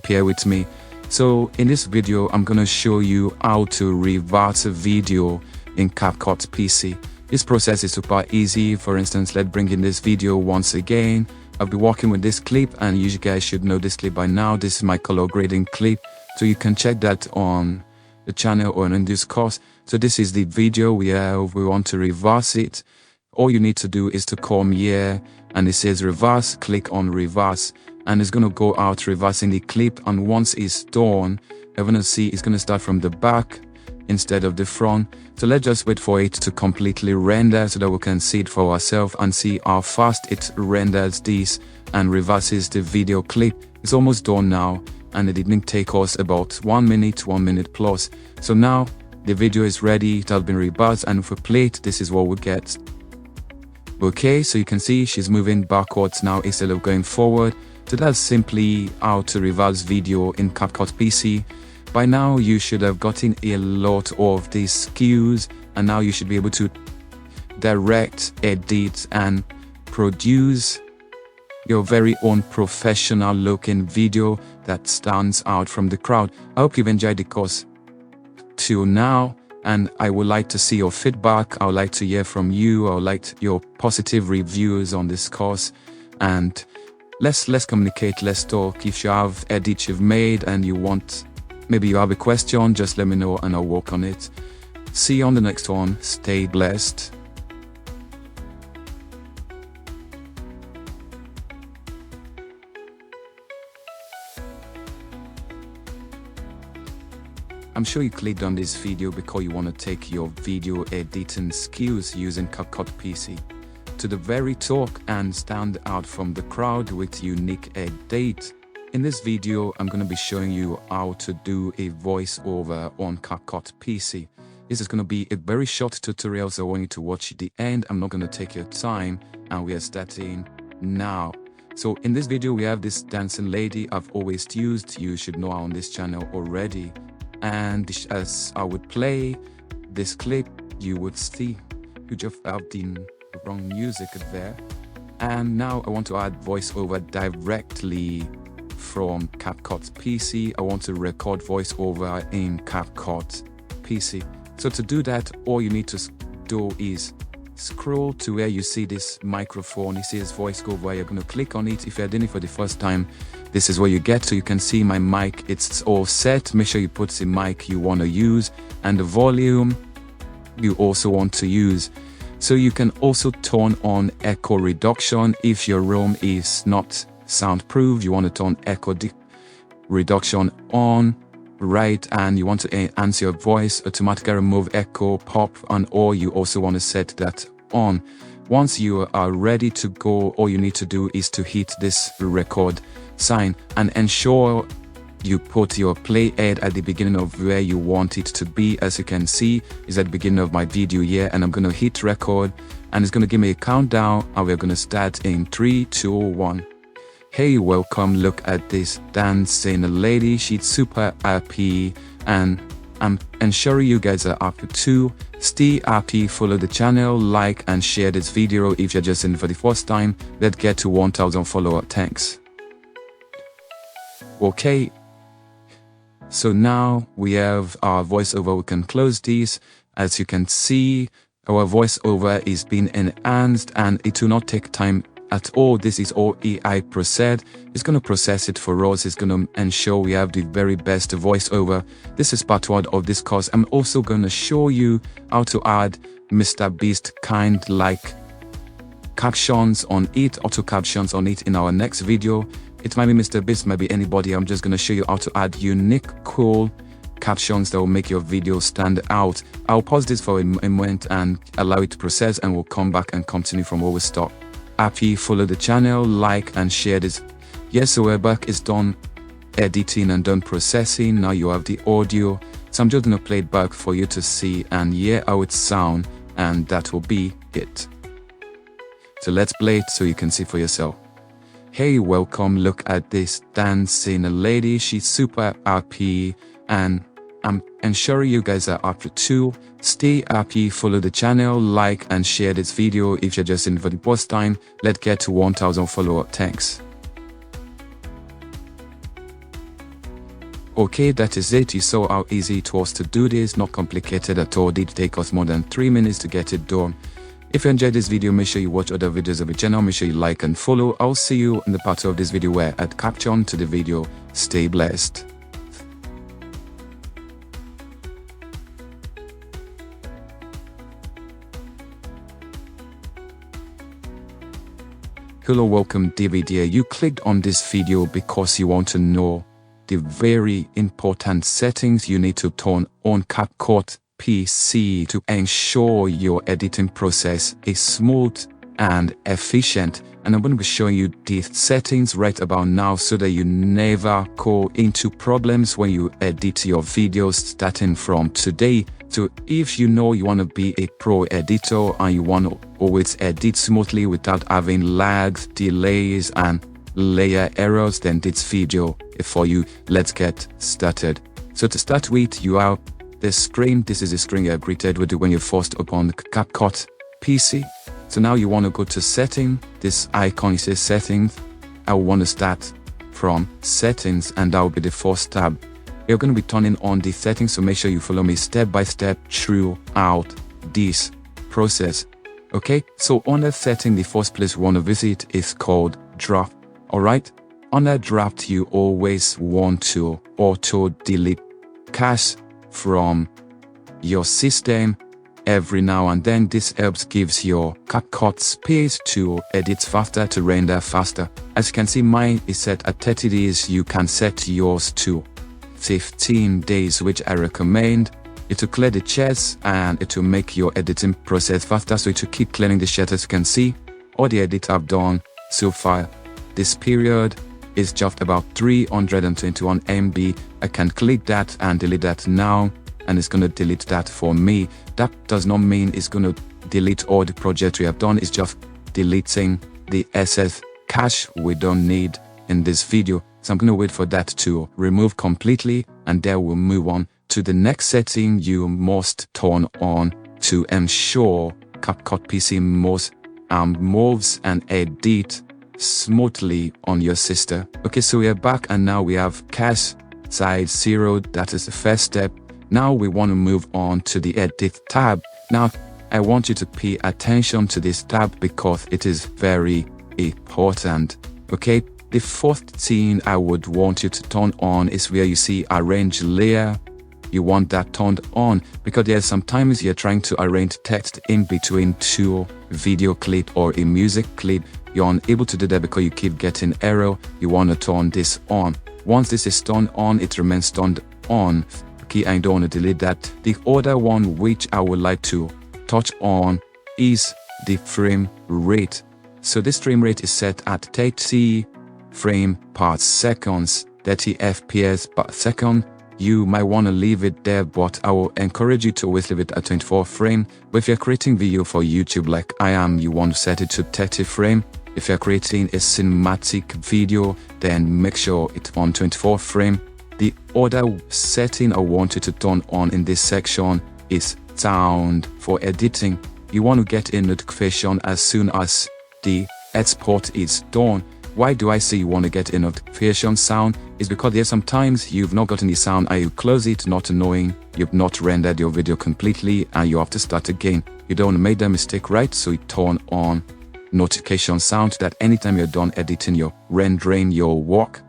bear with me. So in this video, I'm gonna show you how to reverse a video in CapCut PC. This process is super easy. For instance, let's bring in this video once again. I'll be working with this clip, and you guys should know this clip by now. This is my color grading clip, so you can check that on the channel or in this course. So this is the video we want to reverse it. All you need to do is to come here and it says reverse, click on reverse, and it's going to go out reversing the clip. And once it's done, you're going to see it's going to start from the back instead of the front. So let's just wait for it to completely render so that we can see it for ourselves and see how fast it renders this and reverses the video clip. It's almost done now, and it didn't take us about 1 minute plus. So now the video is ready, it has been reversed, and if we play it, this is what we get. Okay, so you can see she's moving backwards now instead of going forward. So that's simply how to reverse video in CapCut PC. By now you should have gotten a lot of these cues, and now you should be able to direct, edit, and produce your very own professional looking video that stands out from the crowd. I hope you've enjoyed the course till now, and I would like to see your feedback. I would like to hear from you. I would like your positive reviews on this course, and let's communicate, let's talk. If you have edits you've made and you want, maybe you have a question, just let me know and I'll work on it. See you on the next one. Stay blessed. I'm sure you clicked on this video because you want to take your video editing skills using CapCut PC to the very top and stand out from the crowd with unique edit. In this video, I'm going to be showing you how to do a voiceover on CapCut PC. This is going to be a very short tutorial, so I want you to watch the end. I'm not going to take your time, and we are starting now. So in this video, we have this dancing lady I've always used. You should know her on this channel already. And as I would play this clip, you would see you just have the wrong music there. And now I want to add voiceover directly from CapCut PC. I want to record voiceover in CapCut PC. So to do that, all you need to do is scroll to where you see this microphone. It says voiceover. You're going to click on it. If you're doing it for the first time, this is where you get. So you can see my mic, it's all set. Make sure you put the mic you want to use and the volume you also want to use. So you can also turn on echo reduction if your room is not soundproof. You want to turn echo reduction on, right? And you want to enhance your voice, automatically remove echo, pop, and or you also want to set that on. Once you are ready to go, all you need to do is to hit this record sign and ensure you put your playhead at the beginning of where you want it to be. As you can see, is at the beginning of my video here, and I'm going to hit record and it's going to give me a countdown, and we're going to start in 3, 2, 1. Hey, welcome, look at this dancing lady, she's super happy and I'm sure you guys are happy too. Stay happy, follow the channel, like and share this video if you're just in for the first time. Let's get to 1000 followers, thanks. Okay, so now we have our voiceover. We can close these. As you can see, our voiceover is being enhanced and it will not take time at all. This is all AI processed. It's going to process it for us. It's going to ensure we have the very best voiceover. This is part 1 of this course. I'm also going to show you how to add Mr. Beast kind like captions on it, auto captions on it in our next video. It might be Mr. Beast, might be anybody. I'm just going to show you how to add unique, cool captions that will make your video stand out. I'll pause this for a moment and allow it to process, and we'll come back and continue from where we stop. Happy, follow the channel, like and share this. Yes, so we're back. It's done editing and done processing. Now you have the audio, so I'm just gonna play it back for you to see and hear how it sounds, and that will be it. So let's play it so you can see for yourself. Hey, welcome, look at this dancing lady, she's super happy and I'm sure you guys are happy too. Stay happy, follow the channel, like and share this video if you're just in for the first time. Let's get to 1000 followers, thanks. Okay, that is it. You saw how easy it was to do this, not complicated at all. It did take us more than 3 minutes to get it done. If you enjoyed this video, make sure you watch other videos of the channel. Make sure you like and follow. I'll see you in the part 2 of this video where I add caption to the video. Stay blessed. Hello, welcome DVD. You clicked on this video because you want to know the very important settings you need to turn on CapCut PC to ensure your editing process is smooth and efficient. And I'm going to be showing you these settings right about now so that you never go into problems when you edit your videos starting from today. So if you know you want to be a pro editor and you want to always edit smoothly without having lags, delays and layer errors, then this video is for you. Let's get started. So to start with, you have the screen. This is the screen you're greeted with when you first open the CapCut PC. So now you want to go to setting. This icon says settings. I want to start from settings and that will be the first tab. You're going to be turning on the settings, so make sure you follow me step by step throughout this process. Okay, so on that setting, the first place we want to visit is called draft. Alright, on that draft, you always want to auto delete cache from your system every now and then. This helps, gives your CapCut space to edit faster, to render faster. As you can see, mine is set at 30 days. You can set yours to 15 days, which I recommend. It will clear the chairs and it will make your editing process faster, so it will keep clearing the chairs. As you can see, all the edits I've done so far this period is just about 321 MB. I can click that and delete that now, and it's going to delete that for me. That does not mean it's going to delete all the projects we have done. It's just deleting the SS cache we don't need in this video. So I'm going to wait for that to remove completely, and then we'll move on to the next setting you must turn on to ensure CapCut PC moves and edit smoothly on your system. Okay, so we are back and now we have cache size 0. That is the first step. Now we want to move on to the edit tab. Now I want you to pay attention to this tab because it is very important. Okay, the first thing I would want you to turn on is where you see arrange layer. You want that turned on because there's sometimes you're trying to arrange text in between two video clip or a music clip. You're unable to do that because you keep getting error. You want to turn this on. Once this is turned on, it remains turned on. Okay, I don't want to delete that. The other one which I would like to touch on is the frame rate. So this frame rate is set at 30 frame per second, 30 FPS per second. You might want to leave it there, but I will encourage you to always leave it at 24 frame. But if you're creating video for YouTube like I am, you want to set it to 30 frame. If you're creating a cinematic video, then make sure it's on 24 frame. The other setting I want you to turn on in this section is sound. For editing, you want to get a notification as soon as the export is done. Why do I say you want to get a notification sound? Is because there's sometimes you've not gotten the sound and you close it not knowing you've not rendered your video completely and you have to start again. You don't make that mistake, right? So you turn on notification sound that anytime you're done editing your rendering your work,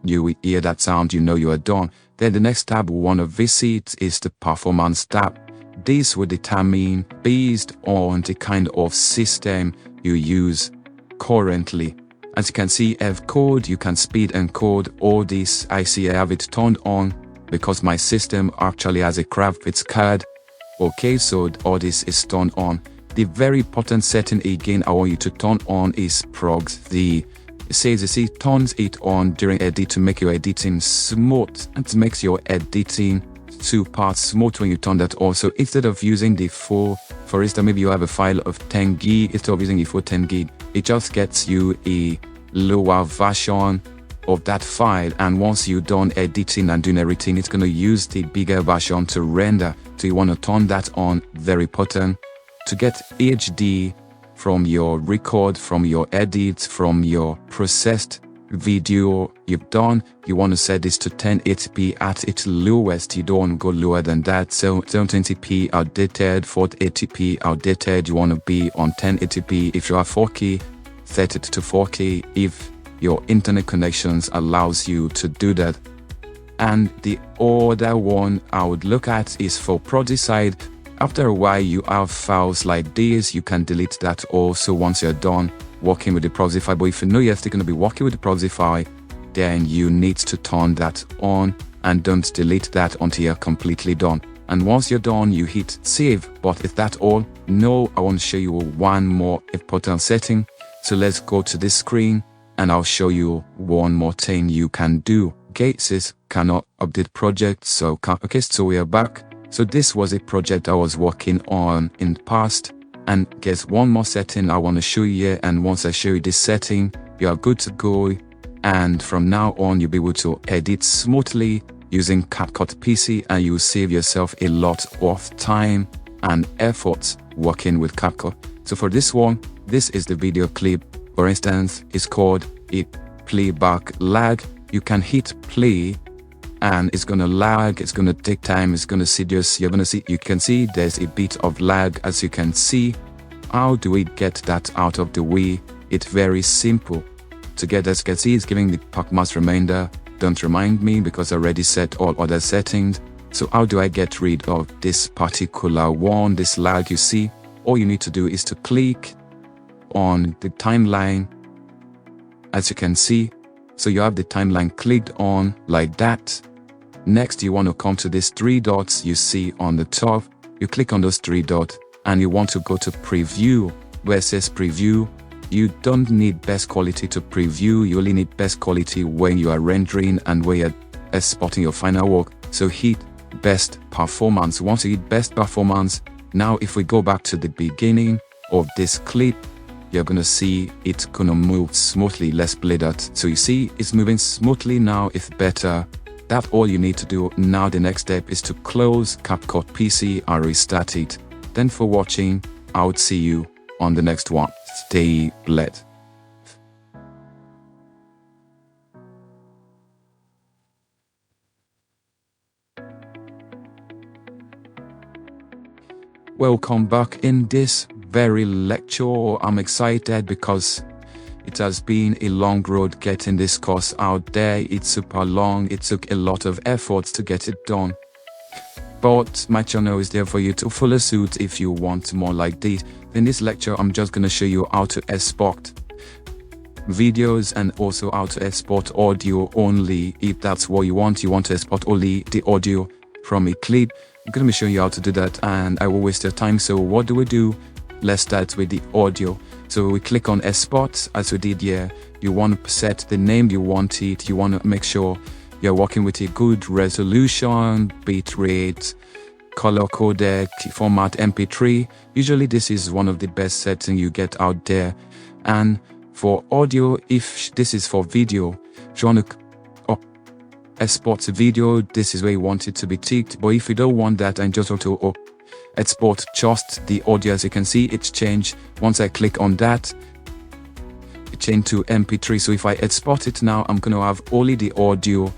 you will hear that sound, you know you are done. Then the next tab we want to visit is the performance tab. This will determine based on the kind of system you use currently. As you can see, F-code, you can speed encode all this. I see I have it turned on because my system actually has a graphics card. Okay, so all this is turned on. The very important setting again I want you to turn on is progs. It says you see turns it on during edit to make your editing smooth and to make your editing super smooth when you turn that on. So instead of using the full, for instance, maybe you have a file of 10 gig, instead of using the full 10 gig, it just gets you a lower version of that file, and once you're done editing and doing everything, it's going to use the bigger version to render. So you want to turn that on, very important. To get HD from your record, from your edits, from your processed video you've done, you want to set this to 1080p at its lowest. You don't go lower than that. So 720p outdated, 480p outdated. You want to be on 1080p. If you have 4K, set it to 4K if your internet connections allows you to do that. And the other one I would look at is for project side. After a while you have files like this, you can delete that also once you're done working with the proxy file. But if you know you're still going to be working with the proxy file, then you need to turn that on and don't delete that until you're completely done. And once you're done, you hit save. But is that all? No, I want to show you one more important setting. So let's go to this screen and I'll show you one more thing you can do. Okay, it says cannot update project. So we are back. So this was a project I was working on in the past, and guess one more setting I want to show you here, and once I show you this setting, you are good to go, and from now on you'll be able to edit smoothly using CapCut PC, and you'll save yourself a lot of time and effort working with CapCut. So for this one, this is the video clip. For instance, it's called a playback lag. You can hit play and it's gonna lag, it's gonna take time, it's gonna seduce, you can see there's a bit of lag. As you can see, how do we get that out of the way? It's very simple. To get, as you can see, it's giving the performance reminder. Don't remind me because I already set all other settings. So how do I get rid of this particular one, this lag? You see, all you need to do is to click on the timeline, as you can see. So you have the timeline clicked on like that. Next, you want to come to these three dots you see on the top. You click on those three dots and you want to go to preview. Where it says preview, you don't need best quality to preview. You only need best quality when you are rendering and when you're exporting your final work. So hit best performance. Once you hit best performance, now if we go back to the beginning of this clip, you're gonna see it's gonna move smoothly. Let's play that. So you see it's moving smoothly now. It's better. That's all you need to do. Now the next step is to close CapCut PC and restart it. Thanks for watching. I would see you on the next one. Stay blessed. Welcome back in this very lecture. I'm excited because it has been a long road getting this course out there. It's super long. It took a lot of efforts to get it done. But my channel is there for you to follow suit if you want more like this. In this lecture, I'm just going to show you how to export videos and also how to export audio only. If that's what you want to export only the audio from a clip. I'm going to be showing you how to do that and I will waste your time. So what do? Let's start with the audio. So we click on export as we did here. You want to set the name you want it. You want to make sure you're working with a good resolution, bit rate, color codec, format MP3. Usually this is one of the best settings you get out there. And For audio, if this is for video, if you want to export the video, this is where you want it to be ticked. But if you don't want that and just want to export just the audio, as you can see it's changed. Once I click on that, it changed to MP3. So if I export it now, I'm gonna have only the audio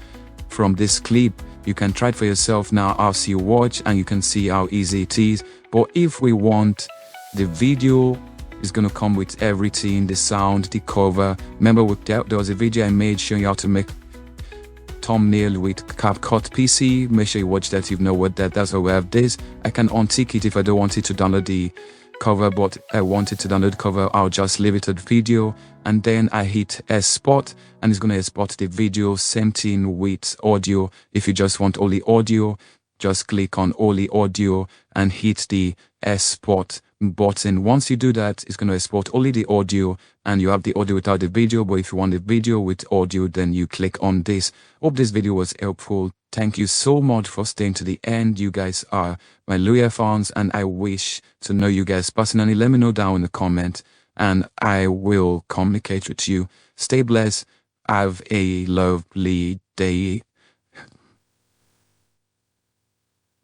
from this clip. You can try it for yourself now as you watch, and you can see how easy it is. But if we want the video, it's gonna come with everything, the sound, the cover. Remember, there was a video I made showing you how to make thumbnail with CapCut PC. Make sure you watch that. You know what that's why we have this. I can untick it if I don't want it to download the cover, but I want it to download the cover. I'll just leave it at video, and then I hit export, and it's gonna export the video. Same thing with audio. If you just want only audio, just click on only audio and hit the export button. Once you do that, it's going to export only the audio, and you have the audio without the video. But if you want the video with audio, then you click on this. Hope this video was helpful. Thank you so much for staying to the end. You guys are my loyal fans, and I wish to know you guys personally. Let me know down in the comment, and I will communicate with you. Stay blessed. Have a lovely day.